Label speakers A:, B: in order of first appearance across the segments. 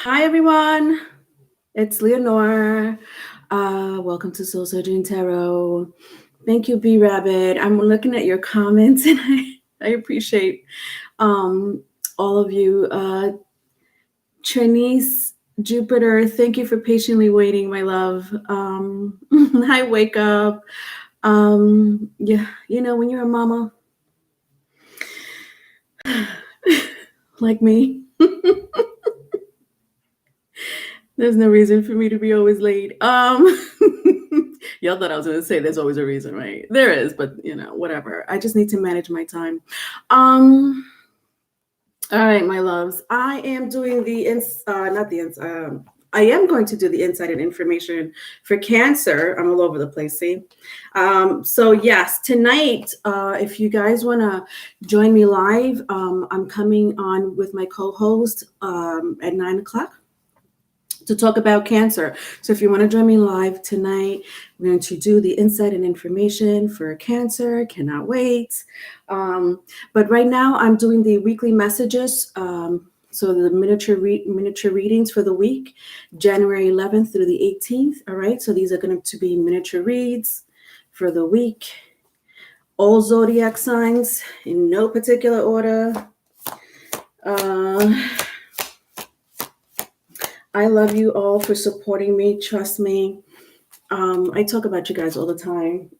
A: Hi, everyone. It's Leonore. Welcome to Soul Searching Tarot. Thank you, B Rabbit. I'm looking at your comments, and I appreciate all of you. Trinice, Jupiter, thank you for patiently waiting, my love. Hi, Wake Up. Yeah, when you're a mama like me, there's no reason for me to be always late. Y'all thought I was going to say there's always a reason, right? There is, but whatever. I just need to manage my time. All right, my loves. I am doing I am going to do the insight and information for Cancer. I'm all over the place, see? So yes, tonight, if you guys want to join me live, I'm coming on with my co-host at 9 o'clock. To talk about Cancer. So if you want to join me live tonight, we're going to do the insight and information for Cancer. Cannot wait. But right now I'm doing the weekly messages. So the miniature readings for the week, January 11th through the 18th. All right. So these are going to be miniature reads for the week. All zodiac signs in no particular order. I love you all for supporting me. Trust me. I talk about you guys all the time.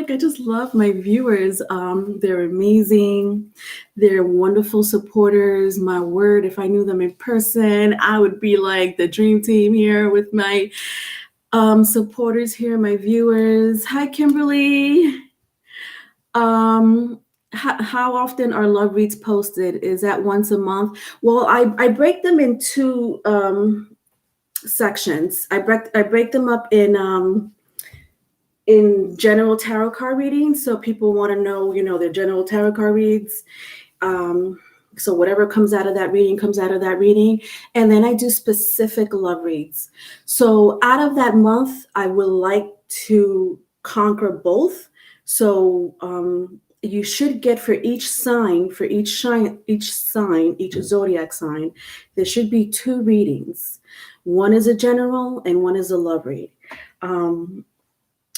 A: I just love my viewers. They're amazing. They're wonderful supporters. My word, if I knew them in person, I would be like the dream team here with my supporters here, my viewers. Hi, Kimberly. How often are love reads posted? Is that once a month? Well, I break them in two sections. I break them up in general tarot card readings. So people want to know, their general tarot card reads. So whatever comes out of that reading comes out of that reading. And then I do specific love reads. So out of that month, I would like to conquer both. So you should get for each sign, each zodiac sign, there should be two readings. One is a general and one is a love read.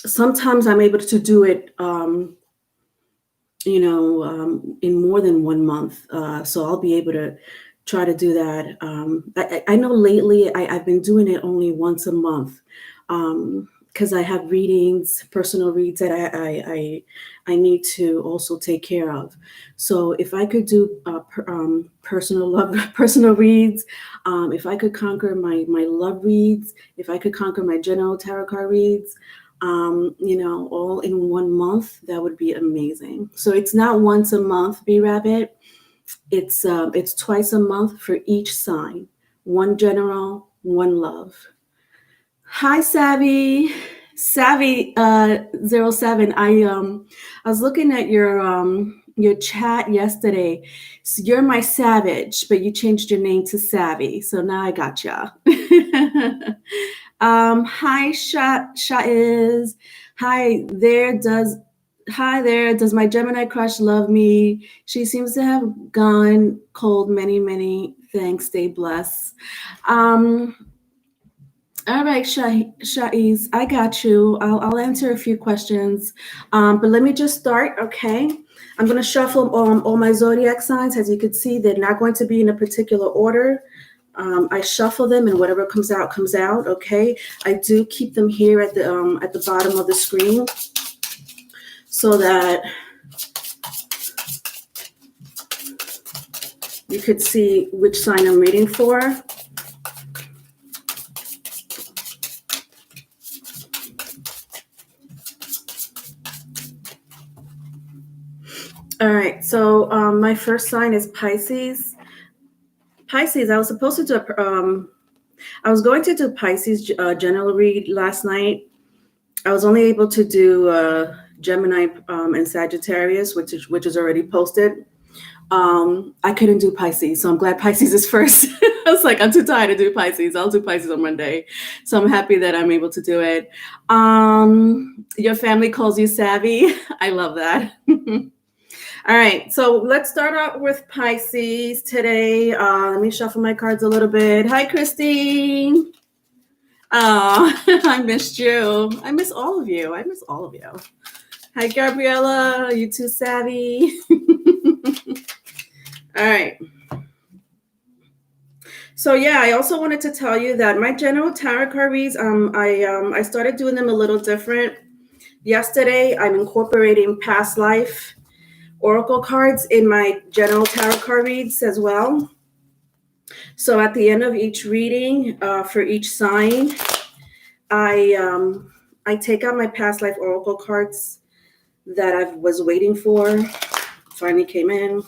A: Sometimes I'm able to do it, in more than 1 month. So I'll be able to try to do that. I know lately I've been doing it only once a month. Because I have readings, personal reads that I need to also take care of. So if I could do personal reads, if I could conquer my love reads, if I could conquer my general tarot card reads, all in 1 month, that would be amazing. So it's not once a month, B Rabbit. It's twice a month for each sign. One general, one love. Hi, Savvy 07. I was looking at your chat yesterday. So you're my savage, but you changed your name to Savvy. So now I got ya. Hi, Shaiz. Hi there. Does my Gemini crush love me? She seems to have gone cold. Many, many thanks. Stay blessed. All right, Shaiz, I got you. I'll answer a few questions, but let me just start, okay? I'm going to shuffle all my zodiac signs. As you can see, they're not going to be in a particular order. I shuffle them, and whatever comes out, okay? I do keep them here at the bottom of the screen so that you could see which sign I'm reading for. All right, so my first sign is Pisces. Pisces, I was supposed to do I was going to do Pisces general read last night. I was only able to do Gemini and Sagittarius, which is already posted. I couldn't do Pisces, so I'm glad Pisces is first. I was like, I'm too tired to do Pisces. I'll do Pisces on Monday. So I'm happy that I'm able to do it. Your family calls you savvy. I love that. All right, so let's start out with Pisces today. Let me shuffle my cards a little bit. Hi, Christine. Oh, I missed you. I miss all of you. I miss all of you. Hi, Gabriella. You too savvy. All right. So yeah, I also wanted to tell you that my general tarot card reads, I started doing them a little different. Yesterday, I'm incorporating past life oracle cards in my general tarot card reads as well. So at the end of each reading, for each sign, I take out my past life oracle cards that I was waiting for, finally came in.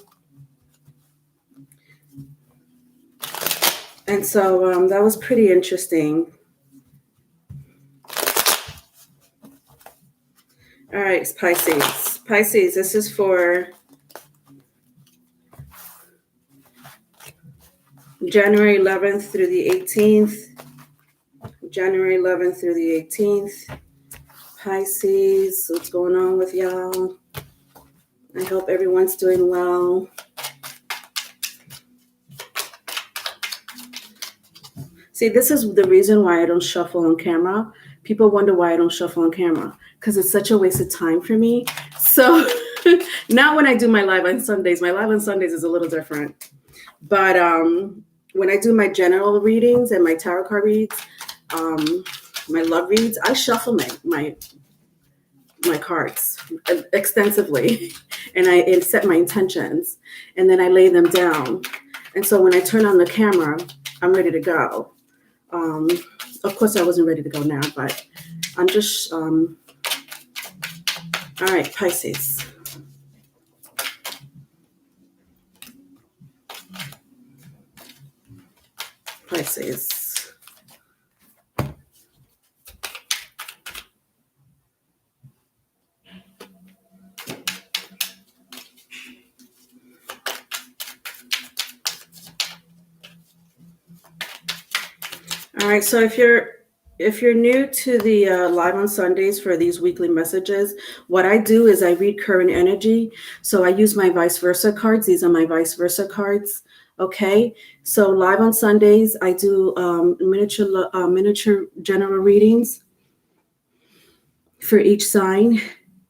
A: And so that was pretty interesting. All right, Pisces. Pisces, this is for January 11th through the 18th. January 11th through the 18th. Pisces, what's going on with y'all? I hope everyone's doing well. See, this is the reason why I don't shuffle on camera. People wonder why I don't shuffle on camera, because it's such a waste of time for me. So now when I do my live on Sundays is a little different. But when I do my general readings and my tarot card reads, my love reads, I shuffle my cards extensively, and I set my intentions, and then I lay them down. And so when I turn on the camera, I'm ready to go. Of course, I wasn't ready to go now, but I'm just, all right, Pisces. Pisces. All right, so if you're new to the live on Sundays for these weekly messages, what I do is I read current energy. So I use my vice versa cards. These are my vice versa cards. Okay, so live on Sundays, I do miniature general readings for each sign.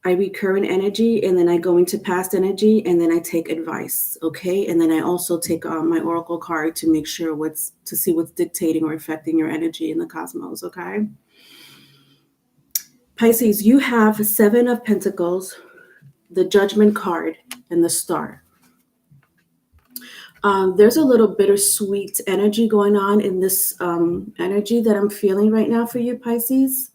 A: I read current energy, and then I go into past energy, and then I take advice, okay? And then I also take my oracle card to make sure to see what's dictating or affecting your energy in the cosmos, okay? Pisces, you have 7 of Pentacles, the Judgment card, and the Star. There's a little bittersweet energy going on in this energy that I'm feeling right now for you, Pisces.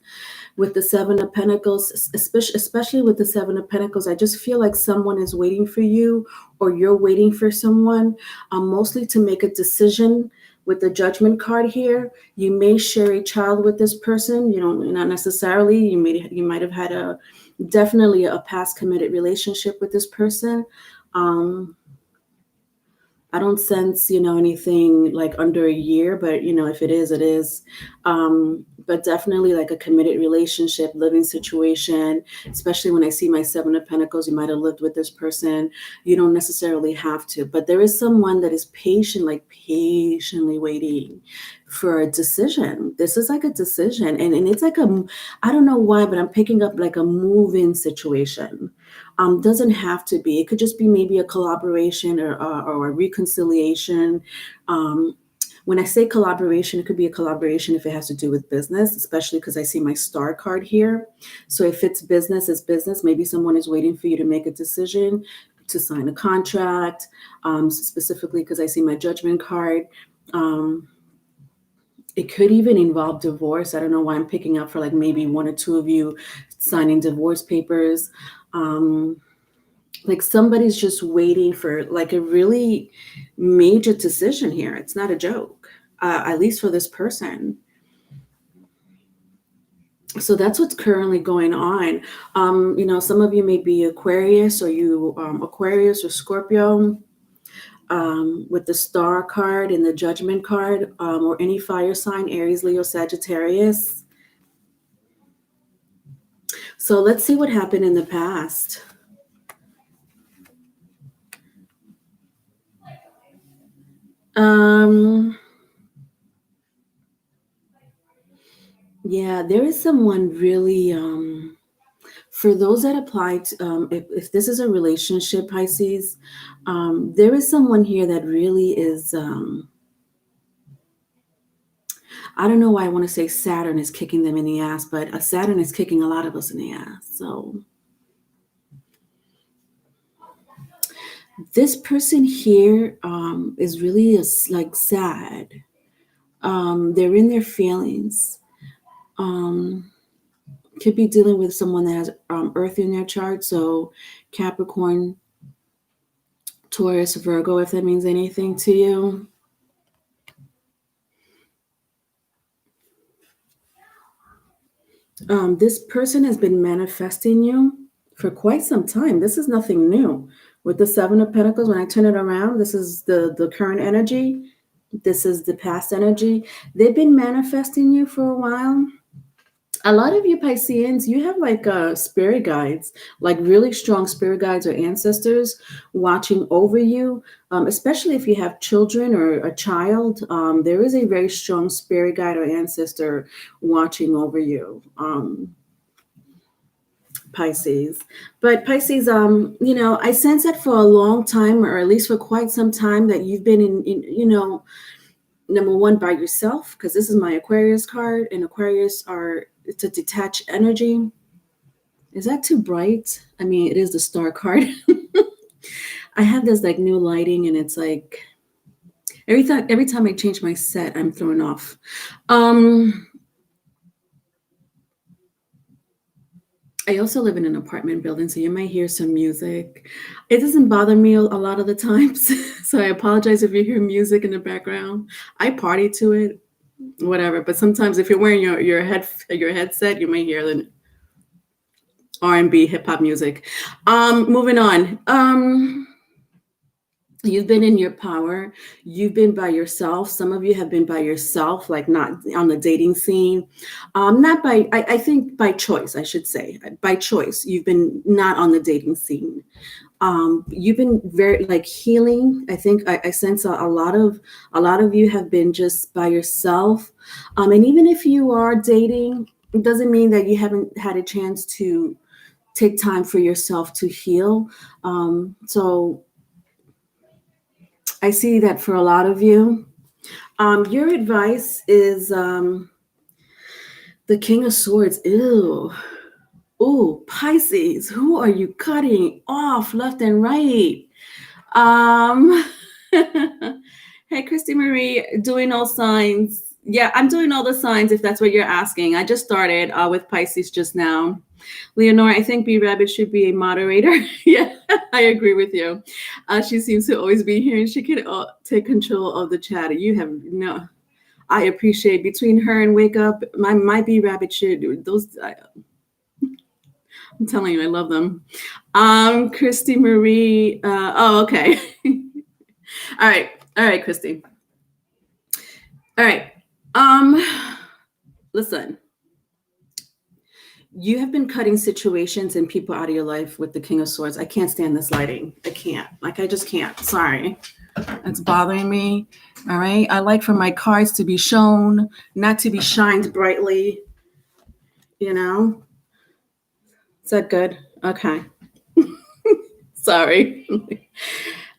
A: With the 7 of Pentacles, especially with the 7 of Pentacles, I just feel like someone is waiting for you, or you're waiting for someone, mostly to make a decision. With the Judgment card here, you may share a child with this person. You know, not necessarily. You might have had definitely a past committed relationship with this person. I don't sense, anything like under a year, but, if it is, it is. But definitely like a committed relationship, living situation, especially when I see my 7 of Pentacles, you might have lived with this person. You don't necessarily have to, but there is someone that is patiently waiting for a decision. This is like a decision. And it's like I don't know why, but I'm picking up like a move-in situation. Doesn't have to be. It could just be maybe a collaboration or a reconciliation. When I say collaboration, it could be a collaboration if it has to do with business, especially because I see my Star card here. So if it's business, it's business. Maybe someone is waiting for you to make a decision, to sign a contract, specifically because I see my Judgment card. It could even involve divorce. I don't know why I'm picking up for like maybe 1 or 2 of you signing divorce papers. Like somebody's just waiting for like a really major decision here. It's not a joke, at least for this person. So that's what's currently going on. Some of you may be Aquarius, or Aquarius or Scorpio. with the Star card and the Judgment card, or any fire sign, Aries, Leo, Sagittarius. So let's see what happened in the past. Yeah, there is someone really, for those that apply to, if this is a relationship, Pisces, there is someone here that really is, I don't know why I want to say Saturn is kicking them in the ass, but a Saturn is kicking a lot of us in the ass. So this person here is really like sad. They're in their feelings. Could be dealing with someone that has Earth in their chart. So Capricorn, Taurus, Virgo, if that means anything to you. This person has been manifesting you for quite some time. This is nothing new. With the Seven of Pentacles, when I turn it around, this is the current energy. This is the past energy. They've been manifesting you for a while. A lot of you Pisceans, you have like spirit guides, like really strong spirit guides or ancestors watching over you, especially if you have children or a child. There is a very strong spirit guide or ancestor watching over you, Pisces. But Pisces, I sense that for a long time, or at least for quite some time, that you've been in number one, by yourself, because this is my Aquarius card, and Aquarius it's a detached energy. Is that too bright? I mean, it is the Star card. I have this like new lighting, and it's like every time I change my set, I'm thrown off. I also live in an apartment building, so you might hear some music. It doesn't bother me a lot of the times, so I apologize if you hear music in the background. I party to it, whatever. But sometimes if you're wearing your headset, you might hear the R&B, hip hop music. Moving on. You've been in your power. You've been by yourself. Some of you have been by yourself, like not on the dating scene. Not by, I think by choice, I should say. By choice, you've been not on the dating scene. You've been very like healing. I think I sense a lot of you have been just by yourself. And even if you are dating, it doesn't mean that you haven't had a chance to take time for yourself to heal. So I see that for a lot of you. Your advice is the King of Swords. Ew. Ooh, Pisces, who are you cutting off left and right? Hey, Christy Marie, doing all signs. Yeah, I'm doing all the signs if that's what you're asking. I just started with Pisces just now. Leonora, I think B Rabbit should be a moderator. Yeah, I agree with you. She seems to always be here, and she can take control of the chat. You have no. I appreciate between her and Wake Up. My B Rabbit should do those. I'm telling you, I love them. Christy Marie. Okay. All right, Christy. All right. Listen. You have been cutting situations and people out of your life with the King of Swords. I can't stand this lighting. I can't. I just can't. Sorry. It's bothering me. All right. I like for my cards to be shown, not to be shined brightly. Is that good? Okay. Sorry.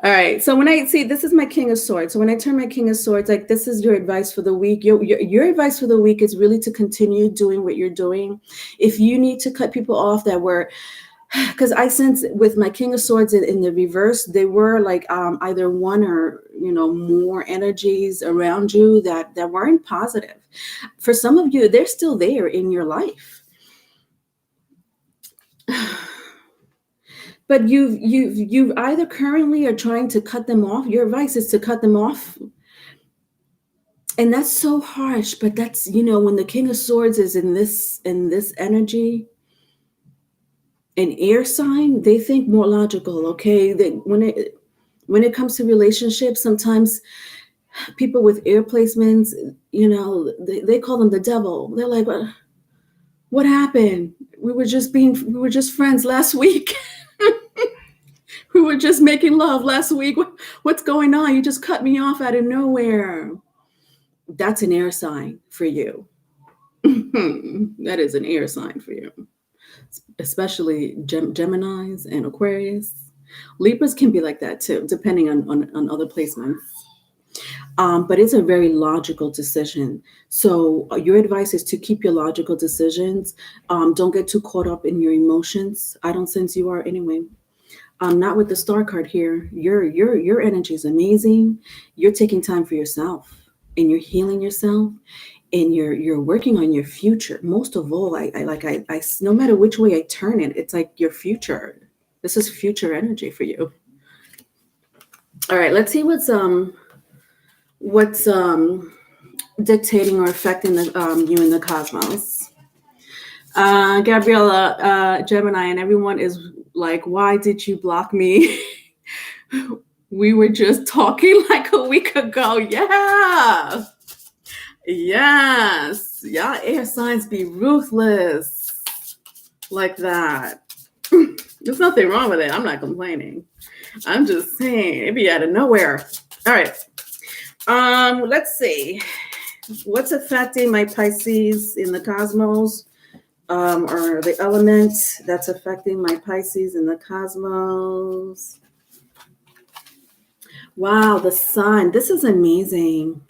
A: All right. So when I see, this is my King of Swords. So when I turn my King of Swords, like this is your advice for the week. Your advice for the week is really to continue doing what you're doing. If you need to cut people off that were, because I sense with my King of Swords in the reverse, they were like either one or more energies around you that weren't positive. For some of you, they're still there in your life. But you've either currently are trying to cut them off. Your advice is to cut them off. And that's so harsh, but that's, when the King of Swords is in this energy, an air sign, they think more logical, okay? When it comes to relationships, sometimes people with air placements, they call them the devil. They're like, what happened? We were just friends last week. We were just making love last week. What's going on? You just cut me off out of nowhere. That's an air sign for you. That is an air sign for you, especially Geminis and Aquarius. Libras can be like that too, depending on other placements. But it's a very logical decision. So your advice is to keep your logical decisions. Don't get too caught up in your emotions. I don't sense you are anyway. Not with the star card here. Your energy is amazing. You're taking time for yourself and you're healing yourself and you're working on your future. Most of all, I no matter which way I turn it, it's like your future. This is future energy for you. All right, let's see what's dictating or affecting you in the cosmos. Gabriella, Gemini, and everyone is like, why did you block me? We were just talking like a week ago. Yeah. Yes. Yeah, air signs be ruthless like that. There's nothing wrong with it. I'm not complaining. I'm just saying it be out of nowhere. All right. Let's see. What's affecting my Pisces in the cosmos? Or the element that's affecting my Pisces in the cosmos. Wow, the sun. This is amazing.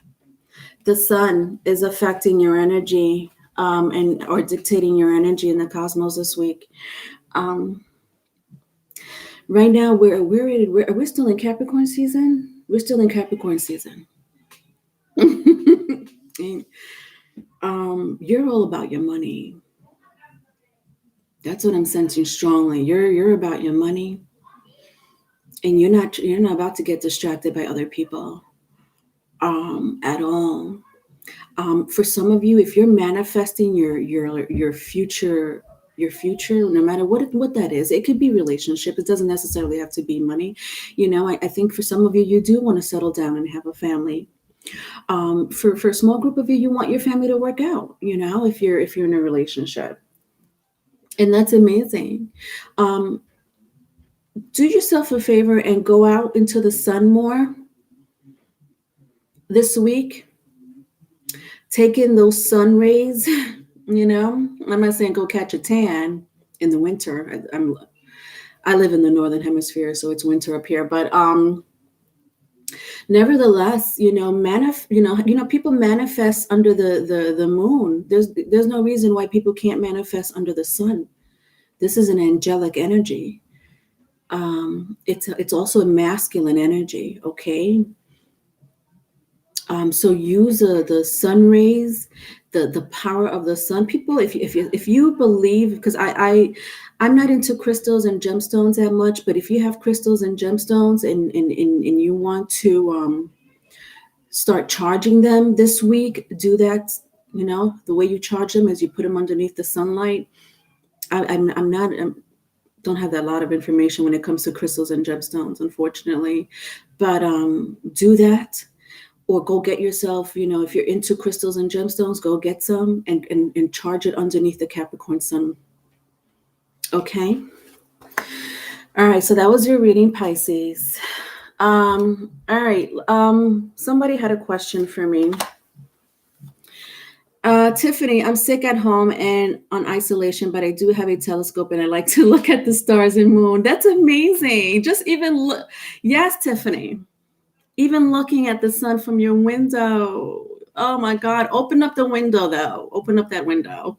A: The sun is affecting your energy or dictating your energy in the cosmos this week. Right now, we're still in Capricorn season. We're still in Capricorn season. And, you're all about your money. That's what I'm sensing strongly. You're about your money, and you're not about to get distracted by other people at all. For some of you, if you're manifesting your future, no matter what that is, it could be relationship. It doesn't necessarily have to be money. I think for some of you, you do want to settle down and have a family. For a small group of you want your family to work out. If you're in a relationship. And that's amazing. Do yourself a favor and go out into the sun more this week. Take in those sun rays. I'm not saying go catch a tan in the winter. I live in the northern hemisphere, so it's winter up here. But nevertheless, people manifest under the moon. There's no reason why people can't manifest under the sun. This is an angelic energy. It's also a masculine energy. Okay. So use the sun rays, the power of the sun. People, if you believe, because I'm not into crystals and gemstones that much, but if you have crystals and gemstones and you want to start charging them this week, do that. The way you charge them is you put them underneath the sunlight. I don't have that lot of information when it comes to crystals and gemstones, unfortunately, but do that. Or go get yourself, if you're into crystals and gemstones, go get some and charge it underneath the Capricorn sun. Okay. All right. So that was your reading, Pisces. All right. Somebody had a question for me. Tiffany, I'm sick at home and on isolation, but I do have a telescope and I like to look at the stars and moon. That's amazing. Just even look. Yes, Tiffany. Even looking at the sun from your window. Oh my God. Open up the window though. Open up that window.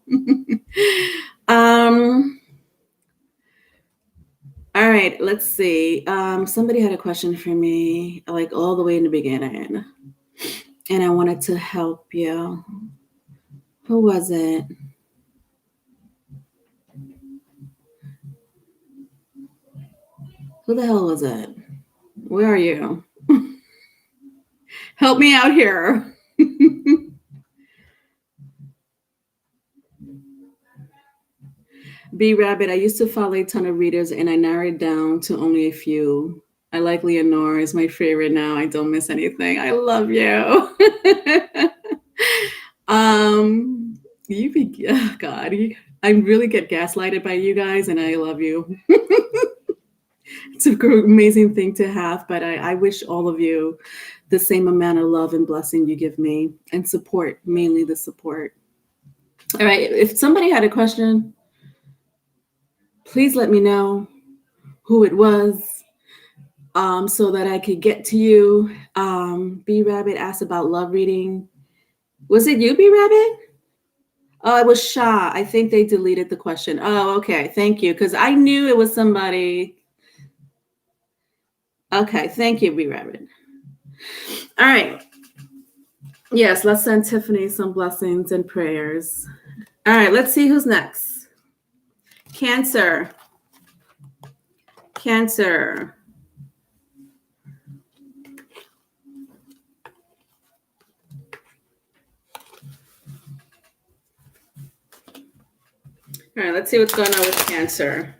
A: All right, let's see. Somebody had a question for me, like all the way in the beginning. And I wanted to help you. Who was it? Who the hell was it? Where are you? Help me out here. B Rabbit, I used to follow a ton of readers and I narrowed down to only a few. I like Leonore is my favorite now. I don't miss anything. I love you. You be oh God. I really get gaslighted by you guys, and I love you. It's an amazing thing to have, but I wish all of you the same amount of love and blessing you give me, and support, mainly the support. All right, if somebody had a question, please let me know who it was, so that I could get to you. B Rabbit asked about love reading. Was it you, B Rabbit? Oh, it was Shah. I think they deleted the question. Oh, okay. Thank you. Because I knew it was somebody. Okay. Thank you, B Rabbit. All right. Yes, let's send Tiffany some blessings and prayers. All right. Let's see who's next. Cancer. Cancer. All right, let's see what's going on with Cancer.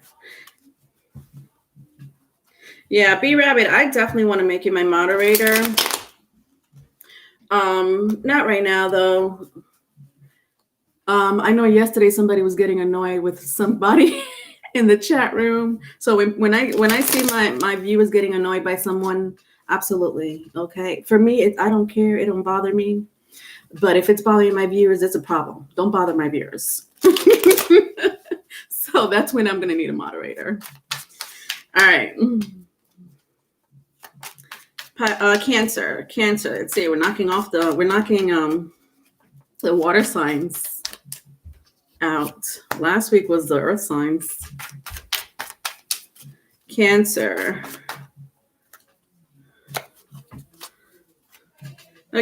A: Yeah, B Rabbit, I definitely want to make you my moderator. Not right now though. I know yesterday somebody was getting annoyed with somebody in the chat room. So when I see my viewers getting annoyed by someone, absolutely. Okay. For me, I don't care. It don't bother me. But if it's bothering my viewers, it's a problem. Don't bother my viewers. So that's when I'm going to need a moderator. All right. Cancer. Let's see. We're knocking the water signs out. Last week was the earth signs. Cancer.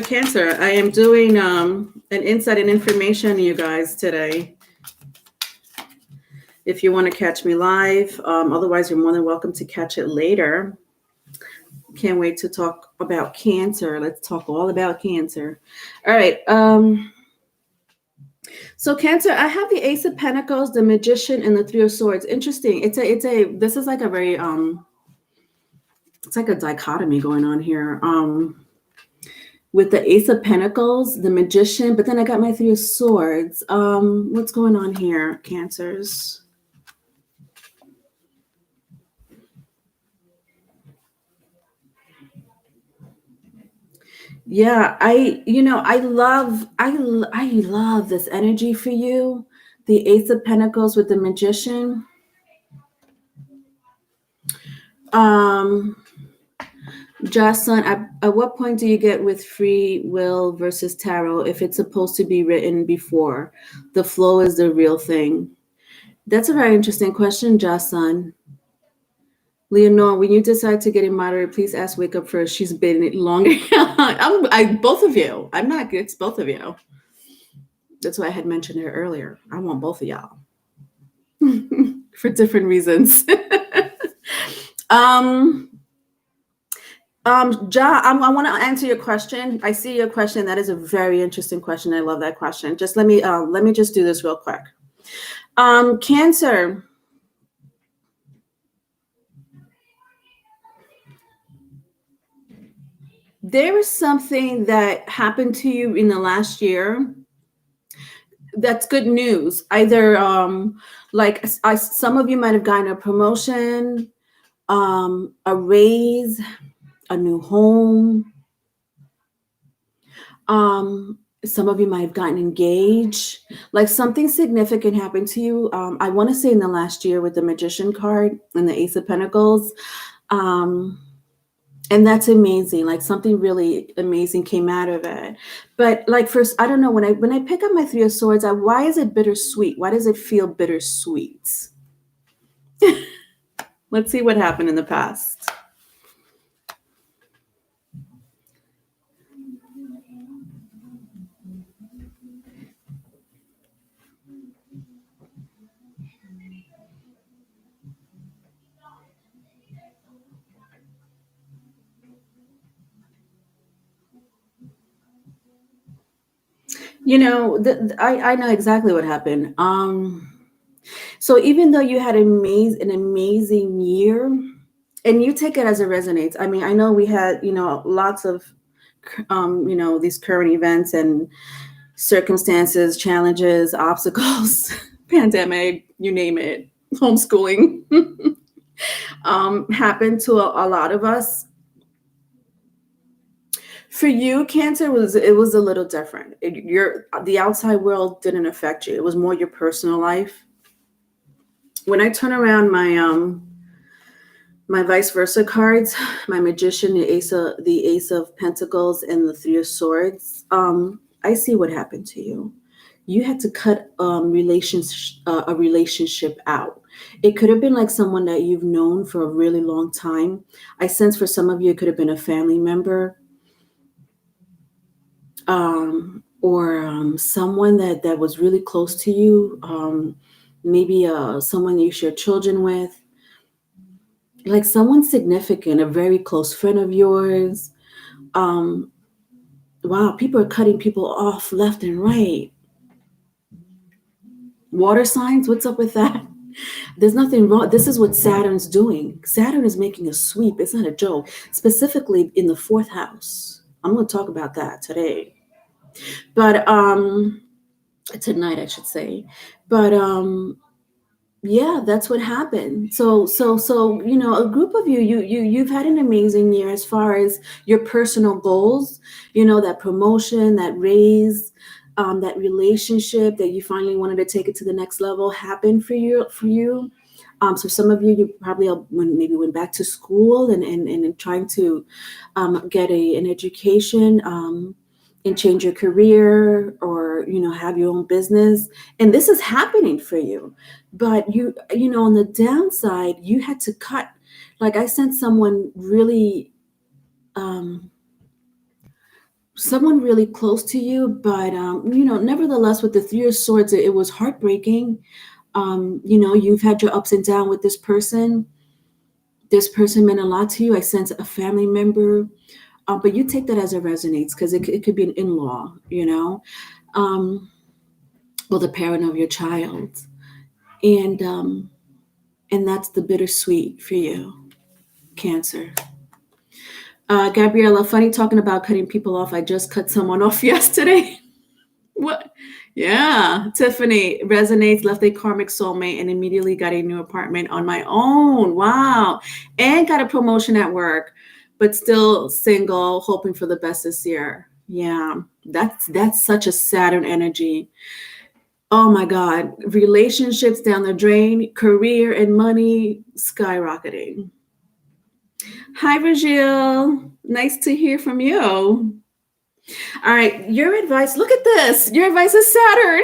A: Cancer. I am doing an insight and information, you guys, today. If you want to catch me live, otherwise you're more than welcome to catch it later. Can't wait to talk about Cancer. Let's talk all about Cancer. All right. So Cancer, I have the Ace of Pentacles, the Magician, and the Three of Swords. Interesting. This is like a very it's like a dichotomy going on here. With the Ace of Pentacles, the Magician, but then I got my Three of Swords. What's going on here, Cancers? Yeah, I love this energy for you. The Ace of Pentacles with the Magician. Jocelyn, at what point do you get with free will versus tarot if it's supposed to be written before? The flow is the real thing. That's a very interesting question, Jocelyn. Leonore, when you decide to get a moderator, please ask Wake Up first. She's been longer. Both of you. I'm not. It's both of you. That's why I had mentioned her earlier. I want both of y'all for different reasons. Ja, I want to answer your question. I see your question. That is a very interesting question. I love that question. Just let me just do this real quick. Cancer. There is something that happened to you in the last year that's good news. Either some of you might have gotten a promotion, a raise, a new home. Some of you might have gotten engaged. Like something significant happened to you. I want to say in the last year with the Magician card and the Ace of Pentacles. And that's amazing. Like something really amazing came out of it. But like first, I don't know, when I pick up my Three of Swords, why is it bittersweet? Why does it feel bittersweet? Let's see what happened in the past. You know, I know exactly what happened. So even though you had an amazing year, And you take it as it resonates. I mean, I know we had, lots of, these current events and circumstances, challenges, obstacles, pandemic, you name it, homeschooling, happened to a lot of us. For you, Cancer was a little different. The outside world didn't affect you. It was more your personal life. When I turn around my vice versa cards, my magician, the ace of pentacles, and the three of swords, I see what happened to you. You had to cut a relationship out. It could have been like someone that you've known for a really long time. I sense for some of you, it could have been a family member, or someone that was really close to you, maybe someone you share children with, like someone significant, a very close friend of yours. Wow, people are cutting people off left and right. Water signs, what's up with that? There's nothing wrong. This is what Saturn's doing. Saturn is making a sweep. It's not a joke. Specifically in the fourth house. I'm going to talk about that today. But tonight, I should say. But yeah, that's what happened. So a group of you've had an amazing year as far as your personal goals, that promotion, that raise, that relationship that you finally wanted to take it to the next level happened for you. So some of you probably maybe went back to school and trying to get an education, and change your career, or have your own business, and this is happening for you. But you on the downside, you had to cut. Like, I sent someone really close to you, but nevertheless, with the three of swords, it was heartbreaking. You've had your ups and downs with this person. This person meant a lot to you. I sense a family member. But you take that as it resonates, because it could be an in-law, or the parent of your child. And that's the bittersweet for you, Cancer. Gabriella, funny talking about cutting people off. I just cut someone off yesterday. What? Yeah. Tiffany, resonates, left a karmic soulmate and immediately got a new apartment on my own. Wow. And got a promotion at work, but still single, hoping for the best this year. Yeah, that's such a Saturn energy. Oh my God. Relationships down the drain, career and money skyrocketing. Hi, Virgil. Nice to hear from you. All right, your advice. Look at this. Your advice is Saturn.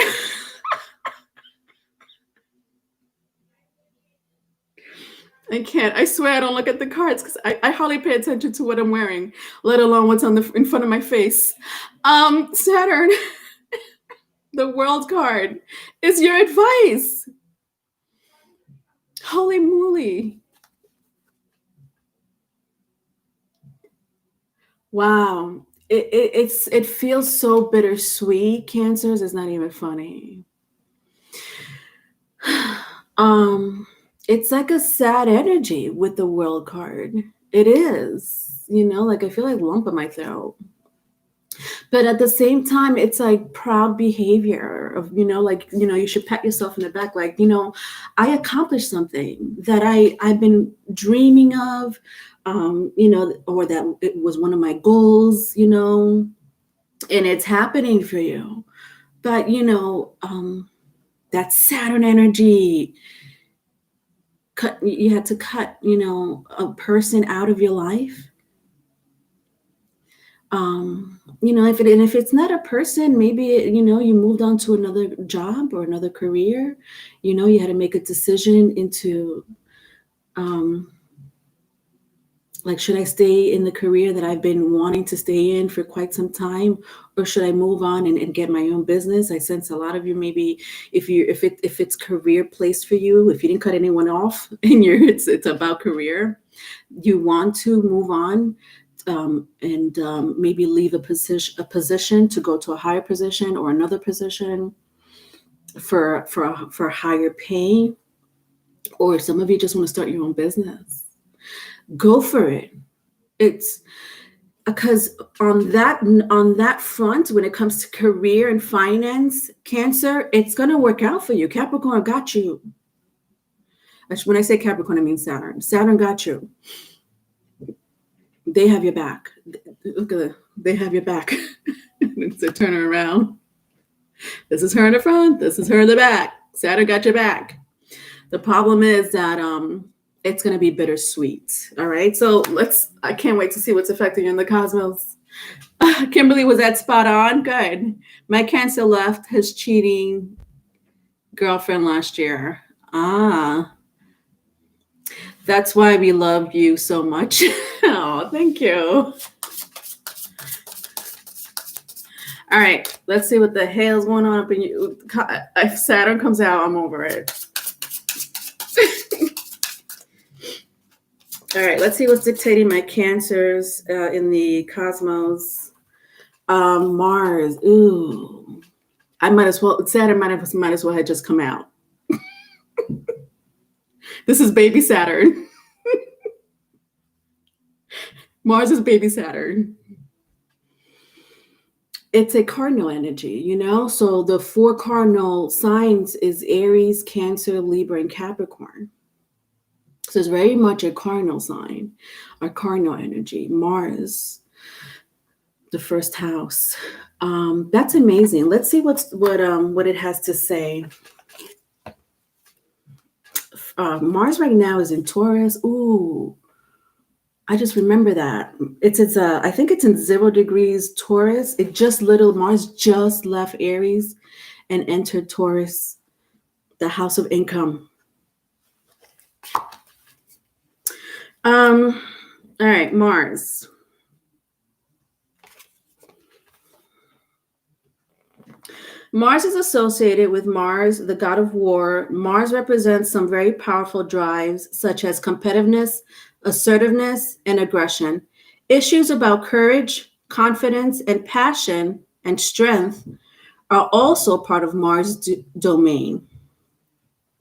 A: I can't. I swear I don't look at the cards because I hardly pay attention to what I'm wearing, let alone what's in front of my face. Saturn, the World card, is your advice. Holy moly. Wow. It feels so bittersweet. Cancers is not even funny. It's like a sad energy with the World card. It is, like I feel like lump in my throat. But at the same time, it's like proud behavior of, you should pat yourself in the back. Like, I accomplished something that I've been dreaming of, or that it was one of my goals, and it's happening for you. But, that Saturn energy, you had to cut, a person out of your life. If it's not a person, maybe you moved on to another job or another career. You had to make a decision into, like, should I stay in the career that I've been wanting to stay in for quite some time, or should I move on and get my own business? I sense a lot of you, maybe if it's career placed for you, if you didn't cut anyone off and it's about career, you want to move on. And maybe leave a position to go to a higher position or another position for higher pay, or some of you just want to start your own business. go for it. It's because on that front, when it comes to career and finance, Cancer, it's going to work out for you. Capricorn got you. When I say Capricorn, I mean Saturn. Saturn got you. They have your back. Look at it. They have your back. So turn her around. This is her in the front. This is her in the back. Saturn got your back. The problem is that it's going to be bittersweet. All right. So I can't wait to see what's affecting you in the cosmos. Kimberly, was that spot on? Good. My Cancer left his cheating girlfriend last year. That's why we love you so much. Oh, thank you. All right, let's see what the hell's going on up in you. If Saturn comes out, I'm over it. All right, let's see what's dictating my Cancers in the cosmos. Mars. Ooh, I might as well. Saturn might as well have just come out. This is baby Saturn. Mars is baby Saturn. It's a cardinal energy, you know? So the 4 cardinal signs is Aries, Cancer, Libra, and Capricorn. So it's very much a cardinal sign, a cardinal energy. Mars, the first house. That's amazing. Let's see what it has to say. Mars right now is in Taurus. Ooh, I just remember that. I think it's in 0 degrees Taurus. Mars just left Aries and entered Taurus, the house of income. All right, Mars. Mars is associated with Mars, the god of war. Mars represents some very powerful drives, such as competitiveness, assertiveness, and aggression. Issues about courage, confidence, and passion and strength are also part of Mars' domain.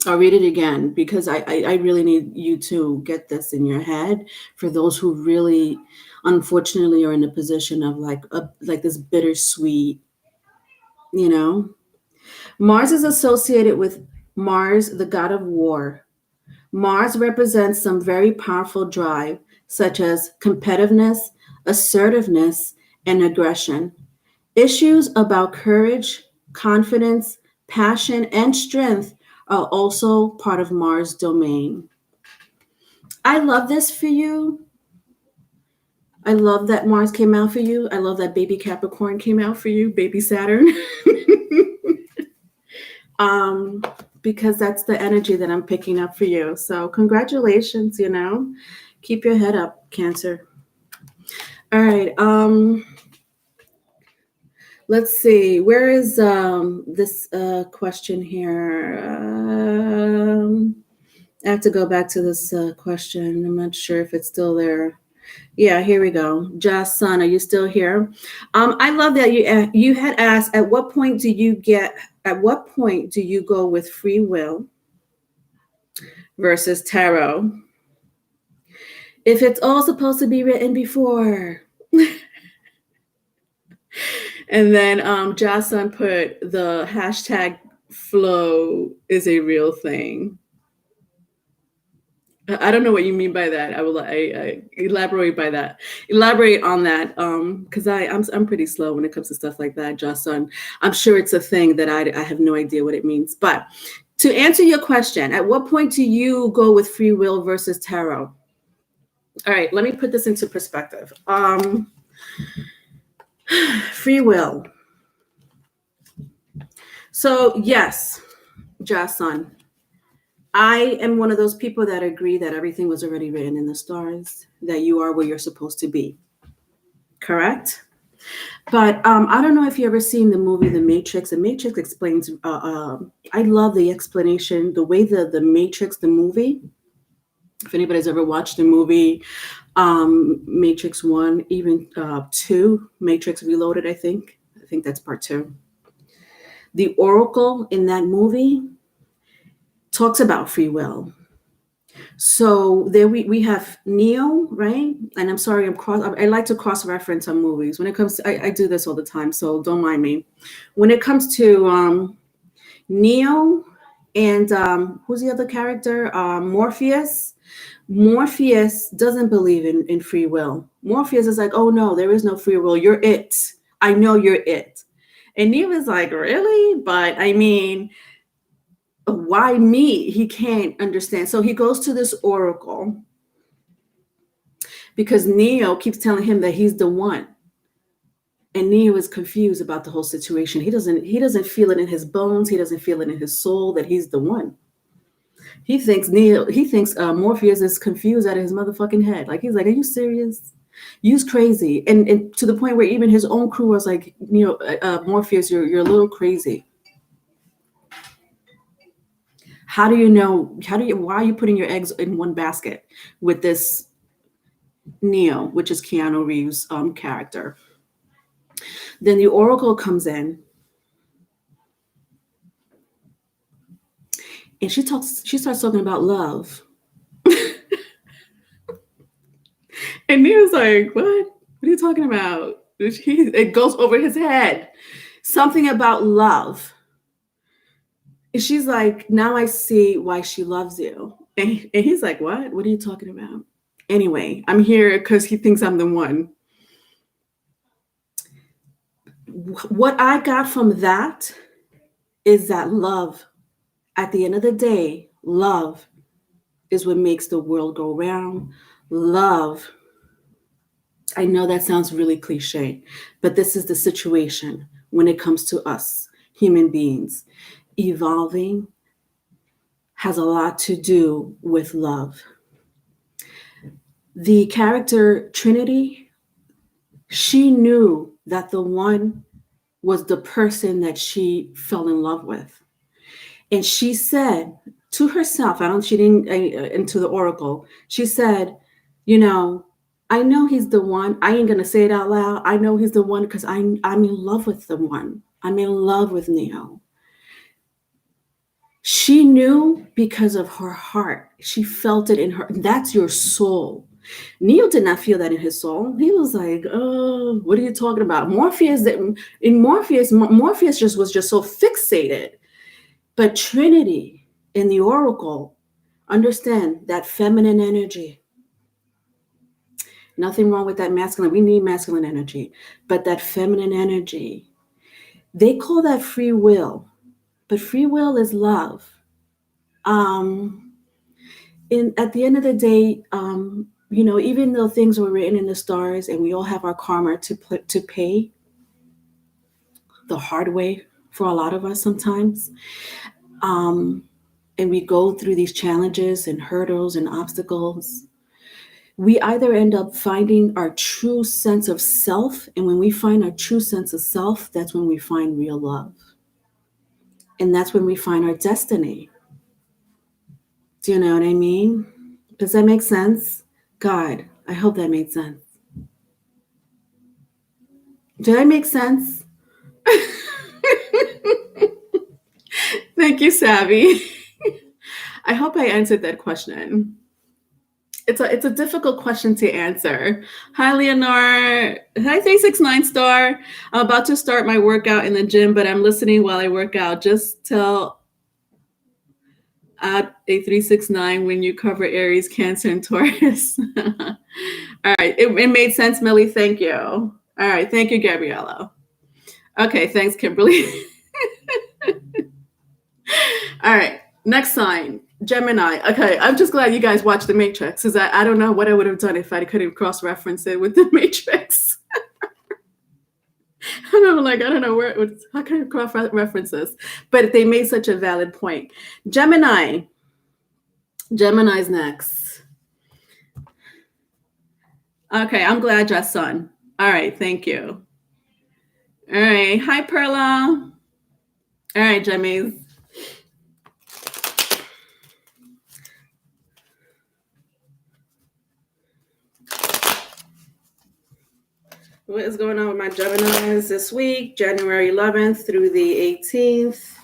A: I'll read it again because I really need you to get this in your head for those who really, unfortunately, are in a position of like this bittersweet, you know. Mars is associated with Mars, the god of war. Mars represents some very powerful drive, such as competitiveness, assertiveness, and aggression. Issues about courage, confidence, passion, and strength are also part of Mars' domain. I love this for you. I love that Mars came out for you. I love that baby Capricorn came out for you, baby Saturn. Because that's the energy that I'm picking up for you. So congratulations, you know. Keep your head up, Cancer. All right. Let's see. Where is this question here? I have to go back to this question. I'm not sure if it's still there. Yeah, here we go. Josh Sun, are you still here? I love that you had asked, at what point do you go with free will versus tarot? If it's all supposed to be written before. And then Josh Sun put the hashtag flow is a real thing. I don't know what you mean by that. I elaborate by that. Elaborate on that, because I'm pretty slow when it comes to stuff like that, Jocelyn. I'm sure it's a thing that I have no idea what it means. But to answer your question, at what point do you go with free will versus tarot? All right, let me put this into perspective. Free will. So yes, Jocelyn. I am one of those people that agree that everything was already written in the stars, that you are where you're supposed to be. Correct? But I don't know if you ever seen the movie The Matrix. The Matrix explains, I love the explanation, the way the Matrix, the movie, if anybody's ever watched the movie, Matrix 1, even 2, Matrix Reloaded, I think that's part 2. The Oracle in that movie talks about free will. So there we have Neo, right? And I'm sorry, I like to cross reference on movies when it comes to, I do this all the time, so don't mind me. When it comes to Neo and who's the other character? Morpheus. Morpheus doesn't believe in free will. Morpheus is like, oh no, there is no free will. You're it. I know you're it. And Neo is like, really? But I mean, why me? He can't understand. So he goes to this oracle because Neo keeps telling him that he's the one. And Neo is confused about the whole situation. He doesn't feel it in his bones. He doesn't feel it in his soul that he's the one. He thinks Morpheus is confused out of his motherfucking head. Like, he's like, are you serious? You's crazy. And to the point where even his own crew was like, Morpheus, you're a little crazy. Why are you putting your eggs in one basket with this Neo, which is Keanu Reeves' character? Then the oracle comes in and she starts talking about love. And Neo's like, what? What are you talking about? It goes over his head. Something about love. And she's like, now I see why she loves you. And he's like, what? What are you talking about? Anyway, I'm here because he thinks I'm the one. What I got from that is that love, at the end of the day, love is what makes the world go round. Love. I know that sounds really cliche, but this is the situation when it comes to us, human beings. Evolving has a lot to do with love. The character Trinity, she knew that the one was the person that she fell in love with. And she said to herself, she didn't into the oracle, she said, I know he's the one. I ain't going to say it out loud. I know he's the one because I'm in love with the one. I'm in love with Neo. She knew because of her heart. She felt it in her. That's your soul. Neo did not feel that in his soul. He was like, oh, what are you talking about? Morpheus was just so fixated. But Trinity in the oracle, understand that feminine energy. Nothing wrong with that masculine. We need masculine energy. But that feminine energy, they call that free will. But free will is love. At the end of the day, even though things were written in the stars and we all have our karma to pay the hard way for a lot of us sometimes, and we go through these challenges and hurdles and obstacles, we either end up finding our true sense of self. And when we find our true sense of self, that's when we find real love. And that's when we find our destiny. Do you know what I mean? Does that make sense? God, I hope that made sense. Did I make sense? Thank you, Savvy. I hope I answered that question. It's a difficult question to answer. Hi, Leonore. Hi, 369 Star. I'm about to start my workout in the gym, but I'm listening while I work out. Just tell at a 369 when you cover Aries, Cancer, and Taurus. All right. It made sense, Millie. Thank you. All right. Thank you, Gabriella. Okay. Thanks, Kimberly. All right. Next sign. Gemini. Okay, I'm just glad you guys watched The Matrix, because I don't know what I would have done if I couldn't cross-reference it with The Matrix. I don't know how can I cross-reference this? But they made such a valid point. Gemini. Gemini's next. Okay, I'm glad your son. All right, thank you. All right, hi, Perla. All right, Gemmies. What is going on with my Geminis this week, January 11th through the 18th?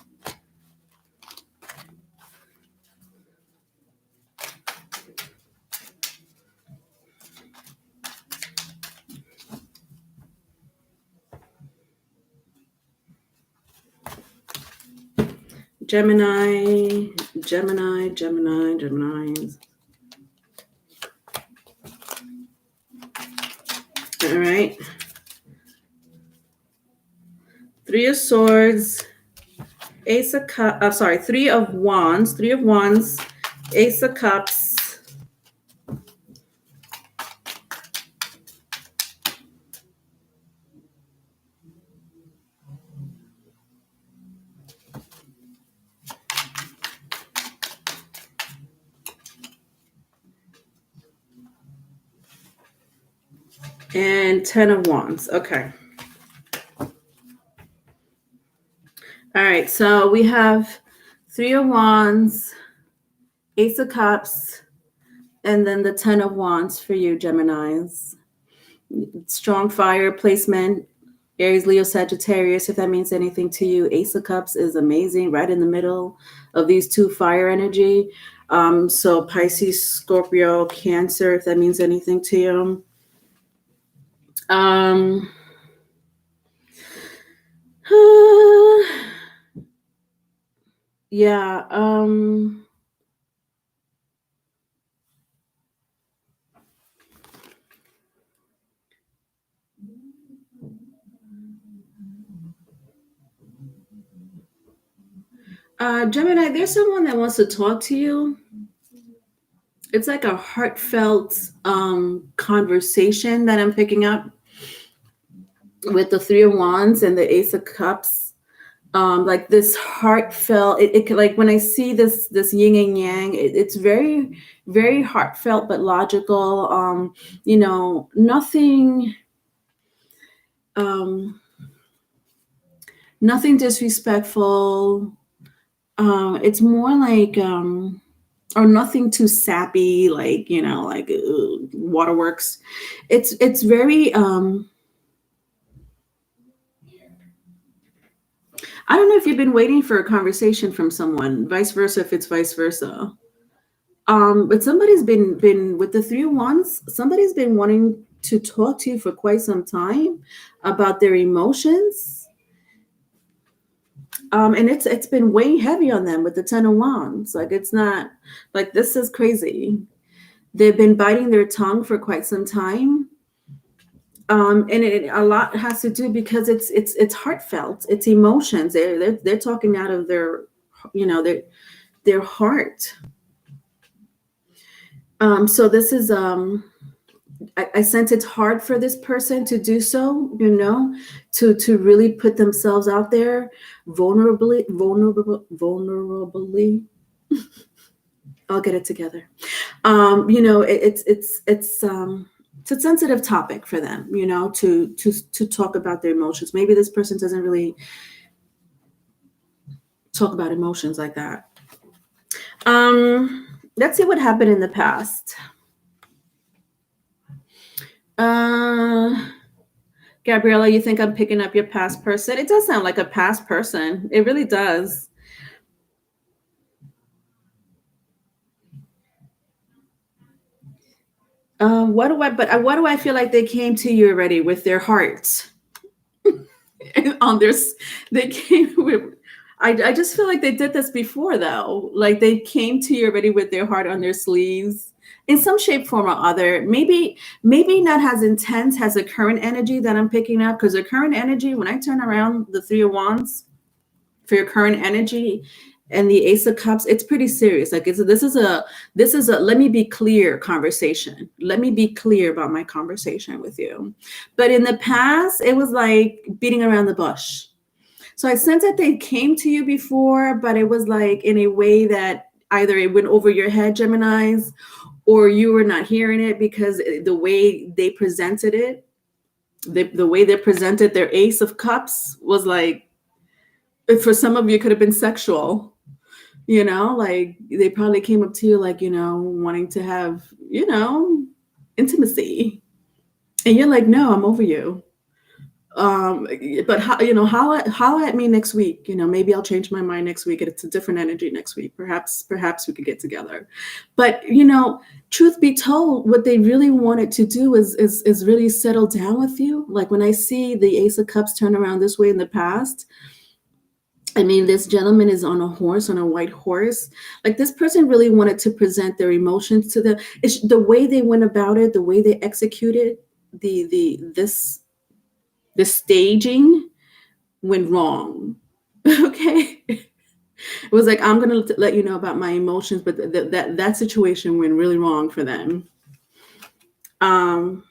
A: Gemini, Gemini, Gemini, Geminis. All right. Three of Swords, Ace of Cups, Three of Wands, Ace of Cups, and 10 of Wands. Okay. All right, so we have Three of Wands, Ace of Cups, and then the 10 of Wands for you, Geminis. Strong fire placement, Aries, Leo, Sagittarius, if that means anything to you. Ace of Cups is amazing, right in the middle of these two fire energy. So Pisces, Scorpio, Cancer, if that means anything to you. Yeah. Gemini, there's someone that wants to talk to you. It's like a heartfelt conversation that I'm picking up with the Three of Wands and the Ace of Cups. Like this heartfelt, it like when I see this yin and yang, it's very, very heartfelt but logical. You know, nothing disrespectful. It's more like or nothing too sappy, like, you know, like waterworks. It's very I don't know if you've been waiting for a conversation from someone, vice versa, if it's vice versa. But somebody's been with the Three of Wands, somebody's been wanting to talk to you for quite some time about their emotions. And it's been weighing heavy on them with the 10 of Wands. Like, it's not like, this is crazy. They've been biting their tongue for quite some time. And a lot has to do because it's heartfelt. It's emotions. They're talking out of their, you know, their heart. So this is I sense it's hard for this person to do so, you know, to really put themselves out there vulnerably. I'll get it together. You know, it's a sensitive topic for them, you know, to talk about their emotions. Maybe this person doesn't really talk about emotions like that. Let's see what happened in the past. Gabriella, you think I'm picking up your past person? It does sound like a past person. It really does. What do I feel like they came to you already with their hearts? On their, they came with, I just feel like they did this before though. Like they came to you already with their heart on their sleeves in some shape, form, or other. Maybe not as intense as the current energy that I'm picking up, because the current energy, when I turn around the Three of Wands for your current energy and the Ace of Cups, it's pretty serious. Like this is a let me be clear conversation. Let me be clear about my conversation with you. But in the past, it was like beating around the bush. So I sense that they came to you before, but it was like in a way that either it went over your head, Geminis, or you were not hearing it because the way they presented it, the way they presented their Ace of Cups was like, for some of you, it could have been sexual, you know, like they probably came up to you like, you know, wanting to have, you know, intimacy. And you're like, no, I'm over you. But holla at me next week. You know, maybe I'll change my mind next week. It's a different energy next week. Perhaps we could get together. But you know, truth be told, what they really wanted to do is really settle down with you. Like when I see the Ace of Cups turn around this way in the past, I mean, this gentleman is on a horse, on a white horse. Like, this person really wanted to present their emotions to the. It's the way they went about it, the way they executed the staging went wrong. Okay, it was like, I'm gonna let you know about my emotions, but that situation went really wrong for them. Um,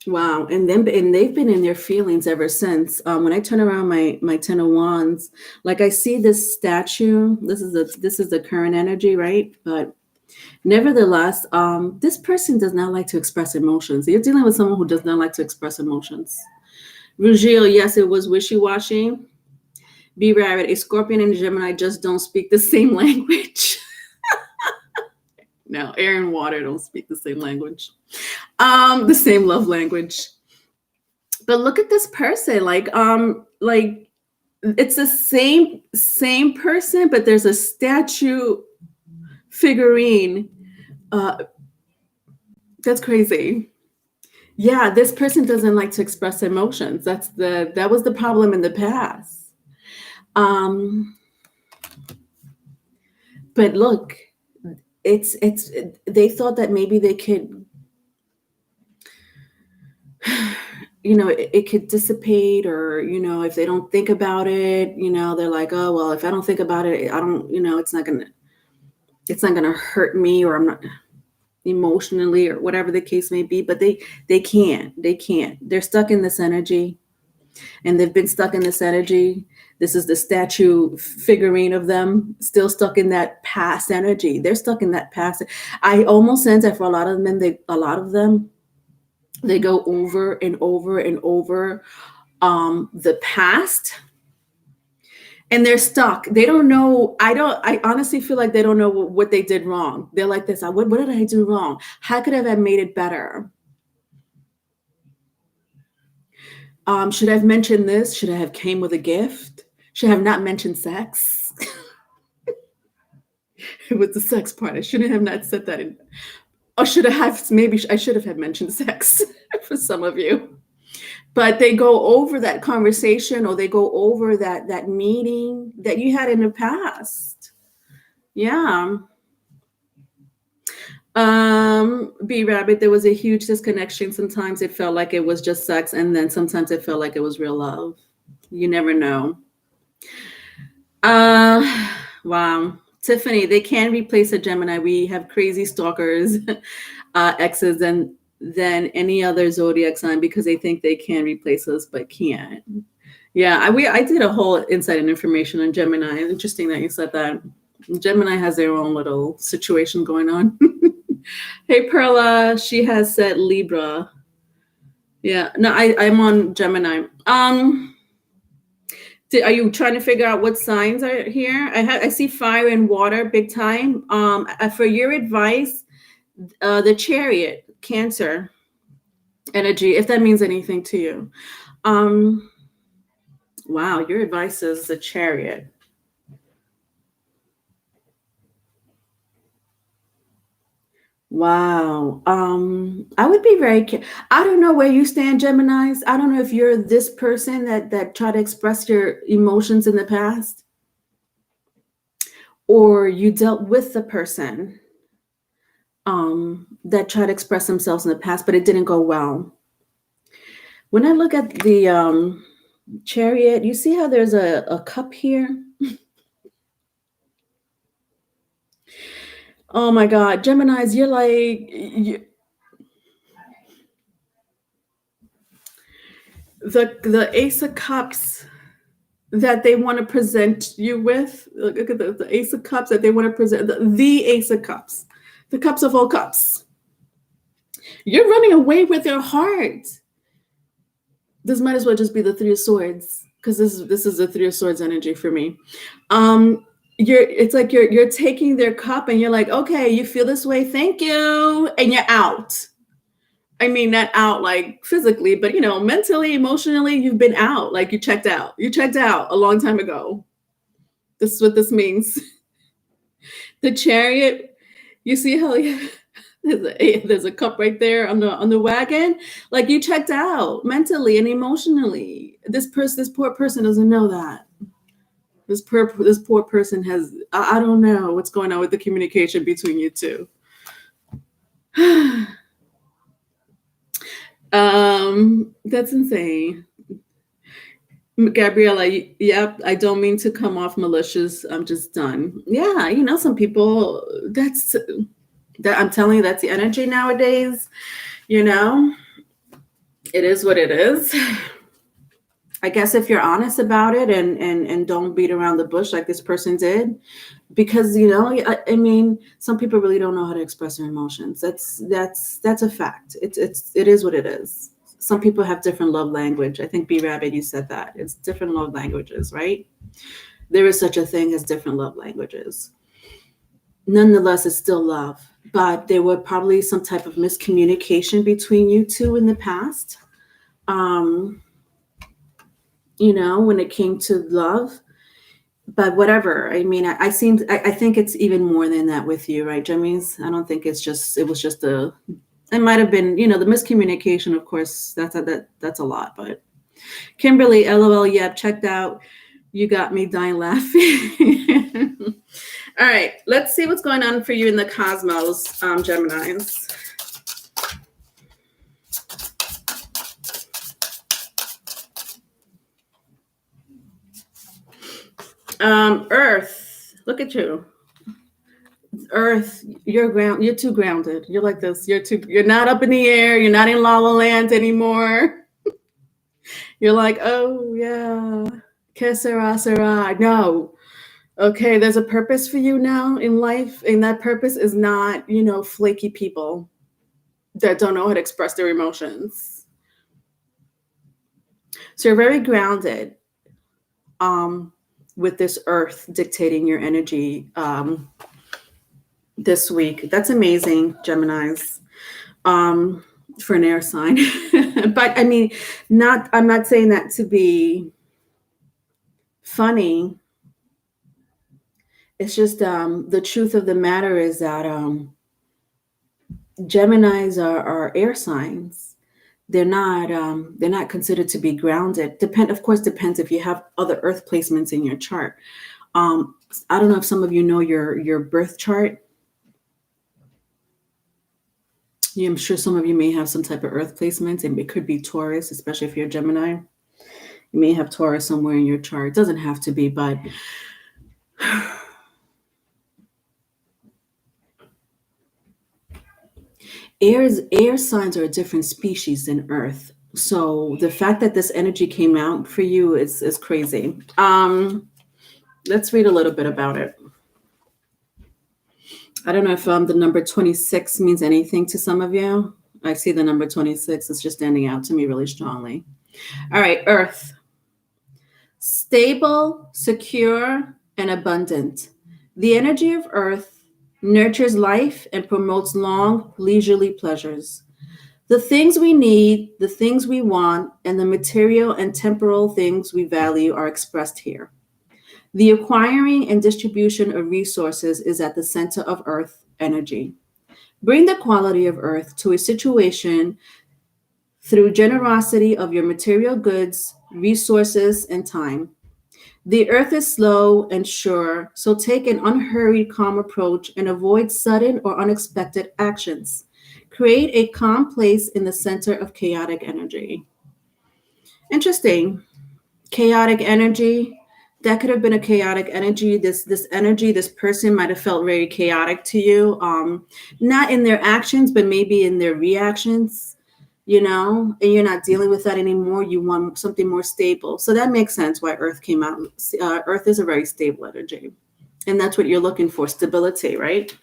A: Wow, and they've been in their feelings ever since. When I turn around my Ten of Wands, like, I see this statue. This is the current energy, right? But nevertheless, this person does not like to express emotions. You're dealing with someone who does not like to express emotions. Rugil, yes, it was wishy-washy. Be Rabbit, a Scorpion and a Gemini just don't speak the same language. No, air and water don't speak the same language. The same love language. But look at this person, like it's the same person, but there's a statue figurine. That's crazy. Yeah, this person doesn't like to express emotions. That was the problem in the past. But look, it's they thought that maybe they could, it could dissipate, or if they don't think about it, they're like, oh well, if I don't think about it, I don't, it's not gonna hurt me, or I'm not emotionally, or whatever the case may be. But they can't. They're stuck in this energy, and they've been stuck in this energy. This is the statue figurine of them still stuck in that past energy. They're stuck in that past. I almost sense that for a lot of them, they go over and over and over the past, and they're stuck. They don't know. I honestly feel like they don't know what they did wrong. They're like this. What did I do wrong? How could I have made it better? Should I have mentioned this? Should I have came with a gift? Should I have not mentioned sex? With the sex part, I shouldn't have not said that in. Or should I have, maybe I should have mentioned sex for some of you. But they go over that conversation, or they go over that meeting that you had in the past. Yeah. B Rabbit, there was a huge disconnection. Sometimes it felt like it was just sex, and then sometimes it felt like it was real love. You never know. Wow. Tiffany, they can replace a Gemini. We have crazy stalkers, exes, than any other zodiac sign, because they think they can replace us but can't. Yeah, I did a whole insight and information on Gemini. Interesting that you said that. Gemini has their own little situation going on. Hey Perla, she has said Libra. Yeah, no, I'm on Gemini. Are you trying to figure out what signs are here? I see fire and water big time. For your advice, the Chariot, Cancer energy, if that means anything to you. Wow, your advice is the Chariot. Wow. I would be very I don't know where you stand, Geminis. I don't know if you're this person that try to express your emotions in the past, or you dealt with the person that tried to express themselves in the past, but it didn't go well. When I look at the Chariot, you see how there's a cup here? Oh my God, Geminis, you're like, the Ace of Cups that they want to present you with. Look at the Ace of Cups that they want to present, the Ace of Cups, the cups of all cups. You're running away with your heart. This might as well just be the Three of Swords, because this is the Three of Swords energy for me. It's like you're taking their cup, and you're like, okay, you feel this way, thank you, and you're out. I mean, not out like physically, but mentally, emotionally, you've been out. Like, you checked out. You checked out a long time ago. This is what this means. The Chariot, you see how There's a cup right there on the wagon. Like, you checked out mentally and emotionally. This poor person doesn't know that. This poor person has, I don't know what's going on with the communication between you two. That's insane. Gabriella, yep, I don't mean to come off malicious. I'm just done. Yeah, some people, that I'm telling you, that's the energy nowadays. It is what it is. I guess if you're honest about it and don't beat around the bush like this person did, because I mean, some people really don't know how to express their emotions. That's a fact. It is what it is. Some people have different love language. I think B Rabbit, you said that it's different love languages, right? There is such a thing as different love languages. Nonetheless, it's still love, but there were probably some type of miscommunication between you two in the past. When it came to love, but whatever. I mean, I think it's even more than that with you, right, Jimmy's? I don't think it was just it might've been, the miscommunication, of course, that's a lot, but Kimberly, LOL, yep, checked out. You got me dying laughing. All right, let's see what's going on for you in the cosmos, Geminis. Earth, look at you. Earth, you're too grounded. You're like this. You're not up in the air. You're not in La La Land anymore. You're like, oh yeah, que sera, sera. No. Okay, there's a purpose for you now in life, and that purpose is not, flaky people that don't know how to express their emotions. So you're very grounded with this Earth dictating your energy this week. That's amazing, Geminis, for an air sign. But I mean, I'm not saying that to be funny. It's just the truth of the matter is that Geminis are air signs. They're not considered to be grounded. Of course, depends if you have other Earth placements in your chart. I don't know if some of you know your birth chart. Yeah, I'm sure some of you may have some type of Earth placements, and it could be Taurus, especially if you're Gemini. You may have Taurus somewhere in your chart. It doesn't have to be, but air signs are a different species than Earth. So the fact that this energy came out for you is crazy. Let's read a little bit about it. I don't know if the number 26 means anything to some of you. I see the number 26. It's just standing out to me really strongly. All right, Earth. Stable, secure, and abundant. The energy of Earth nurtures life and promotes long, leisurely pleasures. The things we need, the things we want, and the material and temporal things we value are expressed here. The acquiring and distribution of resources is at the center of Earth energy. Bring the quality of Earth to a situation through generosity of your material goods, resources, and time. The Earth is slow and sure, so take an unhurried, calm approach and avoid sudden or unexpected actions. Create a calm place in the center of chaotic energy. Interesting. Chaotic energy. That could have been a chaotic energy. This person might have felt very chaotic to you. Not in their actions, but maybe in their reactions, and you're not dealing with that anymore. You want something more stable. So that makes sense why Earth came out. Earth is a very stable energy. And that's what you're looking for, stability, right?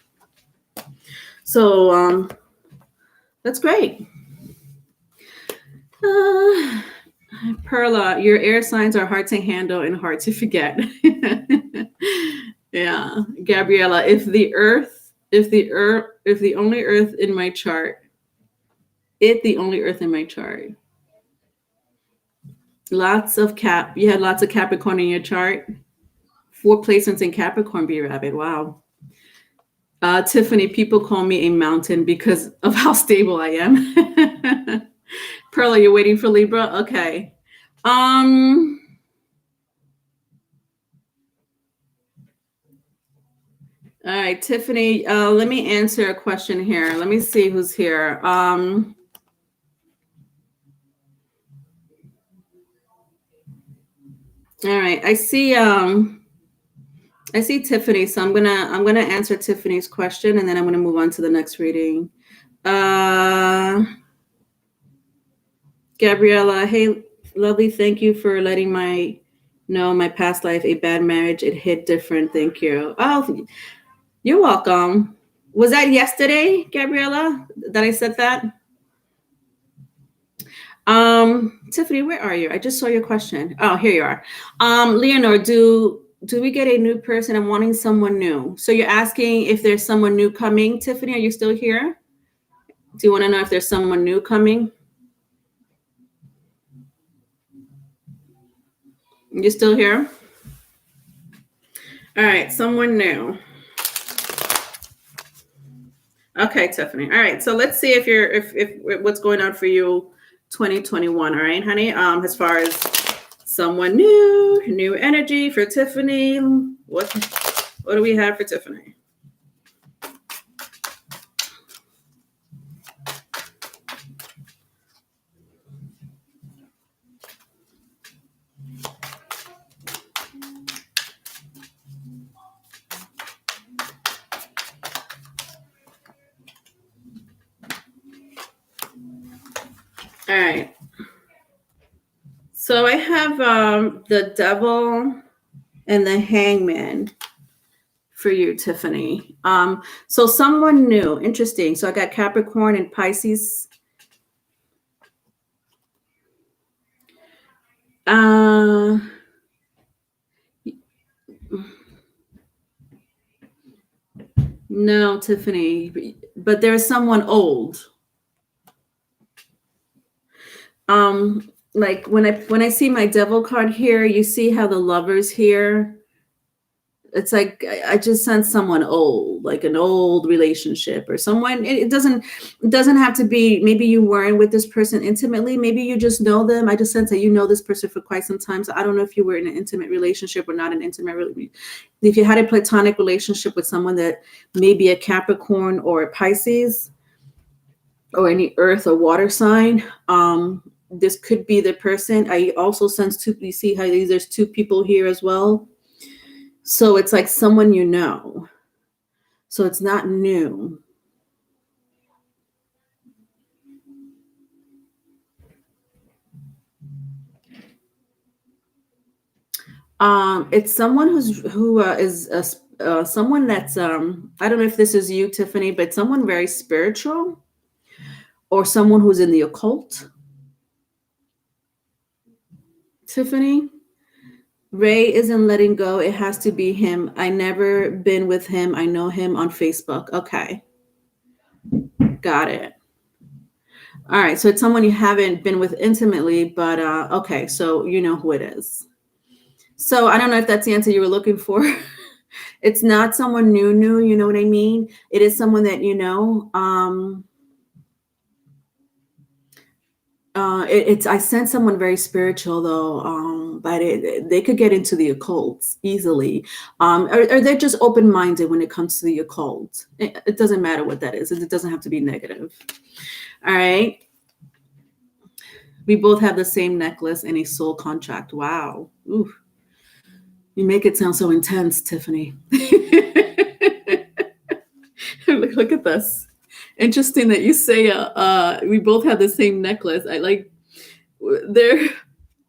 A: So that's great. Perla, your air signs are hard to handle and hard to forget. Yeah. Gabriella, if the only Earth in my chart, the only Earth in my chart. You had lots of Capricorn in your chart. 4 placements in Capricorn, B Rabbit. Wow. Tiffany, people call me a mountain because of how stable I am. Perla, you're waiting for Libra? Okay. All right, Tiffany, let me answer a question here. Let me see who's here. All right, I see Tiffany, so I'm gonna answer Tiffany's question and then I'm gonna move on to the next reading. Gabriella, hey, lovely, thank you for letting my past life, a bad marriage, it hit different. Thank you. Oh, you're welcome. Was that yesterday, Gabriella, that I said that? Tiffany, where are you? I just saw your question. Oh, here you are. Leonor, do we get a new person? I'm wanting someone new. So you're asking if there's someone new coming. Tiffany, are you still here? Do you want to know if there's someone new coming? You still here? All right, someone new. Okay, Tiffany. All right, so let's see if what's going on for you 2021. All right, honey. As far as someone new energy for Tiffany. What do we have for Tiffany? All right. So I have the Devil and the Hangman for you, Tiffany. So someone new, interesting. So I got Capricorn and Pisces. No, Tiffany, but there's someone old. Like when I see my Devil card here, you see how the Lovers here. It's like I just sense someone old, like an old relationship or someone. It doesn't have to be. Maybe you weren't with this person intimately. Maybe you just know them. I just sense that you know this person for quite some time. So I don't know if you were in an intimate relationship or not an intimate relationship. If you had a platonic relationship with someone that may be a Capricorn or a Pisces or any earth or water sign, this could be the person. I also sense two. You see how there's two people here as well. So it's like someone you know. So it's not new. It's someone who is someone that's I don't know if this is you, Tiffany, but someone very spiritual or someone who's in the occult. Tiffany, Ray isn't letting go. It has to be him. I never been with him. I know him on Facebook. Okay. Got it. All right. So it's someone you haven't been with intimately, but okay. So you know who it is. So I don't know if that's the answer you were looking for. It's not someone new, you know what I mean? It is someone that you know. I sense someone very spiritual though, but they could get into the occult easily, or they're just open-minded when it comes to the occult. It doesn't matter what that is. It doesn't have to be negative. All right. We both have the same necklace and a soul contract. Wow. Ooh. You make it sound so intense, Tiffany. Look at this. Interesting that you say we both have the same necklace. I like there.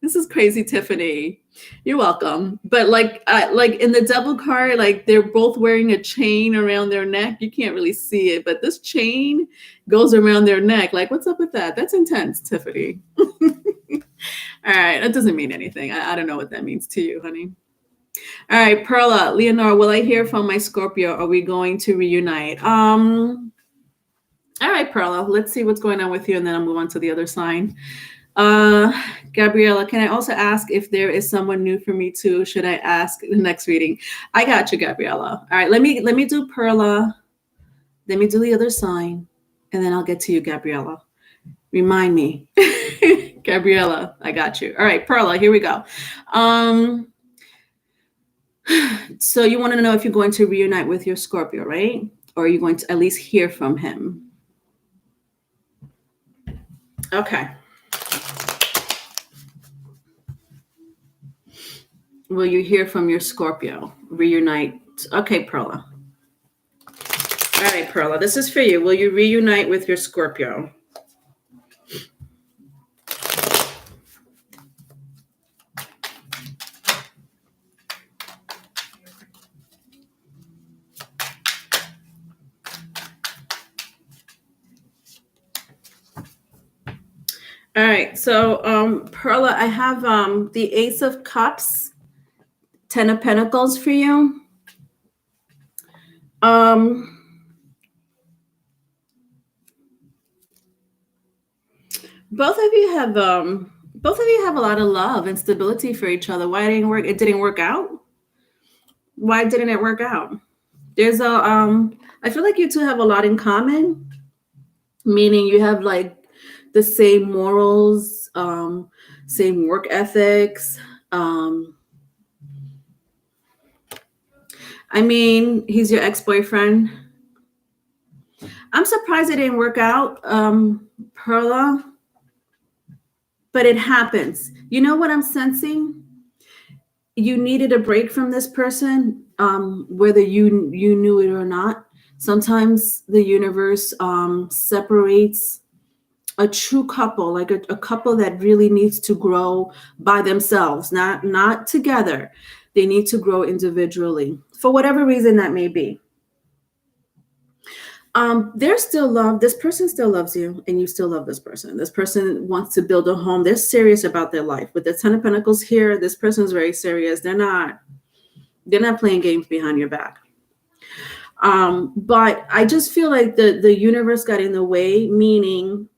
A: This is crazy, Tiffany. You're welcome. But like in the Devil card, like they're both wearing a chain around their neck. You can't really see it, but this chain goes around their neck. Like, what's up with that? That's intense, Tiffany. All right, that doesn't mean anything. I don't know what that means to you, honey. All right, Perla, Leonora, will I hear from my Scorpio? Are we going to reunite? All right, Perla, let's see what's going on with you, and then I'll move on to the other sign. Gabriella, can I also ask if there is someone new for me too? Should I ask the next reading? I got you, Gabriella. All right, let me do Perla. Let me do the other sign, and then I'll get to you, Gabriella. Remind me. Gabriella, I got you. All right, Perla, here we go. So you want to know if you're going to reunite with your Scorpio, right? Or are you going to at least hear from him? Okay. Will you hear from your Scorpio? Reunite. Okay, Perla. All right, Perla, this is for you. Will you reunite with your Scorpio? All right, so Perla, I have the Ace of Cups, 10 of Pentacles for you. Both of you have a lot of love and stability for each other. Why didn't it work? It didn't work out. Why didn't it work out? There's I feel like you two have a lot in common, meaning you have like the same morals, same work ethics. I mean, he's your ex-boyfriend. I'm surprised it didn't work out, Perla, but it happens. You know what I'm sensing? You needed a break from this person, whether you knew it or not. Sometimes the universe separates a true couple, like a couple that really needs to grow by themselves, not together. They need to grow individually for whatever reason that may be. There's still love. This person still loves you, and you still love this person. This person wants to build a home. They're serious about their life. With the 10 of Pentacles here, this person is very serious. They're not playing games behind your back. But I just feel like the universe got in the way, meaning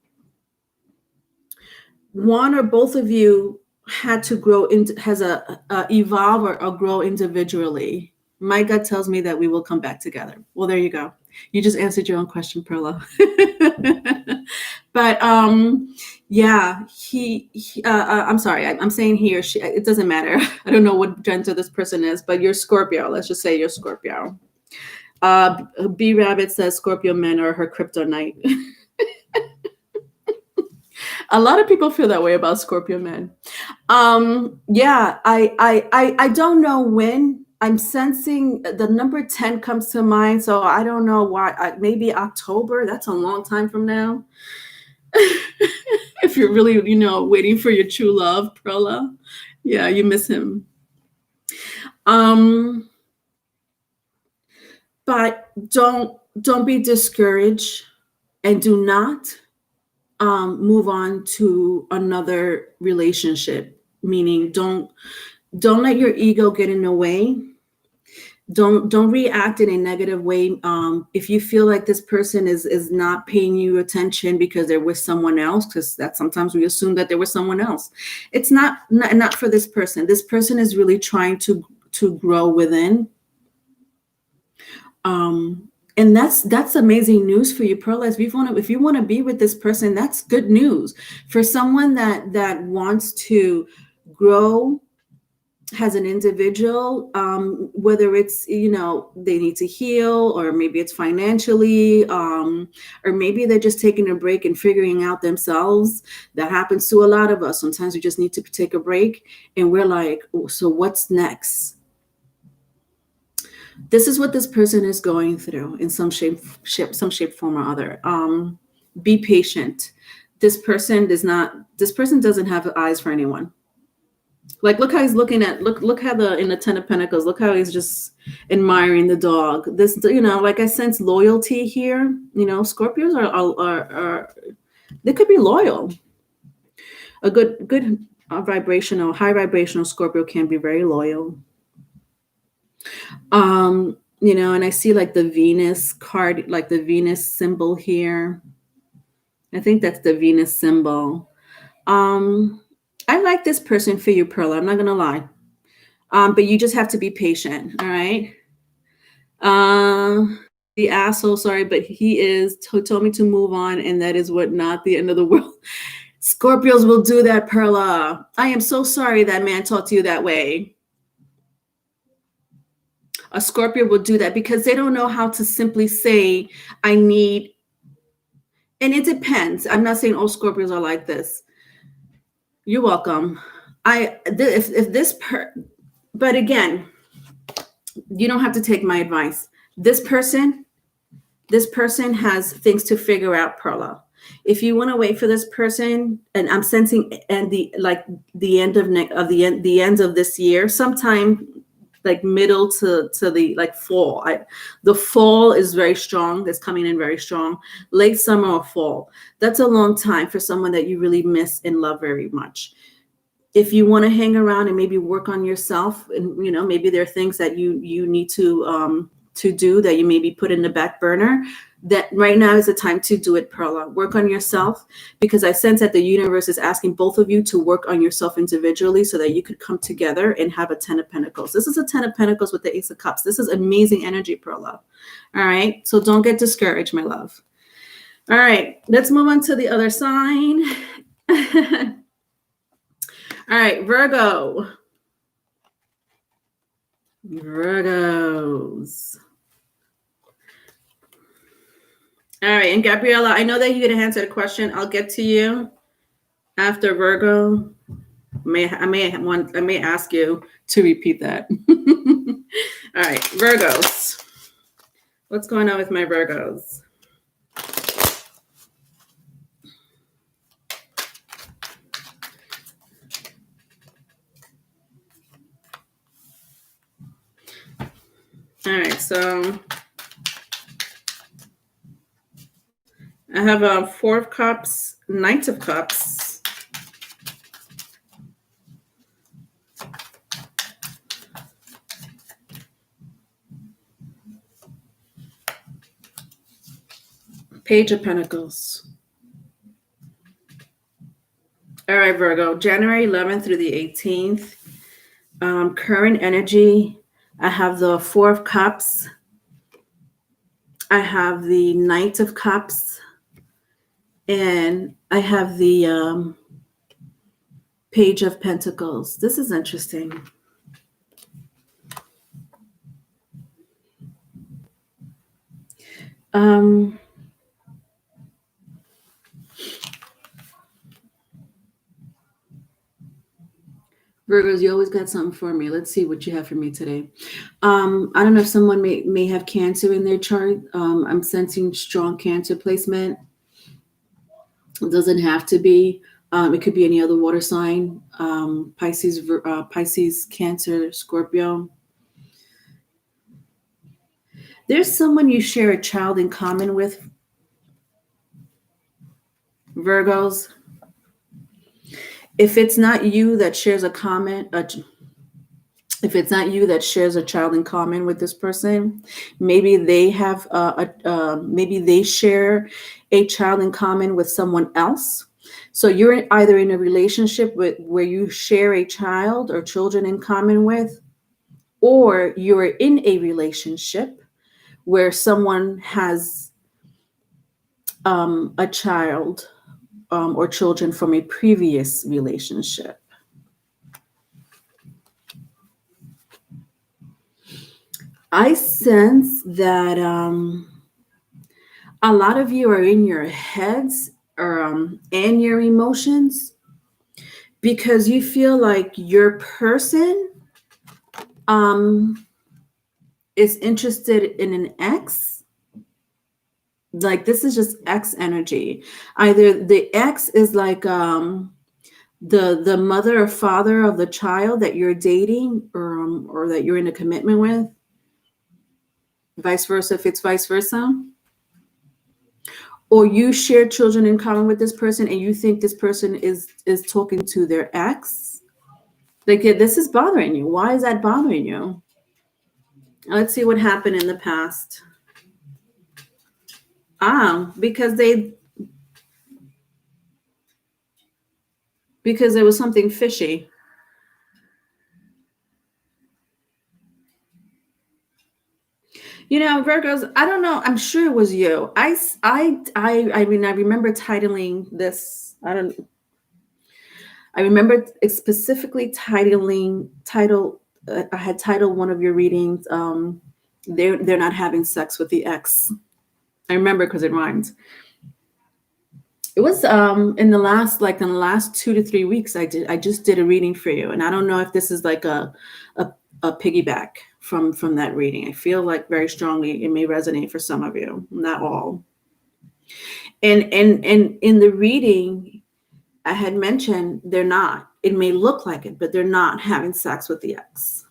A: one or both of you had to grow evolve or grow individually. My gut tells me that we will come back together. Well, there you go. You just answered your own question, Perla. But yeah, I'm sorry. I'm saying he or she. It doesn't matter. I don't know what gender this person is, but you're Scorpio. Let's just say you're Scorpio. B Rabbit says Scorpio men are her kryptonite. A lot of people feel that way about Scorpio men. Yeah, I don't know when. I'm sensing the number 10 comes to mind, so I don't know why. Maybe October. That's a long time from now. If you're really, waiting for your true love, Perla, yeah, you miss him. But don't be discouraged, and do not move on to another relationship. Meaning, don't let your ego get in the way. Don't react in a negative way. If you feel like this person is not paying you attention because they're with someone else, because that sometimes we assume that there was someone else. It's not for this person. This person is really trying to grow within. And that's amazing news for you, Pearl. If you want to be with this person, that's good news. For someone that wants to grow as an individual, whether it's, they need to heal, or maybe it's financially, or maybe they're just taking a break and figuring out themselves. That happens to a lot of us. Sometimes we just need to take a break, and we're like, so what's next? This is what this person is going through in some shape, form or other. Be patient. This person doesn't have eyes for anyone. Like, look how he's looking at, look how in the 10 of Pentacles, look how he's just admiring the dog. This, like I sense loyalty here. Scorpios are they could be loyal. A good high vibrational Scorpio can be very loyal. And I see like the Venus card, like the Venus symbol here. I think that's the Venus symbol. I like this person for you, Perla. I'm not going to lie. But you just have to be patient. All right. asshole, sorry, but he is told me to move on, and that is what not the end of the world. Scorpios will do that, Perla. I am so sorry that man talked to you that way. A Scorpio will do that because they don't know how to simply say, I need, and it depends. I'm not saying all Scorpios are like this. You're welcome. But again, you don't have to take my advice. This person has things to figure out, Perla. If you want to wait for this person, and I'm sensing the end of this year, sometime like middle to the like fall. The fall is very strong. It's coming in very strong. Late summer or fall. That's a long time for someone that you really miss and love very much. If you want to hang around and maybe work on yourself, and maybe there are things that you need to do that you maybe put in the back burner, that right now is the time to do it, Perla. Work on yourself, because I sense that the universe is asking both of you to work on yourself individually so that you could come together and have a 10 of Pentacles. This is a 10 of Pentacles with the Ace of Cups. This is amazing energy, Perla. All right. So don't get discouraged, my love. All right. Let's move on to the other sign. All right, Virgos. All right, and Gabriella, I know that you're going to answer the question. I'll get to you after Virgo. I may ask you to repeat that. All right, Virgos. What's going on with my Virgos? All right, so I have 4 of Cups, Knight of Cups, Page of Pentacles. All right, Virgo, January 11th through the 18th. Current energy, I have the 4 of Cups. I have the Knight of Cups. And I have the Page of Pentacles. This is interesting. Virgos, you always got something for me. Let's see what you have for me today. I don't know if someone may have Cancer in their chart. I'm sensing strong Cancer placement. It doesn't have to be. It could be any other water sign. Pisces, Cancer, Scorpio. There's someone you share a child in common with, Virgos. If it's not you that shares if it's not you that shares a child in common with this person, maybe they have maybe they share a child in common with someone else. So you're either in a relationship where you share a child or children in common with, or you're in a relationship where someone has a child or children from a previous relationship. I sense that a lot of you are in your heads and your emotions because you feel like your person is interested in an ex. Like this is just ex energy. Either the ex is like the mother or father of the child that you're dating or that you're in a commitment with. Vice versa, if it's vice versa. Or you share children in common with this person and you think this person is talking to their ex. Like this is bothering you. Why is that bothering you? Let's see what happened in the past. Because there was something fishy. Virgos, I don't know. I'm sure it was you. I mean, I remember titling this. I remember specifically title. I had titled one of your readings. They're not having sex with the ex. I remember because it rhymed. It was in the last 2 to 3 weeks. I just did a reading for you, and I don't know if this is like a piggyback from that reading. I feel like very strongly it may resonate for some of you, not all. And in the reading, I had mentioned they're not. It may look like it, but they're not having sex with the ex.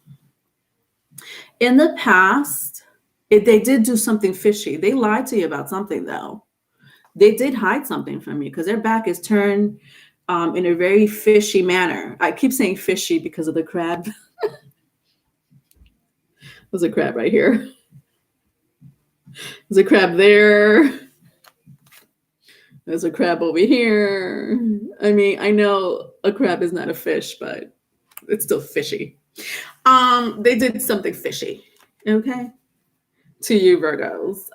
A: In the past, they did do something fishy. They lied to you about something, though. They did hide something from you because their back is turned in a very fishy manner. I keep saying fishy because of the crab. There's a crab right here. There's a crab there. There's a crab over here. I mean, I know a crab is not a fish, but it's still fishy. They did something fishy, okay, to you, Virgos.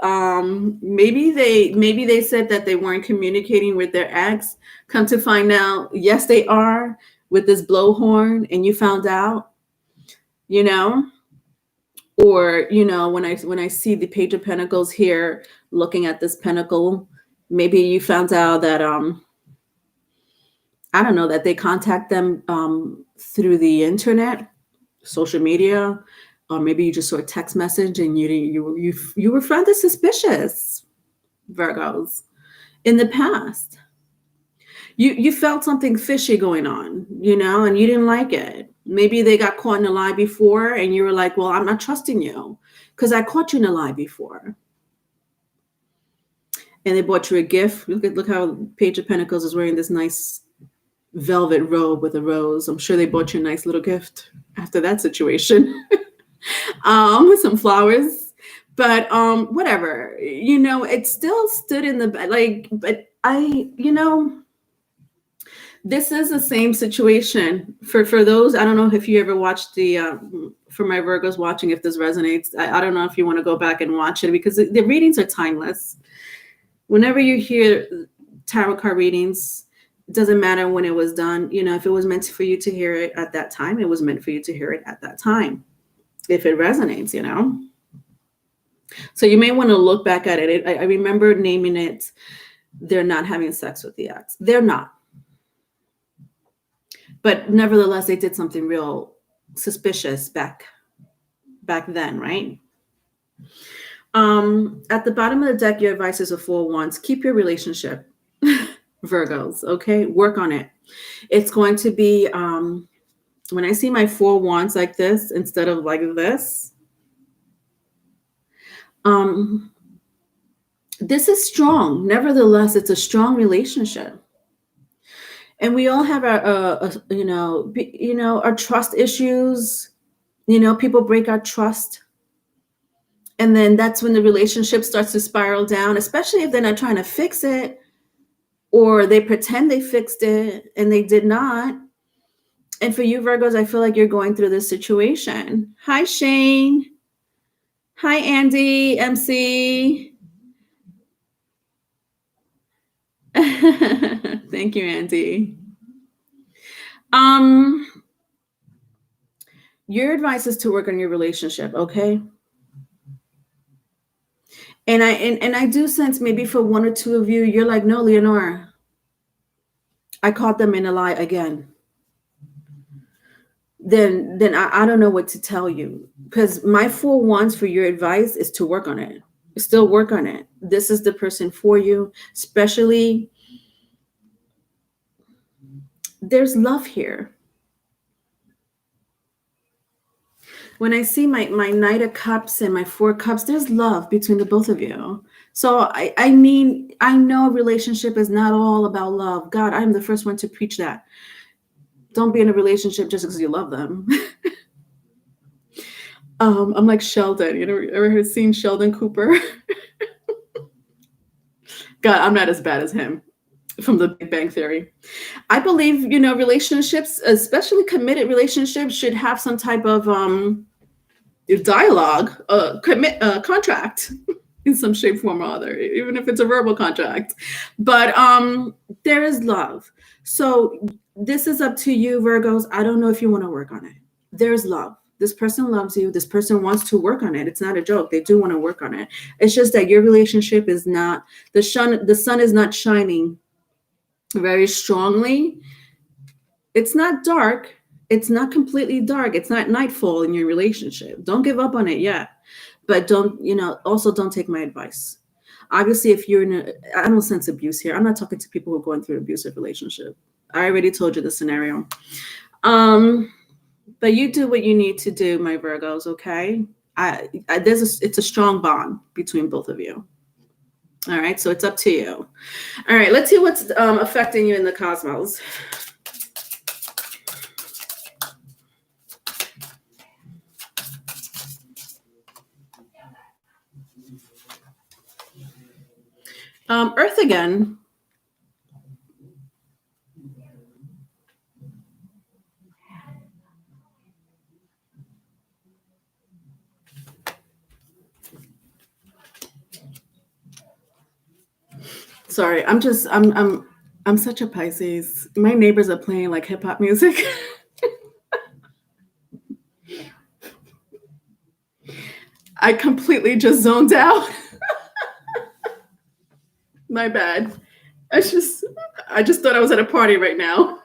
A: Maybe they said that they weren't communicating with their ex. Come to find out, yes, they are with this blowhorn, and you found out, Or, when I see the Page of Pentacles here, looking at this pentacle, maybe you found out that I don't know, that they contact them through the internet, social media, or maybe you just saw a text message and you were found as suspicious, Virgos, in the past. You felt something fishy going on, and you didn't like it. Maybe they got caught in a lie before and you were like, well, I'm not trusting you because I caught you in a lie before. And they bought you a gift. Look how Page of Pentacles is wearing this nice velvet robe with a rose. I'm sure they bought you a nice little gift after that situation. Some flowers. But whatever. It still stood in the but this is the same situation for those. I don't know if you ever watched for my Virgos watching, if this resonates. I don't know if you want to go back and watch it because the readings are timeless. Whenever you hear tarot card readings, it doesn't matter when it was done. If it was meant for you to hear it at that time, it was meant for you to hear it at that time. If it resonates, So you may want to look back at it. I remember naming it, they're not having sex with the ex. They're not. But nevertheless, they did something real suspicious back then, right? At the bottom of the deck, your advice is a 4 of Wands. Keep your relationship, Virgos, okay? Work on it. It's going to be, when I see my 4 of Wands like this, instead of like this, this is strong. Nevertheless, it's a strong relationship. And we all have our trust issues. People break our trust. And then that's when the relationship starts to spiral down, especially if they're not trying to fix it or they pretend they fixed it and they did not. And for you, Virgos, I feel like you're going through this situation. Hi, Shane. Hi, Andy, MC. Thank you, Andy. Your advice is to work on your relationship, okay? And I do sense maybe for 1 or 2 of you, you're like, no, Leonora, I caught them in a lie again. Then I don't know what to tell you, because my 4 of Wands for your advice is to work on it. Still work on it. This is the person for you, especially there's love here. When I see my Knight of Cups and my 4 of Cups, there's love between the both of you. So I mean, I know a relationship is not all about love. God, I'm the first one to preach that. Don't be in a relationship just because you love them. I'm like Sheldon. Ever seen Sheldon Cooper? God, I'm not as bad as him from the Big Bang Theory. I believe, relationships, especially committed relationships, should have some type of dialogue, contract in some shape, form, or other, even if it's a verbal contract. But there is love. So this is up to you, Virgos. I don't know if you want to work on it. There's love. This person loves you. This person wants to work on it. It's not a joke. They do want to work on it. It's just that your relationship is not, the sun is not shining very strongly. It's not dark. It's not completely dark. It's not nightfall in your relationship. Don't give up on it yet. But also don't take my advice. Obviously, if you're I don't sense abuse here. I'm not talking to people who are going through an abusive relationship. I already told you the scenario. But you do what you need to do, my Virgos, okay? It's a strong bond between both of you. All right, so it's up to you. All right, let's see what's affecting you in the cosmos. Earth again. Sorry, I'm such a Pisces. My neighbors are playing like hip hop music. I completely just zoned out. My bad. I just thought I was at a party right now.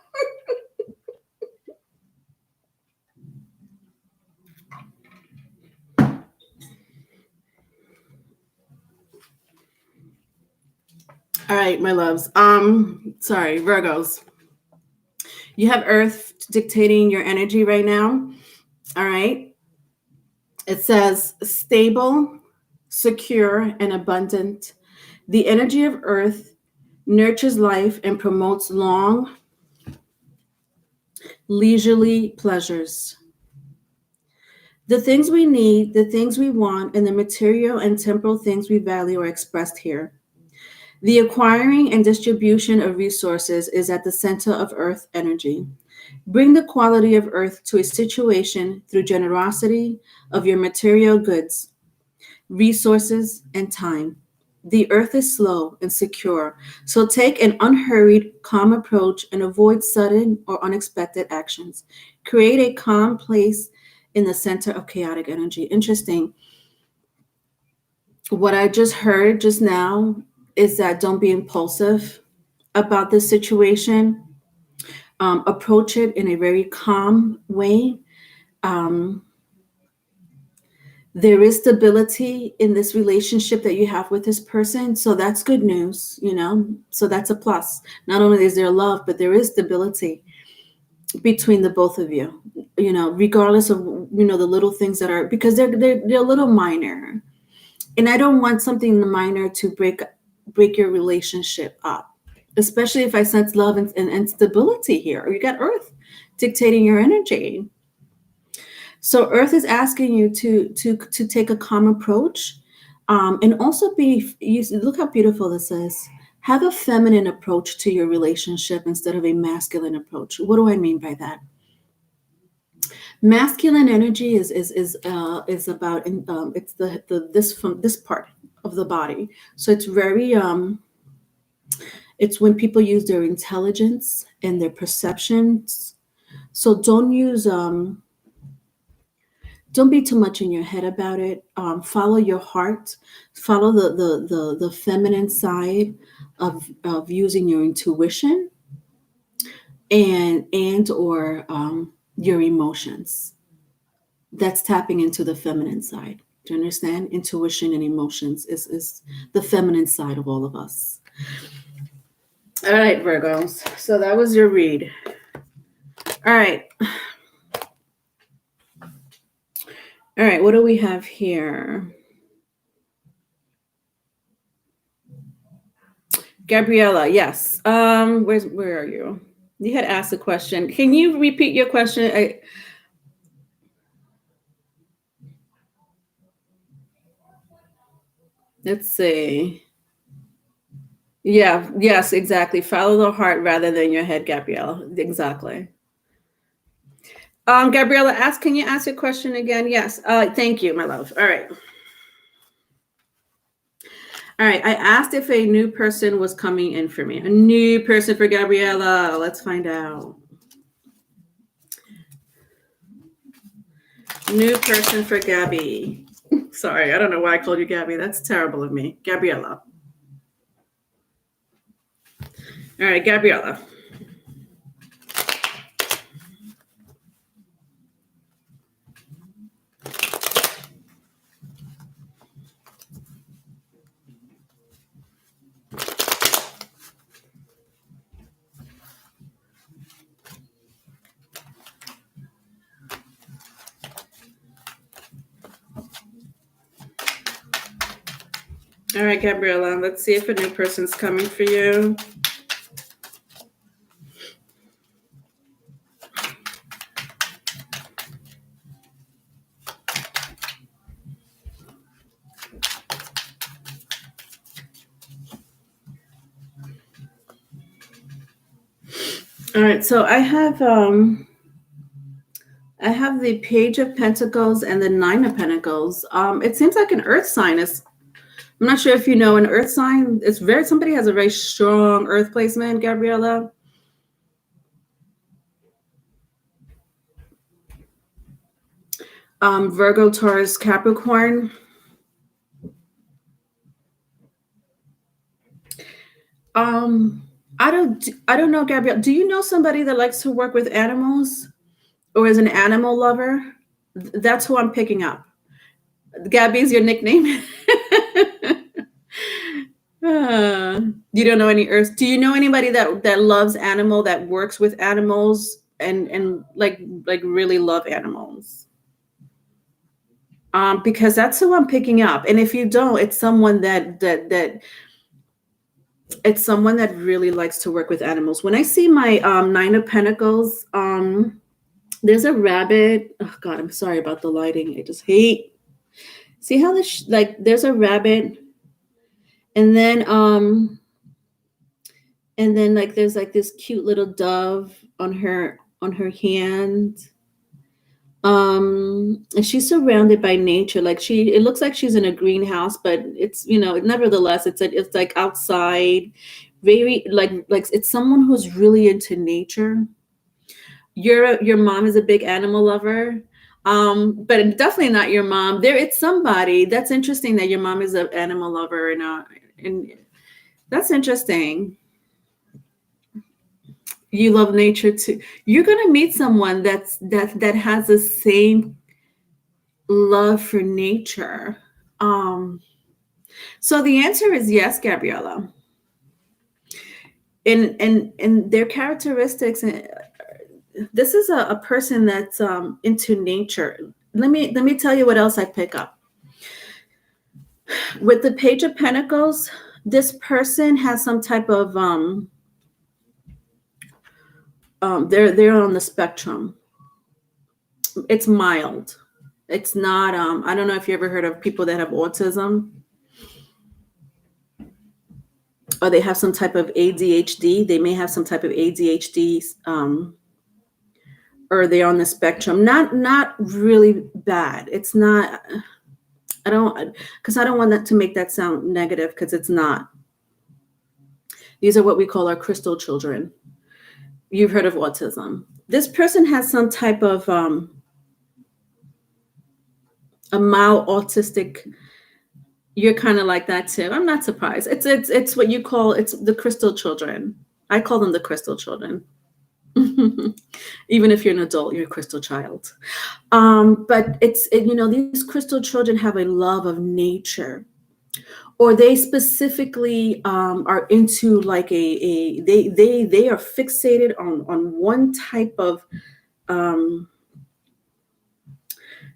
A: All right, my loves. Sorry, Virgos. You have Earth dictating your energy right now. All right. It says stable, secure, and abundant. The energy of Earth nurtures life and promotes long, leisurely pleasures. The things we need, the things we want, and the material and temporal things we value are expressed here. The acquiring and distribution of resources is at the center of Earth energy. Bring the quality of Earth to a situation through generosity of your material goods, resources, and time. The Earth is slow and secure, so take an unhurried, calm approach and avoid sudden or unexpected actions. Create a calm place in the center of chaotic energy. Interesting. What I just heard just now is that don't be impulsive about this situation. Approach it in a very calm way. There is stability in this relationship that you have with this person. So that's good news, so that's a plus. Not only is there love, but there is stability between the both of you, regardless of, the little things that are, because they're a little minor. And I don't want something minor to break your relationship up, especially if I sense love and stability here. You got Earth dictating your energy. So Earth is asking you to take a calm approach, and also look how beautiful this is. Have a feminine approach to your relationship instead of a masculine approach. What do I mean by that? Masculine energy is about it's this part of the body. So it's very it's when people use their intelligence and their perceptions. So don't be too much in your head about it. Follow your heart. Follow the feminine side of using your intuition or your emotions. That's tapping into the feminine side. Do you understand? Intuition and emotions is the feminine side of all of us. All right, Virgos. So that was your read. All right. All right, what do we have here? Gabriella, yes. Where are you? You had asked a question. Can you repeat your question? Let's see. Yeah, yes, exactly. Follow the heart rather than your head, Gabrielle. Exactly. Gabriella asked, can you ask your question again? Yes. Thank you, my love. All right. All right. I asked if a new person was coming in for me. A new person for Gabriella. Let's find out. New person for Gabby. Sorry, I don't know why I called you Gabby. That's terrible of me. Gabriella. All right, Gabriella. All right, Gabriella, let's see if a new person's coming for you. All right, so I have the Page of Pentacles and the Nine of Pentacles. It seems like an earth sign is. I'm not sure if you know an earth sign. It's very, somebody has a very strong earth placement, Gabriella. Virgo, Taurus, Capricorn. I don't know, Gabrielle. Do you know somebody that likes to work with animals or is an animal lover? That's who I'm picking up. Gabby's your nickname. You don't know any earth. Do you know anybody that loves animal, that works with animals and like really love animals? Because that's who I'm picking up. And if you don't, it's someone that it's someone that really likes to work with animals. When I see my Nine of Pentacles, there's a rabbit. Oh God, I'm sorry about the lighting. I just hate. See how this there's a rabbit, and then like there's like this cute little dove on her hand. And she's surrounded by nature. Like it looks like she's in a greenhouse, but it's, nevertheless, it's like outside, very like it's someone who's really into nature. Your mom is a big animal lover, but definitely not your mom. It's somebody. That's interesting that your mom is an animal lover, and that's interesting. You love nature too. You're gonna meet someone that has the same love for nature. So the answer is yes, Gabriella. And their characteristics. This is a person that's into nature. Let me tell you what else I pick up. With the Page of Pentacles, this person has some type of they're on the spectrum. It's mild. It's not I don't know if you ever heard of people that have autism, or they have some type of ADHD. They may have some type of ADHD, or they're on the spectrum. Not really bad. It's not. I don't want that to make that sound negative, because it's not. These are what we call our crystal children. You've heard of autism. This person has some type of a mild autistic. You're kind of like that too. I'm not surprised. It's what you call, it's the crystal children. I call them the crystal children. Even if you're an adult, you're a crystal child. But these crystal children have a love of nature, or they specifically are into like they are fixated on one type of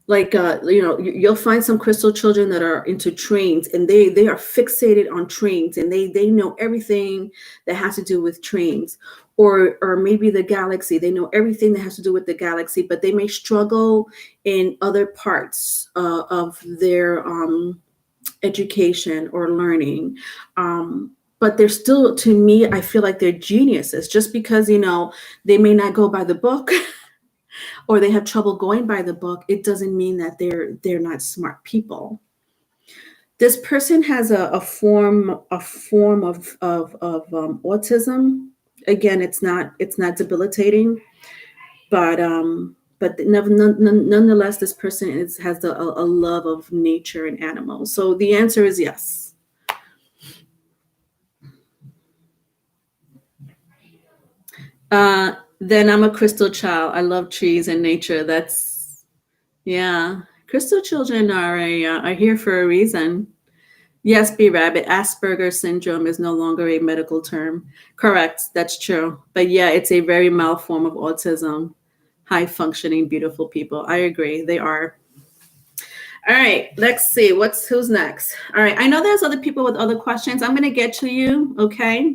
A: you'll find some crystal children that are into trains, and they are fixated on trains, and they know everything that has to do with trains, or maybe the galaxy. They know everything that has to do with the galaxy, but they may struggle in other parts of their education or learning. But they're still, to me, I feel like they're geniuses, just because they may not go by the book. or they have trouble going by the book, it doesn't mean that they're not smart people. This person has a form of autism. Again, it's not debilitating, but nonetheless, this person has a love of nature and animals. So the answer is yes. Then I'm a crystal child. I love trees and nature. That's, yeah. Crystal children are here for a reason. Yes, B Rabbit, Asperger's syndrome is no longer a medical term. Correct, that's true. But yeah, it's a very mild form of autism. High functioning, beautiful people. I agree, they are. All right, let's see. Who's next? All right, I know there's other people with other questions. I'm gonna get to you, okay?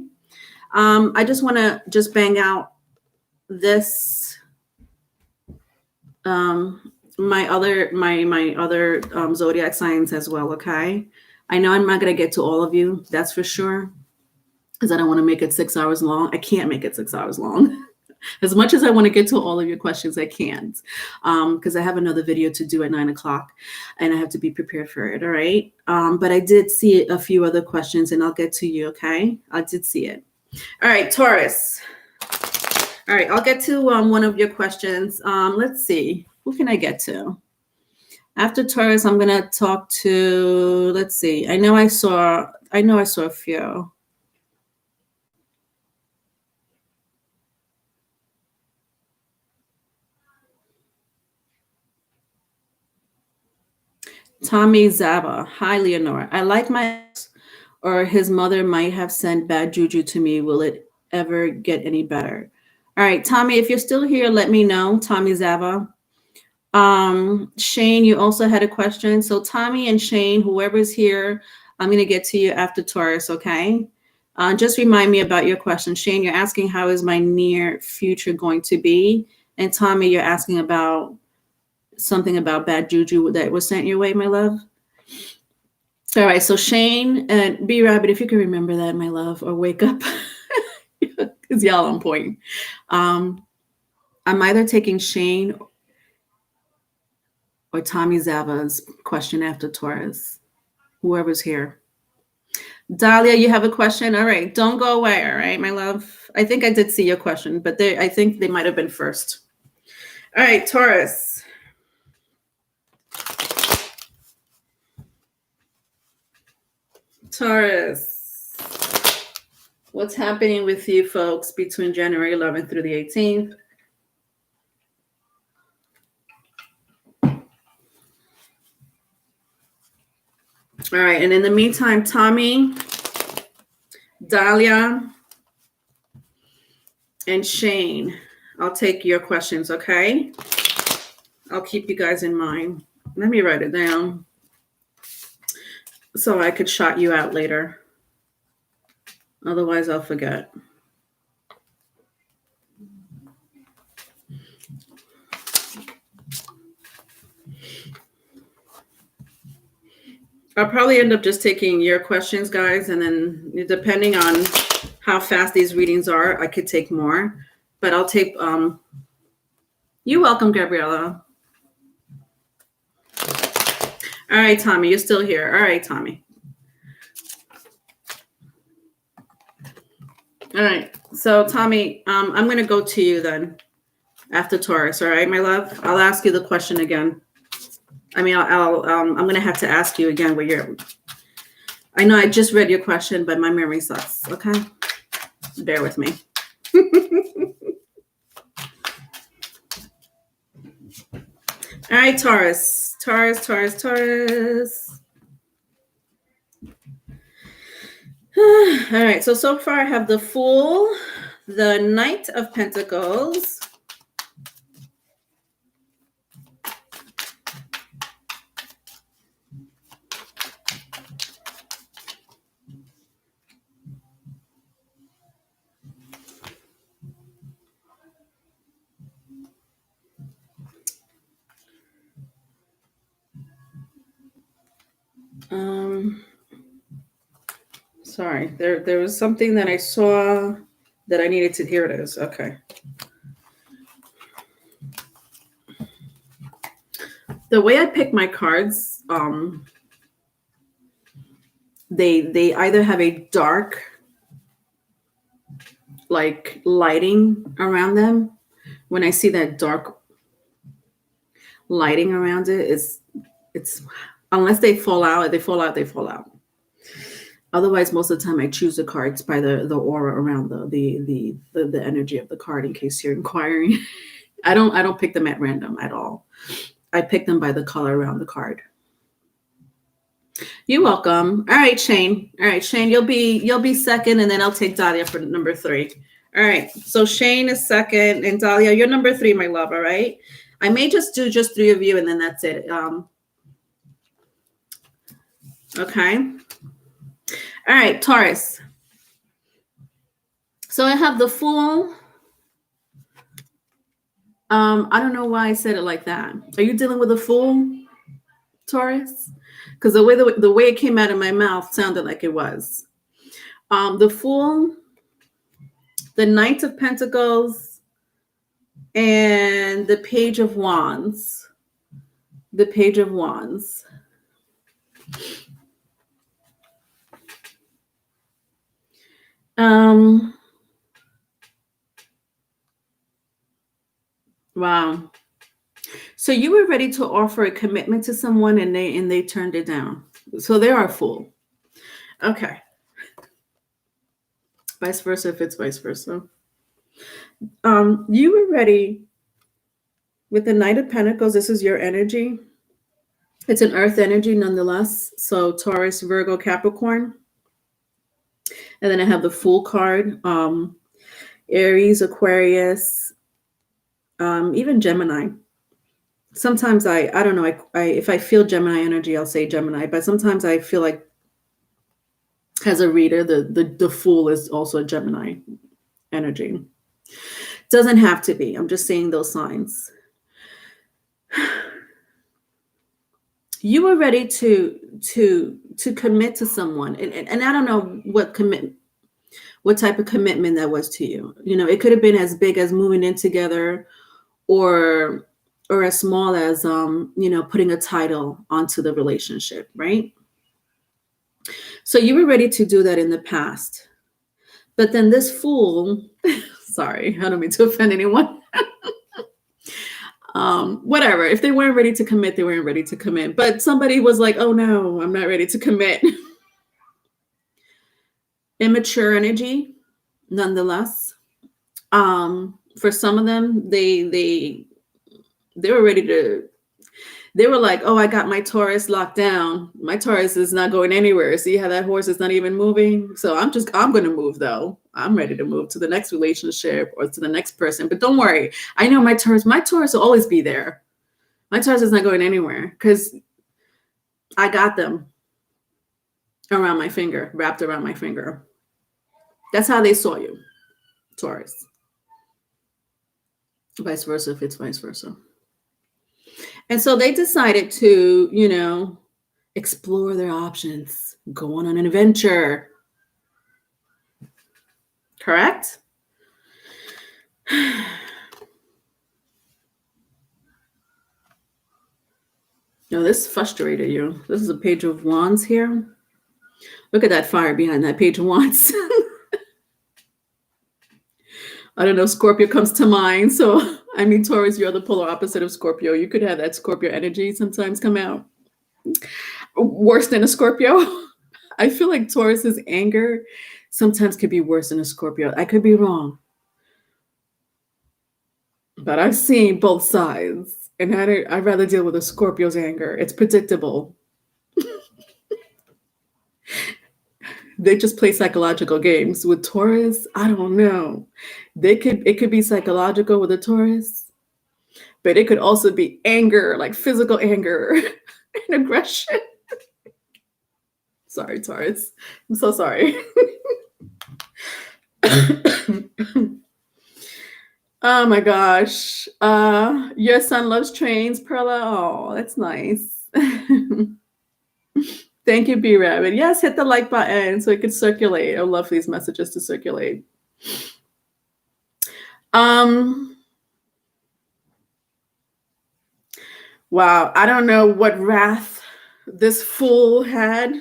A: I just wanna bang out this. My other zodiac signs as well, okay? I know I'm not going to get to all of you, that's for sure, because I don't want to make it 6 hours long. I can't make it 6 hours long. As much as I want to get to all of your questions, I can't, because I have another video to do at 9 o'clock, and I have to be prepared for it, all right? But I did see a few other questions, and I'll get to you, okay? I did see it. All right, Taurus. All right, I'll get to one of your questions. Let's see. Who can I get to? After Taurus, I'm gonna talk to. Let's see. I know I saw a few. Tommy Zaba. Hi, Leonora. I like my ex, or his mother might have sent bad juju to me. Will it ever get any better? All right, Tommy, if you're still here, let me know. Tommy Zaba. Shane, you also had a question. So Tommy and Shane, whoever's here, I'm going to get to you after Taurus, okay? Just remind me about your question. Shane, you're asking how is my near future going to be? And Tommy, you're asking about something about bad juju that was sent your way, my love. All right, so Shane and B Rabbit, if you can remember that, my love, or wake up, because y'all on point. I'm either taking Shane or Tommy Zava's question after Taurus, whoever's here. Dahlia, you have a question? All right, don't go away, all right, my love. I think I did see your question, but I think they might have been first. All right, Taurus. Taurus. What's happening with you folks between January 11th through the 18th? All right, and in the meantime, Tommy, Dahlia, and Shane, I'll take your questions, okay? I'll keep you guys in mind. Let me write it down so I could shout you out later. Otherwise, I'll forget. I'll probably end up just taking your questions, guys, and then depending on how fast these readings are, I could take more. But I'll take, you're welcome, Gabriella. All right, Tommy, you're still here. All right, Tommy. All right, so Tommy, I'm going to go to you then after Taurus. All right, my love. I'll ask you the question again. I mean, I'm going to have to ask you again I know I just read your question, but my memory sucks. Okay, bear with me. All right, Taurus. All right, so far I have the Fool, the Knight of Pentacles, sorry, there was something that I saw that I needed to. Here it is. Okay. The way I pick my cards, they either have a dark like lighting around them. When I see that dark lighting around it, it's unless they fall out, they fall out. Otherwise, most of the time I choose the cards by the aura around the energy of the card, in case you're inquiring. I don't pick them at random at all. I pick them by the color around the card. You're welcome. All right, Shane. All right, Shane, you'll be second, and then I'll take Dahlia for number 3. All right. So Shane is second, and Dahlia, you're number 3, my love. All right. I may just do 3 of you, and then that's it. Okay. All right, Taurus. So I have the Fool. I don't know why I said it like that. Are you dealing with a Fool, Taurus? Because the way it came out of my mouth sounded like it was. The Fool, the Knight of Pentacles, and the Page of Wands. The Page of Wands. Wow. So you were ready to offer a commitment to someone, and they turned it down. So they are a fool. Okay. Vice versa, if it's vice versa. You were ready with the Knight of Pentacles. This is your energy. It's an earth energy nonetheless. So Taurus, Virgo, Capricorn. And then I have the Fool card. Aries, Aquarius, even Gemini. Sometimes I don't know. I if I feel Gemini energy, I'll say Gemini. But sometimes I feel like, as a reader, the Fool is also a Gemini energy. Doesn't have to be. I'm just saying those signs. You were ready to commit to someone, and I don't know what type of commitment that was to you. You know, it could have been as big as moving in together, or as small as putting a title onto the relationship, right? So you were ready to do that in the past, but then this Fool, sorry, I don't mean to offend anyone. Whatever. If they weren't ready to commit, they weren't ready to commit. But somebody was like, oh no, I'm not ready to commit. Immature energy, nonetheless. For some of them, they were ready to, they were like, oh, I got my Taurus locked down. My Taurus is not going anywhere. See how that horse is not even moving? So I'm going to move though. I'm ready to move to the next relationship or to the next person. But don't worry. I know my Taurus will always be there. My Taurus is not going anywhere because I got them around my finger, wrapped around my finger. That's how they saw you, Taurus. Vice versa, if it's vice versa. And so they decided to, explore their options, go on an adventure. Correct? No, this frustrated you. This is a Page of Wands here. Look at that fire behind that Page of Wands. I don't know, Scorpio comes to mind. So, I mean, Taurus, you're the polar opposite of Scorpio. You could have that Scorpio energy sometimes come out. Worse than a Scorpio. I feel like Taurus's anger sometimes could be worse than a Scorpio. I could be wrong. But I've seen both sides. And I'd rather deal with a Scorpio's anger. It's predictable. They just play psychological games. With Taurus, I don't know. It could be psychological with a Taurus, but it could also be anger, like physical anger and aggression. Sorry, Taurus. I'm so sorry. Oh my gosh. Your son loves trains, Perla. Oh, that's nice. Thank you, B Rabbit. Yes, hit the like button so it could circulate. I love these messages to circulate. Wow, I don't know what wrath this fool had,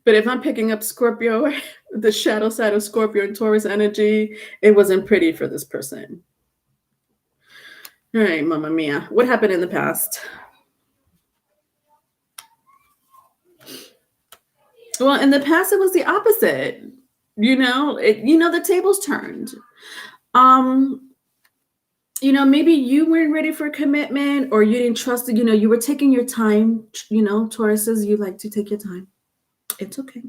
A: but if I'm picking up Scorpio, the shadow side of Scorpio and Taurus energy, it wasn't pretty for this person. All right, Mamma Mia. What happened in the past? Well, in the past, it was the opposite. The tables turned. Um, maybe you weren't ready for commitment, or you didn't trust it. You were taking your time. Tauruses, you like to take your time. It's okay.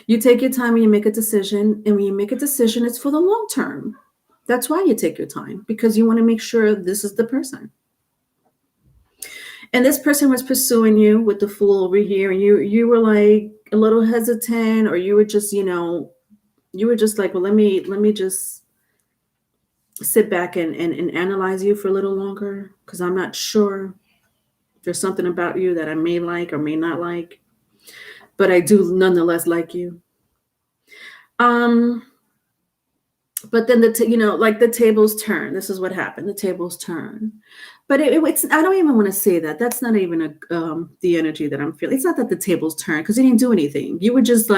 A: You take your time and you make a decision. And when you make a decision, it's for the long term. That's why you take your time, because you want to make sure this is the person. And this person was pursuing you with the fool over here, and you were like a little hesitant, or you were just, like, well, let me just sit back and analyze you for a little longer, because I'm not sure. There's something about you that I may like or may not like, but I do nonetheless like you. But then the tables turn. This is what happened. The tables turn. But it's, I don't even want to say that. That's not even the energy that I'm feeling. It's not that the tables turn, because you didn't do anything. You were just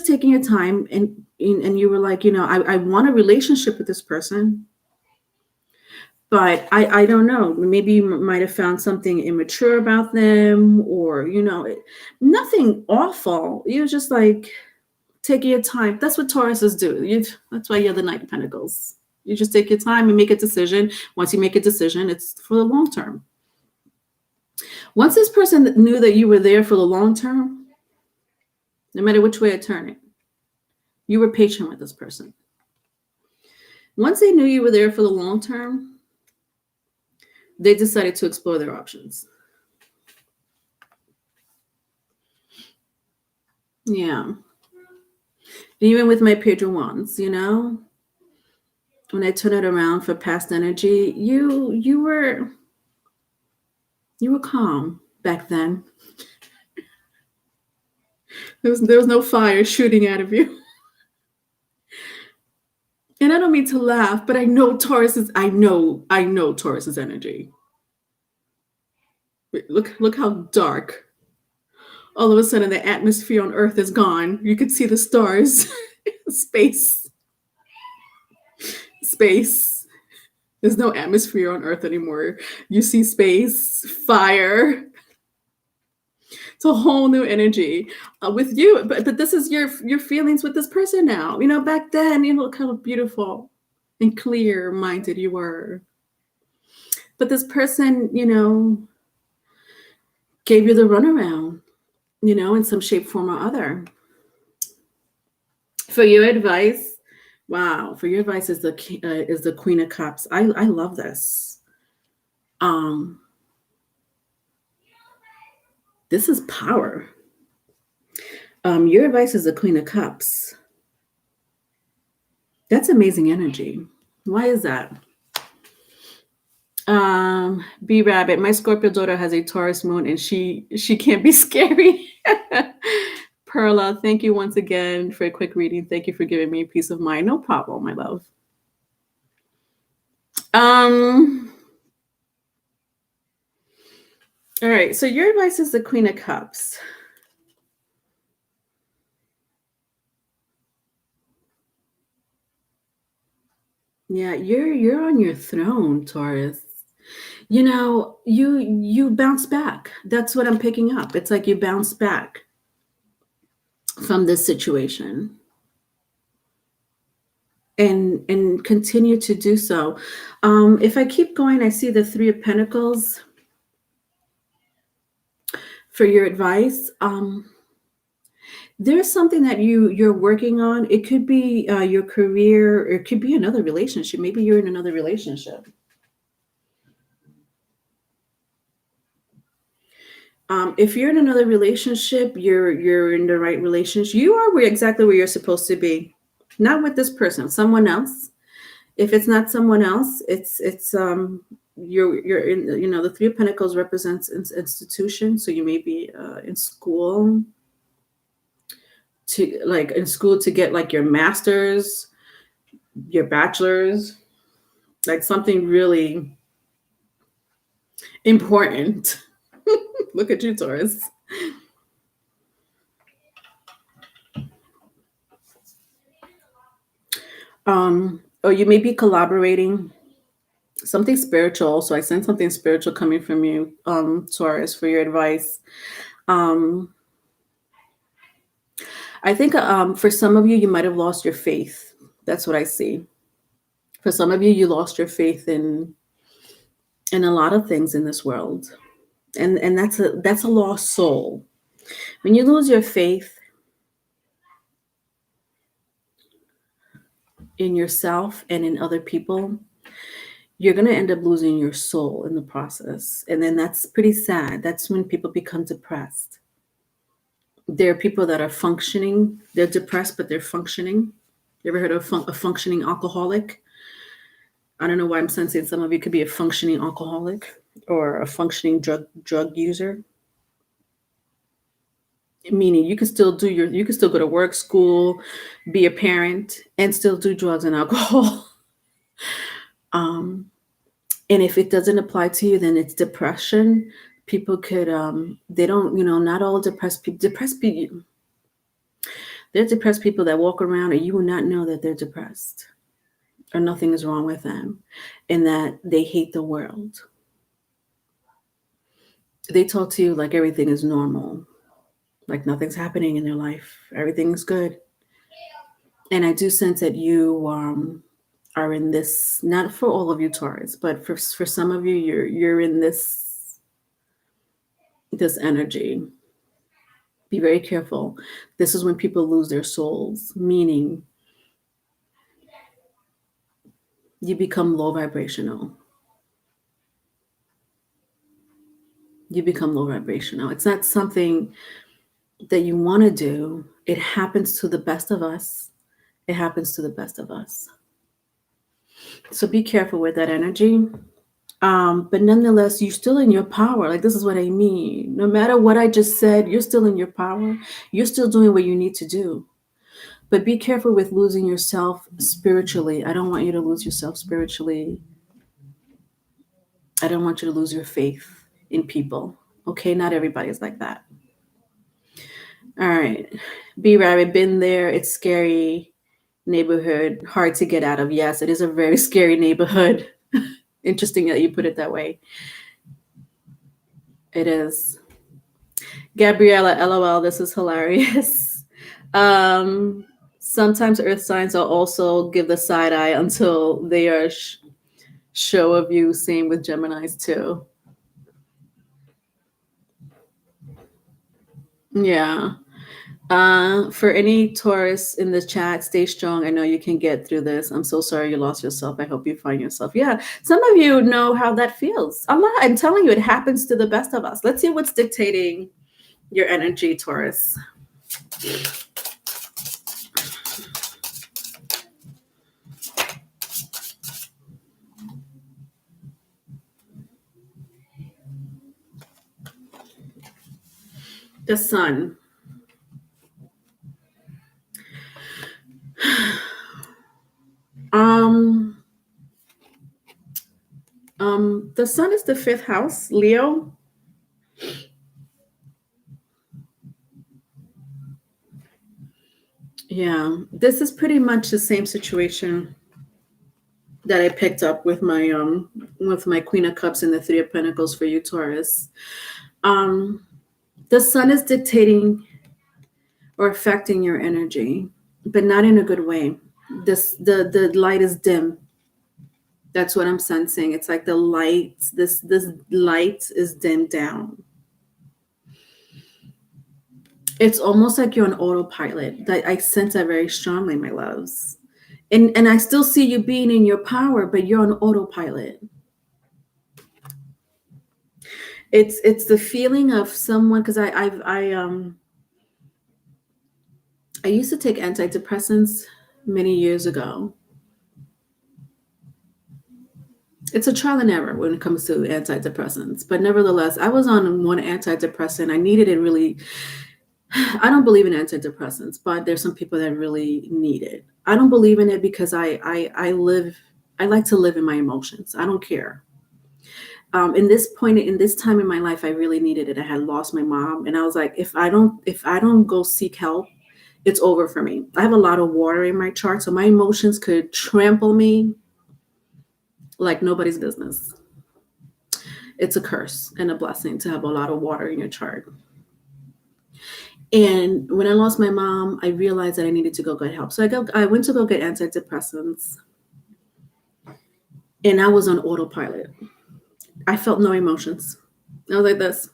A: taking your time, and you were like, I want a relationship with this person, but I don't know. Maybe you might have found something immature about them, or nothing awful. You're just like taking your time. That's what Tauruses do. That's why you're the Knight of Pentacles. You just take your time and make a decision. Once you make a decision, it's for the long term. Once this person knew that you were there for the long term, no matter which way I turn it, you were patient with this person. Once they knew you were there for the long term, they decided to explore their options. Yeah. Even with my Page of Wands, when I turn it around for past energy, you were calm back then. There was no fire shooting out of you. And I don't mean to laugh, but I know Taurus's energy. Look how dark. All of a sudden, the atmosphere on Earth is gone. You could see the stars. Space. There's no atmosphere on Earth anymore. You see space, fire. It's a whole new energy with you. But this is your feelings with this person now. Back then, look how beautiful and clear-minded you were. But this person, gave you the runaround, in some shape, form, or other. For your advice, wow, for your advice is the Queen of Cups. I love this. This is power. Your advice is the Queen of Cups. That's amazing energy. Why is that? B Rabbit, my Scorpio daughter has a Taurus moon, and she can't be scary. Perla, thank you once again for a quick reading. Thank you for giving me peace of mind. No problem, my love. All right, so your advice is the Queen of Cups. Yeah, you're on your throne, Taurus. You bounce back. That's what I'm picking up. It's like you bounce back from this situation. And continue to do so. If I keep going, I see the Three of Pentacles for your advice. There's something that you're working on. It could be your career, or it could be another relationship. Maybe you're in another relationship. If you're in another relationship, you're in the right relationship. You are exactly where you're supposed to be. Not with this person, someone else. If it's not someone else, it's you're in, the Three of Pentacles represents institution. So you may be in school to get like your master's, your bachelor's. like something really important. Look at you, Taurus. Or you may be collaborating, something spiritual. So I sense something spiritual coming from you, Taurus, for your advice. I think for some of you, you might have lost your faith. That's what I see. For some of you, you lost your faith in a lot of things in this world, and that's a lost soul. When you lose your faith in yourself and in other people, you're going to end up losing your soul in the process. And then that's pretty sad. That's when people become depressed. There are people that are functioning. They're depressed, but they're functioning. You ever heard of a functioning alcoholic? I don't know why I'm sensing some of you could be a functioning alcoholic or a functioning drug user. Meaning you can still go to work, school, be a parent, and still do drugs and alcohol. And if it doesn't apply to you, then it's depression. People could, they don't, not all depressed people, they're depressed people that walk around and you will not know that they're depressed or nothing is wrong with them and that they hate the world. They talk to you like everything is normal, like nothing's happening in their life. Everything is good. And I do sense that you are in this, not for all of you Taurus, but for some of you, you're in this energy. Be very careful. This is when people lose their souls, meaning you become low vibrational. You become low vibrational. It's not something that you want to do. It happens to the best of us. It happens to the best of us. So be careful with that energy. But nonetheless, you're still in your power. Like, this is what I mean. No matter what I just said, you're still in your power. You're still doing what you need to do. But be careful with losing yourself spiritually. I don't want you to lose yourself spiritually. I don't want you to lose your faith in people. Okay, not everybody's like that. All right. B Rabbit, been there. It's scary neighborhood, hard to get out of. Yes, it is a very scary neighborhood. Interesting that you put it that way. It is. Gabriella, LOL, this is hilarious. Sometimes earth signs will also give the side eye until they are show of you. Same with Geminis too. Yeah. For any Taurus in the chat, stay strong. I know you can get through this. I'm so sorry you lost yourself. I hope you find yourself. Yeah, some of you know how that feels. I'm telling you, it happens to the best of us. Let's see what's dictating your energy, Taurus. The sun. The sun is the 5th house, Leo. Yeah, this is pretty much the same situation that I picked up with my Queen of Cups and the 3 of Pentacles for you, Taurus. The sun is dictating or affecting your energy, but not in a good way. The light is dim. That's what I'm sensing. It's like the light, this light is dimmed down. It's almost like you're on autopilot. I sense that very strongly, my loves. And I still see you being in your power, but you're on autopilot. It's the feeling of someone, because I used to take antidepressants many years ago. It's a trial and error when it comes to antidepressants, but nevertheless, I was on one antidepressant. I needed it really. I don't believe in antidepressants, but there's some people that really need it. I don't believe in it because I live I like to live in my emotions. I don't care. In this time in my life, I really needed it. I had lost my mom, and I was like, if I don't go seek help, it's over for me. I have a lot of water in my chart, so my emotions could trample me like nobody's business. It's a curse and a blessing to have a lot of water in your chart. And when I lost my mom, I realized that I needed to go get help. So I went to go get antidepressants, and I was on autopilot. I felt no emotions. I was like this.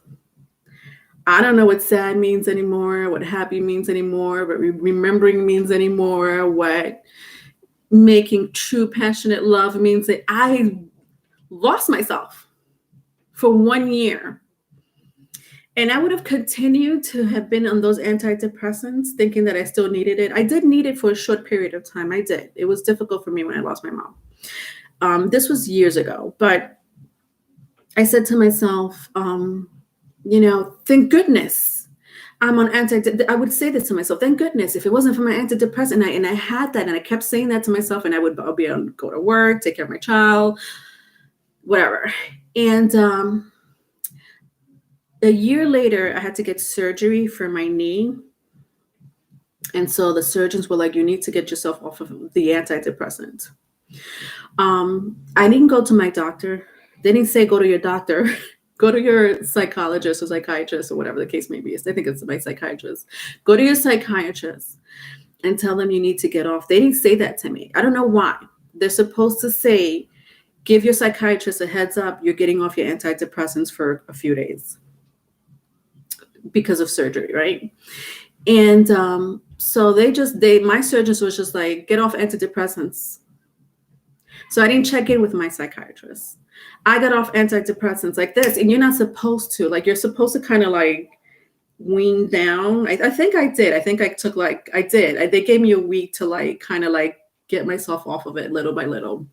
A: I don't know what sad means anymore, what happy means anymore, what remembering means anymore, what making true passionate love means. That I lost myself for 1 year. And I would have continued to have been on those antidepressants thinking that I still needed it. I did need it for a short period of time. I did. It was difficult for me when I lost my mom. This was years ago, but I said to myself, thank goodness I'm on I would say this to myself, thank goodness, if it wasn't for my antidepressant, and I had that, and I kept saying that to myself, and I'll be able to go to work, take care of my child, whatever. And a year later, I had to get surgery for my knee. And so the surgeons were like, you need to get yourself off of the antidepressant. I didn't go to my doctor. They didn't say go to your doctor. Go to your psychologist or psychiatrist or whatever the case may be. I think it's my psychiatrist. Go to your psychiatrist and tell them you need to get off. They didn't say that to me. I don't know why. They're supposed to say, give your psychiatrist a heads up, you're getting off your antidepressants for a few days because of surgery, right? And so my surgeons was just like, get off antidepressants. So I didn't check in with my psychiatrist. I got off antidepressants like this, and you're not supposed to. Like, you're supposed to kind of like wean down. I think I did. I think I took they gave me a week to like kind of like get myself off of it little by little.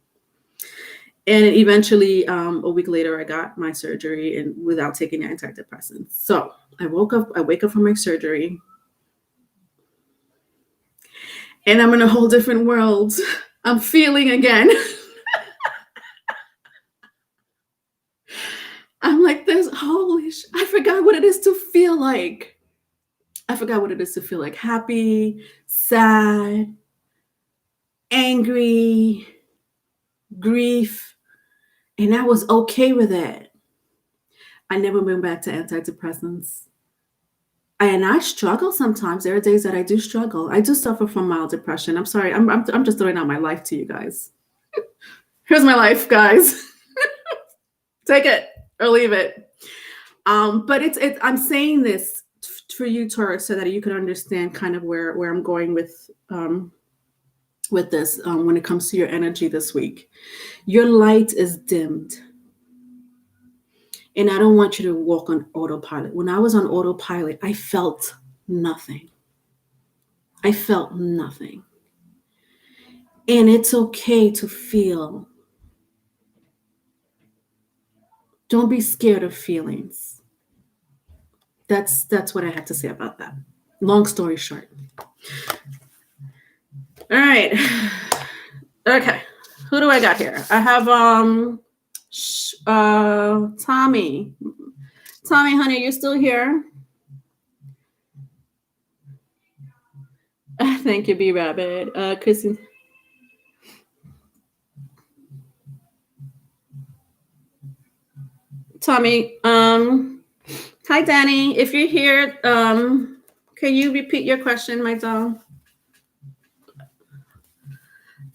A: And eventually, a week later, I got my surgery and without taking antidepressants. So I wake up from my surgery, and I'm in a whole different world. I'm feeling again. I'm like this, I forgot what it is to feel like. I forgot what it is to feel like happy, sad, angry, grief. And I was okay with it. I never went back to antidepressants. And I struggle sometimes. There are days that I do struggle. I do suffer from mild depression. I'm sorry. I'm just throwing out my life to you guys. Here's my life, guys. Take it or leave it. But I'm saying this for you, Taurus, so that you can understand kind of where I'm going with this when it comes to your energy this week. Your light is dimmed. And I don't want you to walk on autopilot. When I was on autopilot, I felt nothing. I felt nothing. And it's okay to feel. Don't be scared of feelings. That's what I have to say about that. Long story short. All right. Okay. Who do I got here? I have Tommy. Tommy, honey, you still here? Thank you, B Rabbit. Kristen. Tommy, hi Danny. If you're here, can you repeat your question, my doll?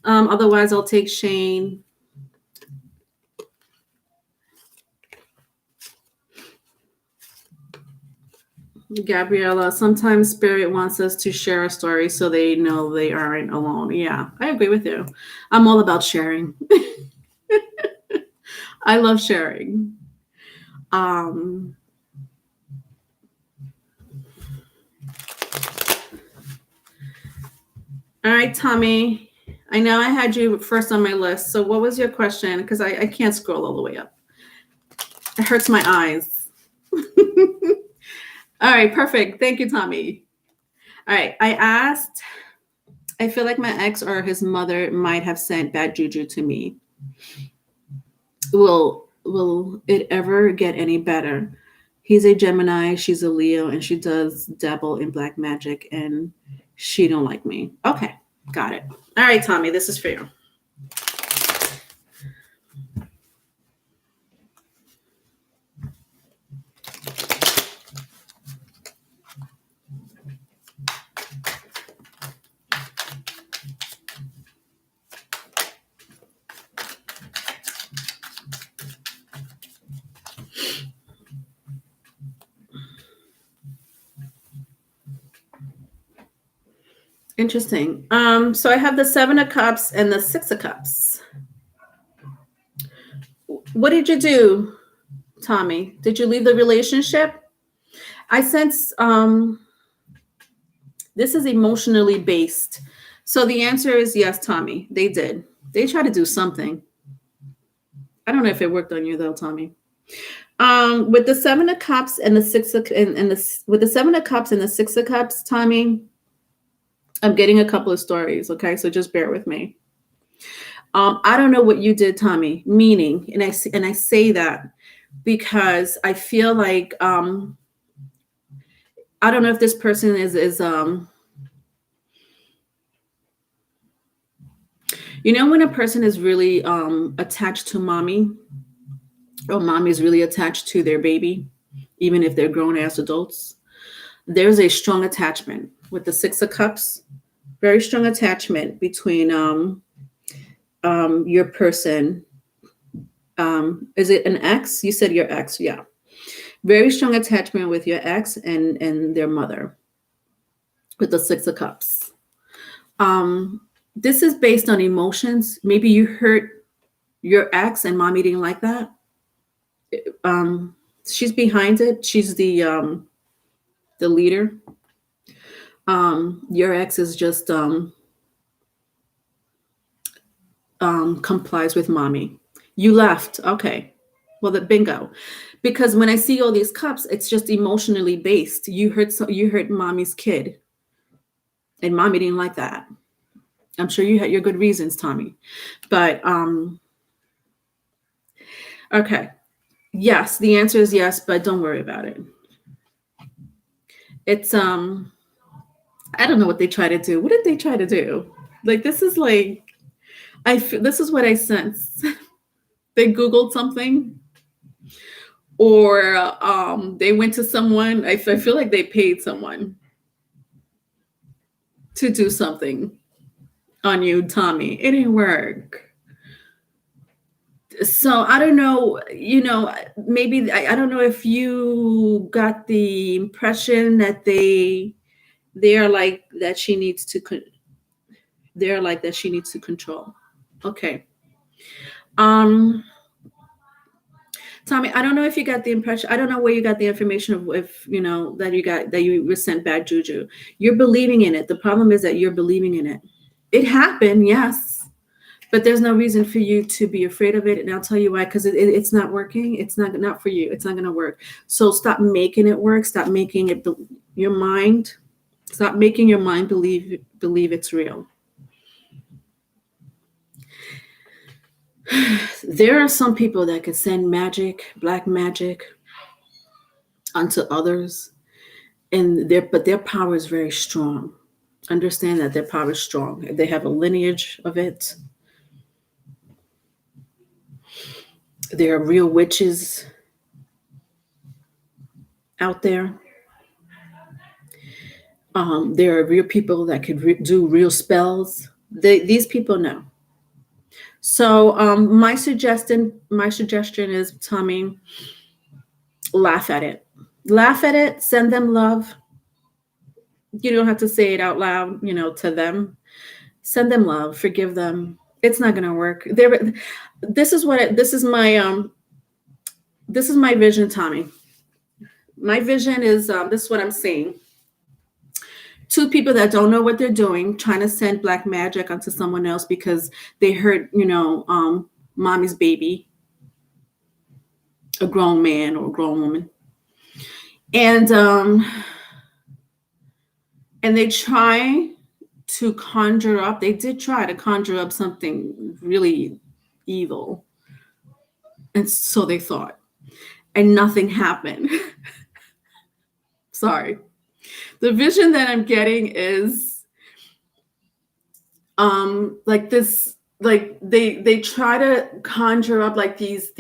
A: Otherwise I'll take Shane. Gabriella, sometimes spirit wants us to share a story so they know they aren't alone. Yeah, I agree with you. I'm all about sharing. I love sharing. All right, Tommy. I know I had you first on my list. So what was your question? Because I can't scroll all the way up. It hurts my eyes. All right, perfect. Thank you, Tommy. All right, I asked, I feel like my ex or his mother might have sent bad juju to me. Will it ever get any better? He's a Gemini, she's a Leo, and she does dabble in black magic, and she don't like me. Okay, got it. All right, Tommy, this is for you. Interesting. So I have the Seven of Cups and the Six of Cups. What did you do, Tommy? Did you leave the relationship? I sense this is emotionally based. So the answer is yes, Tommy. They did. They tried to do something. I don't know if it worked on you though, Tommy. With the Seven of Cups and the Six of with the Seven of Cups and the Six of Cups, Tommy, I'm getting a couple of stories. Okay, so just bear with me. I don't know what you did, Tommy. Meaning, and I say that because I feel like I don't know if this person is you know, when a person is really attached to mommy, or mommy is really attached to their baby, even if they're grown ass adults, there's a strong attachment with the Six of Cups. Very strong attachment between your person. Is it an ex? You said your ex, yeah. Very strong attachment with your ex and their mother with the Six of Cups. This is based on emotions. Maybe you hurt your ex and mommy didn't like that. She's behind it. She's the leader. Your ex is just complies with mommy. You left. Okay. Well, the bingo. Because when I see all these cups, it's just emotionally based. You hurt mommy's kid. And mommy didn't like that. I'm sure you had your good reasons, Tommy. But okay. Yes, the answer is yes, but don't worry about it. It's I don't know what they try to do. What did they try to do? Like this is like this is what I sense. They Googled something, or they went to someone. I feel like they paid someone to do something on you, Tommy. It didn't work. So I don't know, you know, maybe I don't know if you got the impression that they are like that she needs to they're like that she needs to control. Okay. Tommy, I don't know if you got the impression. I don't know where you got the information of if you know that you were sent bad juju. You're believing in it. The problem is that you're believing in it. It happened, yes, but there's no reason for you to be afraid of it. And I'll tell you why. Because it's not working. It's not for you. It's not going to work. So stop making it work. Stop making it your mind. Stop making your mind believe it's real. There are some people that can send magic, black magic, onto others, and their power is very strong. Understand that their power is strong. They have a lineage of it. There are real witches out there. There are real people that could do real spells. These people know. So my suggestion is, Tommy, laugh at it. Laugh at it. Send them love. You don't have to say it out loud, you know, to them. Send them love. Forgive them. It's not going to work. This is my vision, Tommy. My vision is this is what I'm seeing. Two people that don't know what they're doing, trying to send black magic onto someone else because they hurt, you know, mommy's baby, a grown man or a grown woman, and they try to conjure up. They did try to conjure up something really evil. And so they thought. And nothing happened. Sorry. The vision that I'm getting is like this, like they try to conjure up like these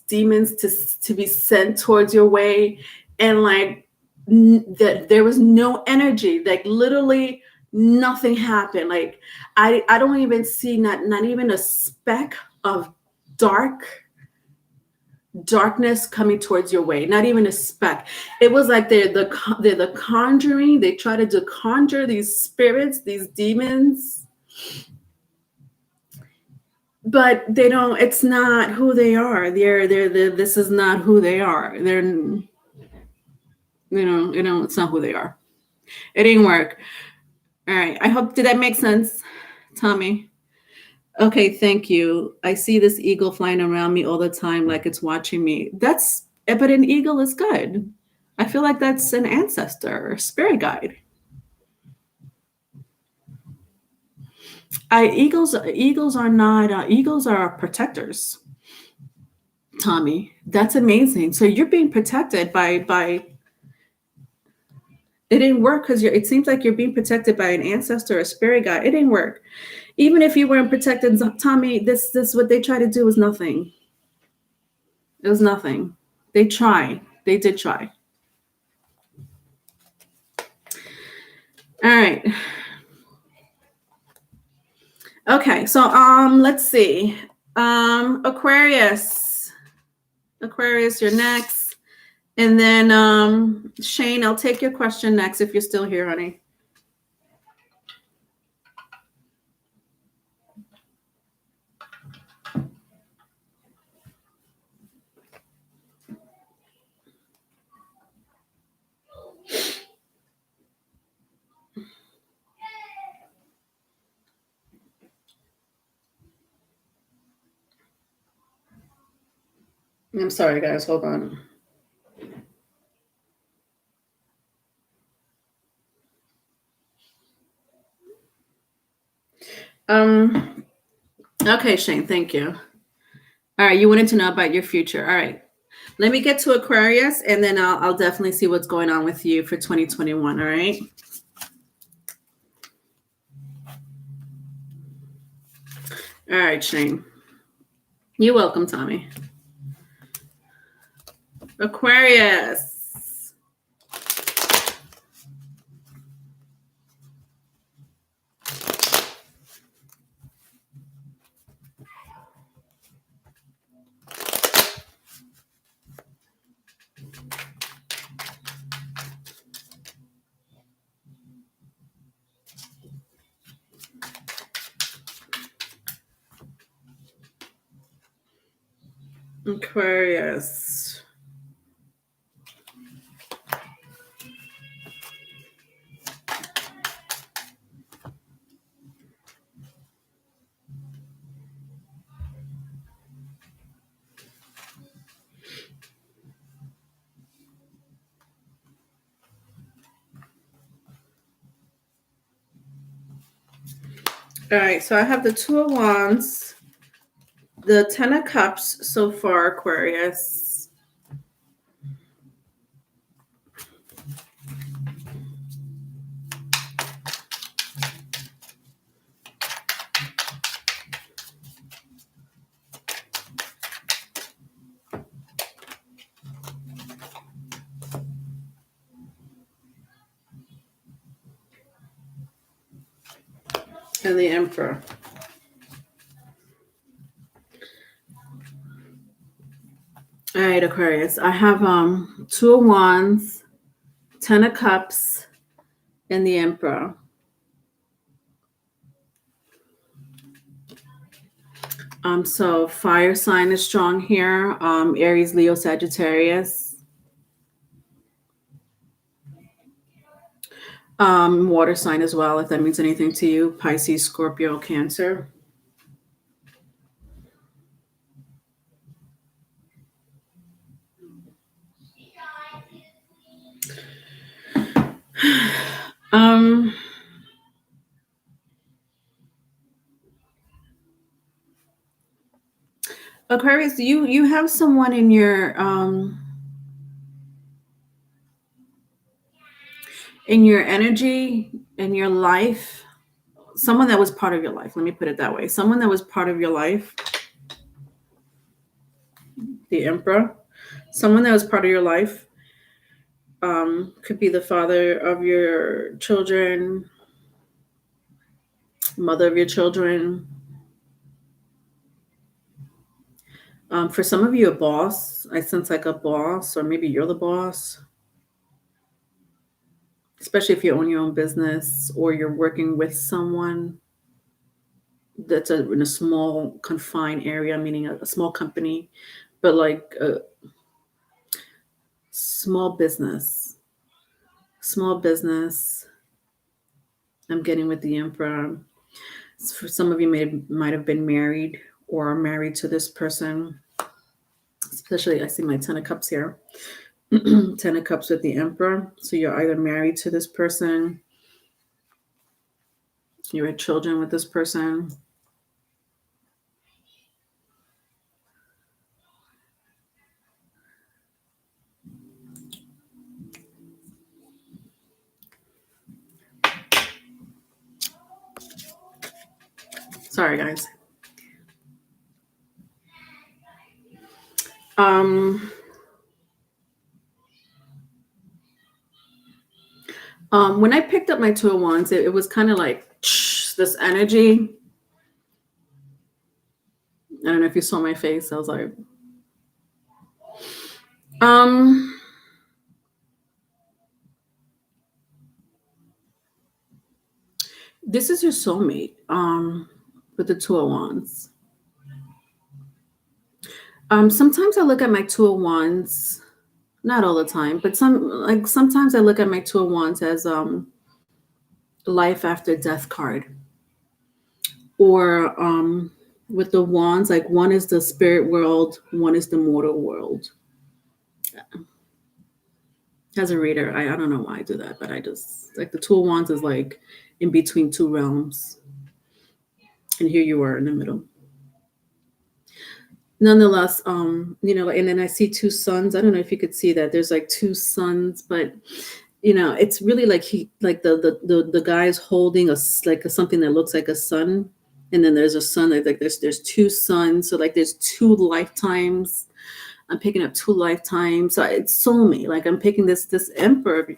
A: demons to be sent towards your way, and like that there was no energy, like literally nothing happened. Like I don't even see not even a speck of darkness coming towards your way, not even a speck. It was like they're the conjuring. They try to conjure these spirits, these demons, but they don't. It's not who they are. This is not who they are. It's not who they are. It didn't work. All right, I hope, did that make sense, Tommy? Okay, thank you. I see this eagle flying around me all the time like it's watching me. But an eagle is good. I feel like that's an ancestor, spirit guide. Eagles are not, eagles are protectors, Tommy. That's amazing. So you're being protected by it didn't work because it seems like you're being protected by an ancestor or spirit guide. It didn't work. Even if you weren't protected, Tommy, this what they try to do is nothing. It was nothing. They tried. They did try. All right. Okay, so let's see. Aquarius, you're next. And then Shane, I'll take your question next if you're still here, honey. I'm sorry, guys. Hold on. Okay, Shane, thank you. All right, you wanted to know about your future. All right. Let me get to Aquarius, and then I'll definitely see what's going on with you for 2021, all right? All right, Shane. You're welcome, Tommy. Aquarius. Aquarius. All right, so I have the Two of Wands, the Ten of Cups so far, Aquarius. And the Emperor. All right, Aquarius. I have Two of Wands, Ten of Cups, and the Emperor. So fire sign is strong here. Aries, Leo, Sagittarius. Water sign as well, if that means anything to you. Pisces, Scorpio, Cancer. Aquarius, you have someone in your energy, in your life, someone that was part of your life. Let me put it that way. Someone that was part of your life. The Emperor. Someone that was part of your life. Could be the father of your children, mother of your children. For some of you, a boss. I sense like a boss, or maybe you're the boss. Especially if you own your own business or you're working with someone that's in a small confined area, meaning a small company, but like a small business. Small business. I'm getting with the Emperor. For some of you might have been married or are married to this person. Especially, I see my Ten of Cups here. Ten of Cups with the Emperor. So you're either married to this person, you had children with this person. Sorry, guys. When I picked up my Two of Wands, it was kind of like this energy. I don't know if you saw my face. I was like, this is your soulmate. With the Two of Wands. Sometimes I look at my Two of Wands, not all the time, but sometimes I look at my Two of Wands as life after death card. Or with the wands, like one is the spirit world, one is the mortal world. As a reader, I don't know why I do that, but I just like the Two of Wands is like in between two realms. And here you are in the middle. Nonetheless, and then I see two suns. I don't know if you could see that. There's like two suns, but it's really like the guy's holding something that looks like a sun, and then there's a sun. Like there's two suns, so like there's two lifetimes. I'm picking up two lifetimes. So it's soulmate. Like I'm picking this Emperor,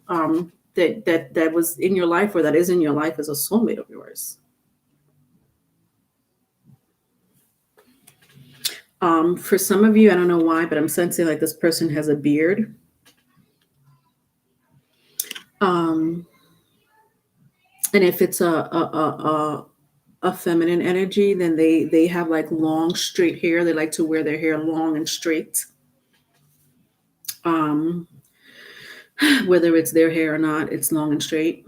A: that was in your life, or that is in your life, as a soulmate of yours. For some of you, I don't know why, but I'm sensing like this person has a beard. And if it's a feminine energy, then they have like long straight hair. They like to wear their hair long and straight. Whether it's their hair or not, it's long and straight.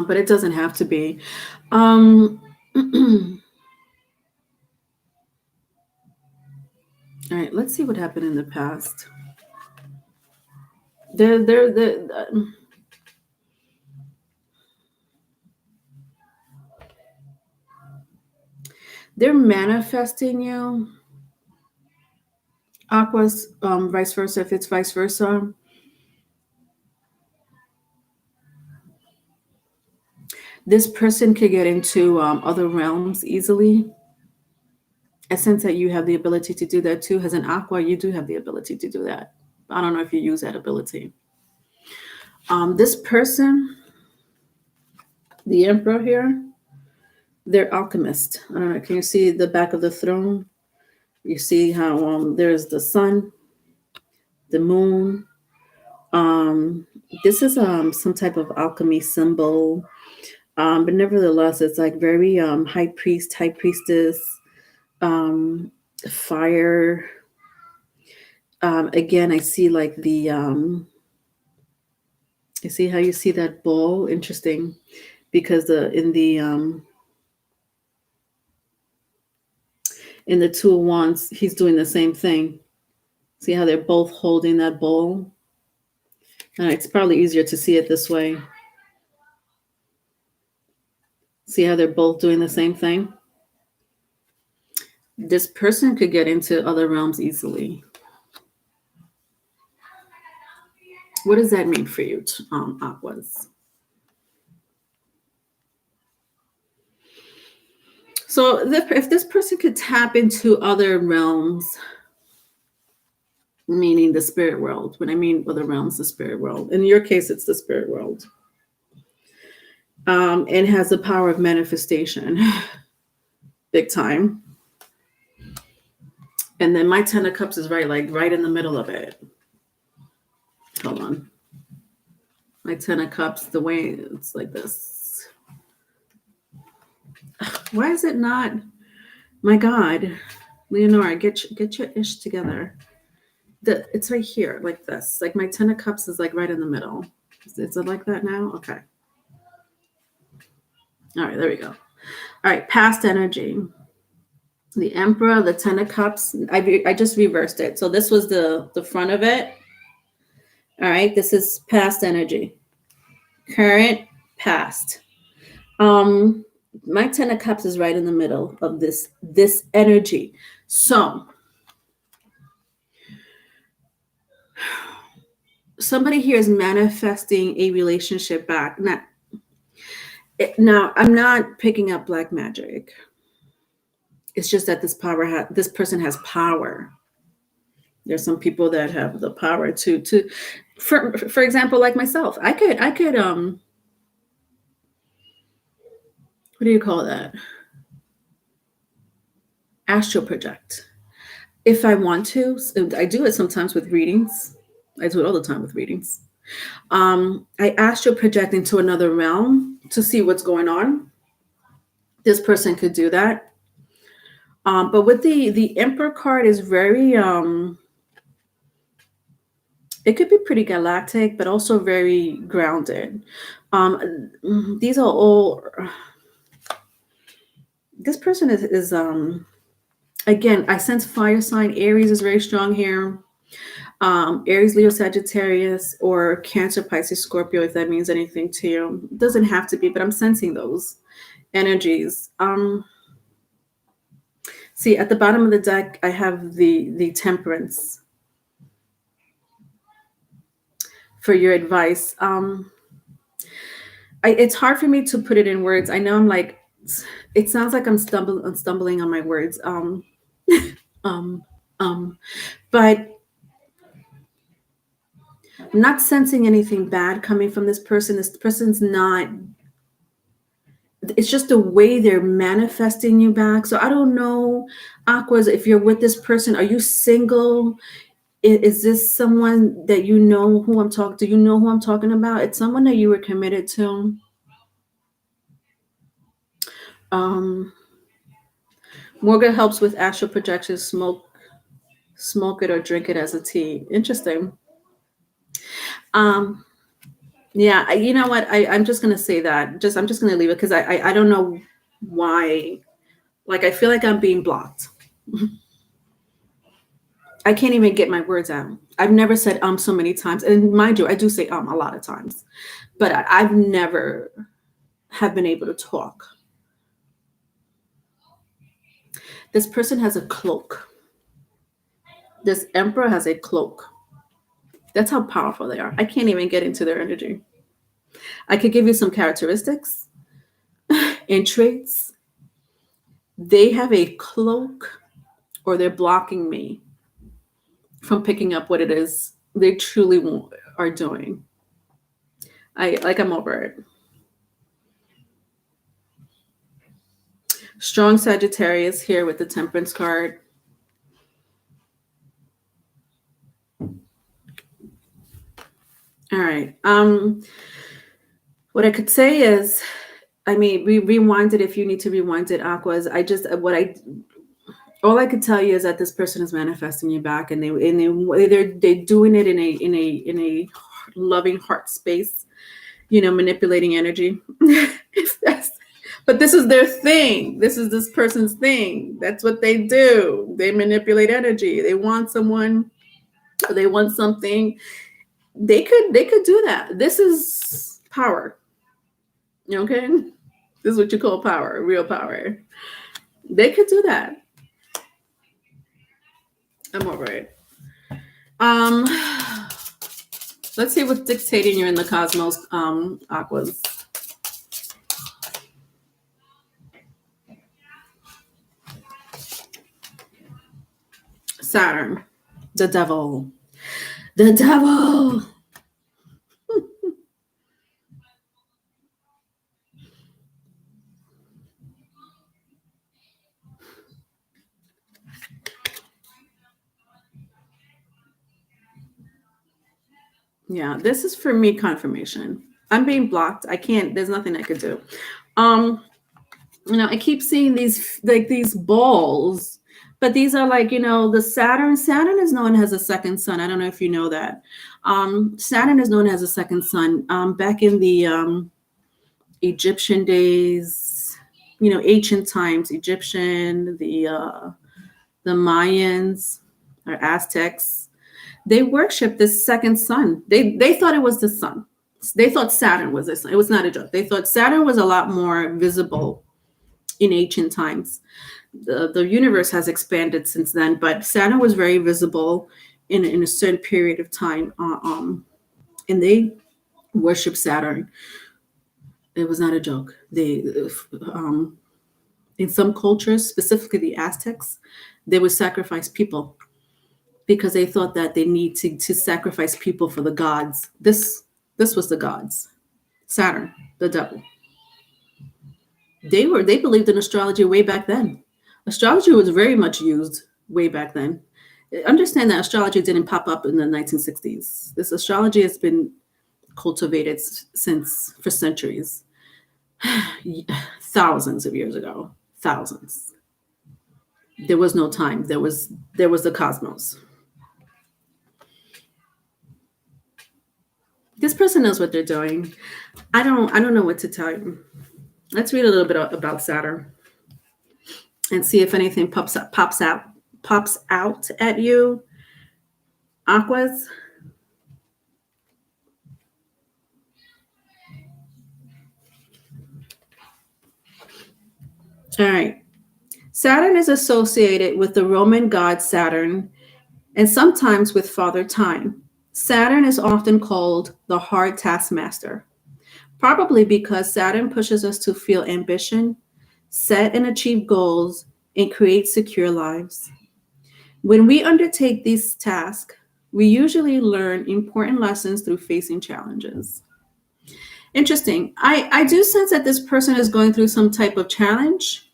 A: But it doesn't have to be. All right, let's see what happened in the past. They're manifesting you. Aqua's vice versa, if it's vice versa. This person could get into other realms easily. I sense that you have the ability to do that too. As an Aqua, you do have the ability to do that. I don't know if you use that ability. This person, the Emperor here, they're alchemist. I don't know. Can you see the back of the throne? You see how there's the sun, the moon. This is some type of alchemy symbol. But nevertheless, it's like very high priest, high priestess, fire. Again, I see like you see how you see that ball? Interesting, because in the Two of Wands, he's doing the same thing. See how they're both holding that bowl? It's probably easier to see it this way. See how they're both doing the same thing? This person could get into other realms easily. What does that mean for you, Aquas? So if this person could tap into other realms, meaning the spirit world, when I mean other realms, the spirit world. In your case, it's the spirit world. And has the power of manifestation. Big time. And then my 10 of Cups is right in the middle of it. Hold on. My 10 of Cups, the way it's like this. Why is it not? My God. Leonora, get your ish together. It's right here, like this. Like my 10 of Cups is like right in the middle. Is it like that now? Okay. All right, there we go. All right, past energy. The Emperor, the 10 of Cups. I just reversed it. So this was the front of it. All right, this is past energy. Current, past. My 10 of Cups is right in the middle of this energy. So somebody here is manifesting a relationship back. Now, I'm not picking up black magic. It's just that this person has power. There's some people that have the power to for example, like myself, I could what do you call that? Astral project. If I want to, I do it sometimes with readings. I do it all the time with readings. I astral project into another realm to see what's going on. This person could do that. But with the Emperor card is very, it could be pretty galactic, but also very grounded. These are all, this person is again, I sense fire sign. Aries is very strong here. Aries, Leo, Sagittarius, or Cancer, Pisces, Scorpio, if that means anything to you. It doesn't have to be, but I'm sensing those energies. See, at the bottom of the deck, I have the Temperance for your advice. It's hard for me to put it in words. I know I'm like, it sounds like I'm stumbling on my words. But I'm not sensing anything bad coming from this person. This person's not, it's just the way they're manifesting you back. So I don't know, Aquas, if you're with this person, are you single? Is this someone that you know who I'm talking? Do you know who I'm talking about? It's someone that you were committed to. Morgan helps with astral projection. Smoke it or drink it as a tea. Interesting. Yeah, you know what? I'm just gonna say that. I'm just gonna leave it because I don't know why. Like I feel like I'm being blocked. I can't even get my words out. I've never said so many times, and mind you, I do say a lot of times, but I've never have been able to talk. This person has a cloak. This Emperor has a cloak. That's how powerful they are. I can't even get into their energy. I could give you some characteristics and traits. They have a cloak, or they're blocking me from picking up what it is they truly are doing. I'm over it. Strong Sagittarius here with the Temperance card. All right. What I could say is, I mean, rewind it if you need to rewind it, Aquas. All I could tell you is that this person is manifesting you back, and they're doing it in a loving heart space, manipulating energy. But this is their thing. This is this person's thing. That's what they do. They manipulate energy. They want someone, or they want something, They could do that. This is power. Okay? This is what you call power, real power. They could do that. I'm over it. Um let's see what's dictating you in the cosmos, Aquas. Saturn, the devil. The devil. Yeah, this is for me confirmation. I'm being blocked. I can't, there's nothing I could do. I keep seeing these balls, but these are like, the Saturn. Saturn is known as a second sun. I don't know if you know that. Saturn is known as a second sun. Back in the Egyptian days, ancient times, Egyptian, the Mayans or Aztecs, they worshiped this second sun. They thought it was the sun. They thought Saturn was the sun. It was not a joke. They thought Saturn was a lot more visible in ancient times. The universe has expanded since then, but Saturn was very visible in a certain period of time. And they worship Saturn. It was not a joke. They, in some cultures, specifically the Aztecs, they would sacrifice people because they thought that they need to sacrifice people for the gods. This was the gods. Saturn, the devil. They believed in astrology way back then. Astrology was very much used way back then. Understand that astrology didn't pop up in the 1960s. This astrology has been cultivated for centuries, thousands of years ago. Thousands. There was no time. There was the cosmos. This person knows what they're doing. I don't know what to tell you. Let's read a little bit about Saturn and see if anything pops out at you. Aquas. All right. Saturn is associated with the Roman god Saturn and sometimes with Father Time. Saturn is often called the hard taskmaster, probably because Saturn pushes us to feel ambition, set and achieve goals, and create secure lives. When we undertake these tasks, we usually learn important lessons through facing challenges. Interesting. I do sense that this person is going through some type of challenge,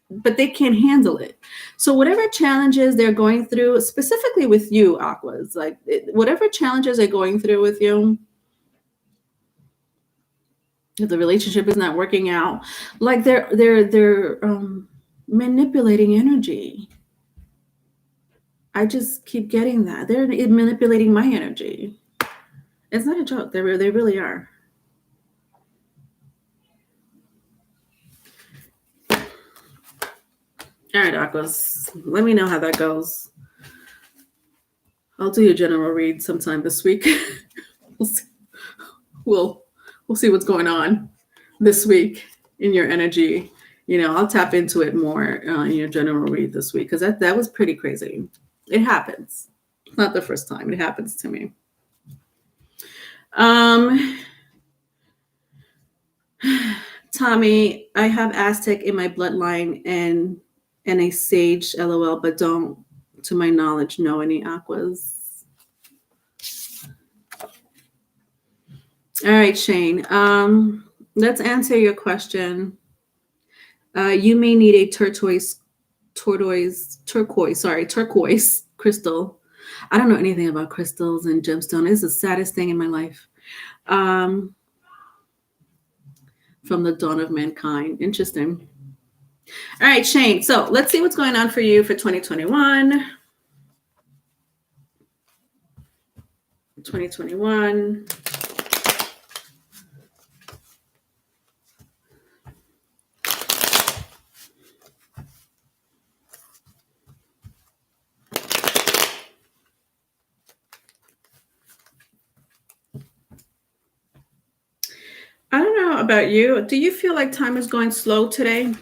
A: but they can't handle it. So whatever challenges they're going through, specifically with you, Aquas, like whatever challenges they're going through with you, if the relationship is not working out, like they're manipulating energy. I just keep getting that they're manipulating my energy. It's not a joke. They really are. All right, Aquas, let me know how that goes. I'll do a general read sometime this week. We'll see. We'll see what's going on this week in your energy. I'll tap into it more in your general read this week because that was pretty crazy. It happens. It's not the first time. It happens to me. Tommy, I have Aztec in my bloodline and a sage, LOL, but don't, to my knowledge, know any Aquas. All right, Shane. Let's answer your question. You may need a turquoise crystal. I don't know anything about crystals and gemstone. It's the saddest thing in my life. From the dawn of mankind. Interesting. All right, Shane. So let's see what's going on for you for 2021. 2021. about you? Do you feel like time is going slow today?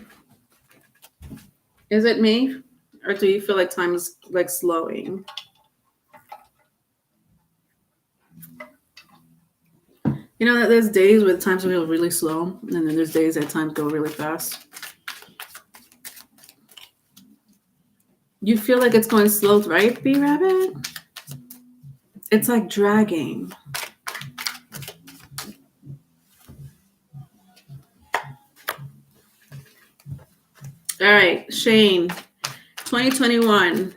A: Is it me? Or do you feel like time is like slowing? You know that there's days where times feel really slow, and then there's days that times go really fast. You feel like it's going slow, right, B Rabbit? It's like dragging. All right, Shane, 2021.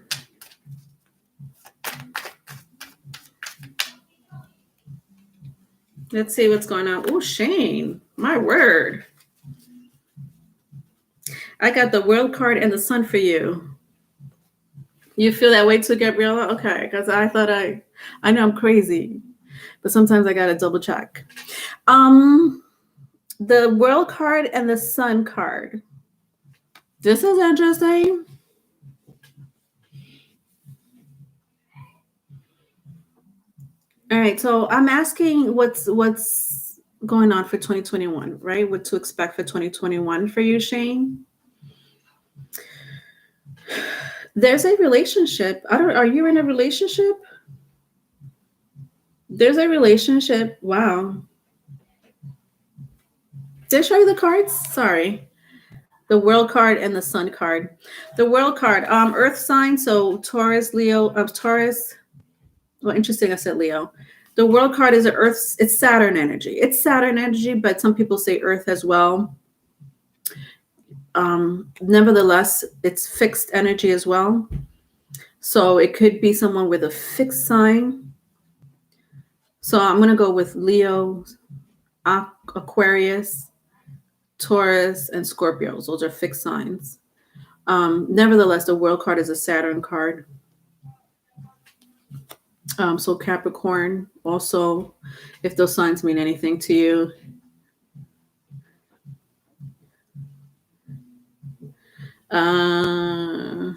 A: Let's see what's going on. Oh, Shane, my word. I got the World card and the Sun for you. You feel that way too, Gabriella? Okay, because I thought I know I'm crazy, but sometimes I gotta double check. The World card and the Sun card. This is interesting. All right, so I'm asking what's going on for 2021, right? What to expect for 2021 for you, Shane? There's a relationship. Are you in a relationship? There's a relationship. Wow. Did I show you the cards? Sorry. The World card and the Sun card. The World card, Earth sign, so Taurus, Leo, Taurus. Well, interesting, I said Leo. The World card is it's Saturn energy. It's Saturn energy, but some people say Earth as well. Nevertheless, it's fixed energy as well. So it could be someone with a fixed sign. So I'm going to go with Leo, Aquarius, Taurus, and Scorpios. Those are fixed signs. Nevertheless, the World card is a Saturn card. So Capricorn also, if those signs mean anything to you. And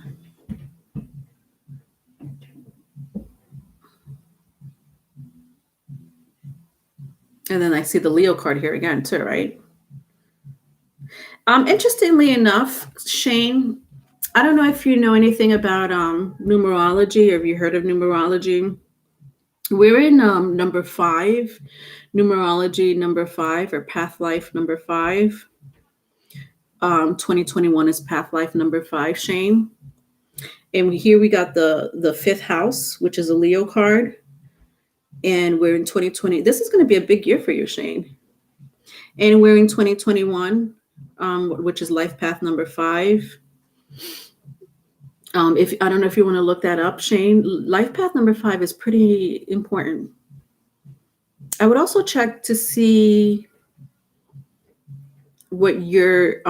A: then I see the Leo card here again too, right? Interestingly enough, Shane, I don't know if you know anything about numerology, or have you heard of numerology? We're in number 5, numerology number 5, or path life number 5. 2021 is path life number 5, Shane. And here we got the 5th house, which is a Leo card. And we're in 2020. This is going to be a big year for you, Shane. And we're in 2021, which is life path number 5. If I don't know if you want to look that up, Shane, life path number 5 is pretty important. I would also check to see what your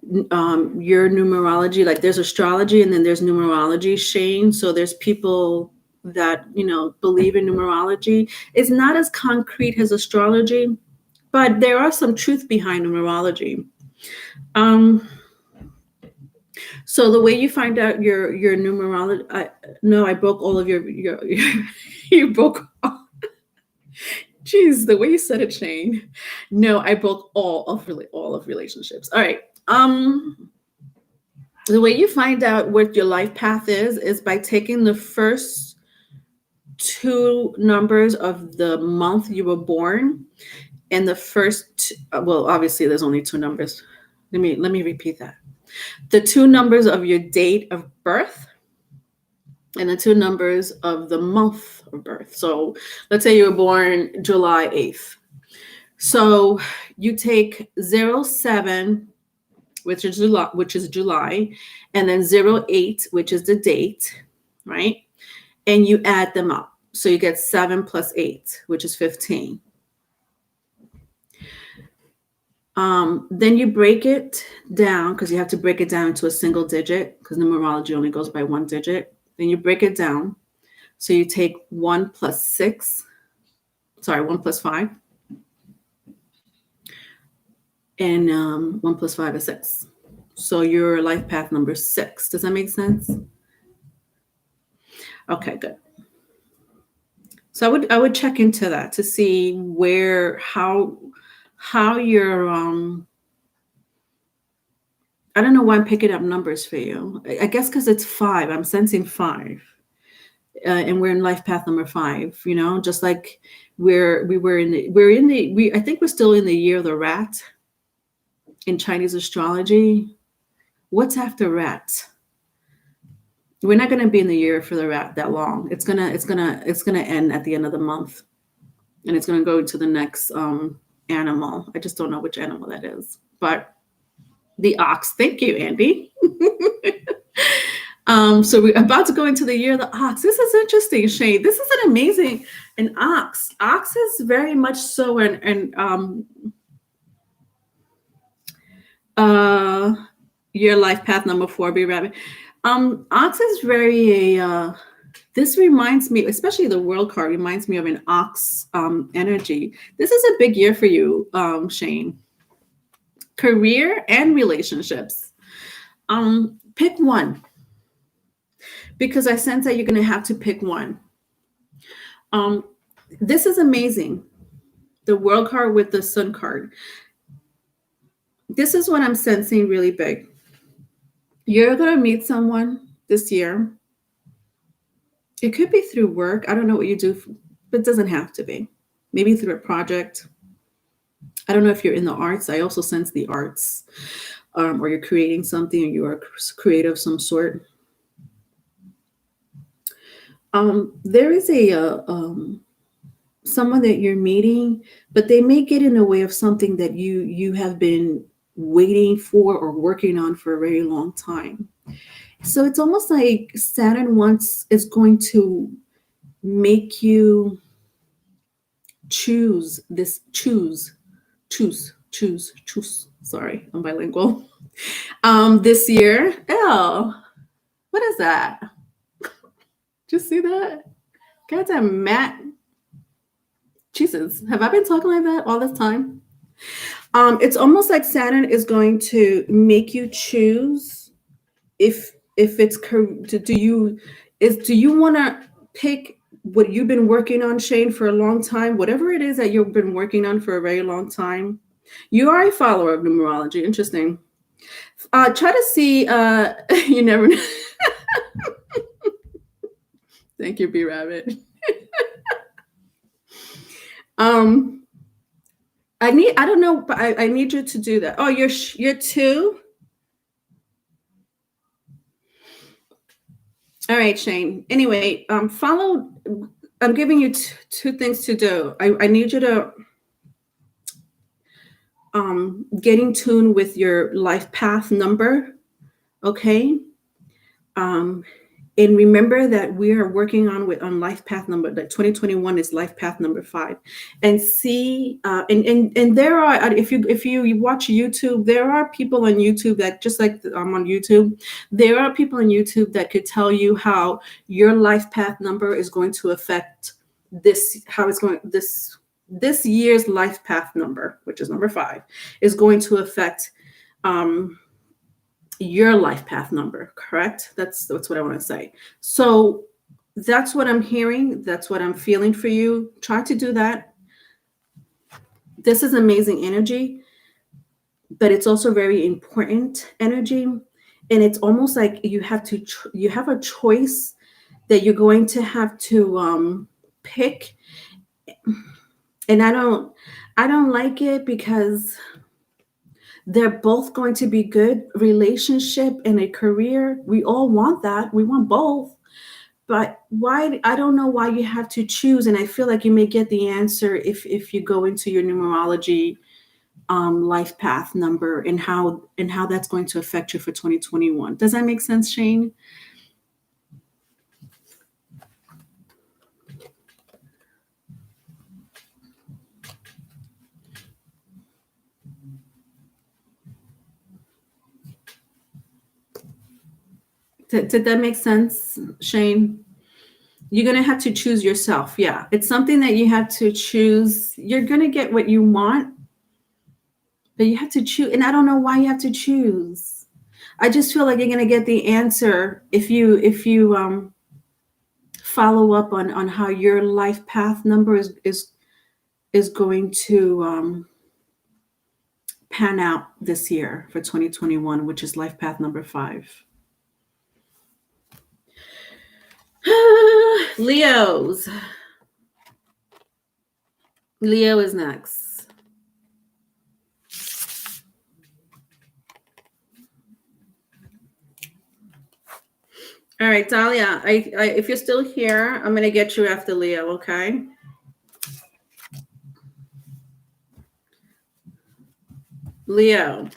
A: numerology, like there's astrology and then there's numerology, Shane. So there's people that, believe in numerology. It's not as concrete as astrology, but there are some truth behind numerology. So the way you find out your numerology, I broke all of your you broke all. Jeez, the way you said it, Shane. No, I broke all of relationships. All right. The way you find out what your life path is by taking the first 2 numbers of the month you were born, and the first. Well, obviously, there's only 2 numbers. Let me repeat that. The 2 numbers of your date of birth and the 2 numbers of the month of birth. So let's say you were born July 8th. So you take 07, which is July, and then 08, which is the date, right? And you add them up. So you get 7 plus 8, which is 15. Then you break it down, because you have to break it down into a single digit, because numerology only goes by 1 digit. Then you break it down. So you take 1 plus 5. And 1 plus 5 is 6. So your life path number 6. Does that make sense? Okay, good. So I would check into that to see how how you're I don't know why I'm picking up numbers for you. I guess because it's 5. I'm sensing 5. And we're in life path number 5, you know, just like I think we're still in the year of the rat in Chinese astrology. What's after rat? We're not going to be in the year for the rat that long. It's gonna end at the end of the month, and it's gonna go to the next animal. I just don't know which animal that is, but the ox. Thank you, Andy. So we're about to go into the year of the ox. This is interesting, Shane. This is an amazing an ox. Ox is very much so your life path number 4, be rabbit. Ox is very this reminds me, especially the world card reminds me of an ox energy. This is a big year for you, Shane. Career and relationships. Pick one, because I sense that you're going to have to pick one. This is amazing. The world card with the sun card. This is what I'm sensing really big. You're going to meet someone this year. It could be through work. I don't know what you do, but it doesn't have to be. Maybe through a project. I don't know if you're in the arts. I also sense the arts, or you're creating something, or you're creative of some sort. There is someone that you're meeting, but they may get in the way of something that you have been waiting for or working on for a very long time. So it's almost like Saturn is going to make you choose. Sorry, I'm bilingual. This year. Oh, what is that? Just see that? Goddamn, Matt. Jesus, have I been talking like that all this time? It's almost like Saturn is going to make you choose if it's do you want to pick what you've been working on, Shane, for a long time, whatever it is that you've been working on for a very long time. You are a follower of numerology. Interesting. Try to see. You never know. Thank you, B Rabbit. I don't know, but I need you to do that. Oh, you're 2. All right, Shane. Anyway, follow. I'm giving you two things to do. I need you to get in tune with your life path number. Okay. And remember that we are working on life path number, that 2021 is life path number 5. And see, and there are, if you watch YouTube, there are people on YouTube that, just like I'm on YouTube, there are people on YouTube that could tell you how your life path number is going to affect this year's life path number, which is number 5, is going to affect your life path number, correct? That's what I want to say. So that's what I'm hearing. That's what I'm feeling for you. Try to do that. This is amazing energy, but it's also very important energy. And it's almost like you have a choice that you're going to have to pick. And I don't like it because they're both going to be good. Relationship and a career. We all want that. We want both. But why? I don't know why you have to choose. And I feel like you may get the answer if you go into your numerology life path number and how that's going to affect you for 2021. Does that make sense, Shane? Did that make sense, Shane? You're going to have to choose yourself. Yeah, it's something that you have to choose. You're going to get what you want, but you have to choose. And I don't know why you have to choose. I just feel like you're going to get the answer if you follow up on how your life path number is going to pan out this year for 2021, which is life path number 5. Leos. Leo is next. All right, Dahlia, if you're still here, I'm going to get you after Leo, okay? Leo.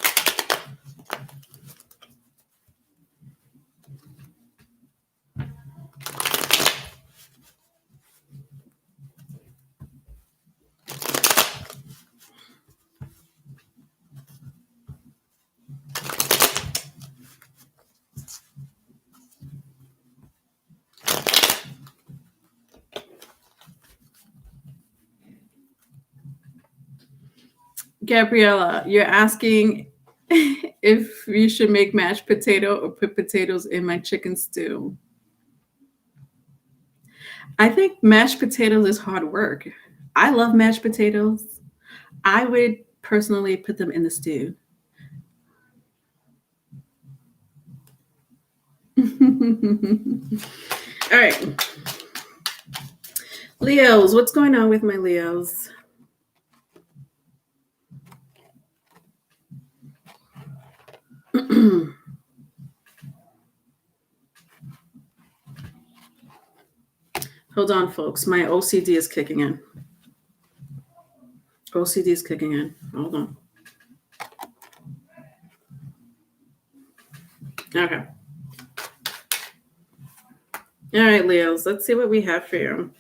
A: Gabriella, you're asking if you should make mashed potato or put potatoes in my chicken stew. I think mashed potatoes is hard work. I love mashed potatoes. I would personally put them in the stew. All right. Leos, what's going on with my Leos? Hold on, folks. My OCD is kicking in. OCD is kicking in. Hold on. Okay. All right, Leos. Let's see what we have for you.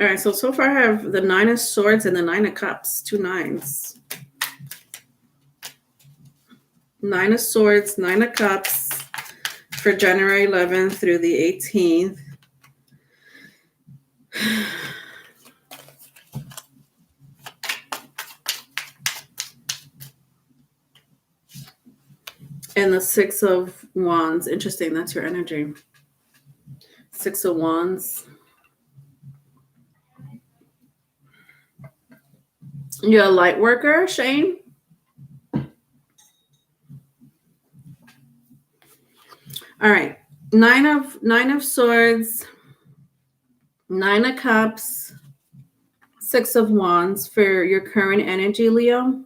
A: All right, so far I have the 9 of Swords and the 9 of Cups, 2 9s. 9 of Swords, 9 of Cups for January 11th through the 18th. And the 6 of Wands. Interesting, that's your energy. 6 of Wands. You're a light worker, Shane? All right. 9 of Swords, 9 of Cups, 6 of Wands for your current energy, Leo.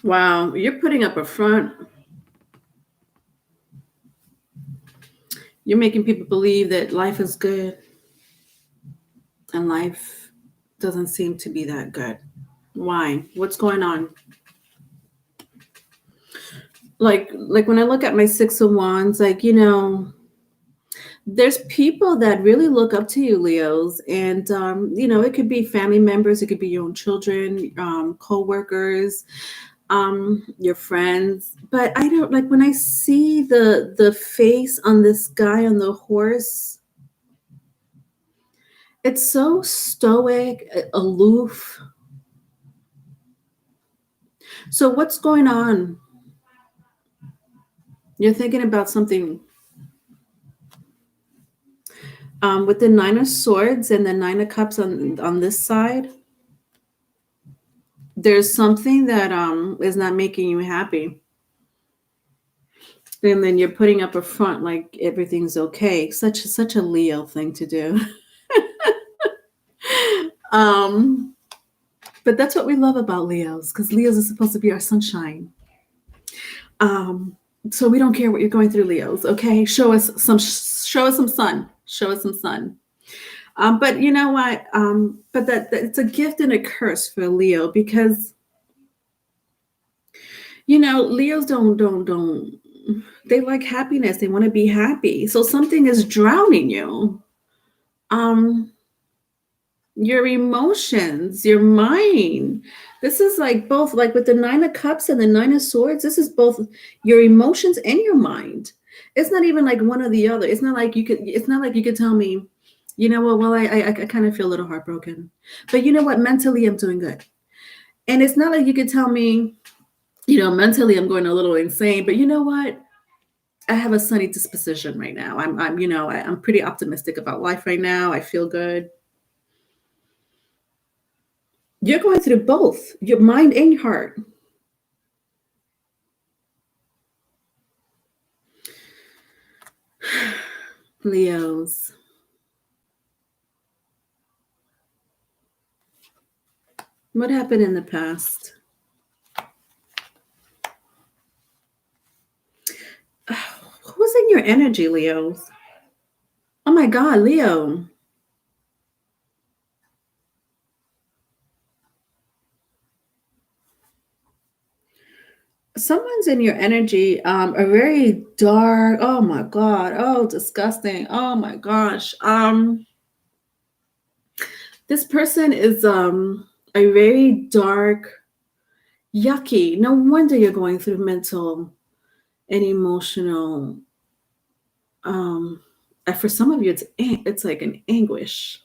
A: Wow, you're putting up a front. You're making people believe that life is good. And life doesn't seem to be that good. Why? What's going on? Like when I look at my 6 of Wands, there's people that really look up to you, Leos. And, it could be family members. It could be your own children, co-workers, your friends. But I don't like when I see the face on this guy on the horse. It's so stoic, aloof. So what's going on? You're thinking about something with the 9 of Swords and the 9 of Cups on this side. There's something that is not making you happy. And then you're putting up a front like everything's okay. Such a Leo thing to do. But that's what we love about Leos, because Leos is supposed to be our sunshine. So we don't care what you're going through, Leos. Okay, show us some sun. Show us some sun. But you know what? But that it's a gift and a curse for Leo, because Leos don't. They like happiness. They want to be happy. So something is drowning you. your emotions, your mind. This is like both, like with the Nine of Cups and the Nine of Swords. This is both your emotions and your mind. It's not even like one or the other. It's not like you could. It's not like you could tell me, you know what? Well, I kind of feel a little heartbroken, but you know what? Mentally, I'm doing good. And it's not like you could tell me, you know, mentally I'm going a little insane, but you know what? I have a sunny disposition right now. I'm pretty optimistic about life right now. I feel good. You're going through both, your mind and your heart. Leos. What happened in the past? Who's in your energy, Leos? Oh my God, Leo. Someone's in your energy, a very dark, oh my God, oh, disgusting, oh my gosh. This person is a very dark, yucky. No wonder you're going through mental and emotional. For some of you, it's like an anguish.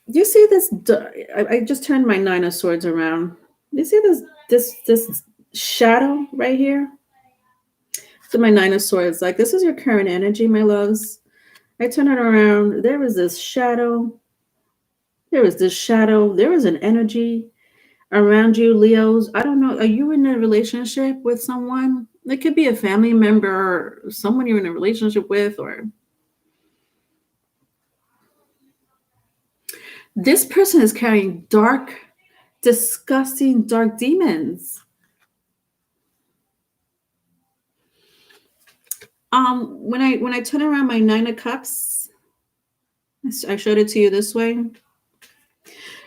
A: You see this? I just turned my Nine of Swords around. You see this shadow right here? So my Nine of Swords, like this is your current energy, my loves. I turn it around. There is this shadow. There is this shadow. There is an energy around you, Leos. I don't know. Are you in a relationship with someone? It could be a family member or someone you're in a relationship with, or this person is carrying dark, disgusting, dark demons. When I turn around my Nine of Cups, I showed it to you this way.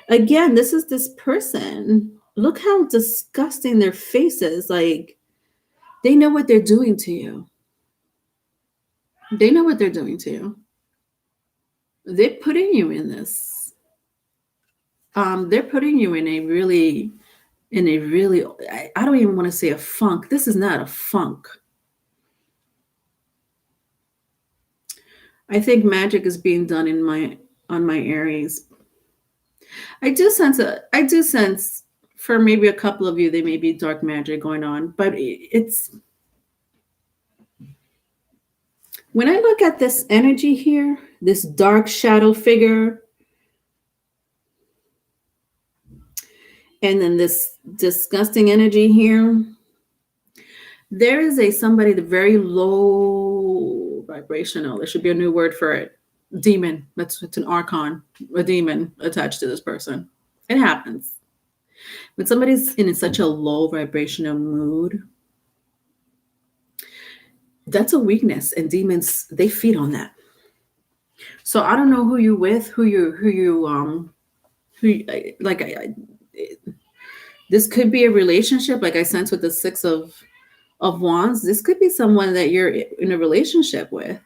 A: Again, this is this person. Look how disgusting their face is. Like they know what they're doing to you. They know what they're doing to you. They're putting you in this. They're putting you in a really, I don't even want to say a funk. This is not a funk. I think magic is being done on my Aries. I do sense for maybe a couple of you there may be dark magic going on, but it's when I look at this energy here, this dark shadow figure, and then this disgusting energy here, there is somebody very low vibrational. There should be a new word for it. Demon. It's an archon, a demon attached to this person. It happens. When somebody's in such a low vibrational mood, that's a weakness, and demons, they feed on that. So I don't know who you with, this could be a relationship, like I sense with the Six of Wands. This could be someone that you're in a relationship with.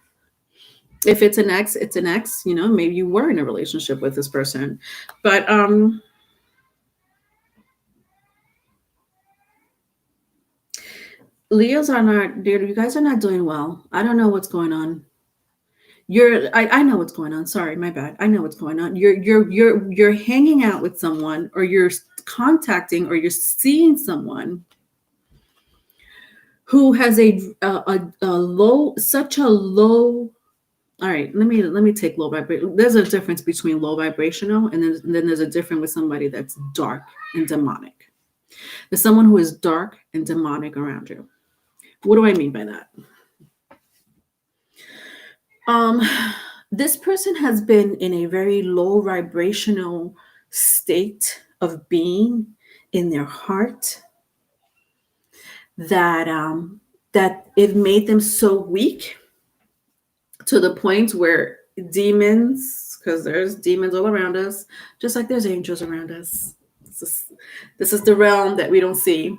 A: If it's an ex, it's an ex. You know, maybe you were in a relationship with this person, but Leos are not. You guys are not doing well. I don't know what's going on. I know what's going on. Sorry, my bad. I know what's going on. You're hanging out with someone, or you're contacting, or you're seeing someone who has a low, such a low. All right, let me take low vibration. There's a difference between low vibrational and then there's a difference with somebody that's dark and demonic. There's someone who is dark and demonic around you. What do I mean by that? This person has been in a very low vibrational state of being in their heart that it made them so weak to the point where demons, because there's demons all around us, just like there's angels around us. This is the realm that we don't see.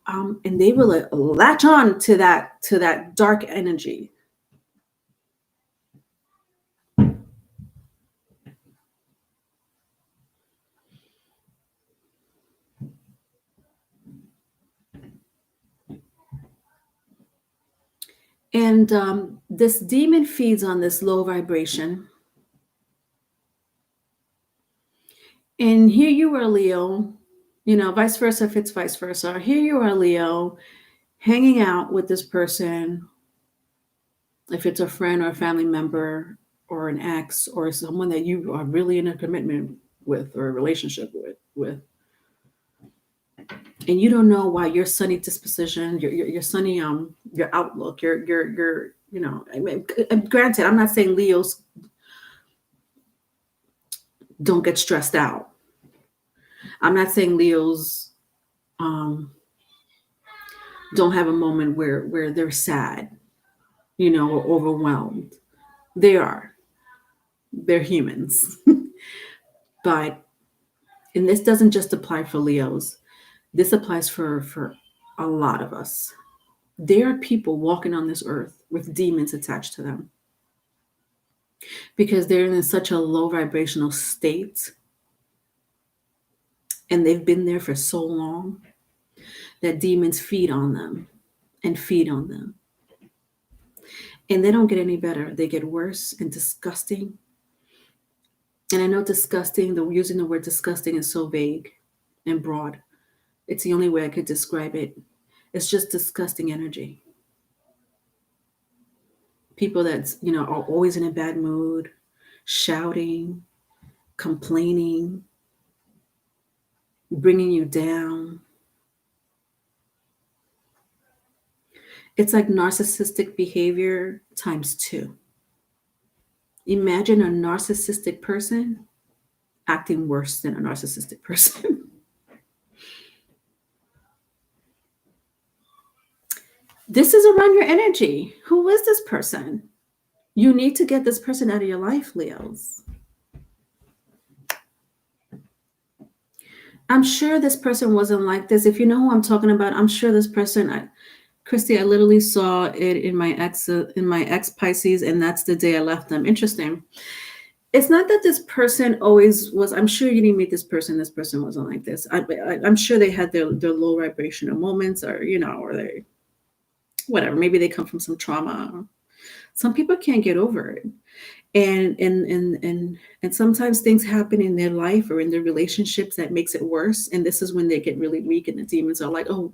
A: and they will latch on to that dark energy. And this demon feeds on this low vibration. And here you are, Leo, vice versa, if it's vice versa. Here you are, Leo, hanging out with this person, if it's a friend or a family member or an ex or someone that you are really in a commitment with or a relationship with. And you don't know why your sunny disposition, your sunny your outlook, your I mean, granted, I'm not saying Leos don't get stressed out. I'm not saying Leos don't have a moment where they're sad, or overwhelmed. They are. They're humans. But, and this doesn't just apply for Leos. This applies for a lot of us. There are people walking on this earth with demons attached to them because they're in such a low vibrational state and they've been there for so long that demons feed on them and feed on them. And they don't get any better. They get worse and disgusting. And I know disgusting, using the word disgusting is so vague and broad. It's the only way I could describe it. It's just disgusting energy. People that, are always in a bad mood, shouting, complaining, bringing you down. It's like narcissistic behavior times 2. Imagine a narcissistic person acting worse than a narcissistic person. This is around your energy. Who is this person? You need to get this person out of your life, Leos. I'm sure this person wasn't like this. If you know who I'm talking about, I'm sure this person, Christy, I literally saw it in my ex Pisces, and that's the day I left them. Interesting. It's not that this person always was. I'm sure you didn't meet this person. This person wasn't like this. I'm sure they had their low vibrational moments, or or they, whatever. Maybe they come from some trauma. Some people can't get over it, and sometimes things happen in their life or in their relationships that makes it worse. And this is when they get really weak, and the demons are like, "Oh,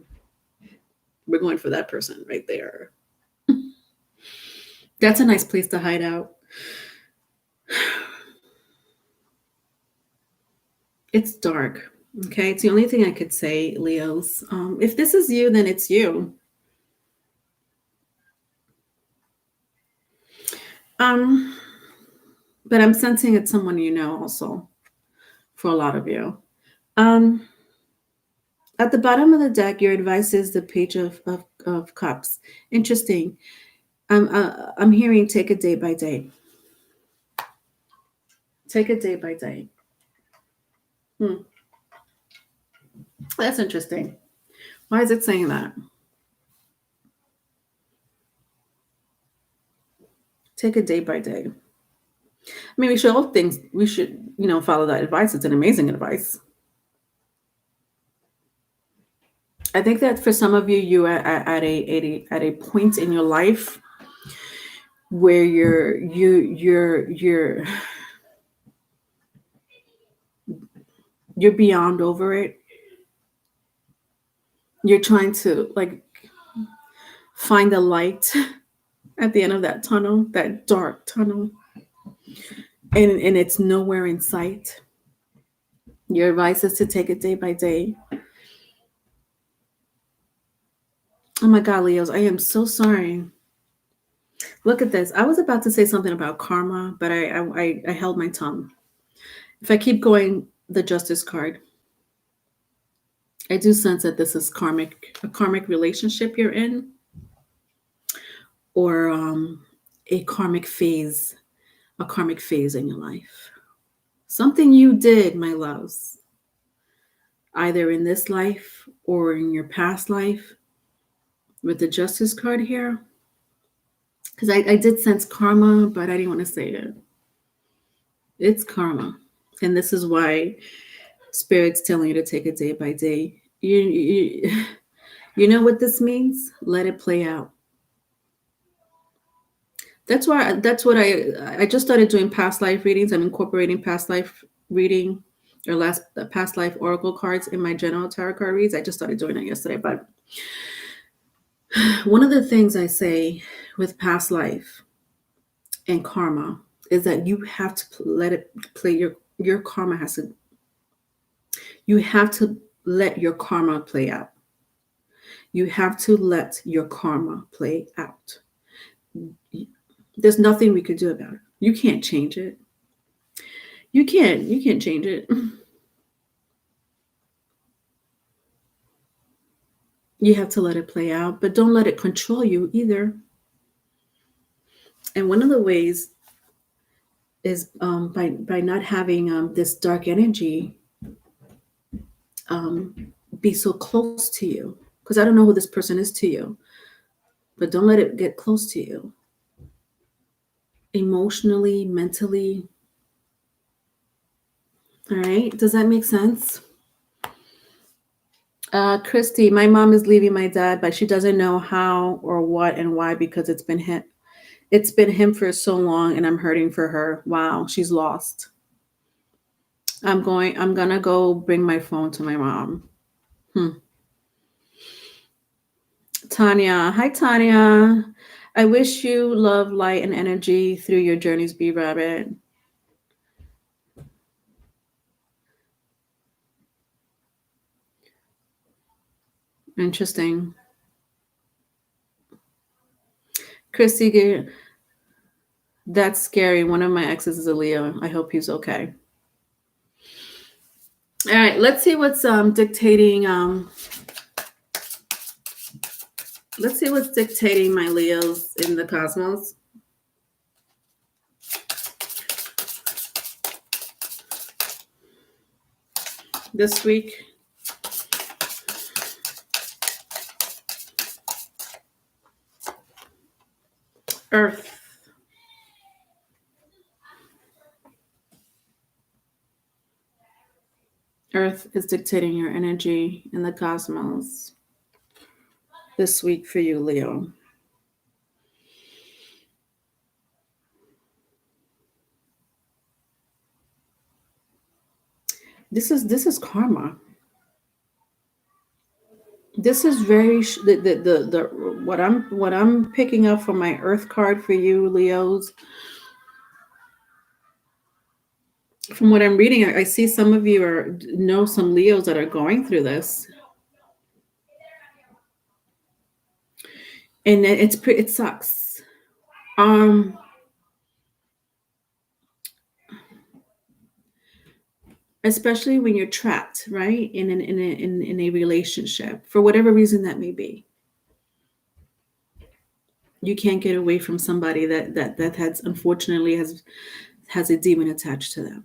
A: we're going for that person right there." That's a nice place to hide out. It's dark. Okay. It's the only thing I could say, Leos. If this is you, then it's you. But I'm sensing it's someone you know also for a lot of you. At the bottom of the deck, your advice is the Page of Cups. Interesting. I'm hearing take it day by day. Take it day by day. That's interesting. Why is it saying that? Take it day by day. I mean, we should follow that advice. It's an amazing advice. I think that for some of you, you are at a point in your life where you're beyond over it. You're trying to find the light at the end of that tunnel, that dark tunnel, and it's nowhere in sight. Your advice is to take it day by day. Oh my God, Leos, I am so sorry. Look at this. I was about to say something about karma, but I held my tongue. If I keep going, the Justice card. I do sense that this is a karmic relationship you're in, or a karmic phase in your life. Something you did, my loves. either in this life or in your past life with the Justice card here. Because I did sense karma, but I didn't want to say it. It's karma. And this is why Spirit's telling you to take it day by day. You know what this means? Let it play out. That's what I just started doing past life readings. I'm incorporating past life reading or past life oracle cards in my general tarot card reads. I just started doing it yesterday. But one of the things I say with past life and karma is that you have to let it play. Your karma has to. You have to let your karma play out. You have to let your karma play out. There's nothing we could do about it. You can't change it. You can't change it. You have to let it play out, but don't let it control you either. And one of the ways is by not having this dark energy be so close to you. Because I don't know who this person is to you, but don't let it get close to you. Emotionally, mentally. All right. Does that make sense? Christy, my mom is leaving my dad, but she doesn't know how or what and why because it's been him. It's been him for so long and I'm hurting for her. Wow, she's lost. I'm gonna go bring my phone to my mom. Tanya. Hi, Tanya. I wish you love, light, and energy through your journeys, B Rabbit. Interesting. Christy, that's scary. One of my exes is a Leo. I hope he's okay. All right, let's see what's dictating. Let's see what's dictating my Leos in the cosmos. This week. Earth. Earth is dictating your energy in the cosmos this week for you, Leo. This is karma. This is very the what I'm picking up from my Earth card for you, Leos. From what I'm reading, I see some of you know some Leos that are going through this, and it sucks. Especially when you're trapped, right, in a relationship for whatever reason that may be. You can't get away from somebody that has unfortunately has a demon attached to them.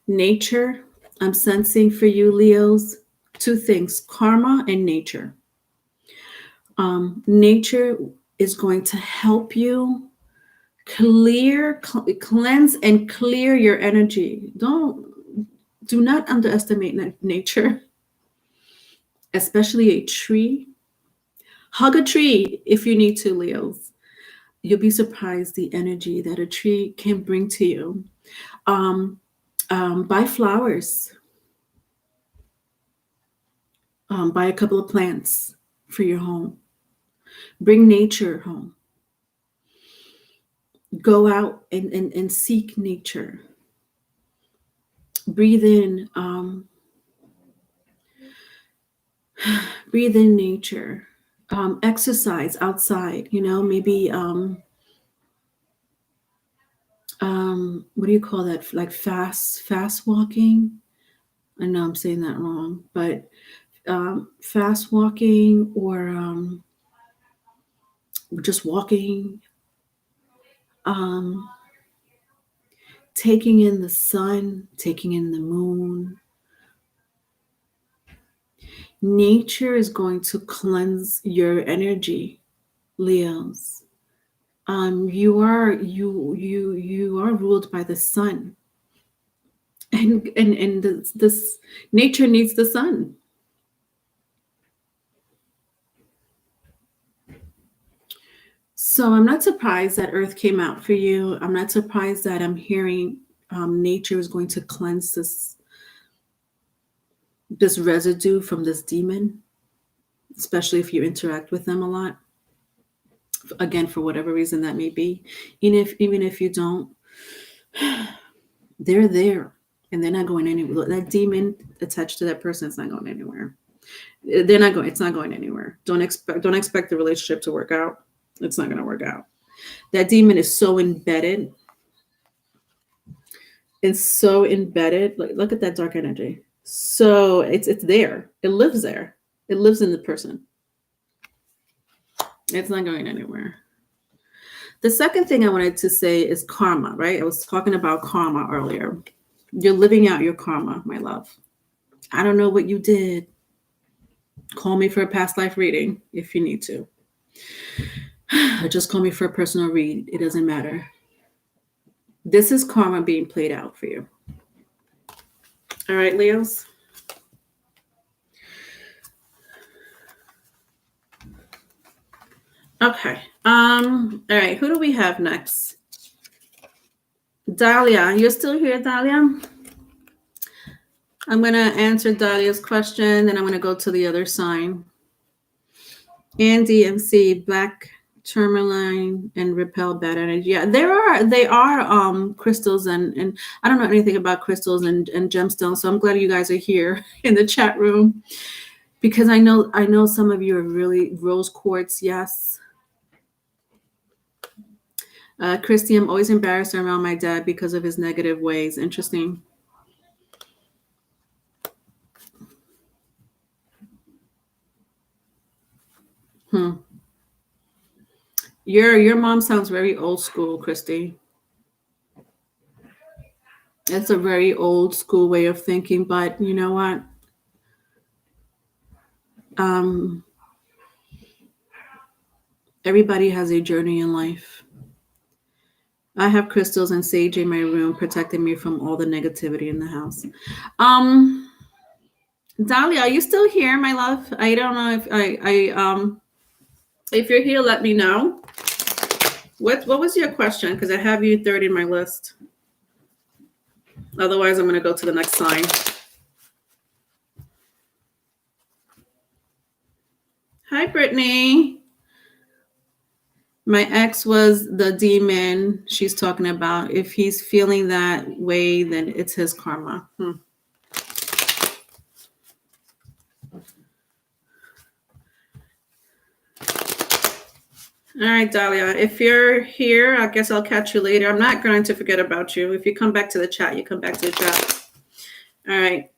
A: Nature, I'm sensing for you, Leos, two things: karma and nature. Nature is going to help you cleanse and clear your energy. Do not underestimate nature, especially a tree. Hug a tree if you need to, Leos. You'll be surprised the energy that a tree can bring to you. Buy flowers. Buy a couple of plants for your home. Bring nature home. Go out and seek nature. Breathe in. Breathe in nature. Exercise outside. Maybe what do you call that? Like fast walking. I know I'm saying that wrong, but fast walking or just walking. taking in the sun, taking in the moon. Nature is going to cleanse your energy, Leos. You are ruled by the sun, and this nature needs the sun. So I'm not surprised that Earth came out for you. I'm not surprised that I'm hearing nature is going to cleanse this residue from this demon, especially if you interact with them a lot. Again, for whatever reason that may be, even if you don't, they're there and they're not going anywhere. That demon attached to that person is not going anywhere. They're not going. It's not going anywhere. Don't expect the relationship to work out. It's not going to work out. That demon is so embedded. It's so embedded. Look at that dark energy. So it's there. It lives there. It lives in the person. It's not going anywhere. The second thing I wanted to say is karma, right? I was talking about karma earlier. You're living out your karma, my love. I don't know what you did. Call me for a past life reading if you need to. Or just call me for a personal read. It doesn't matter. This is karma being played out for you. All right, Leos. Okay. All right. Who do we have next? Dahlia. You're still here, Dahlia? I'm going to answer Dahlia's question, then I'm going to go to the other sign. Andy and C, black tourmaline and repel bad energy. Yeah, they are crystals and I don't know anything about crystals and gemstones, so I'm glad you guys are here in the chat room because I know some of you are really rose quartz. Yes. Christy, I'm always embarrassed around my dad because of his negative ways. Interesting. Your mom sounds very old school, Christy. It's a very old school way of thinking, but you know what? Everybody has a journey in life. I have crystals and sage in my room protecting me from all the negativity in the house. Dahlia, are you still here, my love? I don't know if you're here, let me know. What was your question? Because I have you third in my list. Otherwise, I'm going to go to the next sign. Hi, Brittany. My ex was the demon she's talking about. If he's feeling that way, then it's his karma. All right, Dahlia, if you're here, I guess I'll catch you later. I'm not going to forget about you. If you come back to the chat, you come back to the chat. All right.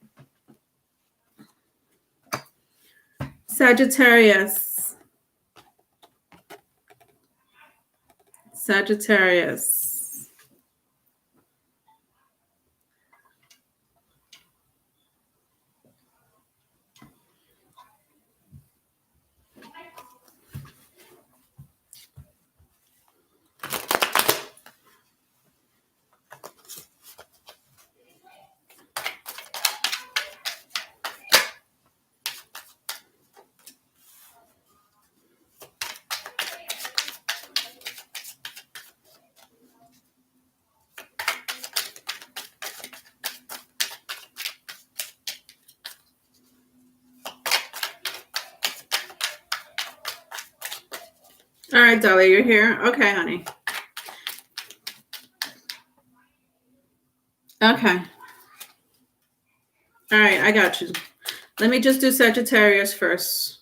A: Sagittarius. Sagittarius. All right, Dahlia, you're here. Okay, honey. Okay. All right, I got you. Let me just do Sagittarius first.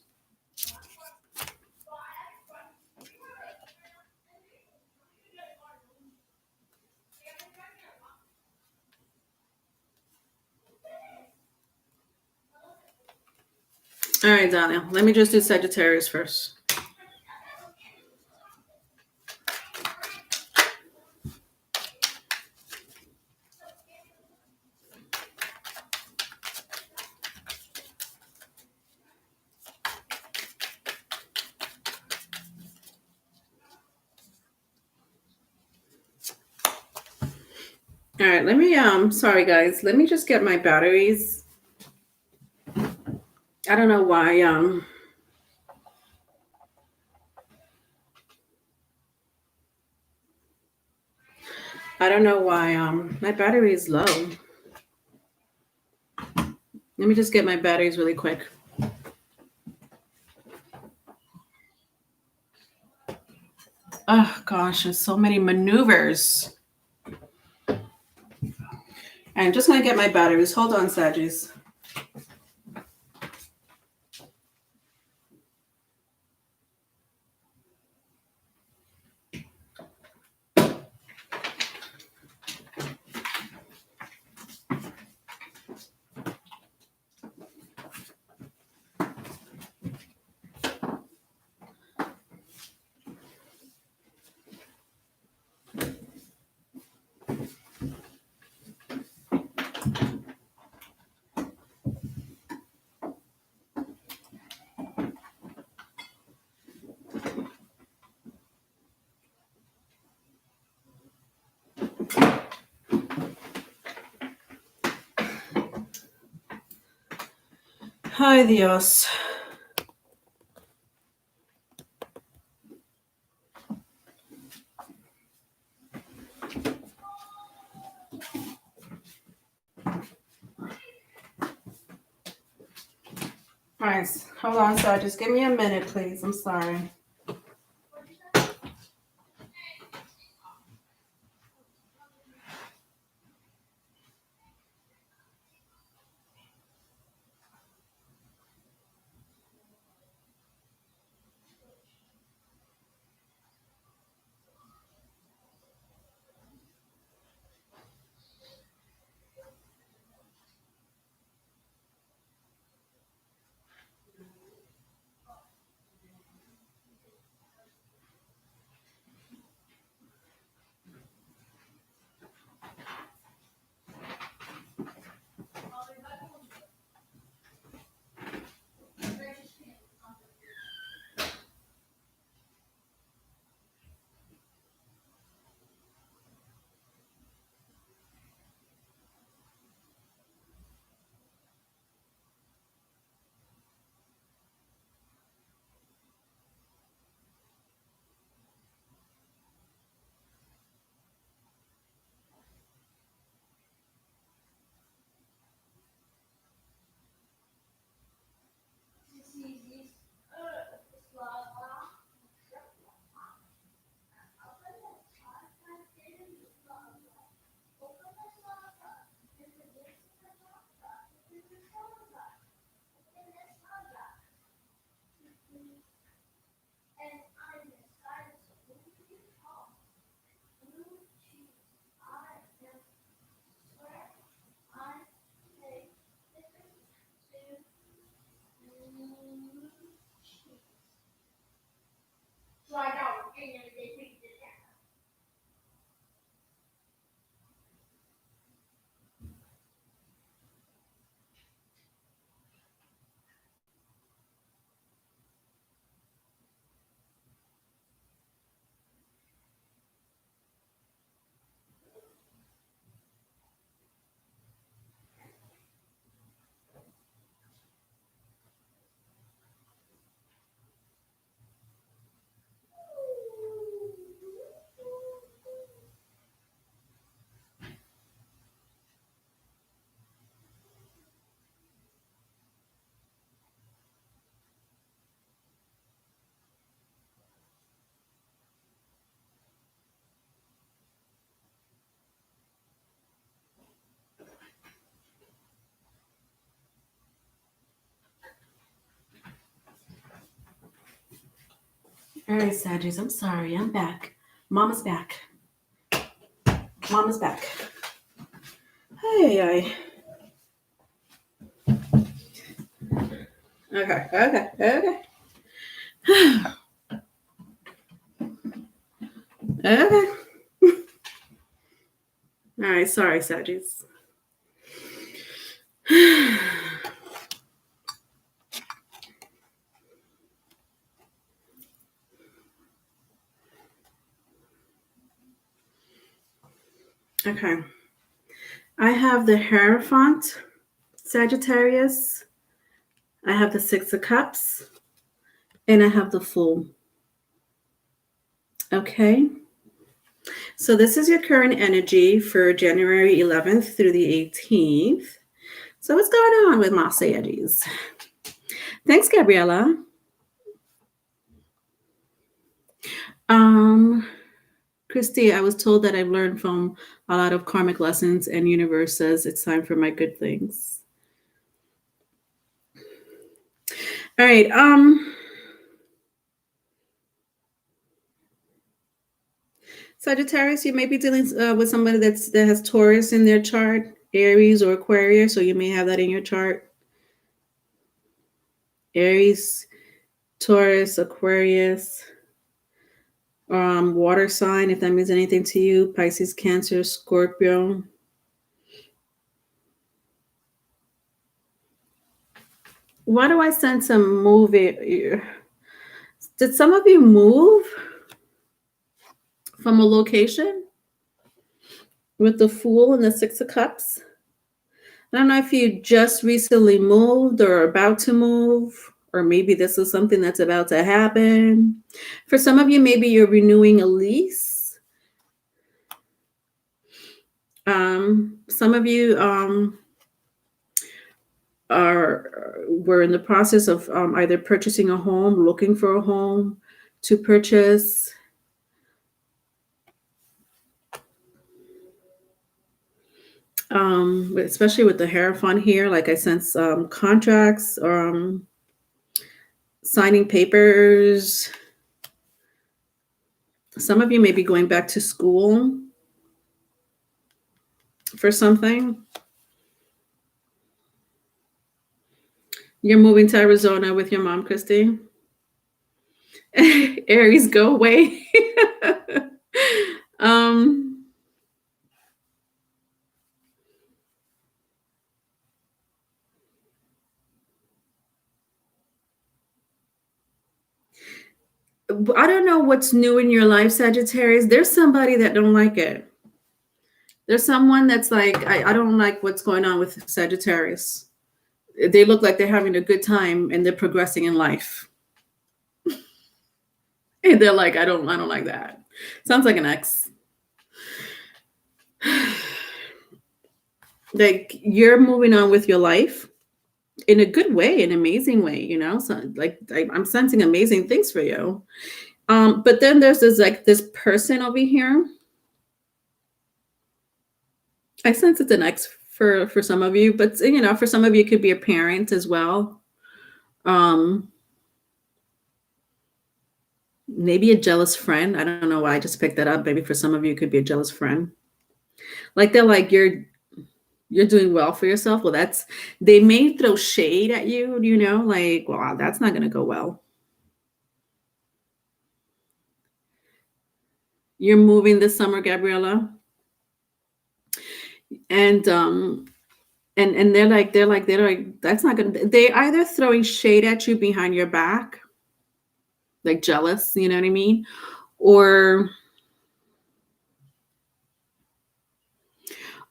A: All right, Dahlia, let me just do Sagittarius first. All right, let me sorry guys, let me just get my batteries. I don't know why my battery is low. Let me just get my batteries really quick. Oh gosh, there's so many maneuvers. I'm just gonna get my batteries. Hold on, Sagis. Hi, Dios. All right, hold on, Sag. Just give me a minute, please. I'm sorry. All right, Sagis. I'm sorry. I'm back. Mama's back. Mama's back. Hey. Okay. Okay. All right. Sorry, Sagis. Okay. I have the Hierophant, Sagittarius. I have the Six of Cups. And I have the Fool. Okay. So this is your current energy for January 11th through the 18th. So what's going on with my Saggies? Thanks, Gabriella. Christy, I was told that I've learned from a lot of karmic lessons, and universe says it's time for my good things. All right. Sagittarius, you may be dealing with somebody that has Taurus in their chart, Aries or Aquarius, so you may have that in your chart. Aries, Taurus, Aquarius, water sign, if that means anything to you, Pisces, Cancer, Scorpio. Why do I sense a movie? Did some of you move from a location with the Fool and the Six of Cups? I don't know if you just recently moved or about to move, or maybe this is something that's about to happen. For some of you, maybe you're renewing a lease. Some of you were in the process of either purchasing a home, looking for a home to purchase. Especially with the Hierophant here, like I sense contracts, signing papers. Some of you may be going back to school for something. You're moving to Arizona with your mom, Christy. Aries, go away. I don't know what's new in your life, Sagittarius. There's somebody that don't like it. There's someone that's like, I don't like what's going on with Sagittarius. They look like they're having a good time and they're progressing in life. And they're like, I don't like that. Sounds like an ex. Like you're moving on with your life in a good way, an amazing way, you know. So like I'm sensing amazing things for you. But then there's this person over here. I sense it's an ex for some of you, but you know, for some of you it could be a parent as well. Maybe a jealous friend. I don't know why I just picked that up. Maybe for some of you it could be a jealous friend. Like they're like, you're doing well for yourself. Well, they may throw shade at you, you know, like, wow, that's not gonna go well. You're moving this summer, Gabriella. And they're like, that's not gonna, they either throwing shade at you behind your back, like jealous, you know what I mean? Or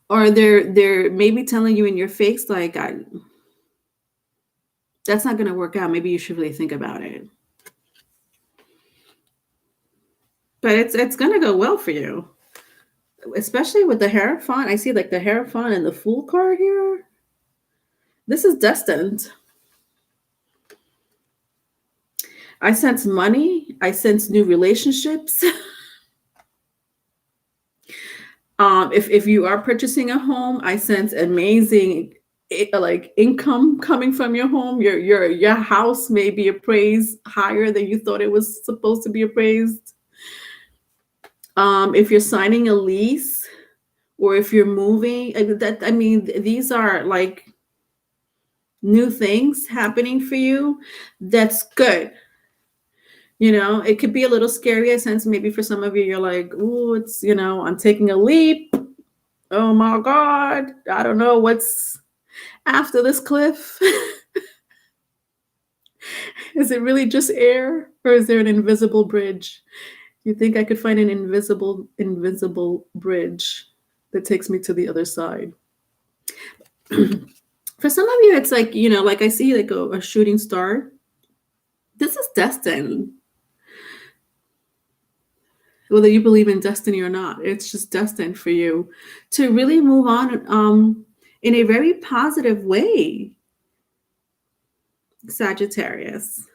A: they're maybe telling you in your face, like, that's not gonna work out. Maybe you should really think about it. But it's gonna go well for you. Especially with the Hierophant. I see like the Hierophant and the Fool card here. This is destined. I sense money. I sense new relationships. If you are purchasing a home, I sense amazing like income coming from your home. Your house may be appraised higher than you thought it was supposed to be appraised. If you're signing a lease or if you're moving, these are like new things happening for you. That's good. You know, it could be a little scary. I sense maybe for some of you, you're like, oh, it's, you know, I'm taking a leap. Oh my God. I don't know what's after this cliff. Is it really just air or is there an invisible bridge? You think I could find an invisible bridge that takes me to the other side? For some of you, it's like, like I see like a shooting star. This is destined. Whether you believe in destiny or not, it's just destined for you to really move on in a very positive way, Sagittarius.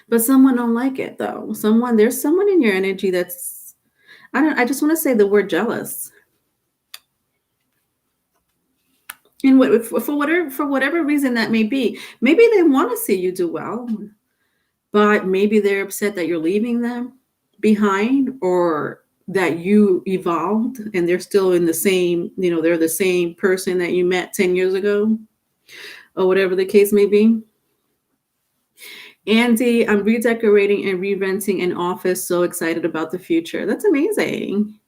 A: But someone don't like it though. There's someone in your energy that's, I just want to say the word jealous. And for whatever reason that may be, maybe they want to see you do well, but maybe they're upset that you're leaving them behind, or that you evolved and they're still in the same, they're the same person that you met 10 years ago, or whatever the case may be. Andy, I'm redecorating and re-renting an office. So excited about the future. That's amazing.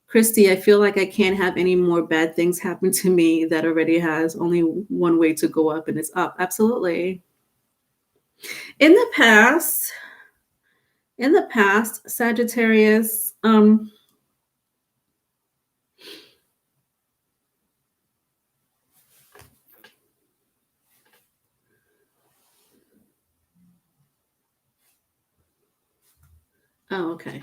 A: Christy, I feel like I can't have any more bad things happen to me. That already has only one way to go up, and it's up. Absolutely. In the past, Sagittarius, oh, okay.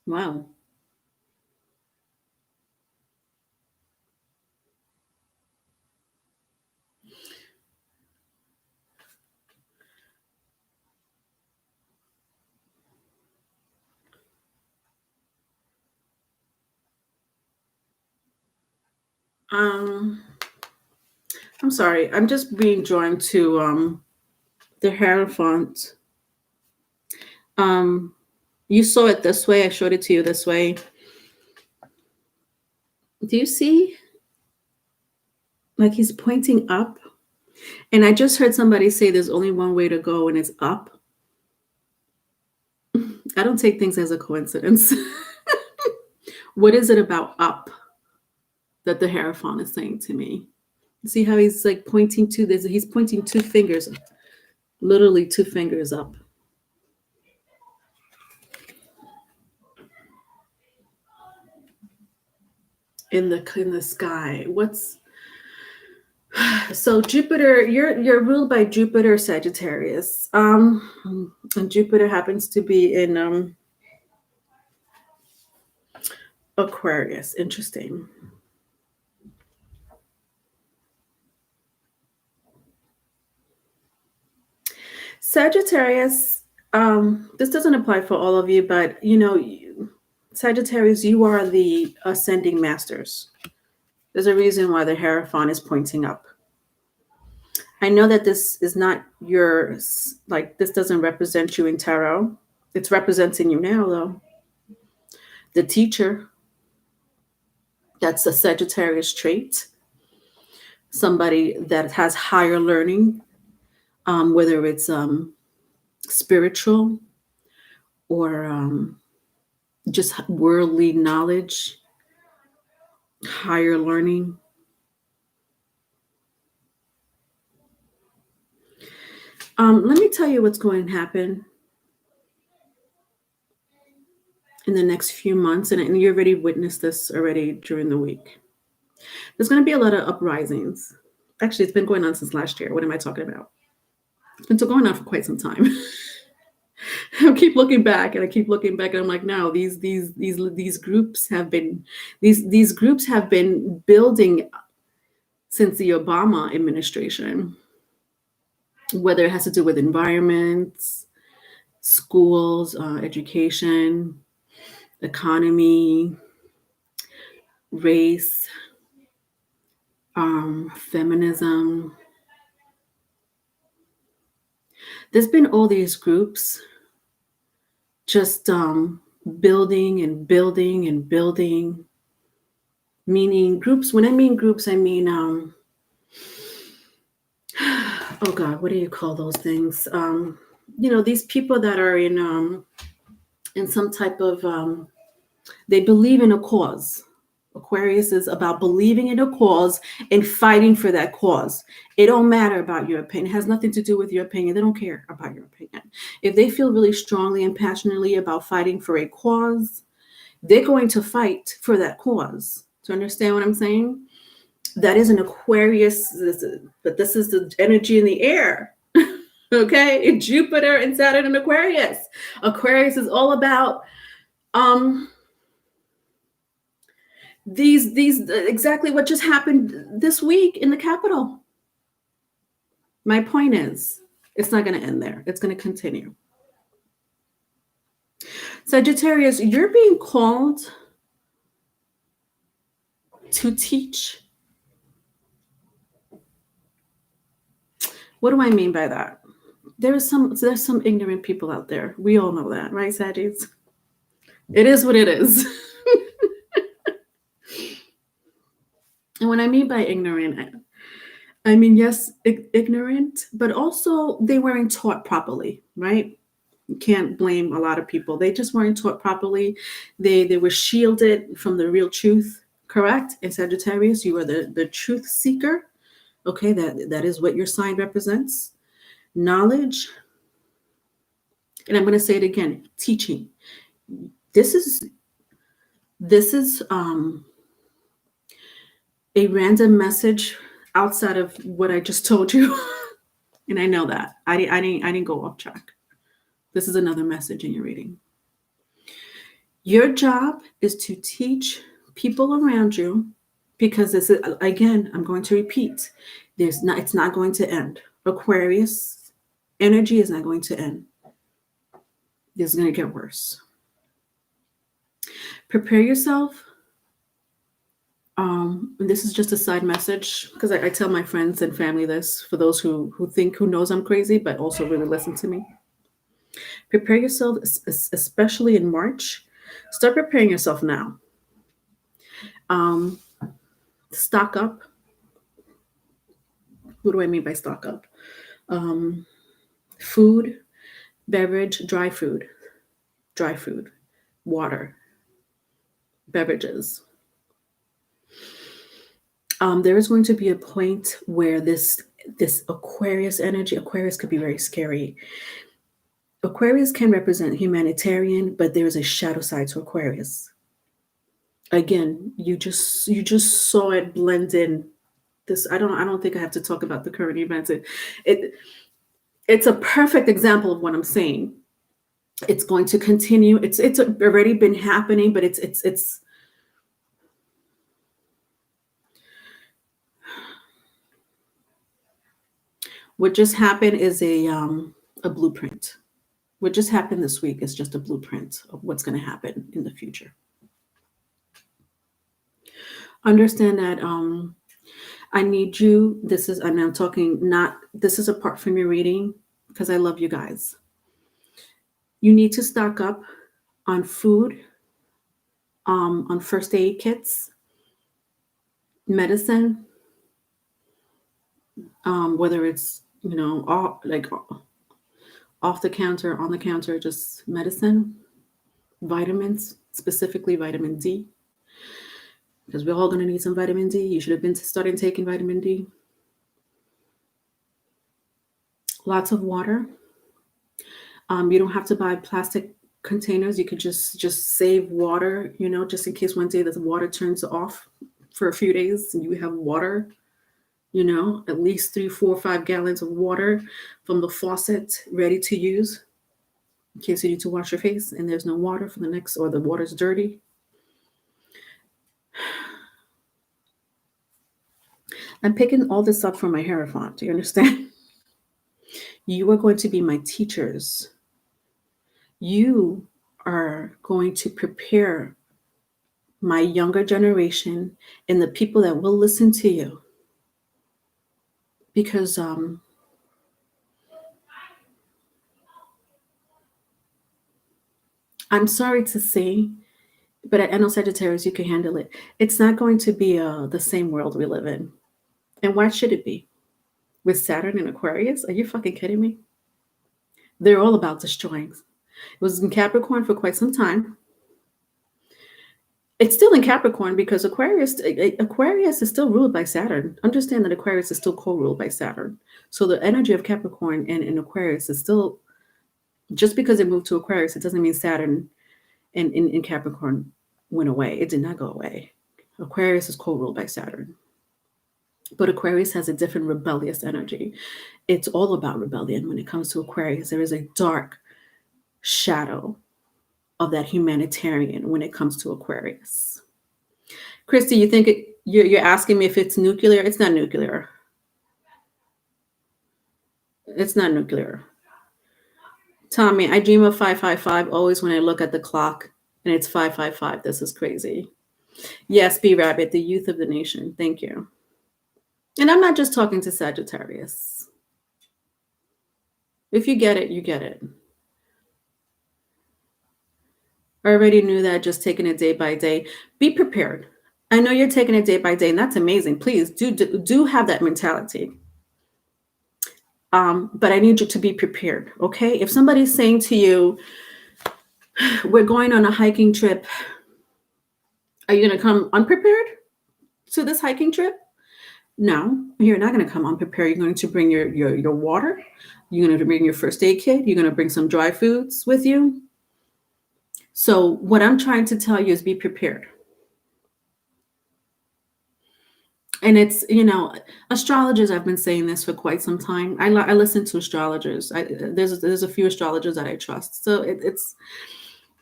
A: Wow. I'm sorry. I'm just being drawn to the Hierophant. You saw it this way. I showed it to you this way. Do you see? Like he's pointing up. And I just heard somebody say there's only one way to go, and it's up. I don't take things as a coincidence. What is it about up that the Hierophant is saying to me? See how he's like pointing to this? He's pointing two fingers, literally two fingers up. In the sky. So Jupiter, you're ruled by Jupiter, Sagittarius. And Jupiter happens to be in Aquarius. Interesting. Sagittarius, this doesn't apply for all of you, but Sagittarius, you are the ascending masters. There's a reason why the Hierophant is pointing up. I know that this is not yours, like this doesn't represent you in tarot. It's representing you now, though. The teacher, that's a Sagittarius trait. Somebody that has higher learning, whether it's spiritual or just worldly knowledge, higher learning. Let me tell you what's going to happen in the next few months, and you already witnessed this already during the week. There's going to be a lot of uprisings. Actually, it's been going on since last year. What am I talking about? It's been going on for quite some time. I keep looking back, and I'm like, no, these groups have been these groups have been building since the Obama administration. Whether it has to do with environments, schools, education, economy, race, feminism. There's been all these groups just building and building and building. Meaning groups, when I mean groups, I mean, oh God, what do you call those things? These people that are in some type of, they believe in a cause. Aquarius is about believing in a cause and fighting for that cause. It don't matter about your opinion. It has nothing to do with your opinion. They don't care about your opinion. If they feel really strongly and passionately about fighting for a cause, they're going to fight for that cause. Do you understand what I'm saying? That is an Aquarius, but this is the energy in the air. Okay, Jupiter and Saturn in Aquarius. Aquarius is all about these exactly what just happened this week in the Capitol. My point is, it's not going to end there. It's going to continue. Sagittarius, you're being called to teach. What do I mean by that? There's some ignorant people out there. We all know that, right, Saggies? It is what it is. And what I mean by ignorant, I mean, yes, ignorant, but also they weren't taught properly, right? You can't blame a lot of people. They just weren't taught properly. They were shielded from the real truth, correct? In Sagittarius, you are the truth seeker. Okay, that is what your sign represents. Knowledge. And I'm going to say it again, teaching. This is a random message outside of what I just told you. And I know that. I didn't go off track. This is another message in your reading. Your job is to teach people around you, because this is, again, I'm going to repeat, it's not going to end. Aquarius energy is not going to end. This is going to get worse. Prepare yourself. This is just a side message, because I tell my friends and family this, for those who knows I'm crazy, but also really listen to me. Prepare yourself, especially in March. Start preparing yourself now. Stock up. What do I mean by stock up? Food, beverage, dry food, water, beverages. There is going to be a point where this Aquarius energy, Aquarius could be very scary. Aquarius can represent humanitarian, but there is a shadow side to Aquarius. Again, you just saw it blend in. This I don't think I have to talk about the current events. It's a perfect example of what I'm saying. It's going to continue. It's already been happening, but it's what just happened is a blueprint. What just happened this week is just a blueprint of what's going to happen in the future. Understand that I need you. This is apart from your reading, because I love you guys. You need to stock up on food, on first aid kits, medicine, whether it's off the counter, on the counter, just medicine, vitamins, specifically vitamin D, because we're all going to need some vitamin D. You should have been starting taking vitamin D. Lots of water. You don't have to buy plastic containers. You could just save water, just in case one day the water turns off for a few days and you have water, at least 3, 4, 5 gallons of water from the faucet ready to use in case you need to wash your face and there's no water for the next, or the water's dirty. I'm picking all this up from my Hierophant. Do you understand? You are going to be my teachers. You are going to prepare my younger generation and the people that will listen to you. Because I'm sorry to say, but I know Sagittarius, you can handle it. It's not going to be the same world we live in. And why should it be? With Saturn and Aquarius? Are you fucking kidding me? They're all about destroying. It was in Capricorn for quite some time. It's still in Capricorn because Aquarius is still ruled by Saturn. Understand that Aquarius is still co-ruled by Saturn. So the energy of Capricorn and Aquarius is still, just because it moved to Aquarius, it doesn't mean Saturn in Capricorn went away. It did not go away. Aquarius is co-ruled by Saturn. But Aquarius has a different rebellious energy. It's all about rebellion when it comes to Aquarius. There is a dark shadow of that humanitarian when it comes to Aquarius. Christy, you think you're asking me if it's nuclear? It's not nuclear. It's not nuclear. Tommy, I dream of 555 always when I look at the clock and it's 555. This is crazy. Yes, B Rabbit, the youth of the nation. Thank you. And I'm not just talking to Sagittarius. If you get it, you get it. I already knew that, just taking it day by day. Be prepared. I know you're taking it day by day, and that's amazing. Please do have that mentality. But I need you to be prepared, okay? If somebody's saying to you, we're going on a hiking trip, are you going to come unprepared to this hiking trip? No, you're not going to come unprepared. You're going to bring your water. You're going to bring your first aid kit. You're going to bring some dry foods with you. So what I'm trying to tell you is be prepared. And it's, astrologers, I've been saying this for quite some time. I listen to astrologers. There's a few astrologers that I trust. So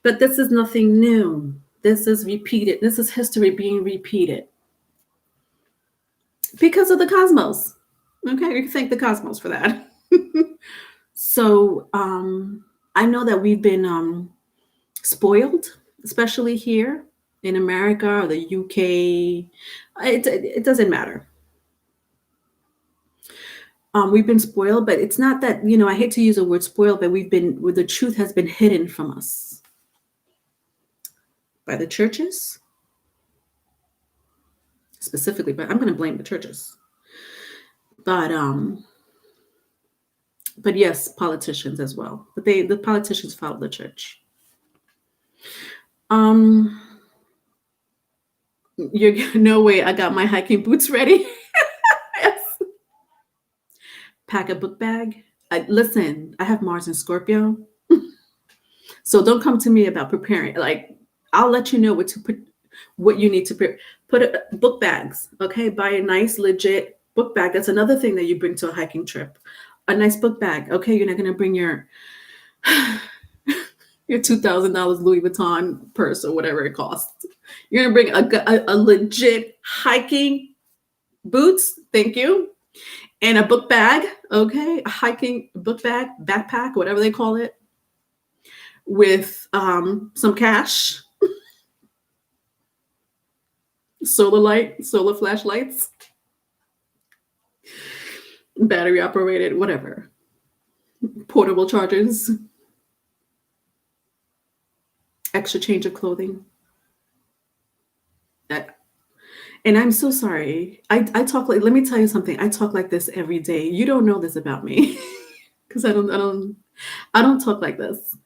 A: but this is nothing new. This is repeated. This is history being repeated. Because of the cosmos. Okay, you can thank the cosmos for that. So I know that we've been spoiled, especially here in America or the UK. It doesn't matter. We've been spoiled, but it's not that, I hate to use the word spoiled, but the truth has been hidden from us by the churches, specifically, but I'm going to blame the churches. But yes, politicians as well. But the politicians follow the church. No way, I got my hiking boots ready. Yes. Pack a book bag. Listen, I have Mars in Scorpio. So don't come to me about preparing. Like, I'll let you know what you need to put book bags. Okay, buy a nice legit book bag. That's another thing that you bring to a hiking trip. A nice book bag. Okay, you're not gonna bring your $2,000 Louis Vuitton purse or whatever it costs. You're gonna bring a legit hiking boots. Thank you. And a book bag. Okay, a hiking book bag, backpack, whatever they call it, with some cash. Solar flashlights, battery operated, whatever, portable chargers, extra change of clothing. And I'm so sorry. I talk like, let me tell you something. I talk like this every day. You don't know this about me because I don't talk like this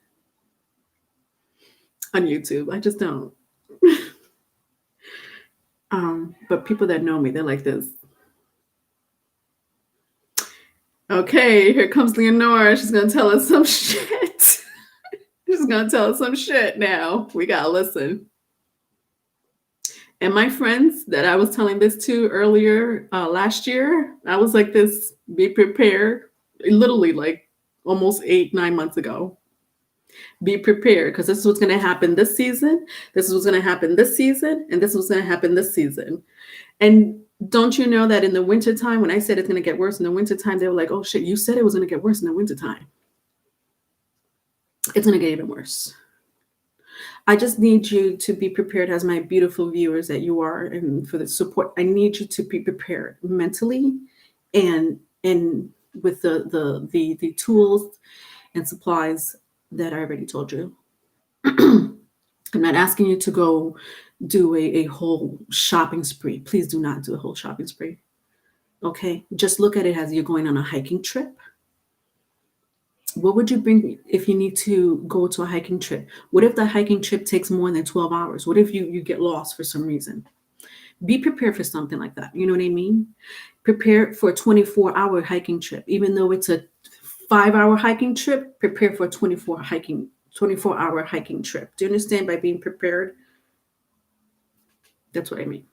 A: on YouTube. I just don't. But people that know me, they're like this. Okay, here comes Leonora. She's going to tell us some shit. She's going to tell us some shit now. We got to listen. And my friends that I was telling this to earlier last year, I was like this, be prepared, literally like almost 8-9 months ago. Be prepared, because this is what's going to happen this season. This is what's going to happen this season. And this is what's going to happen this season. And don't you know that in the wintertime, when I said it's going to get worse in the wintertime, they were like, oh shit, you said it was going to get worse in the wintertime. It's going to get even worse. I just need you to be prepared, as my beautiful viewers that you are, and for the support. I need you to be prepared mentally and with the tools and supplies that I already told you. I'm not asking you to go do a whole shopping spree. Please do not do a whole shopping spree. Okay? Just look at it as you're going on a hiking trip. What would you bring if you need to go to a hiking trip? What if the hiking trip takes more than 12 hours? What if you get lost for some reason? Be prepared for something like that. You know what I mean? Prepare for a 24-hour hiking trip. Even though it's a 5-hour hiking trip, prepare for a 24-hour hiking trip. Do you understand by being prepared? That's what I mean.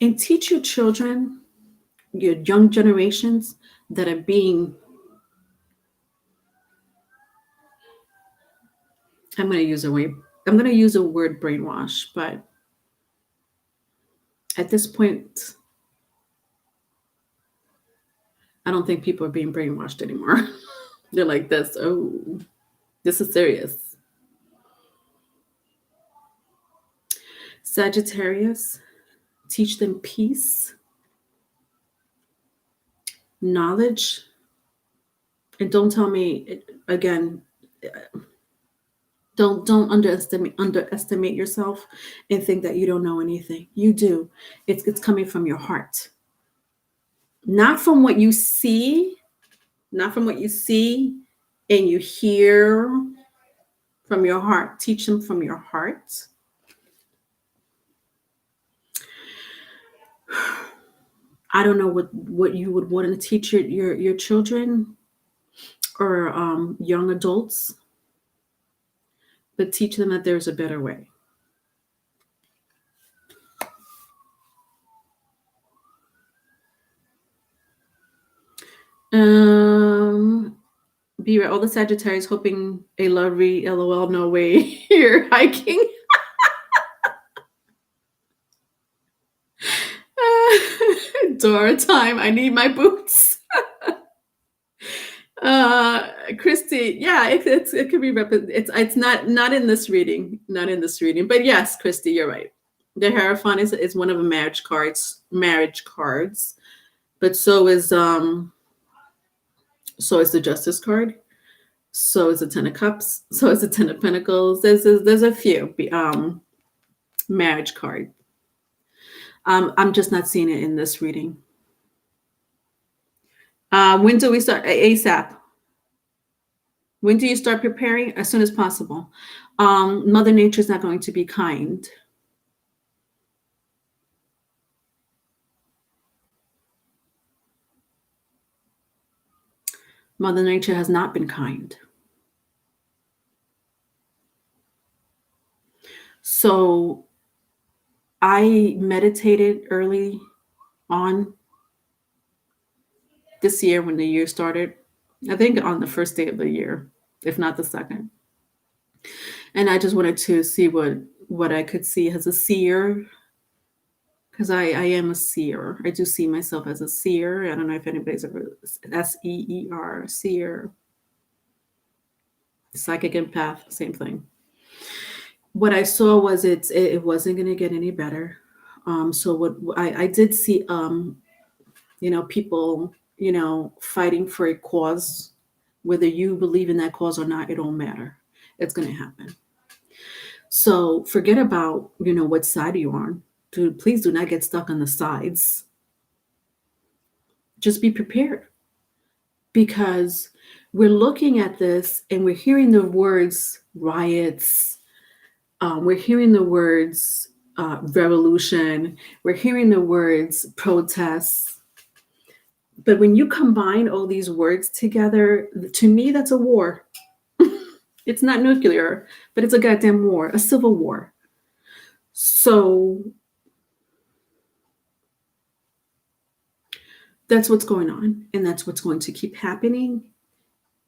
A: And teach your children, your young generations that are being, I'm going to use a word brainwash, but at this point, I don't think people are being brainwashed anymore. They're like this. Oh, this is serious. Sagittarius, teach them peace, knowledge, and don't tell me again. Don't underestimate yourself and think that you don't know anything. You do. It's coming from your heart, not from what you see, and you hear from your heart. Teach them from your heart. I don't know what you would want to teach your children or young adults, but teach them that there's a better way. Be right. All the Sagittarius hoping a lovely LOL. No way. You're hiking. Dora time. I need my boots. Christy, yeah, it could be it's not in this reading, but yes, Christy, you're right. The Hierophant is one of the marriage cards, but so is the Justice card, so is the Ten of Cups, so is the Ten of Pentacles. There's a few marriage card. I'm just not seeing it in this reading. When do we start? ASAP. When do you start preparing? As soon as possible. Mother Nature is not going to be kind. Mother Nature has not been kind. So I meditated early on this year when the year started. I think on the first day of the year, if not the second. And I just wanted to see what I could see as a seer, because I am a seer. I do see myself as a seer. I don't know if anybody's ever SEER, seer. Psychic empath, same thing. What I saw was it wasn't going to get any better. So what I did see, people, fighting for a cause, whether you believe in that cause or not, it don't matter. It's going to happen. So forget about, what side you're on. Please do not get stuck on the sides. Just be prepared, because we're looking at this and we're hearing the words riots. We're hearing the words revolution. We're hearing the words protests. But when you combine all these words together, to me, that's a war. It's not nuclear, but it's a goddamn war, a civil war. So that's what's going on, and that's what's going to keep happening.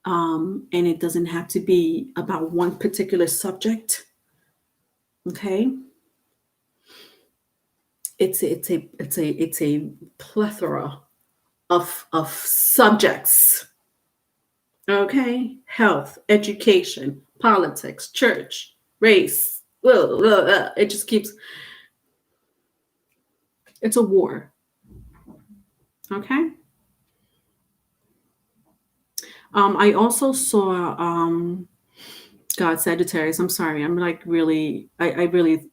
A: And it doesn't have to be about one particular subject. Okay. It's a plethora of subjects. Okay. Health, education, politics, church, race. It just keeps. It's a war. Okay. I also saw God, Sagittarius. I'm sorry. I'm like really. I really.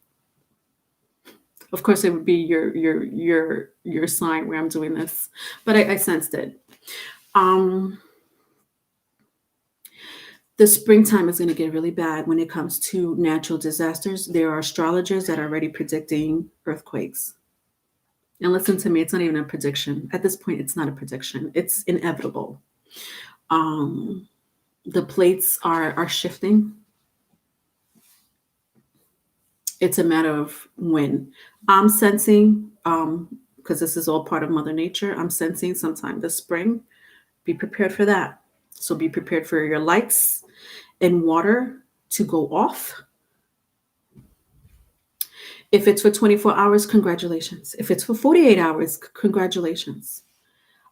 A: Of course, it would be your sign where I'm doing this, but I sensed it. the springtime is going to get really bad when it comes to natural disasters. There are astrologers that are already predicting earthquakes. And listen to me, it's not even a prediction. At this point, it's not a prediction. It's inevitable. The plates are shifting. It's a matter of when. I'm sensing, because this is all part of Mother Nature, I'm sensing sometime this spring. Be prepared for that. So be prepared for your lights and water to go off. If it's for 24 hours, congratulations. If it's for 48 hours, congratulations.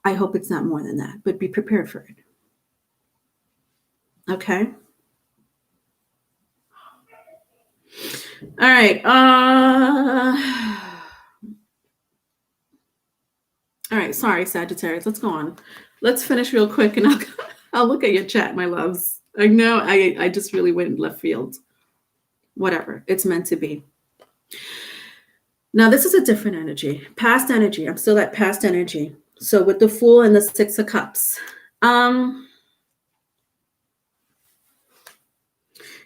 A: I hope it's not more than that, but be prepared for it. Okay? All right. All right. Sorry, Sagittarius. Let's go on. Let's finish real quick and I'll look at your chat, my loves. I know I just really went in left field. Whatever. It's meant to be. Now, this is a different energy. Past energy. I'm still at past energy. So with the Fool and the Six of Cups.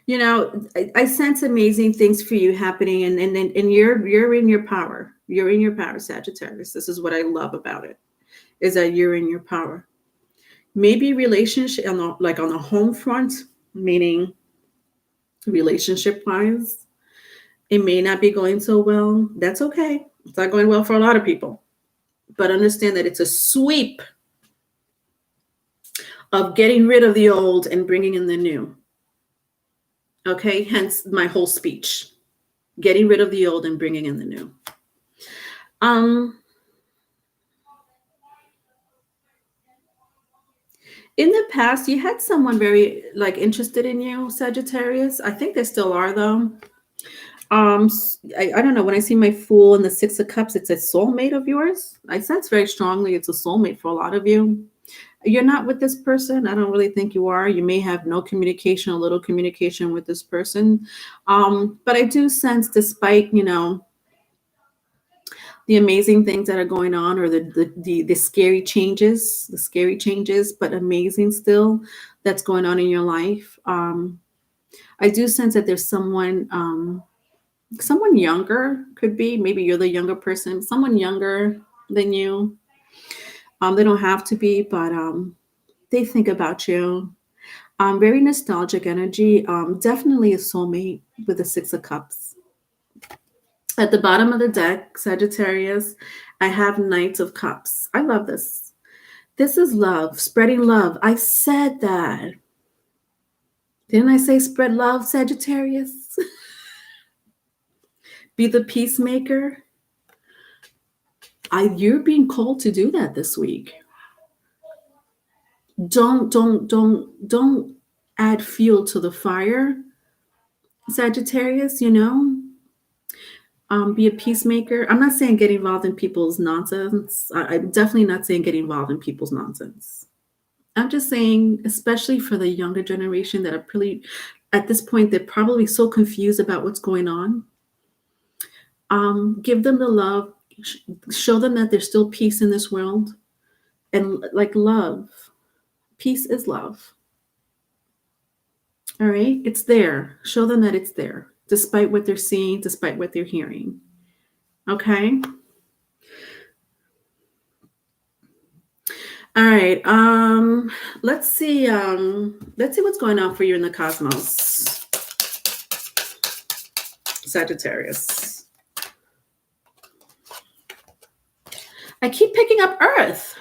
A: You know, I sense amazing things for you happening, and you're in your power. You're in your power, Sagittarius. This is what I love about it, is that you're in your power. Maybe relationship, on the home front, meaning relationship-wise, it may not be going so well. That's okay. It's not going well for a lot of people. But understand that it's a sweep of getting rid of the old and bringing in the new. Okay, hence my whole speech. Getting rid of the old and bringing in the new. In the past, you had someone very interested in you, Sagittarius. I think they still are, though. I don't know. When I see my Fool and the Six of Cups, it's a soulmate of yours. I sense very strongly it's a soulmate for a lot of you. You're not with this person. I don't really think you are. You may have no communication, a little communication with this person. But I do sense, despite, the amazing things that are going on, or the scary changes, but amazing still that's going on in your life. I do sense that there's someone younger, could be, maybe you're the younger person, someone younger than you. They don't have to be, but they think about you. Very nostalgic energy. Definitely a soulmate with the Six of Cups. At the bottom of the deck, Sagittarius, I have Knight of Cups. I love this. This is love, spreading love. I said that. Didn't I say spread love, Sagittarius? Be the peacemaker. You're being called to do that this week. Don't add fuel to the fire, Sagittarius. Be a peacemaker. I'm not saying get involved in people's nonsense. I'm definitely not saying get involved in people's nonsense. I'm just saying, especially for the younger generation that are pretty, at this point, they're probably so confused about what's going on. Give them the love. Show them that there's still peace in this world. And love. Peace is love. All right? It's there. Show them that it's there, despite what they're seeing, despite what they're hearing. Okay? All right. Let's see what's going on for you in the cosmos, Sagittarius. I keep picking up Earth.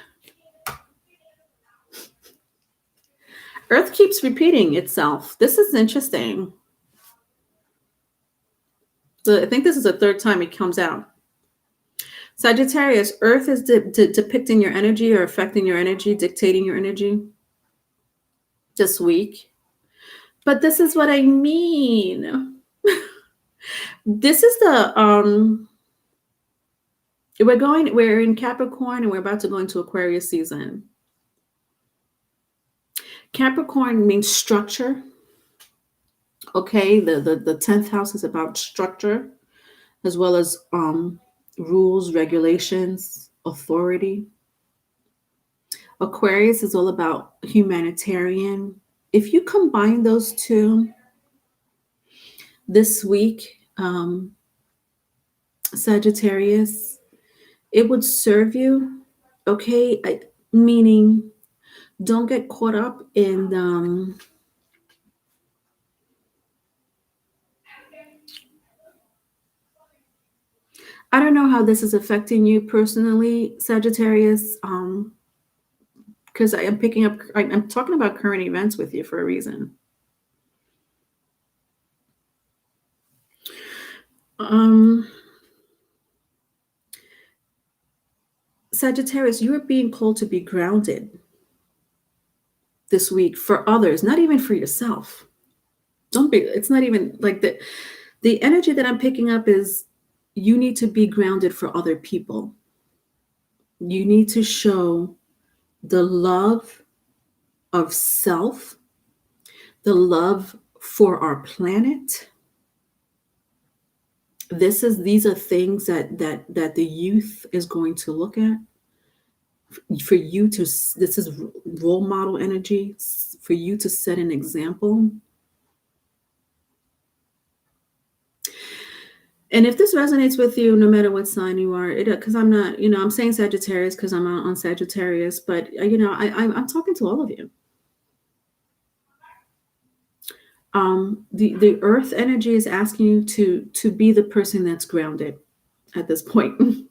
A: Earth keeps repeating itself. This is interesting. So I think this is the third time it comes out. Sagittarius, Earth is depicting your energy or affecting your energy, dictating your energy this week. But this is what I mean. This is we're in Capricorn and we're about to go into Aquarius season. Capricorn means structure. Okay, the 10th house is about structure, as well as rules, regulations, authority. Aquarius is all about humanitarian, if you combine those two this week, Sagittarius, it would serve you. Okay. Meaning, don't get caught up in, I don't know how this is affecting you personally, Sagittarius, because I am picking up, I'm talking about current events with you for a reason. Sagittarius, you are being called to be grounded this week for others, not even for yourself. Don't be, it's not even like that. The energy that I'm picking up is you need to be grounded for other people. You need to show the love of self, the love for our planet. These are things that the youth is going to look at. For you to, this is role model energy, for you to set an example. And if this resonates with you, no matter what sign you are, because I'm not, I'm saying Sagittarius because I'm on Sagittarius, but I'm talking to all of you. The earth energy is asking you to be the person that's grounded at this point.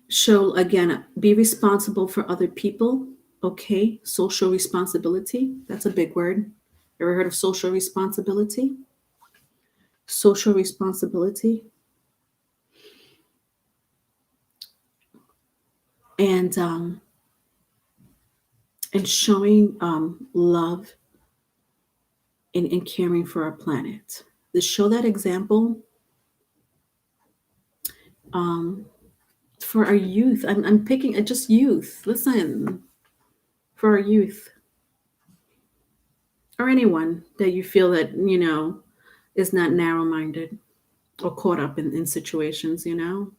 A: Show, again, be responsible for other people. Okay, social responsibility. That's a big word. Ever heard of social responsibility? Social responsibility. And showing love and caring for our planet. To show that example for our youth. I'm picking just youth. Listen, for our youth. Or anyone that you feel that, is not narrow-minded or caught up in situations, and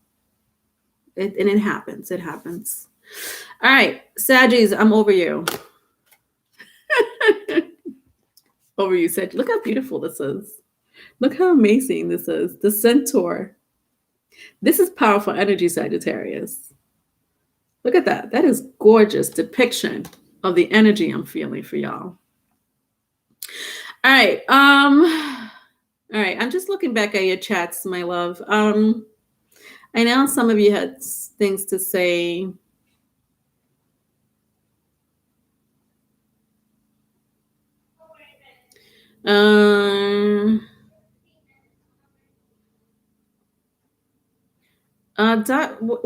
A: it happens. It happens. All right, Saggies, I'm over you. Over you, Sag. Look how beautiful this is. Look how amazing this is. The Centaur. This is powerful energy, Sagittarius. Look at that. That is gorgeous depiction of the energy I'm feeling for y'all. All right. All right. I'm just looking back at your chats, my love. I know some of you had things to say.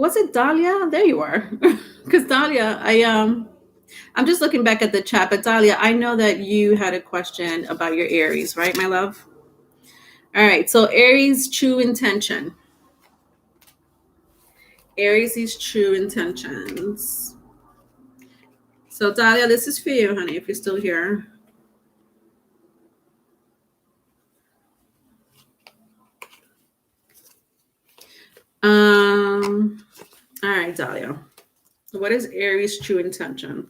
A: Was it Dahlia? There you are. Because Dahlia, I'm just looking back at the chat, but Dahlia, I know that you had a question about your Aries, right, my love? All right, so Aries, true intention. Aries' true intentions. So Dahlia, this is for you, honey, if you're still here. All right, Dahlia. What is Aries' true intention?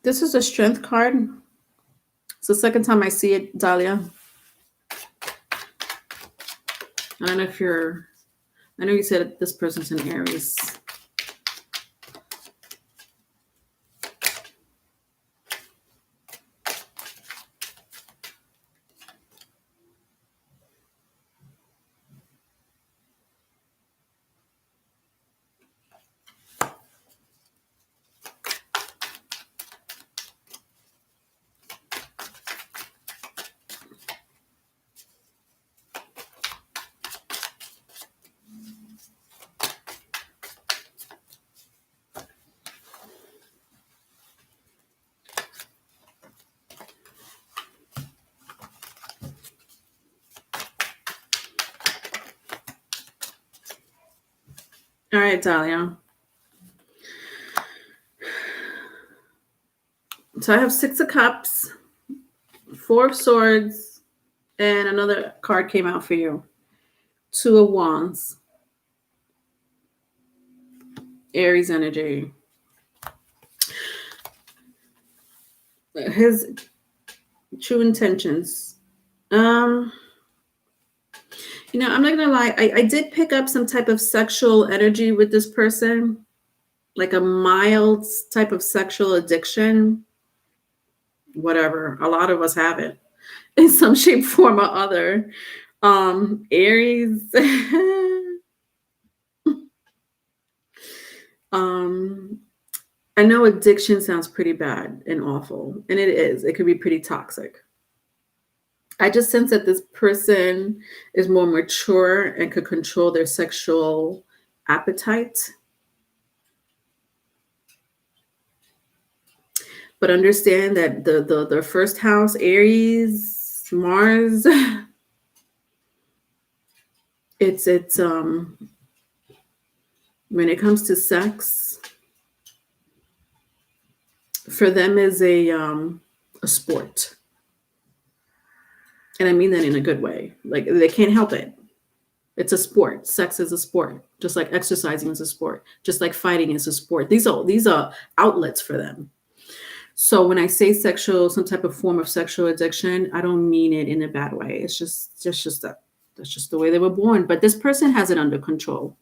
A: This is a strength card. It's the second time I see it, Dahlia. I don't know if I know you said this person's in Aries. All right, Dahlia. So I have 6 of Cups, 4 of Swords, and another card came out for you. 2 of Wands. Aries energy. His true intentions. I'm not gonna lie. I did pick up some type of sexual energy with this person, like a mild type of sexual addiction. Whatever. A lot of us have it in some shape, form, or other. Aries. I know addiction sounds pretty bad and awful, and it is. It could be pretty toxic. I just sense that this person is more mature and could control their sexual appetite. But understand that the first house, Aries, Mars, it's when it comes to sex, for them is a sport. And I mean that in a good way. Like, they can't help it. It's a sport. Sex is a sport, just like exercising is a sport, just like fighting is a sport. These are outlets for them. So when I say some type of form of sexual addiction, I don't mean it in a bad way. It's just that that's just the way they were born. But this person has it under control.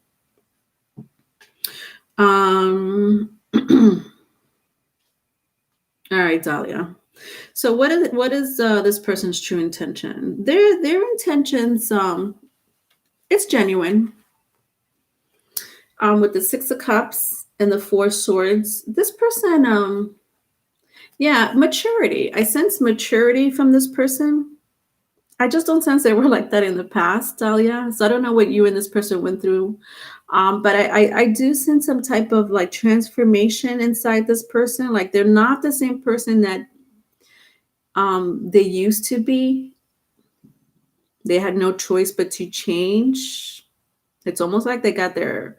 A: All right, Dahlia. So what is this person's true intention? Their intentions, it's genuine. With the 6 of Cups and the 4 of Swords, this person, maturity. I sense maturity from this person. I just don't sense they were like that in the past, Dahlia. So I don't know what you and this person went through. But I do sense some type of like transformation inside this person. Like, they're not the same person that they used to be. They had no choice but to change. It's almost like they got their...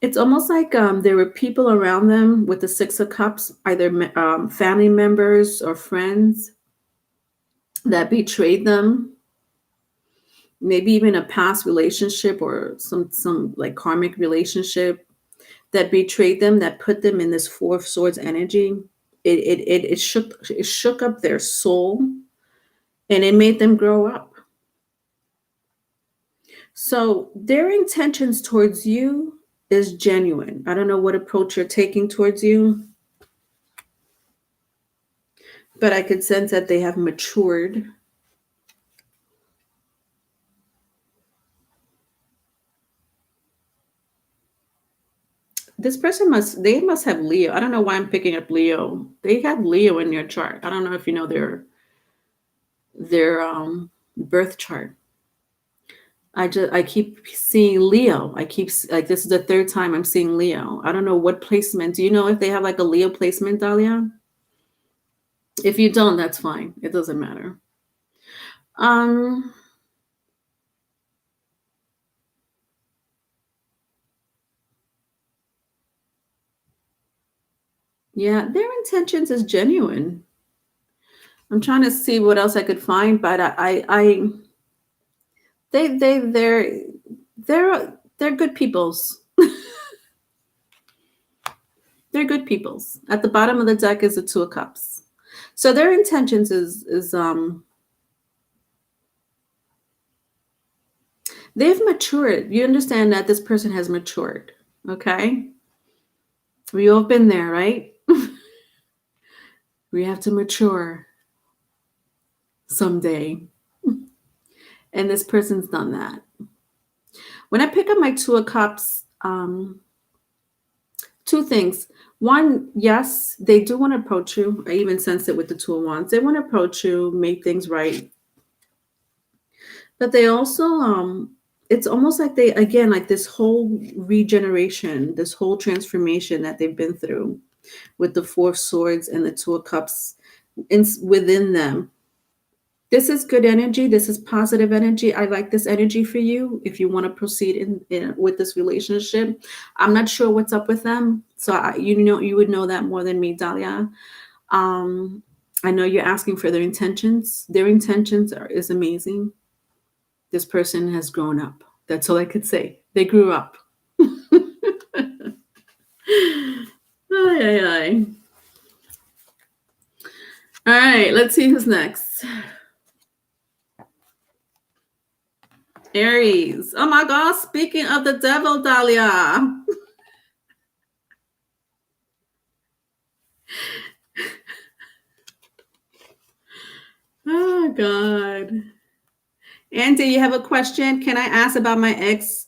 A: It's almost like there were people around them with the 6 of Cups, either family members or friends that betrayed them. Maybe even a past relationship or some like karmic relationship that betrayed them, that put them in this 4 of Swords energy. It shook up their soul, and it made them grow up. So their intentions towards you is genuine. I don't know what approach you're taking towards you, but I could sense that they have matured. This person must have Leo. I don't know why I'm picking up Leo. They have Leo in their chart. I don't know if you know their birth chart. I keep seeing Leo. This is the 3rd time I'm seeing Leo. I don't know what placement. Do you know if they have like a Leo placement, Dahlia? If you don't, that's fine. It doesn't matter. Yeah, their intentions is genuine. I'm trying to see what else I could find, but they're good peoples. They're good peoples. At the bottom of the deck is the 2 of Cups. So their intentions is they've matured. You understand that this person has matured, okay? We all been there, right? We have to mature someday. And this person's done that. When I pick up my 2 of Cups, 2 things. One, yes, they do want to approach you. I even sense it with the 2 of Wands. They want to approach you, make things right. But they also, it's almost like they, again, like this whole regeneration, this whole transformation that they've been through with the 4 of Swords and the 2 of Cups within them. This is good energy. This is positive energy. I like this energy for you if you want to proceed with this relationship. I'm not sure what's up with them. So you would know that more than me, Dahlia. Um, I know you're asking for their intentions. Their intentions is amazing. This person has grown up. That's all I could say. They grew up. Ay, ay, ay. All right, let's see who's next. Aries. Oh my God, speaking of the devil, Dahlia. Oh God. Andy, you have a question? Can I ask about my ex?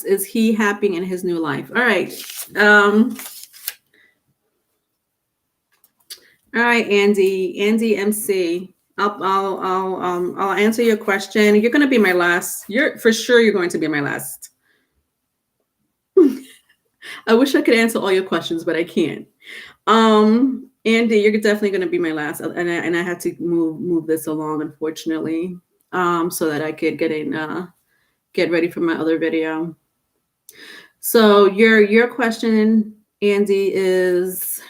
A: Is he happy in his new life? All right. All right, Andy. Andy MC. I'll answer your question. You're going to be my last. You're going to be my last. I wish I could answer all your questions, but I can't. Andy, you're definitely going to be my last, and I had to move this along, unfortunately, so that I could get ready for my other video. So your question, Andy, is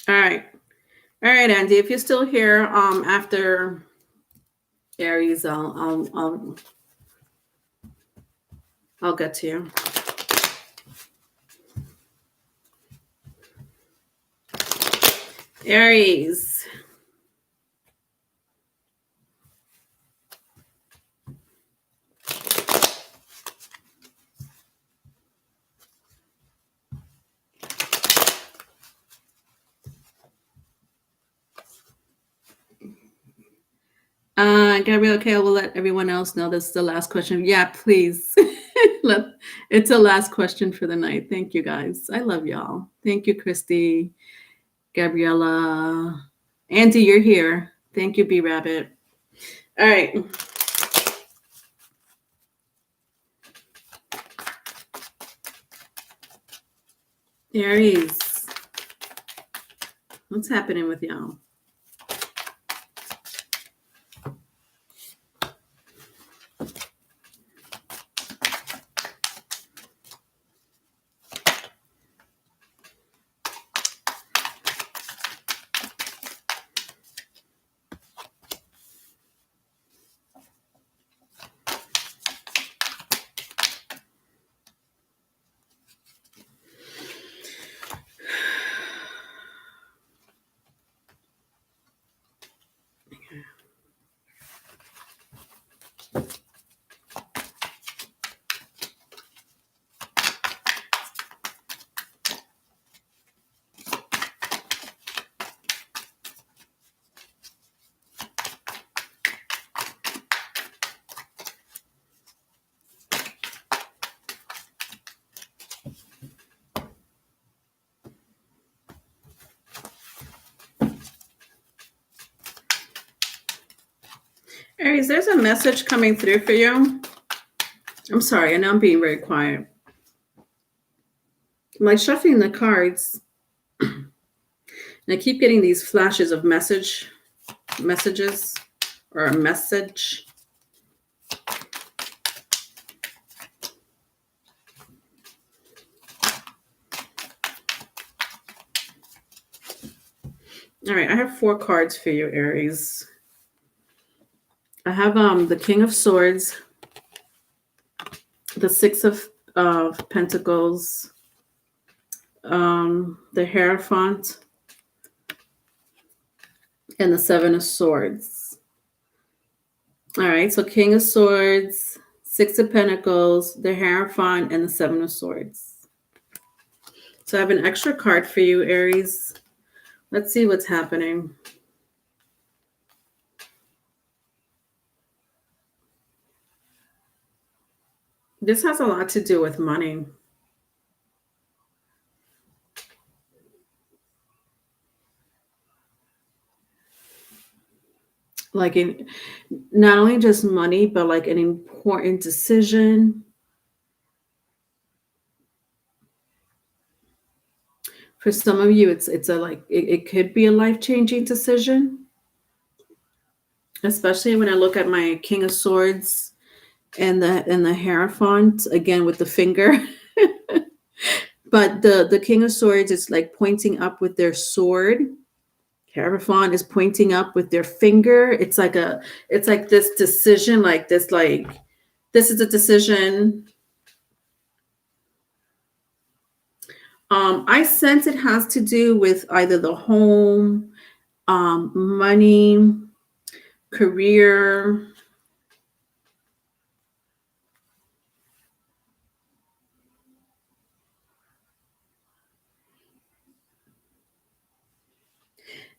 A: all right. All right, Andy, if you're still here, after Aries, I'll get to you. Aries. Gabrielle, okay, I will let everyone else know this is the last question. Yeah, please. It's the last question for the night. Thank you, guys. I love y'all. Thank you, Christy, Gabriella. Andy, you're here. Thank you, B Rabbit. All right. Aries. What's happening with y'all? Aries, there's a message coming through for you. I'm sorry, I know I'm being very quiet. I'm like shuffling the cards, and I keep getting these flashes of messages or a message. All right, I have 4 cards for you, Aries. I have the King of Swords, the 6 of Pentacles, the Hierophant, and the 7 of Swords. All right, so King of Swords, 6 of Pentacles, the Hierophant, and the 7 of Swords. So I have an extra card for you, Aries. Let's see what's happening. This has a lot to do with money. like in not only just money, but like an important decision. For some of you, it's a like it could be a life-changing decision, especially when I look at my King of Swords and the Hierophant again with the finger. But the King of Swords is like pointing up with their sword. Hierophant is pointing up with their finger. It's like this decision, like this is a decision. I sense it has to do with either the home, money, career.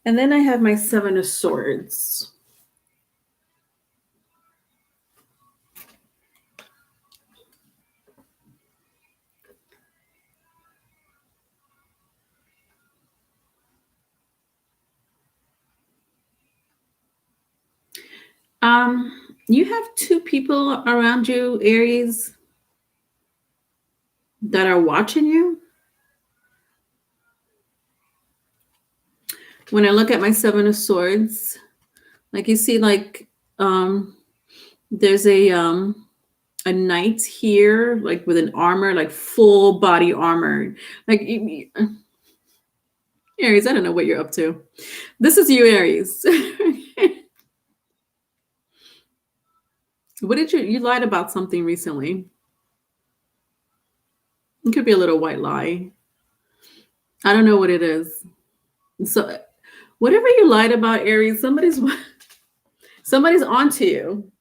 A: And then I have my Seven of Swords. You have two people around you, Aries, that are watching you. When I look at my Seven of Swords, like you see, like there's a knight here, like with an armor, like full body armor. Like Aries, I don't know what you're up to. This is you, Aries. What did you lied about something recently? It could be a little white lie. I don't know what it is. So whatever you lied about, Aries, somebody's onto you.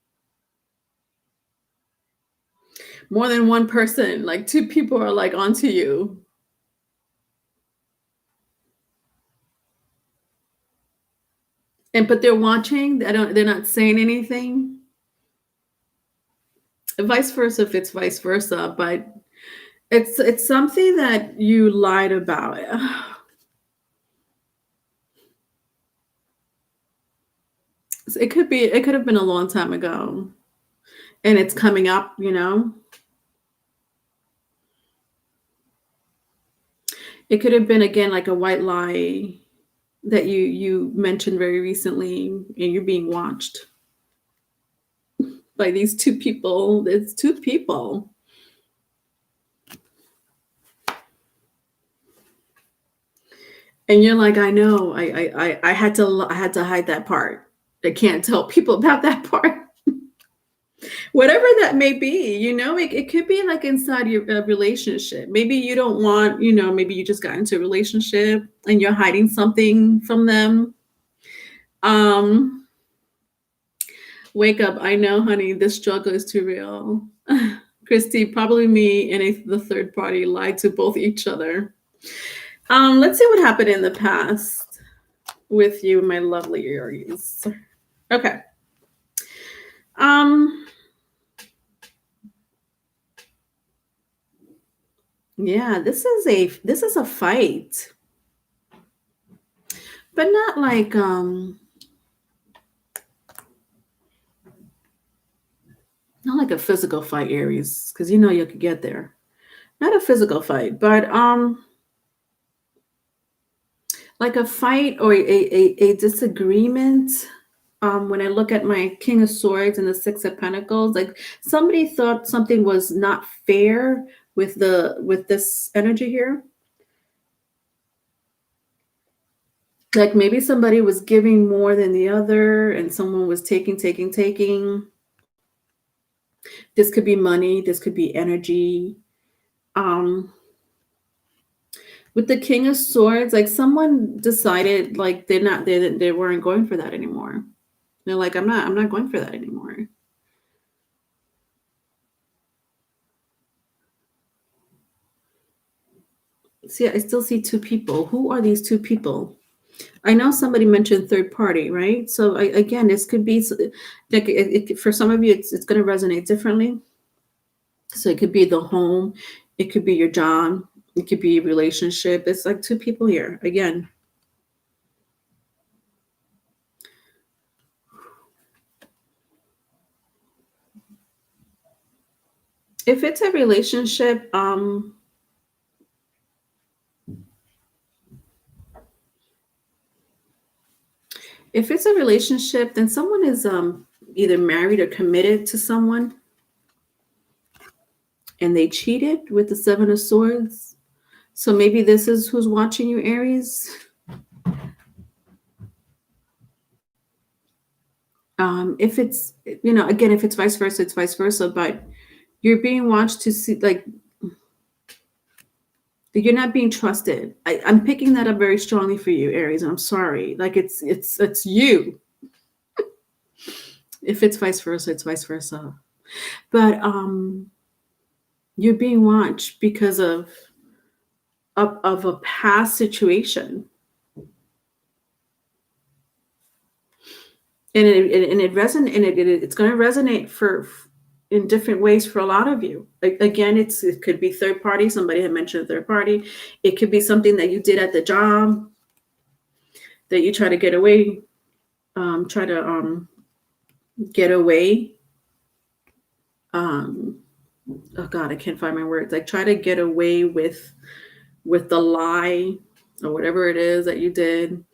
A: More than one person, like two people are like onto you. But they're watching. They're not saying anything. Vice versa if it's vice versa, but it's something that you lied about. It could have been a long time ago, and it's coming up, you know. It could have been again like a white lie that you mentioned very recently, and you're being watched by these two people. It's two people. And you're like, I know, I had to hide that part. I can't tell people about that part. Whatever that may be, you know, it could be like inside your relationship. Maybe you don't want, you know, maybe you just got into a relationship and you're hiding something from them. Wake up. I know, honey, this struggle is too real. Christy, probably me and the third party lied to both each other. Let's see what happened in the past with you, my lovely Aries. Okay. Yeah, this is a fight. But not like not like a physical fight, Aries, because you know you could get there. Not a physical fight, but like a fight or a disagreement. When I look at my King of Swords and the Six of Pentacles, like somebody thought something was not fair with this energy here. Like maybe somebody was giving more than the other and someone was taking. This could be money, this could be energy. With the King of Swords, like someone decided like they weren't going for that anymore. They're like, I'm not going for that anymore. See, I still see two people. Who are these two people? I know somebody mentioned third party, right? So again, this could be like for some of you, it's going to resonate differently. So it could be the home, it could be your job, it could be a relationship. It's like two people here again. If it's a relationship, then someone is either married or committed to someone, and they cheated with the Seven of Swords. So maybe this is who's watching you, Aries. If it's, again, if it's vice versa, it's vice versa. But you're being watched to see, like, you're not being trusted. I'm picking that up very strongly for you, Aries, and I'm sorry. Like, it's you. If it's vice versa, it's vice versa. But you're being watched because of a past situation. And it's going to resonate in different ways for a lot of you. Again, it could be third party. Somebody had mentioned third party. It could be something that you did at the job that you try to get away, get away. Oh God, I can't find my words. Like, try to get away with the lie or whatever it is that you did.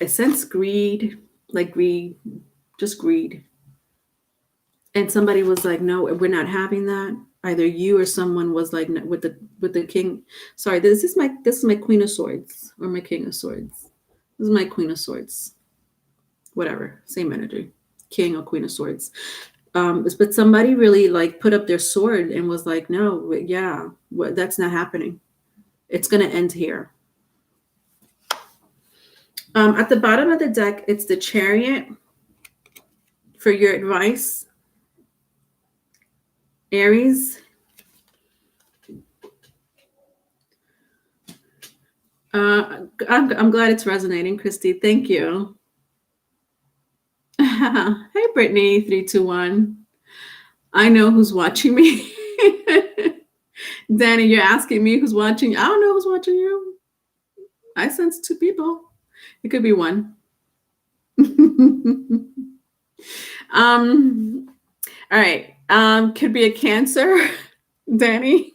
A: I sense greed, just greed. And somebody was like, no, we're not having that. Either you or someone was like, no, with the king. Sorry, this is my Queen of Swords or my King of Swords. This is my Queen of Swords. Whatever, same energy, King or Queen of Swords. But somebody really like put up their sword and was like, no, yeah, that's not happening. It's going to end here. At the bottom of the deck, it's the Chariot for your advice, Aries. I'm glad it's resonating, Christy. Thank you. Hey, Brittany, 321. I know who's watching me. Danny, you're asking me who's watching. I don't know who's watching you. I sense two people. It could be one. All right. Could be a Cancer, Danny.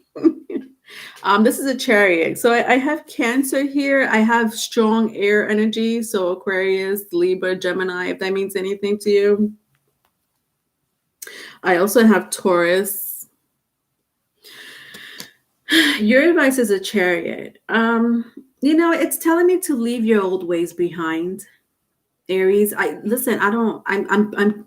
A: This is a Chariot. So I have Cancer here. I have strong air energy. So Aquarius, Libra, Gemini, if that means anything to you. I also have Taurus. Your advice is a Chariot. It's telling me to leave your old ways behind, Aries. I'm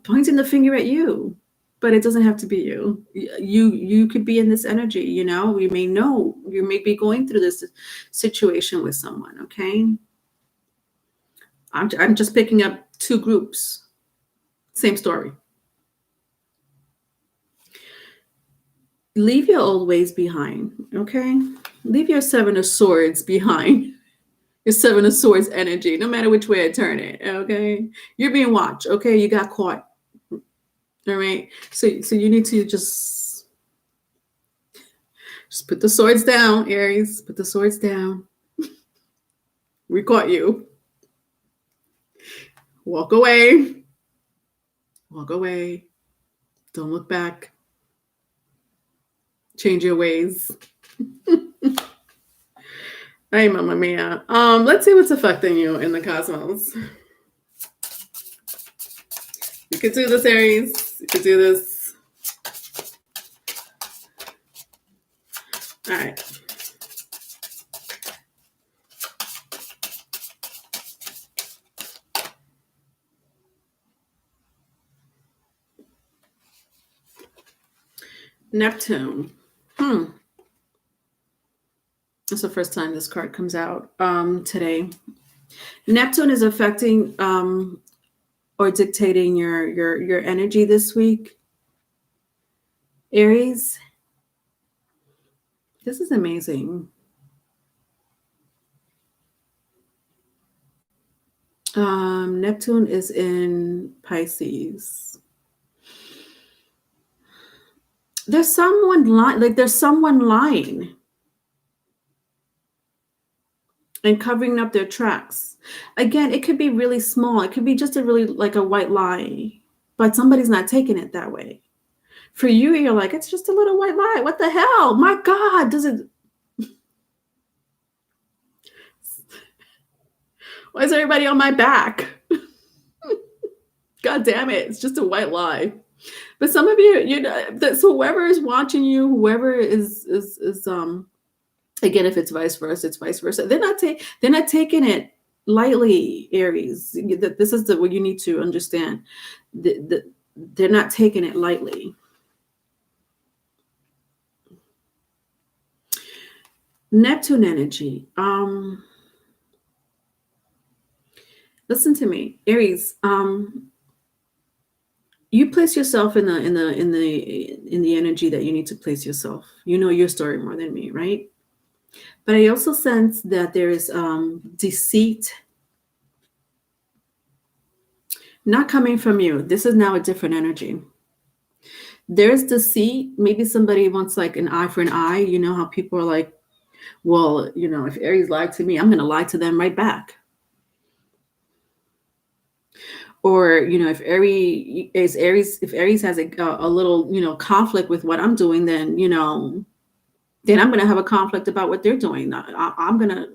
A: pointing the finger at you, but it doesn't have to be you. You could be in this energy, you may be going through this situation with someone, okay? I'm just picking up two groups. Same story. Leave your old ways behind, okay? Leave your Seven of Swords behind. Your Seven of Swords energy, no matter which way I turn it, okay? You're being watched, okay? You got caught, all right? So you need to just put the swords down, Aries. Put the swords down. We caught you. Walk away. Walk away. Don't look back. Change your ways. Hey, Mamma Mia. Let's see what's affecting you in the cosmos. You could do this, Aries. You could do this. All right. Neptune. That's the first time this card comes out today. Neptune is affecting or dictating your energy this week, Aries. This is amazing. Neptune is in Pisces. There's someone lying. and covering up their tracks. Again, it could be really small. It could be just a really like a white lie, but somebody's not taking it that way. For you, you're like, it's just a little white lie. What the hell? My God, does it? Why is everybody on my back? God damn it. It's just a white lie. But some of you, you know, that so whoever is watching you, whoever is again, if it's vice versa, it's vice versa. They're not taking it lightly, Aries. This is what you need to understand. They're not taking it lightly. Neptune energy. Listen to me, Aries. You place yourself in the energy that you need to place yourself. You know your story more than me, right? But I also sense that there is deceit not coming from you. This is now a different energy. There's deceit. Maybe somebody wants like an eye for an eye. You know how people are like, well, you know, if Aries lied to me, I'm going to lie to them right back. Or, you know, if Aries has a little, you know, conflict with what I'm doing, then, you know, then I'm going to have a conflict about what they're doing. I'm going to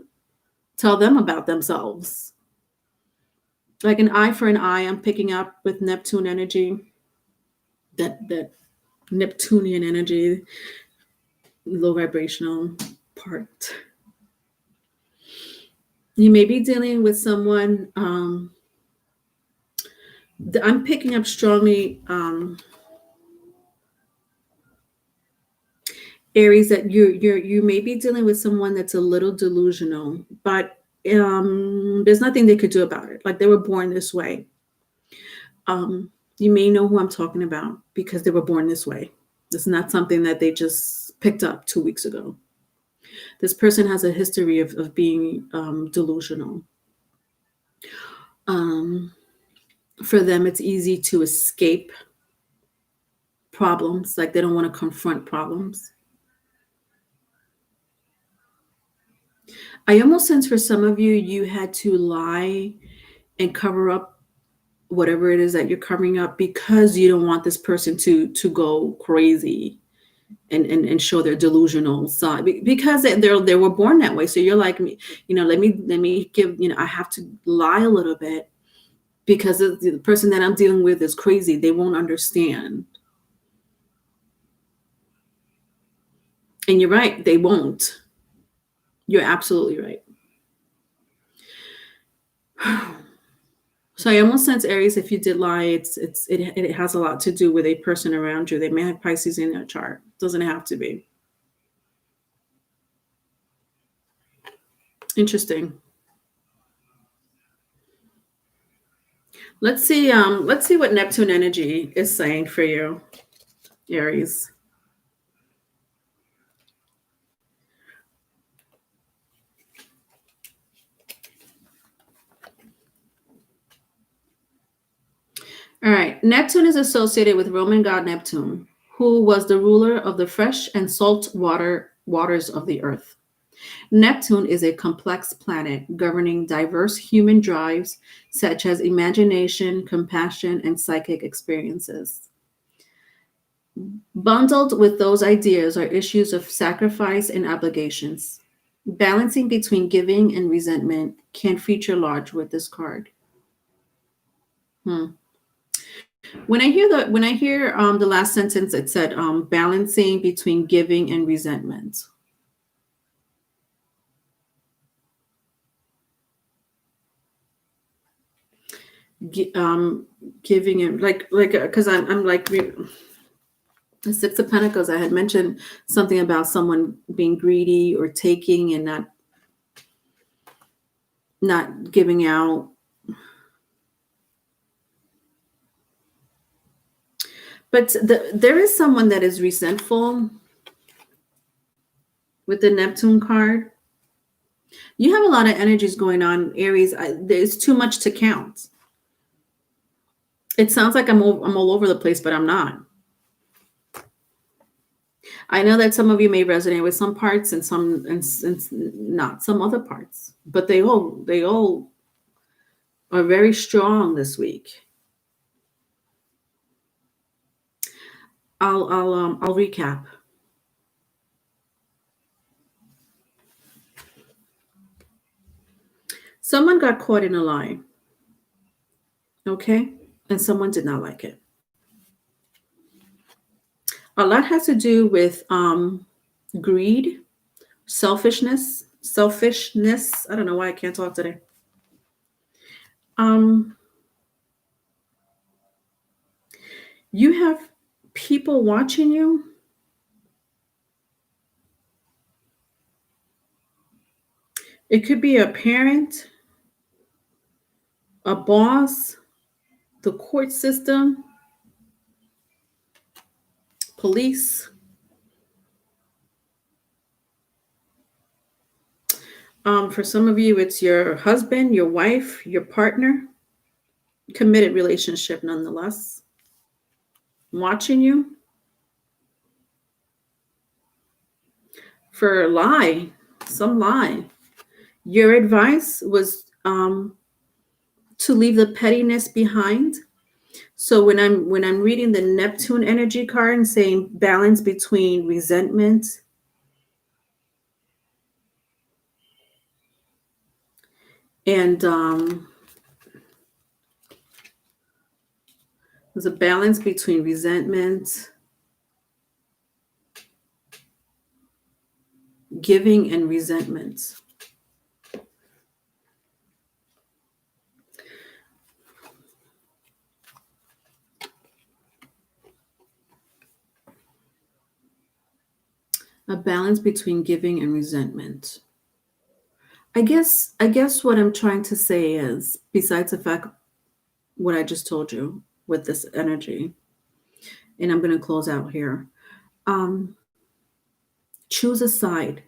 A: tell them about themselves. Like an eye for an eye, I'm picking up with Neptune energy, that Neptunian energy, low vibrational part. You may be dealing with someone, I'm picking up strongly, Aries, that you may be dealing with someone that's a little delusional, but there's nothing they could do about it. Like they were born this way. You may know who I'm talking about because they were born this way. It's not something that they just picked up 2 weeks ago. This person has a history of being delusional. For them, it's easy to escape problems. Like they don't want to confront problems. I almost sense for some of you, you had to lie and cover up whatever it is that you're covering up because you don't want this person to go crazy and show their delusional side, because they were born that way. So you're like, you know, let me give, you know, I have to lie a little bit because the person that I'm dealing with is crazy. They won't understand. And you're right, they won't. You're absolutely right. So I almost sense, Aries, if you did lie, it has a lot to do with a person around you. They may have Pisces in their chart. Doesn't have to be. Interesting. Let's see what Neptune energy is saying for you, Aries. All right. Neptune is associated with Roman god Neptune, who was the ruler of the fresh and salt waters of the earth. Neptune is a complex planet governing diverse human drives such as imagination, compassion, and psychic experiences. Bundled with those ideas are issues of sacrifice and obligations. Balancing between giving and resentment can feature large with this card. When I hear the last sentence, it said balancing between giving and resentment. Giving and like because I'm like the Six of Pentacles. I had mentioned something about someone being greedy or taking and not giving out. But there is someone that is resentful with the Neptune card. You have a lot of energies going on, Aries. There's too much to count. It sounds like I'm all over the place, but I'm not. I know that some of you may resonate with some parts and some and not some other parts, but they all are very strong this week. I'll recap. Someone got caught in a lie, okay? And someone did not like it. A lot has to do with greed, selfishness. I don't know why I can't talk today. Um, you have people watching you. It could be a parent, a boss, the court system, police. For some of you, it's your husband, your wife, your partner, committed relationship nonetheless, watching you for a lie, some lie. Your advice was to leave the pettiness behind. So when I'm reading the Neptune energy card and saying balance between resentment and there's a balance between resentment, giving, and resentment. A balance between giving and resentment. I guess what I'm trying to say is, besides the fact what I just told you with this energy, and I'm going to close out here. Um, choose a side.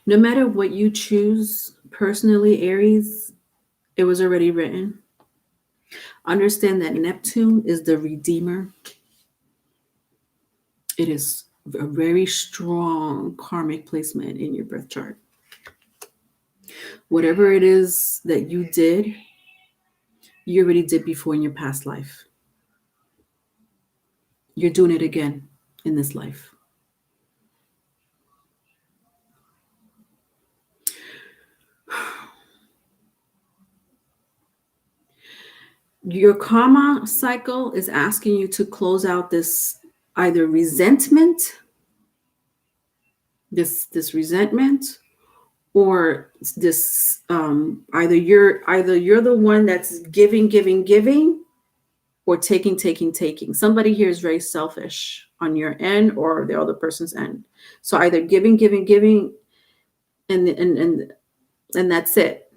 A: No matter what you choose personally, Aries, it was already written. Understand that Neptune is the redeemer. It is a very strong karmic placement in your birth chart. Whatever it is that you did, you already did before in your past life. You're doing it again in this life. Your karma cycle is asking you to close out this either resentment, this resentment, or this either you're the one that's giving, or taking. Somebody here is very selfish on your end or the other person's end. So either giving, and that's it,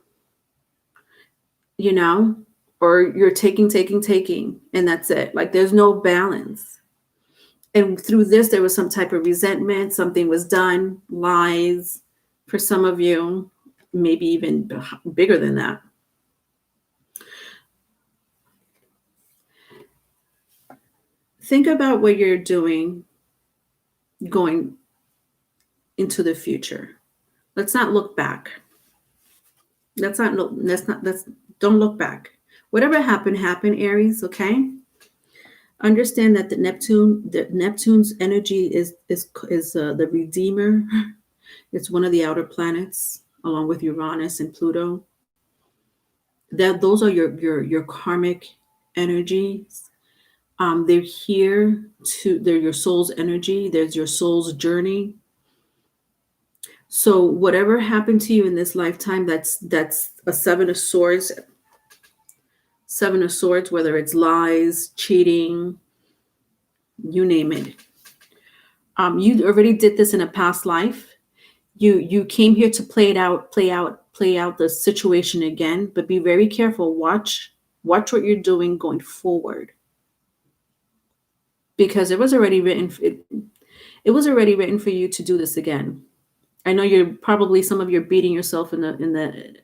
A: you know, or you're taking, and that's it. Like there's no balance. And through this, there was some type of resentment. Something was done, lies. For some of you, maybe even bigger than that. Think about what you're doing going into the future. Let's not look back. Don't look back. Whatever happened, Aries, okay? Understand that the Neptune's energy is the redeemer. It's one of the outer planets, along with Uranus and Pluto. Those are your karmic energies. They're here they're your soul's energy. There's your soul's journey. So whatever happened to you in this lifetime, that's a Seven of Swords. Seven of Swords, whether it's lies, cheating, you name it. You already did this in a past life. You came here to play out the situation again, but be very careful. Watch what you're doing going forward, because it was already written. It was already written for you to do this again. I know you're probably, some of you are beating yourself in the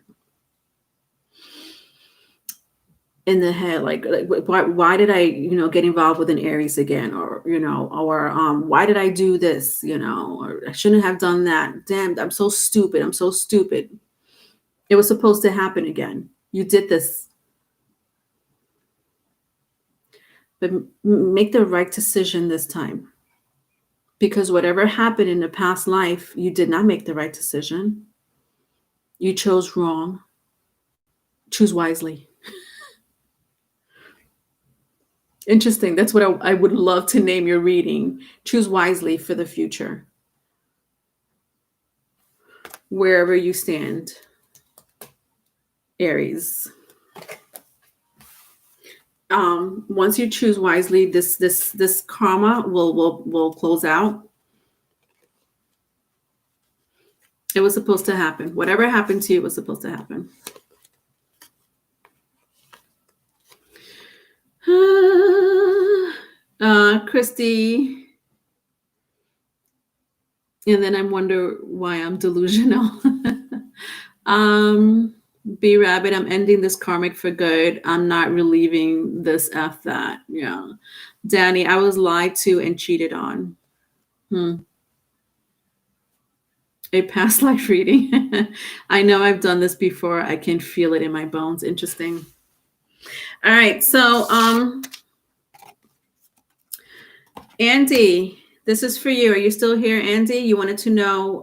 A: in the head, like why did I get involved with an Aries again, or why did I do this, or I shouldn't have done that, damn, I'm so stupid, it was supposed to happen again, you did this. But make the right decision this time, because whatever happened in the past life, you did not make the right decision, you chose wrong. Choose wisely. Interesting. That's what I would love to name your reading. Choose wisely for the future. Wherever you stand, Aries. Once you choose wisely, this karma will close out. It was supposed to happen. Whatever happened to you was supposed to happen. Christy. And then I wonder why I'm delusional. B Rabbit, I'm ending this karmic for good. I'm not relieving this F that. Yeah. Danny, I was lied to and cheated on. A past life reading. I know I've done this before. I can feel it in my bones. Interesting. All right. So, Andy, this is for you. Are you still here, Andy? You wanted to know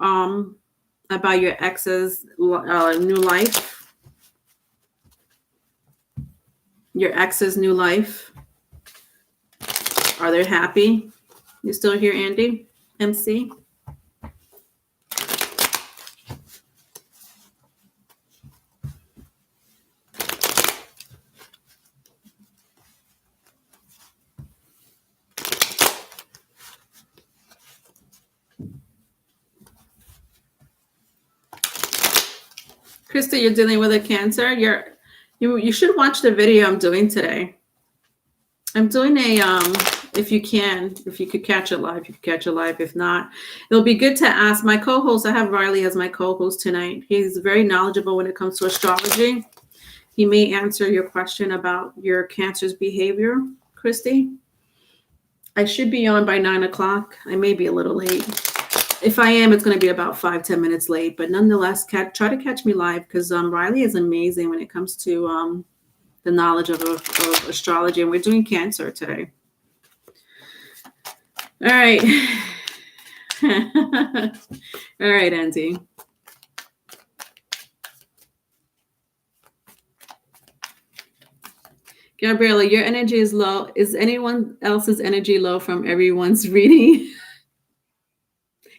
A: about your ex's new life? Your ex's new life? Are they happy? You still here, Andy? MC? Krista, you're dealing with a Cancer. You should watch the video I'm doing today. I'm doing a if you could catch it live, you could catch it live. If not, it'll be good to ask my co-host. I have Riley as my co-host tonight. He's very knowledgeable when it comes to astrology. He may answer your question about your Cancer's behavior, Christy. I should be on by 9 o'clock. I may be a little late. If I am, it's going to be about 5-10 minutes late. But nonetheless, try to catch me live, because Riley is amazing when it comes to the knowledge of astrology. And we're doing Cancer today. All right. All right, Andy. Gabriella, your energy is low. Is anyone else's energy low from everyone's reading?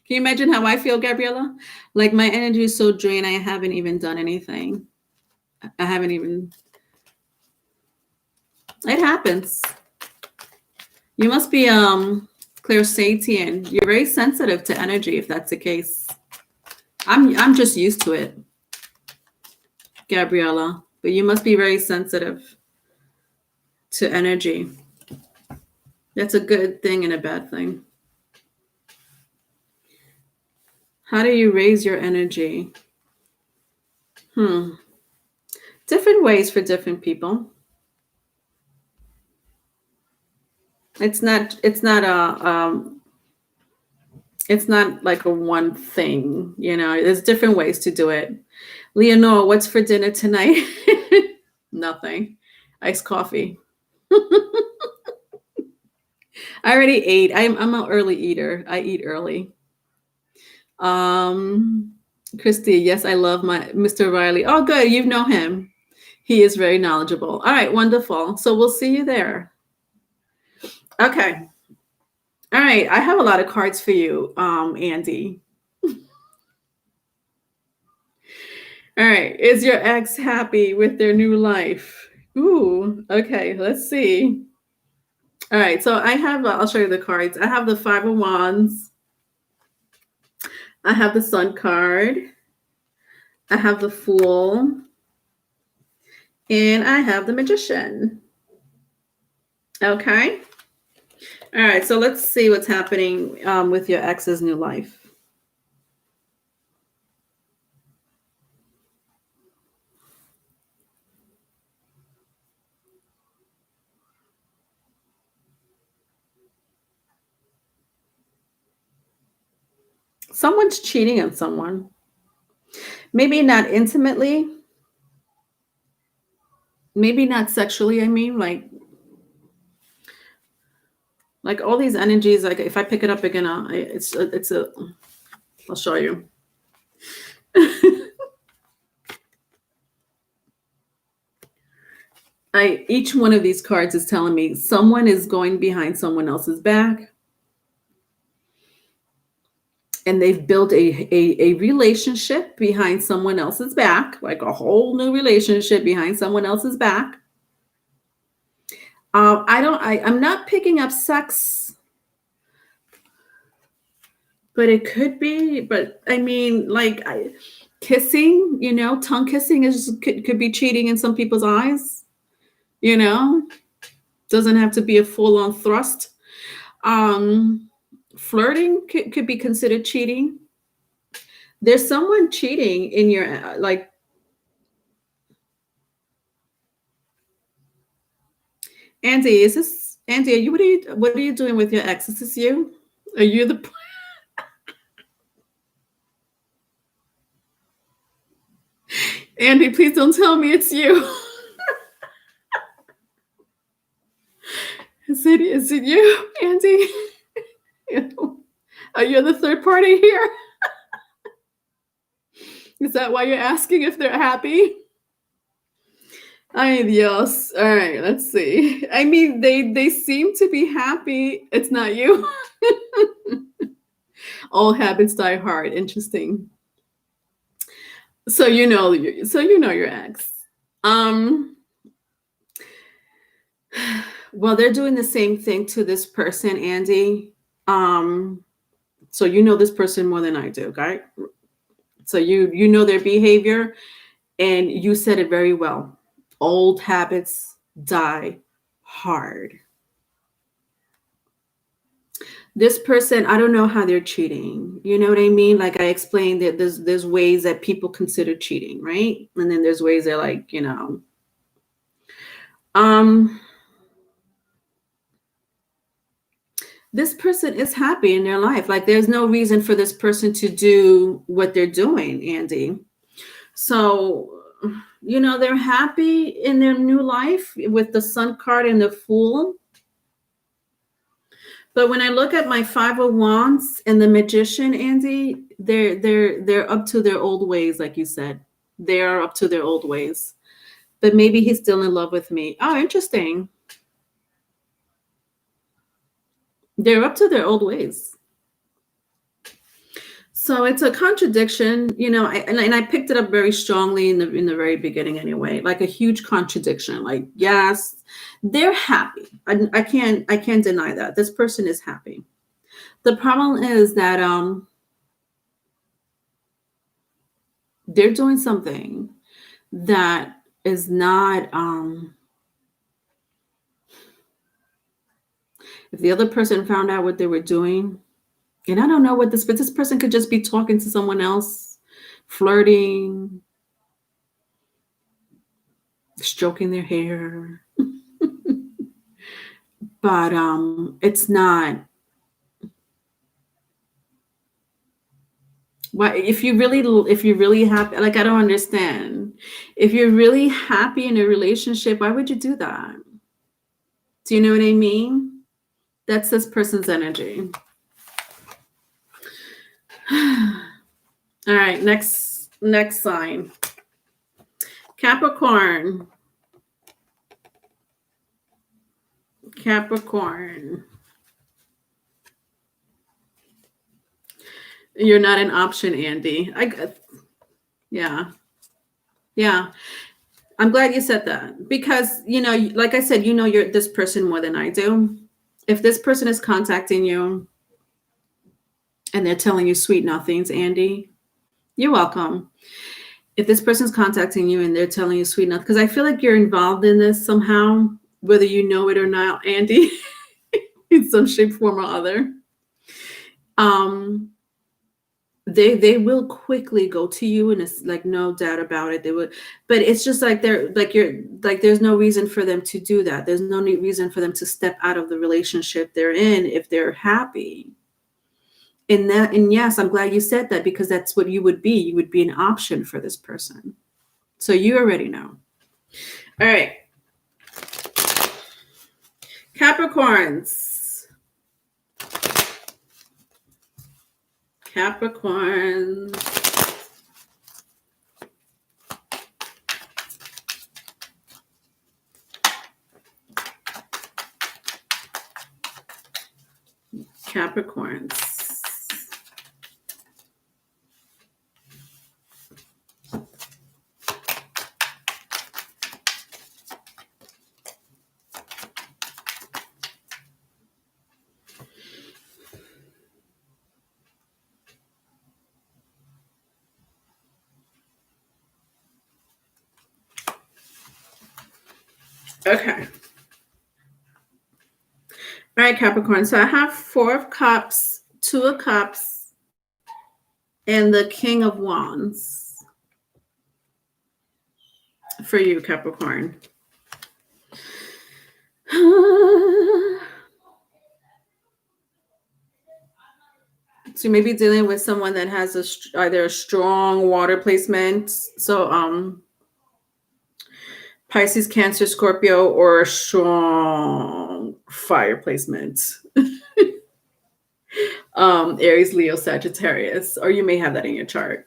A: Can you imagine how I feel, Gabriella? Like, my energy is so drained, I haven't even done anything. I haven't even. It happens. You must be clairsentient. You're very sensitive to energy, if that's the case. I'm just used to it, Gabriella. But you must be very sensitive to energy. That's a good thing and a bad thing. How do you raise your energy? Different ways for different people. It's not like a one thing, there's different ways to do it. Leonore, what's for dinner tonight? Nothing. Iced coffee. I already ate. I'm an early eater. I eat early. Christy, yes, I love my Mr. Riley. Oh, good. You know him. He is very knowledgeable. All right, wonderful. So we'll see you there. Okay. All right. I have a lot of cards for you, Andy. All right. Is your ex happy with their new life? Ooh, okay. Let's see. All right. So I have, I'll show you the cards. I have the Five of Wands. I have the Sun card. I have the Fool. And I have the Magician. Okay. All right. So let's see what's happening with your ex's new life. Someone's cheating on someone. Maybe not intimately. Maybe not sexually. I mean, like all these energies. Like if I pick it up again, I'll show you. Each one of these cards is telling me someone is going behind someone else's back. And they've built a relationship behind someone else's back, like a whole new relationship behind someone else's back. I'm not picking up sex, but it could be. But I mean, like kissing, tongue kissing could be cheating in some people's eyes. Doesn't have to be a full-on thrust. Flirting could be considered cheating. There's someone cheating in your like. Andy, is this Andy? What are you doing with your ex? Is this you? Are you the? Andy, please don't tell me it's you. Is it you, Andy? Are you the third party here? Is that why you're asking if they're happy? Ay Dios. All right, let's see. I mean, they seem to be happy. It's not you. All habits die hard. Interesting. So you know your ex. Well, they're doing the same thing to this person, Andy. So you know this person more than I do, okay? So you know their behavior, and you said it very well. Old habits die hard. This person, I don't know how they're cheating. You know what I mean? Like I explained that there's ways that people consider cheating, right? And then there's ways they're like, this person is happy in their life. Like there's no reason for this person to do what they're doing, Andy. So, they're happy in their new life with the Sun card and the Fool. But when I look at my Five of Wands and the Magician, Andy, they're up to their old ways, like you said. They are up to their old ways. But maybe he's still in love with me. Oh, interesting. They're up to their old ways. So it's a contradiction, and I picked it up very strongly in the very beginning anyway, like a huge contradiction. Like, yes, they're happy. I can't deny that. This person is happy. The problem is that they're doing something that is not if the other person found out what they were doing. And I don't know but this person could just be talking to someone else, flirting, stroking their hair. But it's not. Why, if you're really happy, like I don't understand. If you're really happy in a relationship, why would you do that? Do you know what I mean? That's this person's energy. All right, next sign. Capricorn. You're not an option, Andy. Yeah. I'm glad you said that because, like I said, you're this person more than I do. If this person is contacting you and they're telling you sweet nothings, Andy, you're welcome. If this person's contacting you and they're telling you sweet nothings, because I feel like you're involved in this somehow, whether you know it or not, Andy, in some shape, form, or other. They will quickly go to you, and it's like no doubt about it. They would, but it's just like there's no reason for them to do that. There's no reason for them to step out of the relationship they're in if they're happy. And yes, I'm glad you said that, because that's what you would be. You would be an option for this person. So you already know. All right. Capricorns. Capricorns. Capricorns. Okay. All right, Capricorn. So I have 4 of Cups, 2 of Cups, and the King of Wands for you, Capricorn. So you may be dealing with someone that has either a strong water placement, so Pisces, Cancer, Scorpio, or a strong fire placement. Aries, Leo, Sagittarius, or you may have that in your chart.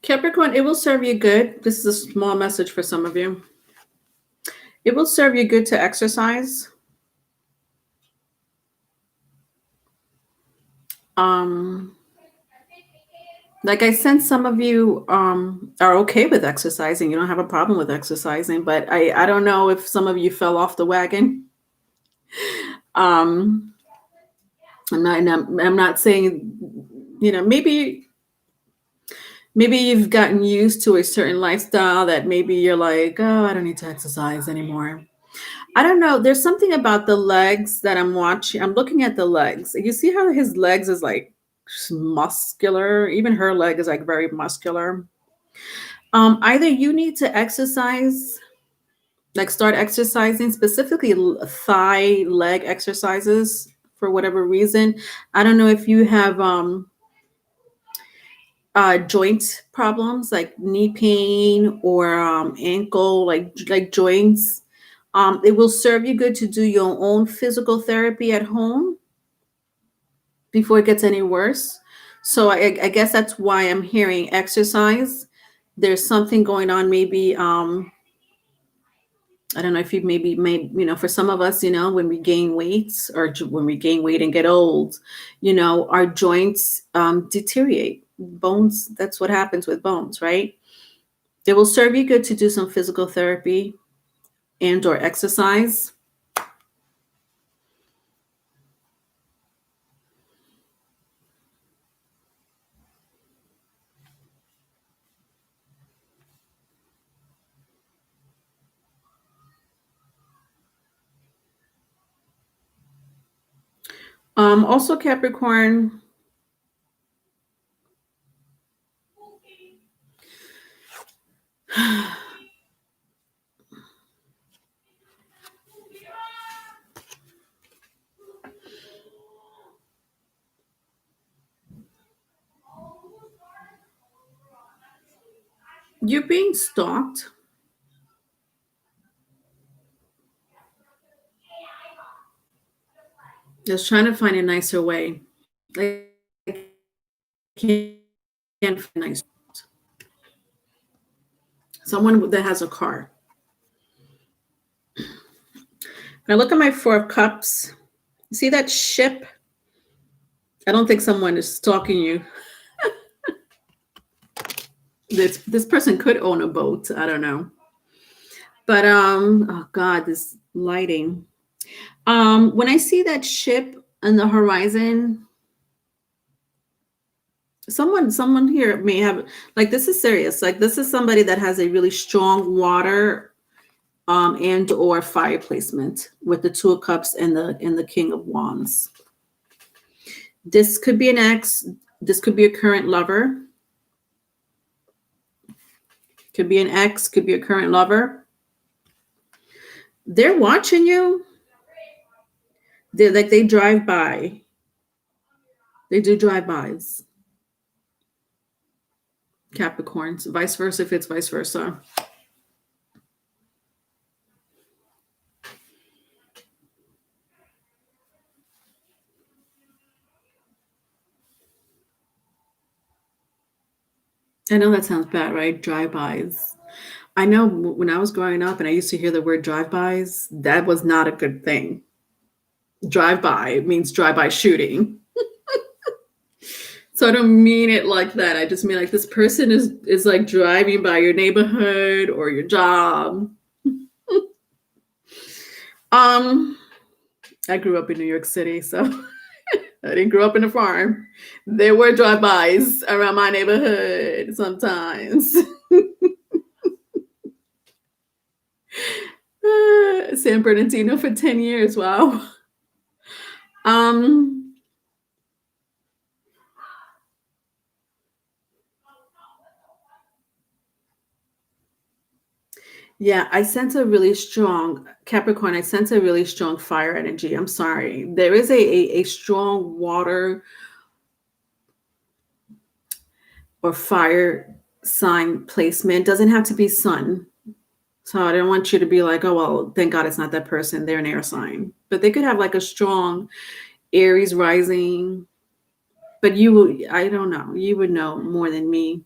A: Capricorn, it will serve you good. This is a small message for some of you. It will serve you good to exercise. Like I sense some of you are okay with exercising. You don't have a problem with exercising, but I don't know if some of you fell off the wagon. I'm not saying, maybe you've gotten used to a certain lifestyle that maybe you're like, oh, I don't need to exercise anymore. I don't know. There's something about the legs that I'm watching. I'm looking at the legs. You see how his legs is like muscular. Even her leg is like very muscular. Either you need to exercise, like start exercising, specifically thigh leg exercises for whatever reason. I don't know if you have joint problems like knee pain or ankle, like joints. It will serve you good to do your own physical therapy at home before it gets any worse. So I guess that's why I'm hearing exercise. There's something going on, maybe I don't know if you've maybe made, for some of us, when we gain weight or when we gain weight and get old, our joints deteriorate. Bones, that's what happens with bones, right? It will serve you good to do some physical therapy and or exercise. Also, Capricorn, you're being stalked. Just trying to find a nicer way. I can't find nice. Someone that has a car. I look at my 4 of Cups. See that ship? I don't think someone is stalking you. This person could own a boat. I don't know. But oh God, this lighting. When I see that ship on the horizon, someone here may have, like, this is serious. Like, this is somebody that has a really strong water and or fire placement with the 2 of Cups and the King of Wands. This could be an ex. This could be a current lover. Could be an ex. Could be a current lover. They're watching you. They drive by. They do drive-bys. Capricorns. Vice versa if it's vice versa. I know that sounds bad, right? Drive-bys. I know when I was growing up and I used to hear the word drive-bys, that was not a good thing. Drive-by means drive-by shooting. So I don't mean it like that. I just mean like this person is like driving by your neighborhood or your job. I grew up in New York City, so I didn't grow up in a farm. There were drive-bys around my neighborhood sometimes. San Bernardino for 10 years. Wow. Yeah, I sense a really strong Capricorn. I sense a really strong fire energy. I'm sorry. There is a strong water or fire sign placement. Doesn't have to be sun. So I don't want you to be like, oh, well, thank God it's not that person. They're an air sign. But they could have like a strong Aries rising. But I don't know. You would know more than me.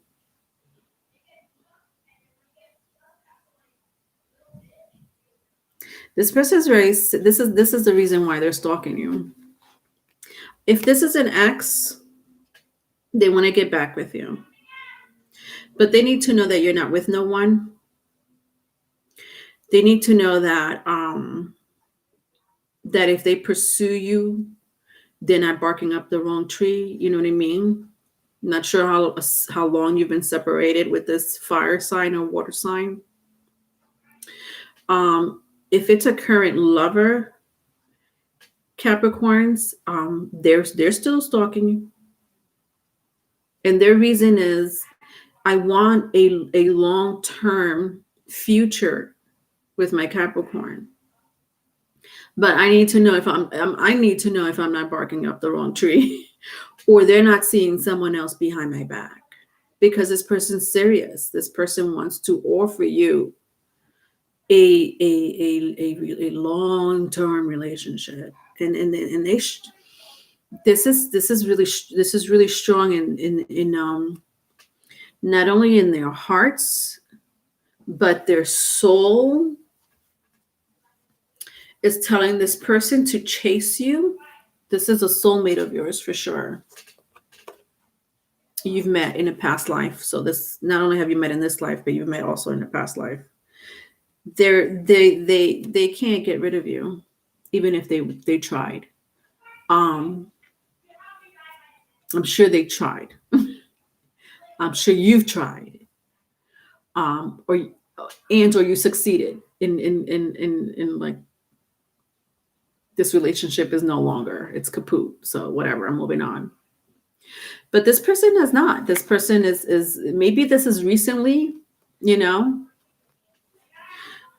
A: This person is this is the reason why they're stalking you. If this is an ex, they want to get back with you. But they need to know that you're not with no one. They need to know that that if they pursue you, they're not barking up the wrong tree. You know what I mean? Not sure how long you've been separated with this fire sign or water sign. If it's a current lover, Capricorns, they're still stalking you. And their reason is, I want a long-term future with my Capricorn. But I need to know if I'm not barking up the wrong tree or they're not seeing someone else behind my back, because this person's serious. This person wants to offer you a long-term relationship. And they this is really strong in not only in their hearts, but their soul is telling this person to chase you. This is a soulmate of yours for sure. You've met in a past life. So this, not only have you met in this life, but you've met also in a past life. They can't get rid of you, even if they tried. I'm sure they tried. I'm sure you've tried. Or you succeeded in like, this relationship is no longer, it's kaput. So whatever, I'm moving on. But this person has not. This person is maybe this is recently,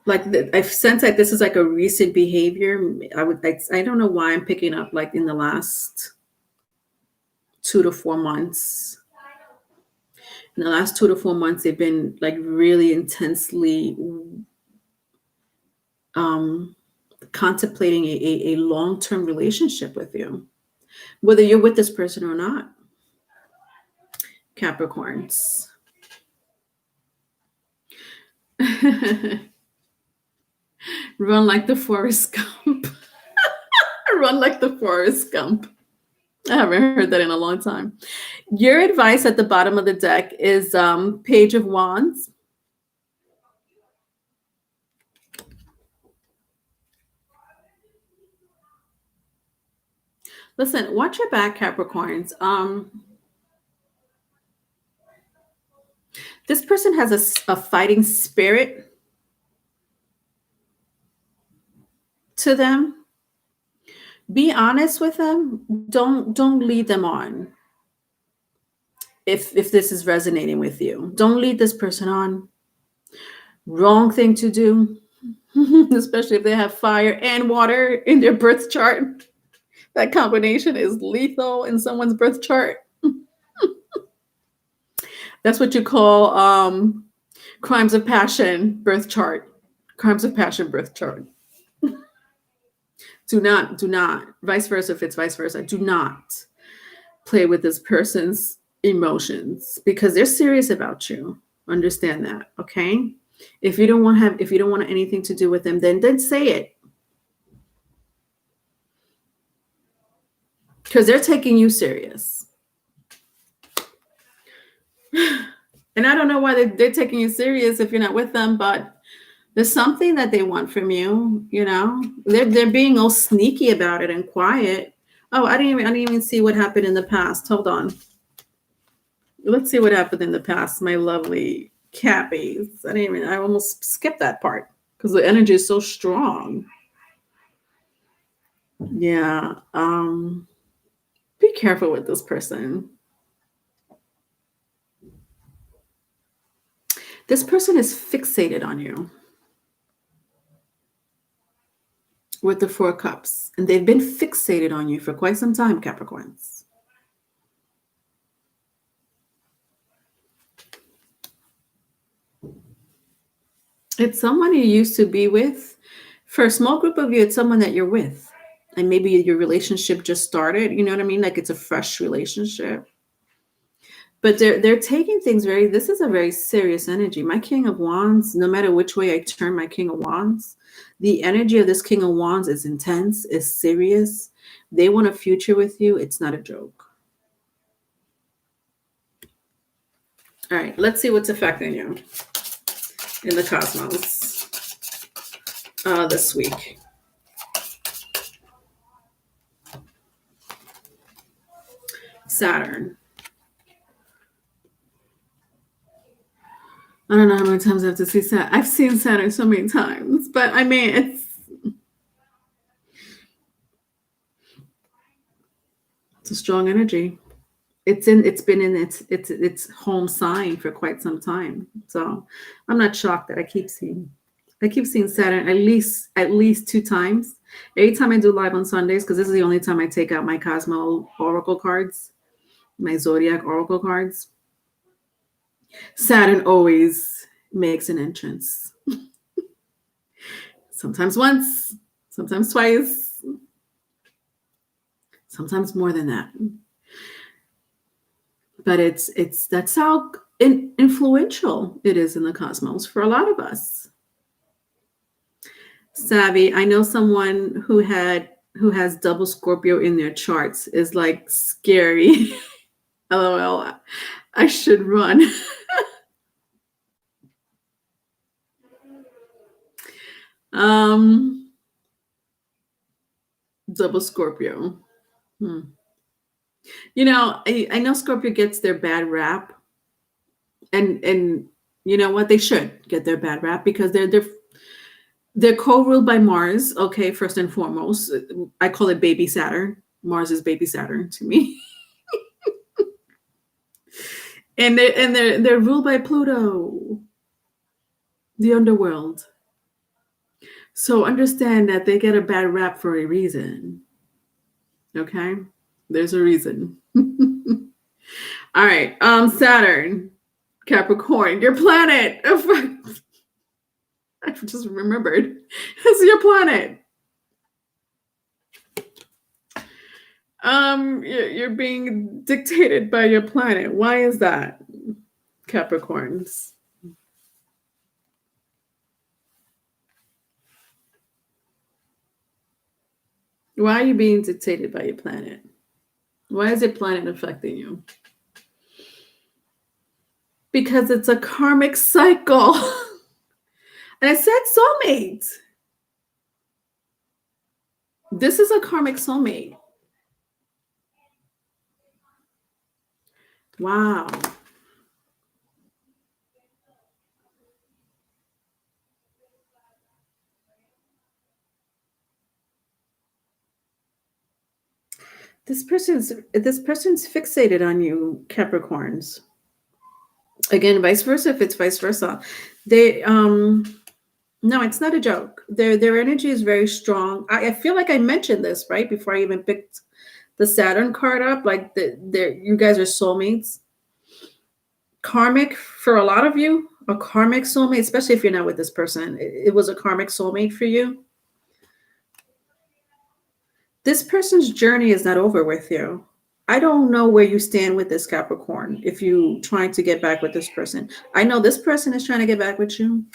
A: like I sense like this is like a recent behavior. I don't know why I'm picking up like in the last 2 to 4 months. In the last 2 to 4 months, they've been like really intensely contemplating a long-term relationship with you, whether you're with this person or not. Capricorns. Run like the Forrest Gump. Run like the Forrest Gump. I haven't heard that in a long time. Your advice at the bottom of the deck is Page of Wands. Listen, watch your back, Capricorns. This person has a fighting spirit to them. Be honest with them. Don't lead them on. If this is resonating with you, don't lead this person on. Wrong thing to do, especially if they have fire and water in their birth chart. That combination is lethal in someone's birth chart. That's what you call crimes of passion birth chart. Crimes of passion birth chart. Do not, vice versa, if it's vice versa, do not play with this person's emotions because they're serious about you. Understand that, okay? If you don't want anything to do with them, then say it. Because they're taking you serious. And I don't know why they're taking you serious if you're not with them, but there's something that they want from you, you know? They're being all sneaky about it and quiet. Oh, I didn't even see what happened in the past. Hold on. Let's see what happened in the past, my lovely Cappies. I almost skipped that part because the energy is so strong. Yeah. Be careful with this person. This person is fixated on you with the 4 cups, and they've been fixated on you for quite some time, Capricorns. It's someone you used to be with. For a small group of you, it's someone that you're with. And maybe your relationship just started, you know what I mean? Like it's a fresh relationship. But they're taking things this is a very serious energy. My King of Wands, no matter which way I turn my King of Wands, the energy of this King of Wands is intense, is serious. They want a future with you. It's not a joke. All right, let's see what's affecting you in the cosmos this week. Saturn. I don't know how many times I have to see Saturn. I've seen Saturn so many times, but I mean, it's a strong energy. It's been in its home sign for quite some time. So I'm not shocked that I keep seeing Saturn at least 2 times. Every time I do live on Sundays, because this is the only time I take out my Cosmo Oracle cards, my Zodiac Oracle cards. Saturn always makes an entrance. Sometimes once, sometimes twice, sometimes more than that. But that's how influential it is in the cosmos for a lot of us. Savvy, I know someone who has double Scorpio in their charts is like scary. LOL, I should run. Double Scorpio. You know, I know Scorpio gets their bad rap, and you know what? They should get their bad rap because they're co-ruled by Mars. Okay, first and foremost, I call it baby Saturn. Mars is baby Saturn to me. and they're ruled by Pluto, the underworld. So understand that they get a bad rap for a reason. Okay? There's a reason. All right. Saturn, Capricorn, your planet. I just remembered. It's your planet. You're being dictated by your planet. Why is that, Capricorns? Why are you being dictated by your planet? Why is your planet affecting you? Because it's a karmic cycle. And I said soulmate. This is a karmic soulmate. Wow. This person's fixated on you, Capricorns. Again, vice versa. If it's vice versa, they no, it's not a joke. Their energy is very strong. I feel like I mentioned this right before I even picked the Saturn card up. Like you guys are soulmates. Karmic for a lot of you, a karmic soulmate, especially if you're not with this person. It was a karmic soulmate for you. This person's journey is not over with you. I don't know where you stand with this Capricorn. If you trying to get back with this person, I know this person is trying to get back with you.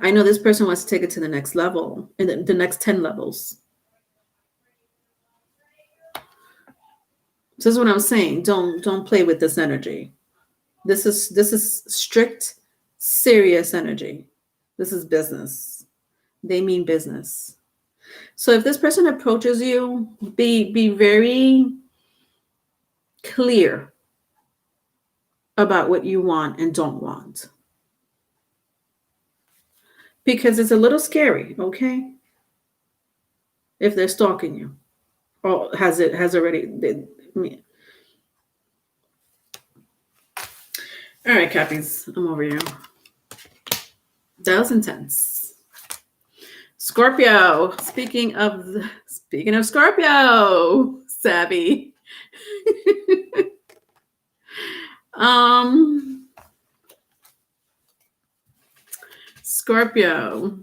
A: I know this person wants to take it to the next level, in the next 10 levels. So this is what I'm saying. Don't play with this energy. This is strict, serious energy. This is business. They mean business. So if this person approaches you, be very clear about what you want and don't want. Because it's a little scary, okay? If they're stalking you. Or has already. All right, Cappies, I'm over you. That was intense. Scorpio. Speaking of Scorpio, savvy. Scorpio.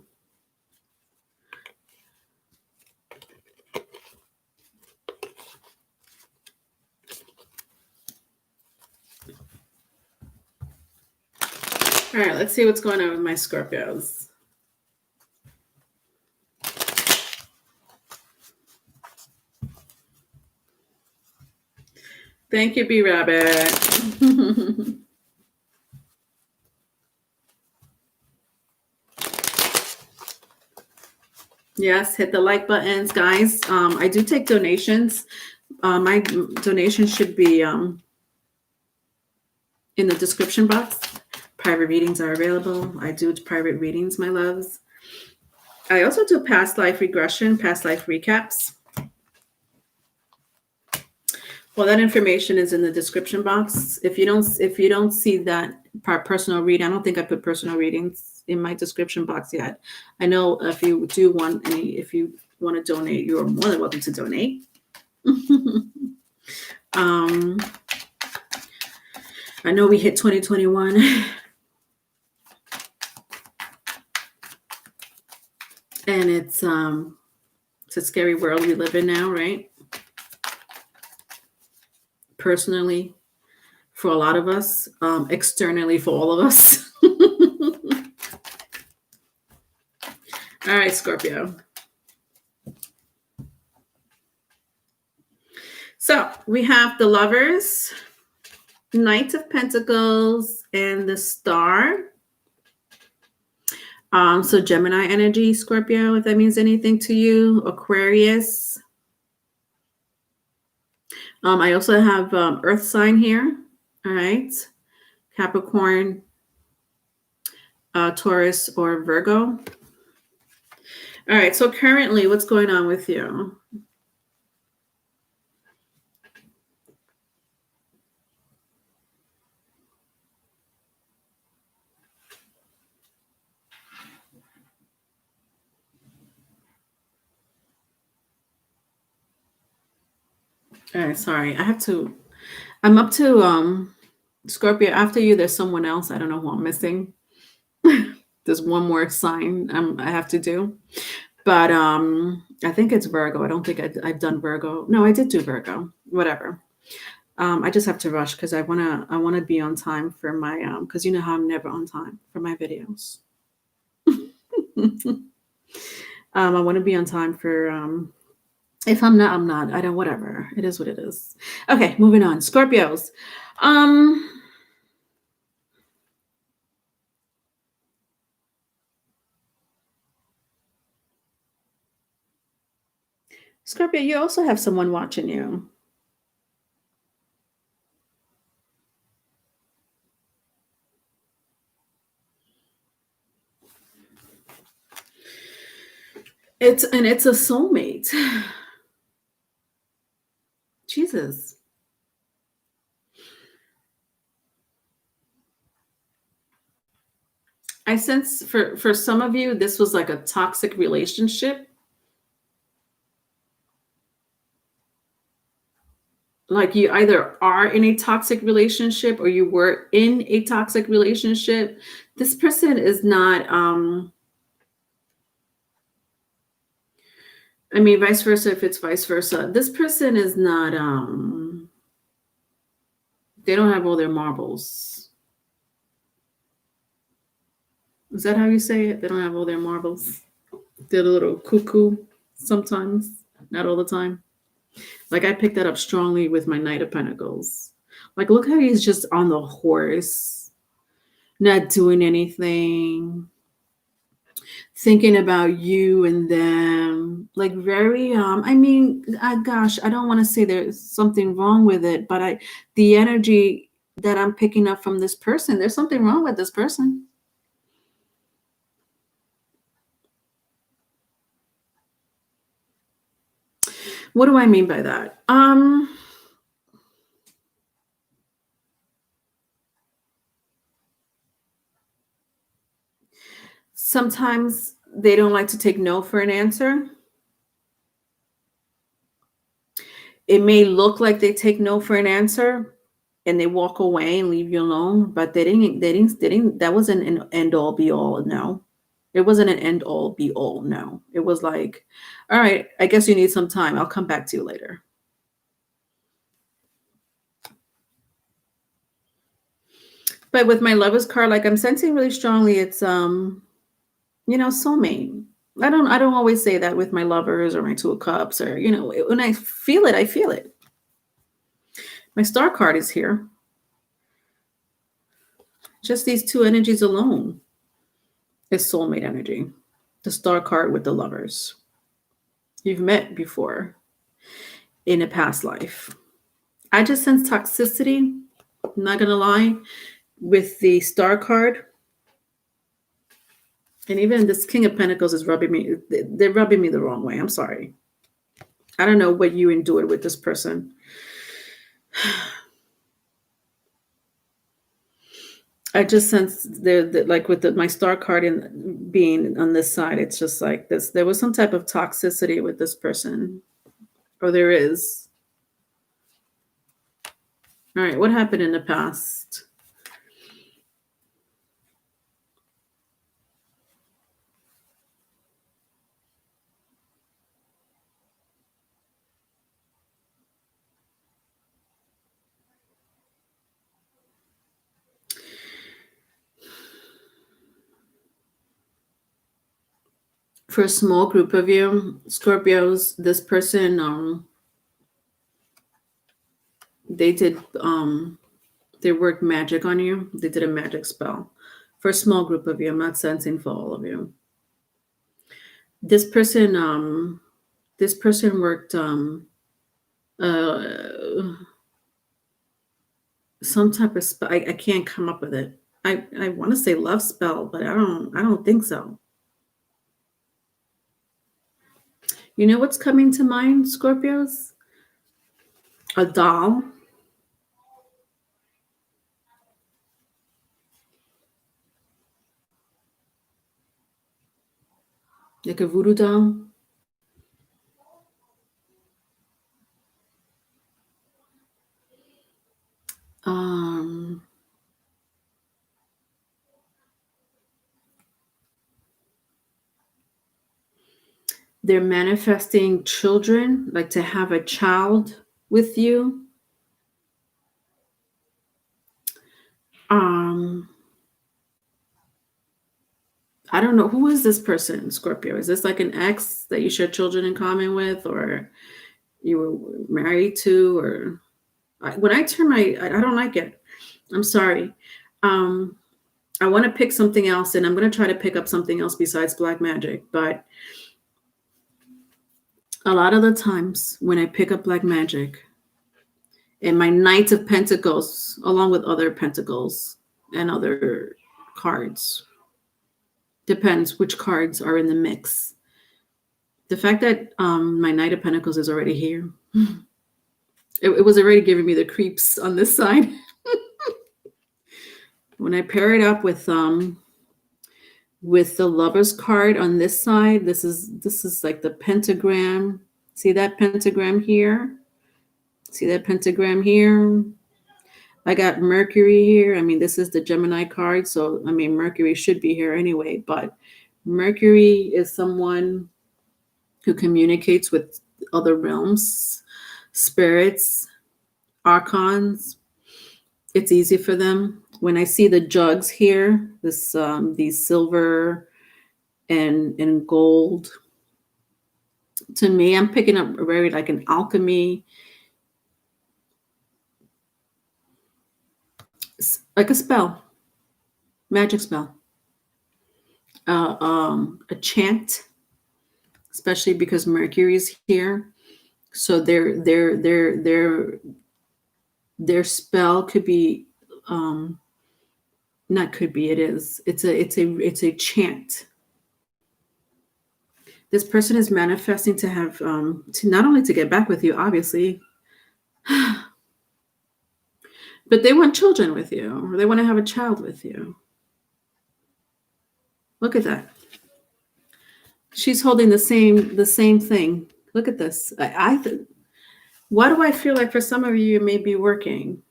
A: All right, let's see what's going on with my Scorpios. Thank you, B Rabbit. Yes, hit the like buttons, guys. I do take donations. My donation should be in the description box. Private readings are available. I do private readings, my loves. I also do past life regression, past life recaps. Well, that information is in the description box. If you don't see that personal reading, I don't think I put personal readings in my description box yet. I know if you want to donate, you're more than welcome to donate. I know we hit 2021. And it's a scary world we live in now, right? Personally, for a lot of us, externally for all of us. All right, Scorpio. So we have the Lovers, Knight of Pentacles, and the Star. So Gemini energy, Scorpio, if that means anything to you. Aquarius. I also have Earth sign here. All right. Capricorn, Taurus, or Virgo. All right. So currently, what's going on with you? All right, sorry. I'm up to Scorpio. After you, there's someone else. I don't know who I'm missing. There's one more sign I have to do. But I think it's Virgo. I don't think I've done Virgo. No, I did do Virgo. Whatever. I just have to rush because I wanna be on time for my because you know how I'm never on time for my videos. I want to be on time for if I'm not, I'm not. I don't, whatever. It is what it is. Okay, moving on. Scorpios. Scorpio, you also have someone watching you. It's a soulmate. Jesus. I sense for some of you, this was like a toxic relationship. Like you either are in a toxic relationship or you were in a toxic relationship. This person is not, I mean, vice versa, if it's vice versa. This person is not, they don't have all their marbles. Is that how you say it? They don't have all their marbles. They're a little cuckoo sometimes, not all the time. Like I picked that up strongly with my Knight of Pentacles. Like, look how he's just on the horse, not doing anything, thinking about you and them. Like very, I mean, gosh, I don't want to say there's something wrong with it, but the energy that I'm picking up from this person, there's something wrong with this person. What do I mean by that? Sometimes they don't like to take no for an answer. It may look like they take no for an answer and they walk away and leave you alone, but they didn't, that wasn't an end all be all. No, it wasn't an end all be all. No, it was like, all right, I guess you need some time. I'll come back to you later. But with my Lovers card, like I'm sensing really strongly, it's, soulmate. I don't always say that with my lovers or my Two of Cups or, when I feel it, I feel it. My Star card is here. Just these two energies alone is soulmate energy. The Star card with the lovers. You've met before in a past life. I just sense toxicity, I'm not going to lie, with the Star card. And even this King of Pentacles is rubbing me. They're rubbing me the wrong way. I'm sorry. I don't know what you endured with this person. I just sense like with my Star card and being on this side, it's just like this. There was some type of toxicity with this person, or there is. All right, what happened in the past? For a small group of you, Scorpios, this person, they did, they worked magic on you. They did a magic spell. For a small group of you, I'm not sensing for all of you. This person worked, some type of spell. I can't come up with it. I want to say love spell, but I don't think so. You know what's coming to mind, Scorpios? A doll. Like a voodoo doll. They're manifesting children, like to have a child with you. I don't know. Who is this person, Scorpio? Is this like an ex that you share children in common with, or you were married to, or when I turn I don't like it. I'm sorry. I want to pick something else, and I'm going to try to pick up something else besides black magic. But a lot of the times when I pick up black magic and my Knight of Pentacles, along with other pentacles and other cards, depends which cards are in the mix. The fact that my Knight of Pentacles is already here. It was already giving me the creeps on this side. When I pair it up with the Lover's card on this side, this is like the pentagram. See that pentagram here? See that pentagram here? I got Mercury here. I mean, this is the Gemini card, so I mean, Mercury should be here anyway, but Mercury is someone who communicates with other realms, spirits, archons. It's easy for them. When I see the jugs here, these silver and gold, to me, I'm picking up very like an alchemy, like a spell, magic spell, a chant, especially because Mercury is here. So their spell could be, not could be, it is. It's a chant. This person is manifesting to have to not only to get back with you, obviously, but they want children with you, or they want to have a child with you. Look at that. She's holding the same thing. Look at this. Why do I feel like for some of you it may be working?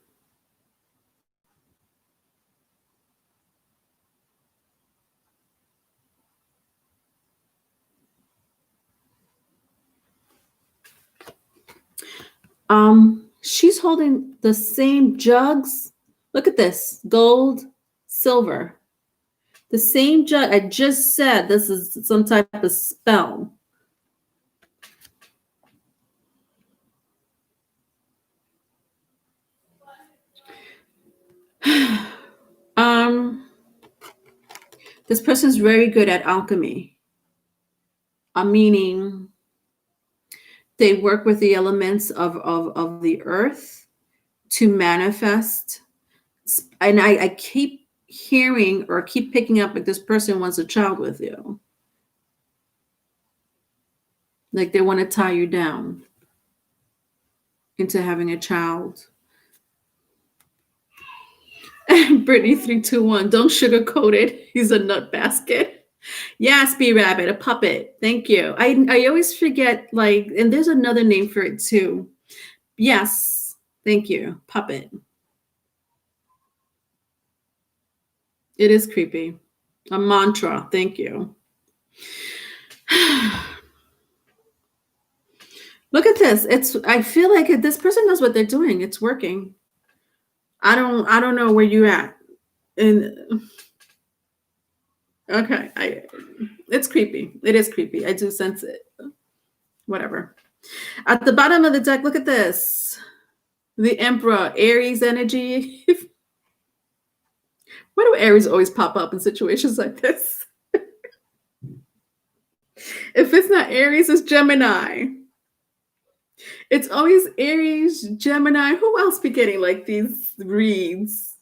A: She's holding the same jugs. Look at this, gold, silver. The same jug. I just said this is some type of spell. This person's very good at alchemy. Meaning they work with the elements of the earth to manifest. And I keep hearing or keep picking up like this person wants a child with you. Like they want to tie you down into having a child. Brittany 321, don't sugarcoat it. He's a nut basket. Yes, B Rabbit, a puppet. Thank you. I always forget, like, and there's another name for it too. Yes, thank you. Puppet. It is creepy. A mantra. Thank you. Look at this. I feel like this person knows what they're doing. It's working. I don't know where you're at. And okay, it's creepy. It is creepy. I do sense it. Whatever. At the bottom of the deck, look at this. The Emperor, Aries energy. Why do Aries always pop up in situations like this? If it's not Aries, it's Gemini. It's always Aries, Gemini. Who else be getting like these reads?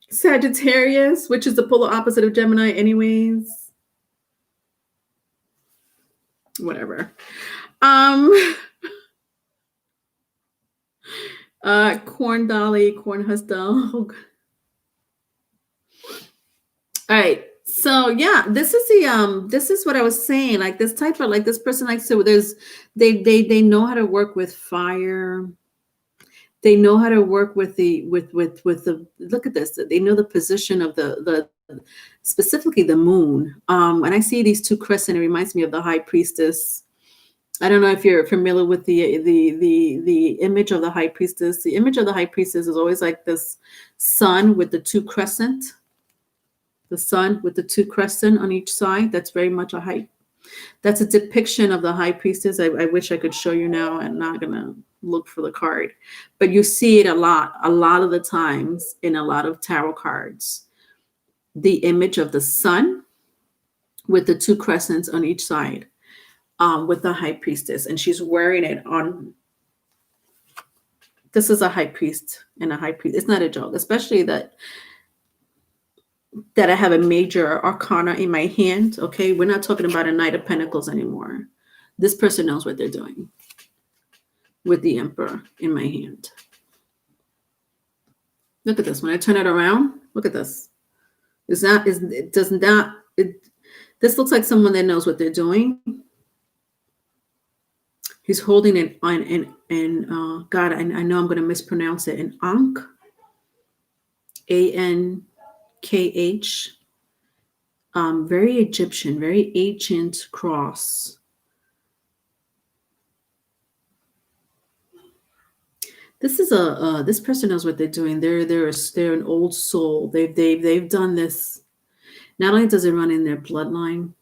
A: Sagittarius, which is the polar opposite of Gemini anyways. Whatever. Corn Dolly, Corn Husk Dog. All right. So yeah, this is what I was saying. Like this type of, like this person likes to, they know how to work with fire. They know how to work with the look at this. They know the position of the specifically the moon. When I see these two crescent, it reminds me of the High Priestess. I don't know if you're familiar with the image of the High Priestess. The image of the High Priestess is always like this sun with the two crescent. The sun with the two crescent on each side. That's very much that's a depiction of the High Priestess. I wish I could show you now. I'm not gonna look for the card, but you see it a lot of the times in a lot of tarot cards. The image of the sun with the two crescents on each side, with the High Priestess, and she's wearing it on. This is a high priest and a high priest. It's not a joke, especially that I have a major arcana in my hand. Okay, we're not talking about a Knight of Pentacles anymore. This person knows what they're doing with the Emperor in my hand. Look at this. When I turn it around, look at this. This looks like someone that knows what they're doing. He's holding it in God, I know I'm going to mispronounce it, an Ankh, Ankh, very Egyptian, very ancient cross. This is this person knows what they're doing. They're an old soul. They've done this. Not only does it run in their bloodline,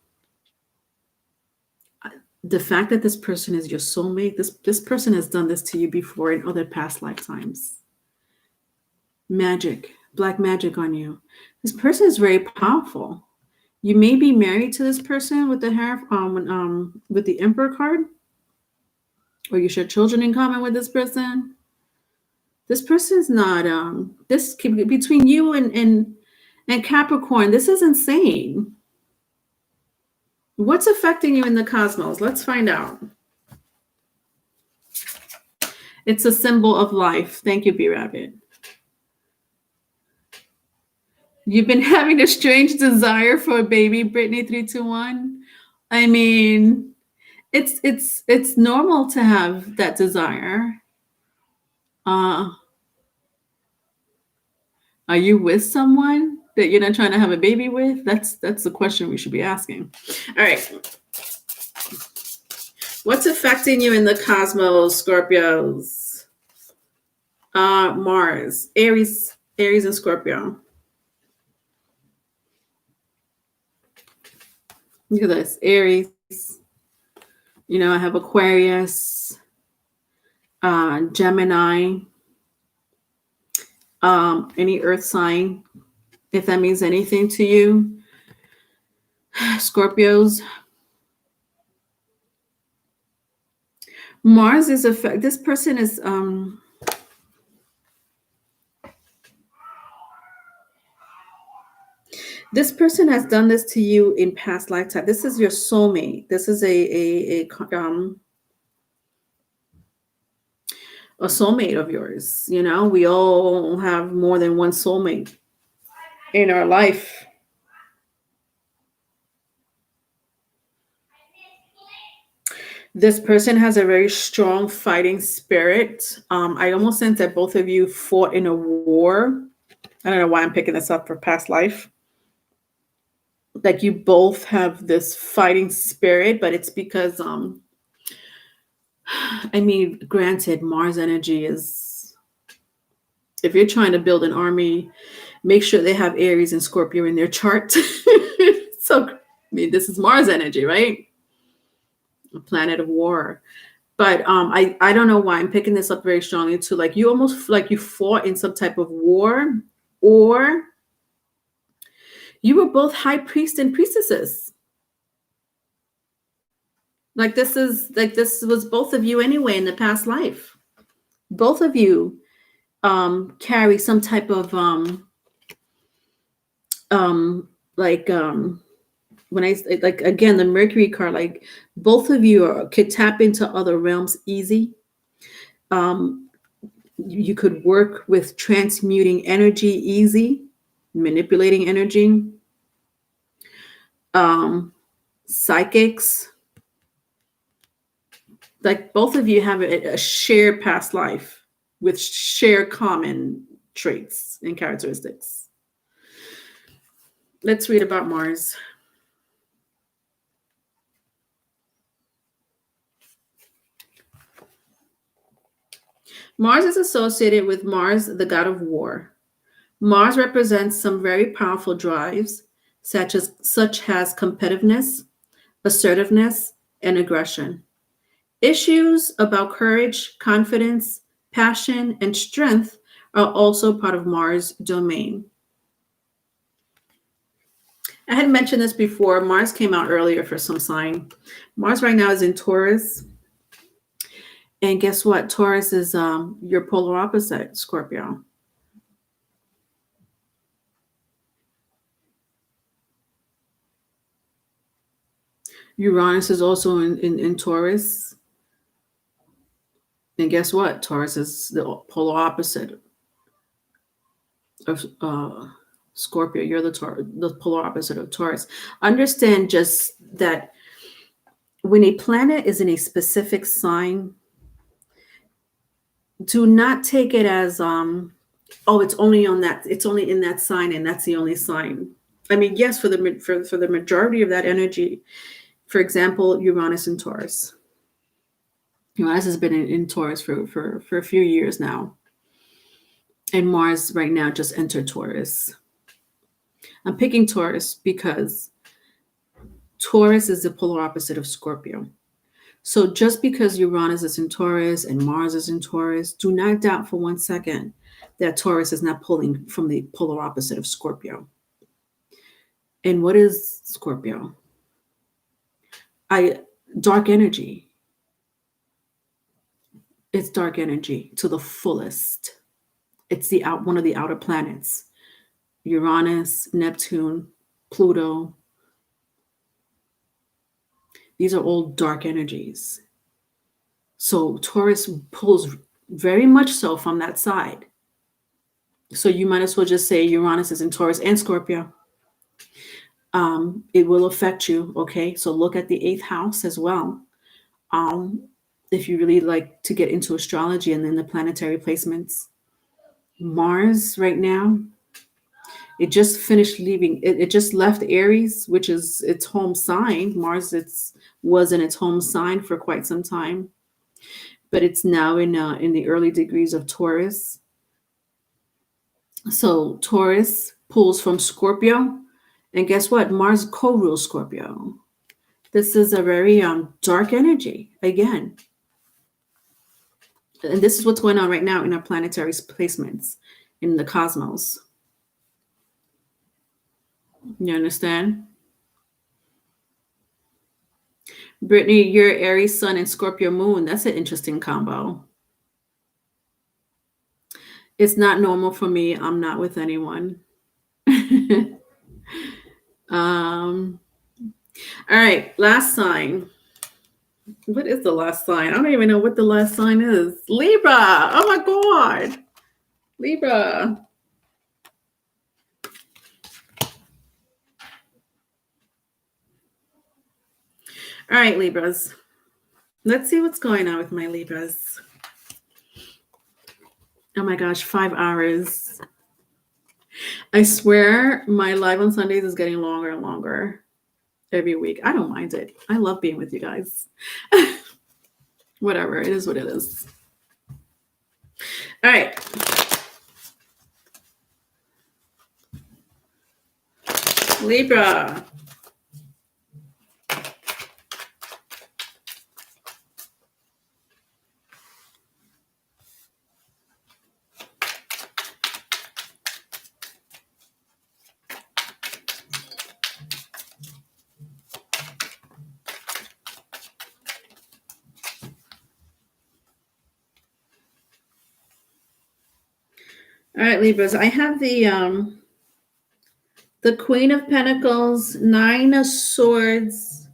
A: the fact that this person is your soulmate, this person has done this to you before in other past lifetimes. Magic, black magic on you. This person is very powerful. You may be married to this person with the with the Emperor card, or you share children in common with this person. This person's not this between you and Capricorn. This is insane. What's affecting you in the cosmos? Let's find out. It's a symbol of life. Thank you, B Rabbit. You've been having a strange desire for a baby, Brittany 321. I mean, it's normal to have that desire. Are you with someone that you're not trying to have a baby with? That's the question we should be asking. All right. What's affecting you in the cosmos, Scorpios? Mars, Aries and Scorpio. Look at this, Aries. You know, I have Aquarius, Gemini, any earth sign, if that means anything to you. Scorpios. Mars is this person is this person has done this to you in past lifetime. This is your soulmate. This is a soulmate of yours. You know, we all have more than one soulmate in our life. This person has a very strong fighting spirit. I almost sense that both of you fought in a war. I don't know why I'm picking this up for past life. Like you both have this fighting spirit, but it's because, I mean, granted, Mars energy is, if you're trying to build an army, make sure they have Aries and Scorpio in their chart. So, I mean, this is Mars energy, right? A planet of war. But I don't know why I'm picking this up very strongly too. Like you almost like you fought in some type of war, or you were both high priest and priestesses. Like this was both of you anyway in the past life. Both of you carry some type of when I like again the Mercury card, like both of you could tap into other realms easy. You could work with transmuting energy easy, manipulating energy. Psychics. Like both of you have a shared past life with shared common traits and characteristics. Let's read about Mars. Mars is associated with Mars, the god of war. Mars represents some very powerful drives, such as competitiveness, assertiveness, and aggression. Issues about courage, confidence, passion, and strength are also part of Mars' domain. I had mentioned this before. Mars came out earlier for some sign. Mars right now is in Taurus. And guess what? Taurus is your polar opposite, Scorpio. Uranus is also in Taurus. And guess what? Taurus is the polar opposite of Scorpio. You're the polar opposite of Taurus. Understand just that when a planet is in a specific sign, do not take it as oh, it's only in that sign, and that's the only sign. I mean, yes, for the majority of that energy, for example, Uranus in Taurus. Uranus has been in Taurus for a few years now. And Mars right now just entered Taurus. I'm picking Taurus because Taurus is the polar opposite of Scorpio. So just because Uranus is in Taurus and Mars is in Taurus, do not doubt for 1 second that Taurus is not pulling from the polar opposite of Scorpio. And what is Scorpio? Dark energy. It's dark energy to the fullest. It's one of the outer planets. Uranus, Neptune, Pluto. These are all dark energies. So Taurus pulls very much so from that side. So you might as well just say Uranus is in Taurus and Scorpio. It will affect you, okay? So look at the 8th house as well. If you really like to get into astrology and then the planetary placements. Mars right now, it just finished leaving. It just left Aries, which is its home sign. Mars was in its home sign for quite some time, but it's now in the early degrees of Taurus. So Taurus pulls from Scorpio, and guess what? Mars co-rules Scorpio. This is a very dark energy again. And this is what's going on right now in our planetary placements in the cosmos. You understand? Brittany, your Aries sun and Scorpio moon. That's an interesting combo. It's not normal for me. I'm not with anyone. All right, last sign. What is the last sign? I don't even know what the last sign is. Libra. Oh my God. Libra. All right, Libras. Let's see what's going on with my Libras. Oh my gosh, 5 hours. I swear my live on Sundays is getting longer and longer every week. I don't mind it. I love being with you guys. Whatever. It is what it is. All right. Libra. All right, Libras. I have the Queen of Pentacles, 9 of Swords,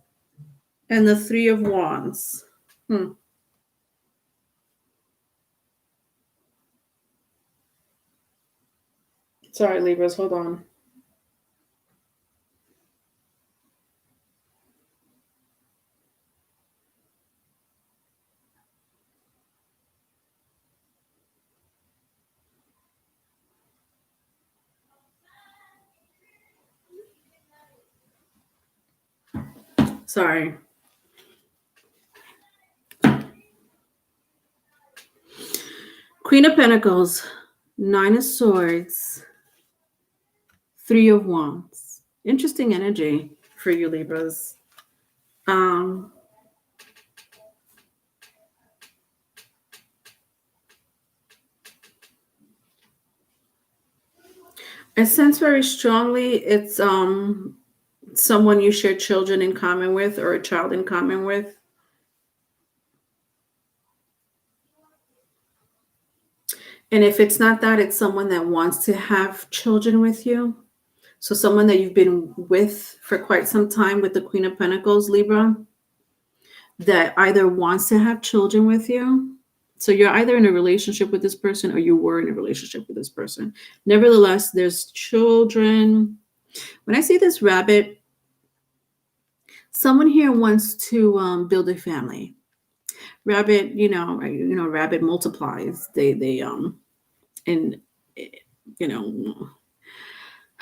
A: and the 3 of Wands. Sorry, Libras. Hold on. Sorry. Queen of Pentacles, 9 of Swords, 3 of Wands. Interesting energy for you, Libras. I sense very strongly it's someone you share children in common with or a child in common with. And if it's not that, it's someone that wants to have children with you. So someone that you've been with for quite some time, with the Queen of Pentacles, Libra, that either wants to have children with you. So you're either in a relationship with this person or you were in a relationship with this person. Nevertheless, there's children. When I see this rabbit, someone here wants to build a family. Rabbit, rabbit multiplies. And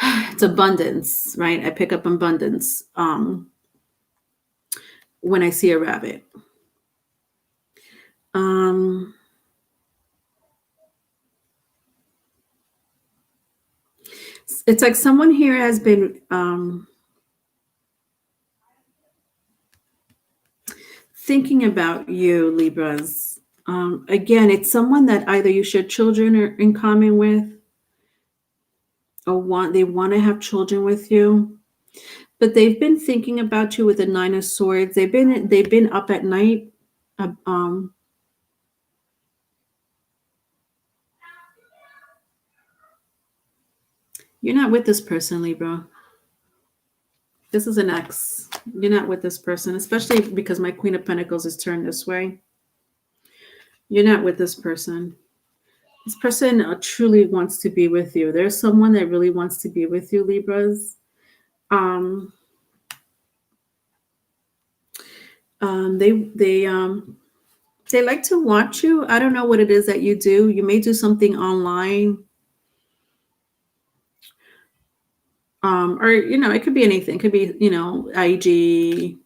A: it's abundance, right? I pick up abundance when I see a rabbit. It's like someone here has been thinking about you, Libras. Again, it's someone that either you share children or in common with, or they want to have children with you. But they've been thinking about you with the Nine of Swords. They've been up at night. You're not with this person, Libra. This is an ex. You're not with this person, especially because my Queen of Pentacles is turned this way. You're not with this person. This person truly wants to be with you. There's someone that really wants to be with you, Libras. They like to watch you. I don't know what it is that you do. You may do something online. Or, it could be anything. It could be, IG,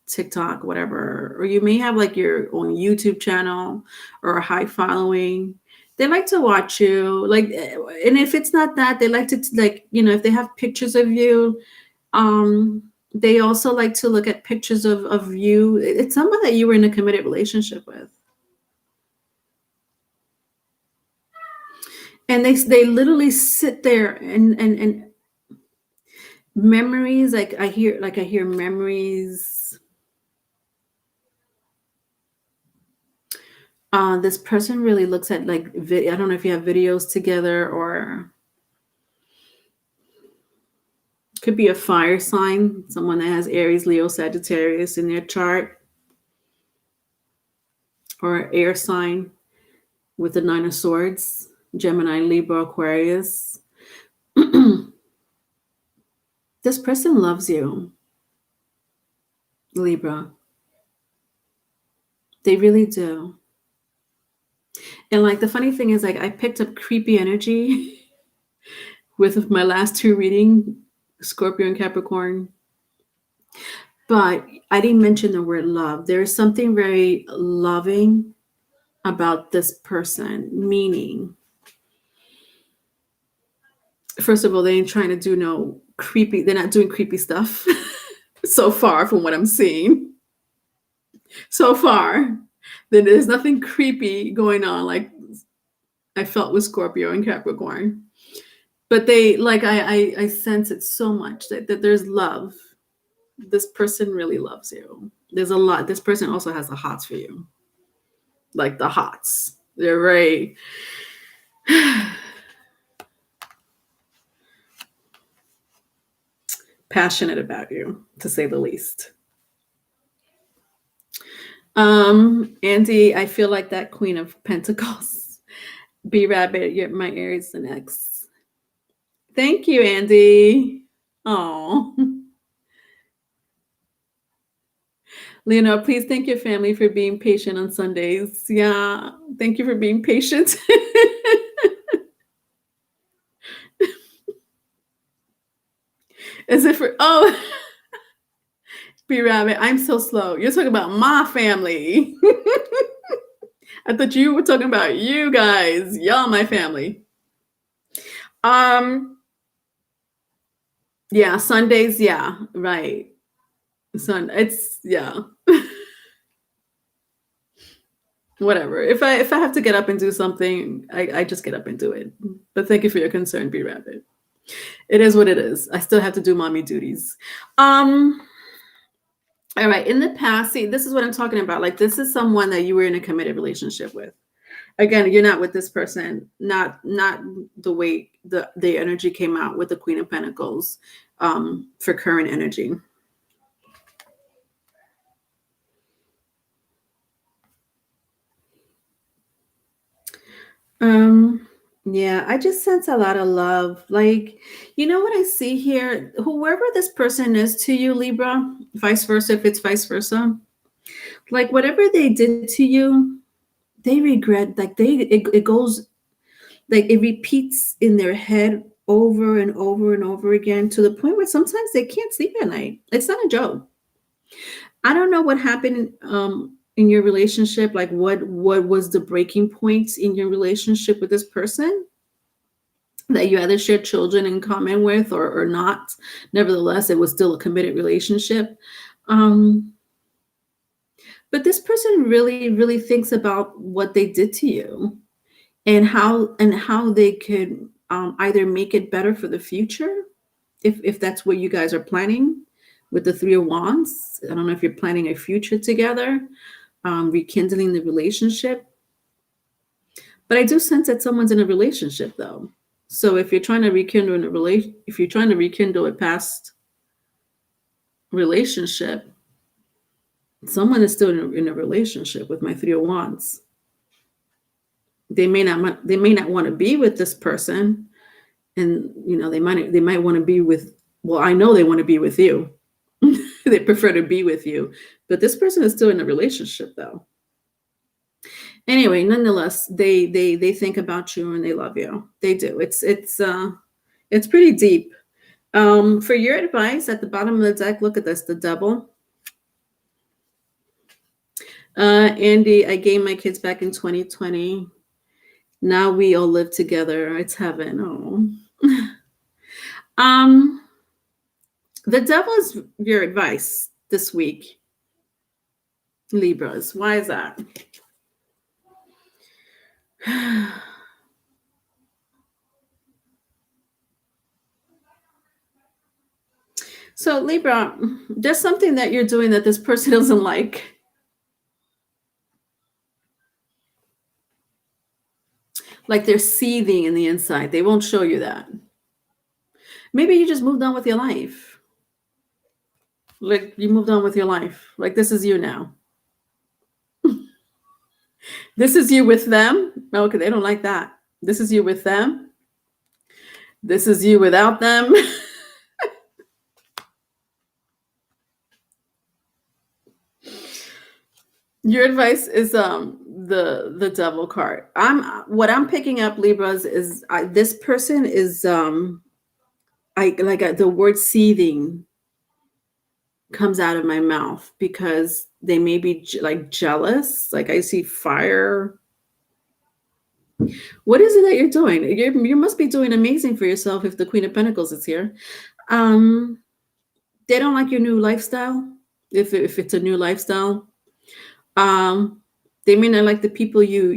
A: TikTok, whatever. Or you may have like your own YouTube channel or a high following. They like to watch you. And if it's not that, they like to, if they have pictures of you, they also like to look at pictures of you. It's someone that you were in a committed relationship with. And they literally sit there and memories, I hear memories. This person really looks at I don't know if you have videos together, or could be a fire sign, someone that has Aries, Leo, Sagittarius in their chart, or air sign with the Nine of Swords, Gemini, Libra, Aquarius. This person loves you, Libra. They really do. And the funny thing is, I picked up creepy energy with my last two reading, Scorpio and Capricorn. But I didn't mention the word love. There is something very loving about this person, meaning, first of all, they ain't trying to do no creepy. They're not doing creepy stuff so far from what I'm seeing. So far, there's nothing creepy going on like I felt with Scorpio and Capricorn. But they, I sense it so much that there's love. This person really loves you. There's a lot. This person also has the hots for you. Like the hots. They're very passionate about you, to say the least. Andy, I feel like that Queen of Pentacles. B Rabbit, you're my Aries and X. Thank you, Andy. Oh. Leonor, please thank your family for being patient on Sundays. Yeah, thank you for being patient. As if B Rabbit, I'm so slow. You're talking about my family. I thought you were talking about you guys. Y'all my family. Yeah, Sundays, yeah, right. It's yeah. Whatever. If I have to get up and do something, I just get up and do it. But thank you for your concern, B Rabbit. It is what it is. I still have to do mommy duties. All right. In the past, see, this is what I'm talking about. This is someone that you were in a committed relationship with. Again, you're not with this person. Not the way the energy came out with the Queen of Pentacles for current energy. Yeah, I just sense a lot of love. Like, you know what I see here? Whoever this person is to you, Libra, vice versa, if it's vice versa, like whatever they did to you, they regret, like it goes, like it repeats in their head over and over and over again to the point where sometimes they can't sleep at night. It's not a joke. I don't know what happened in your relationship, like what was the breaking points in your relationship with this person that you either shared children in common with or not. Nevertheless, it was still a committed relationship. But this person really, really thinks about what they did to you and how they could either make it better for the future, if that's what you guys are planning with the Three of Wands. I don't know if you're planning a future together, rekindling the relationship. But I do sense that someone's in a relationship, though. So if you're trying to rekindle if you're trying to rekindle a past relationship, someone is still in a relationship with my Three of Wands. They may not want to be with this person, and they might want to be with. Well, I know they want to be with you. They prefer to be with you, but this person is still in a relationship, though. Anyway, nonetheless, they think about you and they love you. They do. It's pretty deep. For your advice, at the bottom of the deck, look at this, the Devil. Andy, I gave my kids back in 2020. Now we all live together. It's heaven. Oh. The Devil is your advice this week, Libras. Why is that? So Libra, there's something that you're doing that this person doesn't like. Like they're seething in the inside. They won't show you that. Maybe you just moved on with your life. Like you moved on with your life. Like this is you now. This is you with them. Okay, they don't like that. This is you with them. This is you without them. Your advice is the Devil card. What I'm picking up, Libras, is this person is the word seething comes out of my mouth because they may be like jealous. Like I see fire. What is it that you're doing? You must be doing amazing for yourself if the Queen of Pentacles is here. They don't like your new lifestyle. If it's a new lifestyle, they may not like the people you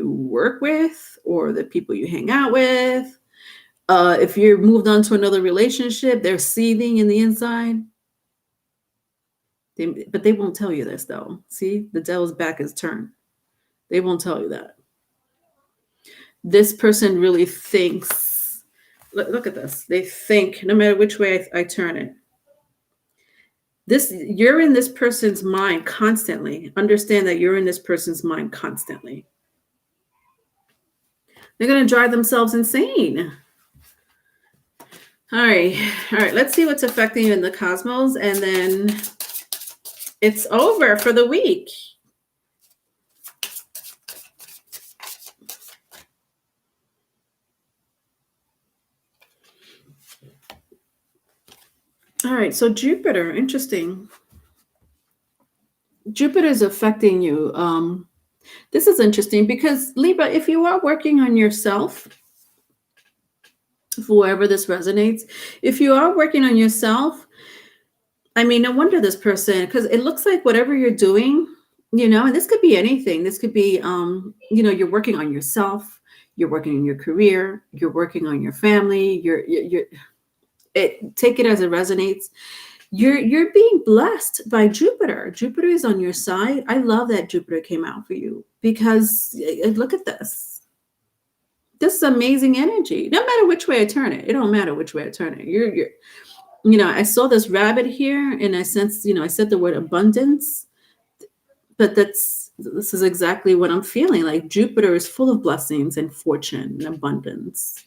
A: work with or the people you hang out with. If you're moved on to another relationship, they're seething in the inside. But they won't tell you this, though. See, the Devil's back is turned. They won't tell you that. This person really thinks. Look at this. They think, no matter which way I turn it. You're in this person's mind constantly. Understand that you're in this person's mind constantly. They're going to drive themselves insane. All right. Let's see what's affecting you in the cosmos, and then it's over for the week. All right. So Jupiter, interesting. Jupiter is affecting you. This is interesting because Libra, if you are working on yourself, whoever this resonates, if you are working on yourself, I mean, no wonder this person, because it looks like whatever you're doing, and this could be anything. This could be, you're working on yourself, you're working on your career, you're working on your family, take it as it resonates. You're being blessed by Jupiter. Jupiter is on your side. I love that Jupiter came out for you because look at this. This is amazing energy. No matter which way I turn it, it don't matter which way I turn it. You're I saw this rabbit here, and I sensed, I said the word abundance, but this is exactly what I'm feeling. Like Jupiter is full of blessings and fortune and abundance.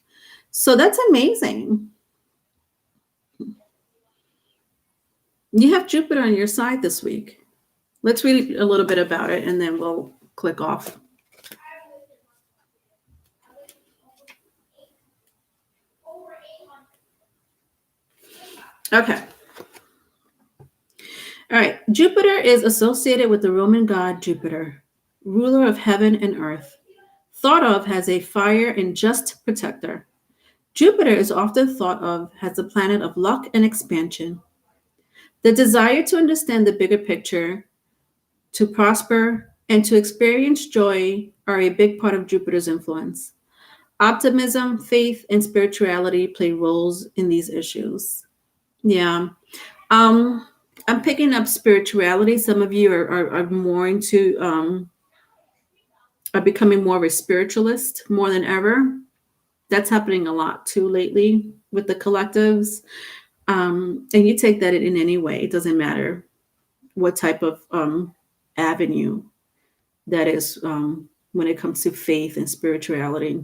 A: So that's amazing. You have Jupiter on your side this week. Let's read a little bit about it, and then we'll click off. Okay. All right. Jupiter is associated with the Roman god Jupiter, ruler of heaven and earth, thought of as a fire and just protector. Jupiter is often thought of as the planet of luck and expansion. The desire to understand the bigger picture, to prosper, and to experience joy are a big part of Jupiter's influence. Optimism, faith, and spirituality play roles in these issues. Yeah. I'm picking up spirituality. Some of you are more into, are becoming more of a spiritualist more than ever. That's happening a lot too lately with the collectives. And you take that in any way. It doesn't matter what type of avenue that is when it comes to faith and spirituality.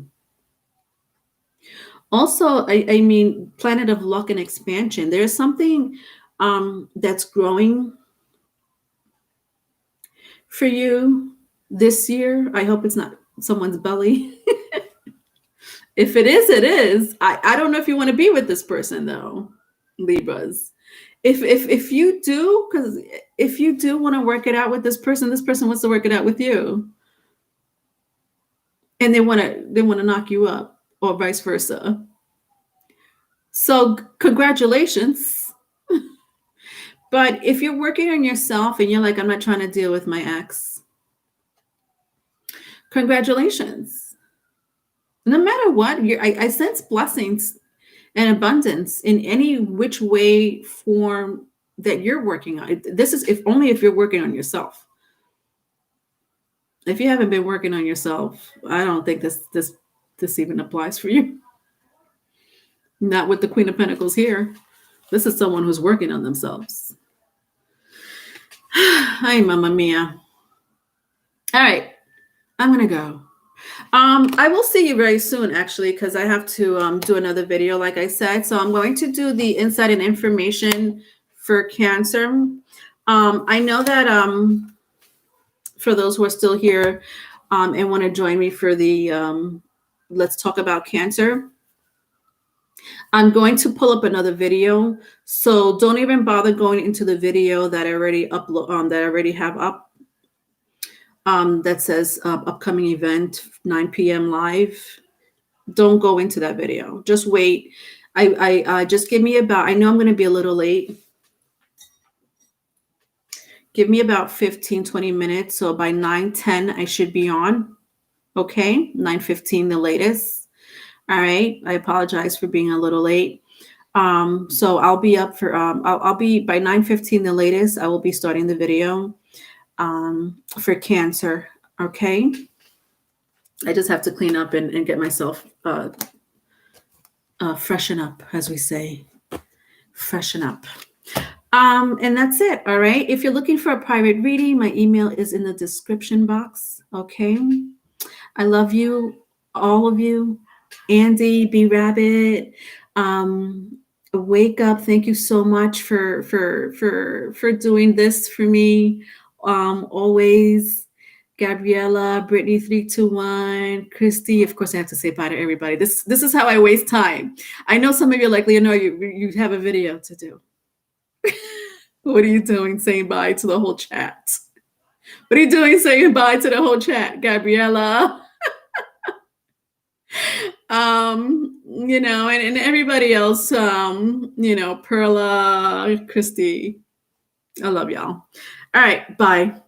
A: Also, I mean, planet of luck and expansion. There's something that's growing for you this year. I hope it's not someone's belly. If it is, it is. I don't know if you want to be with this person though, Libras. If you do, because if you do want to work it out with this person wants to work it out with you. And they want to knock you up, or vice versa. So congratulations. But if you're working on yourself and you're like, I'm not trying to deal with my ex, congratulations. No matter what, I sense blessings and abundance in any which way, form that you're working on. This is if you're working on yourself. If you haven't been working on yourself, I don't think this even applies for you. Not with the Queen of Pentacles here. This is someone who's working on themselves. Hi, Mamma Mia. All right, I'm gonna go. I will see you very soon, actually, because I have to do another video, like I said. So I'm going to do the insight and information for Cancer. I know that for those who are still here and want to join me for the Let's Talk About Cancer, I'm going to pull up another video. So don't even bother going into the video that I already upload, that I already have up. That says upcoming event 9 p.m. live. Don't go into that video. Just wait. I just give me about, I know I'm going to be a little late. Give me about 15, 20 minutes. So by 9:10, I should be on. Okay. 9:15, the latest. All right. I apologize for being a little late. So I'll be up for, I'll be by 9:15, the latest. I will be starting the video for Cancer. Okay. I just have to clean up and get myself freshen up, as we say. Freshen up. And that's it. All right. If you're looking for a private reading, my email is in the description box. Okay. I love you, all of you. Andy, B Rabbit, Wake Up. Thank you so much for doing this for me. Always. Gabriella, Brittany 321, Christy. Of course, I have to say bye to everybody. This is how I waste time. I know some of you are like, Leonore, you have a video to do. What are you doing saying bye to the whole chat? What are you doing saying bye to the whole chat, Gabriella? And everybody else, Perla, Christy. I love y'all. All right, bye.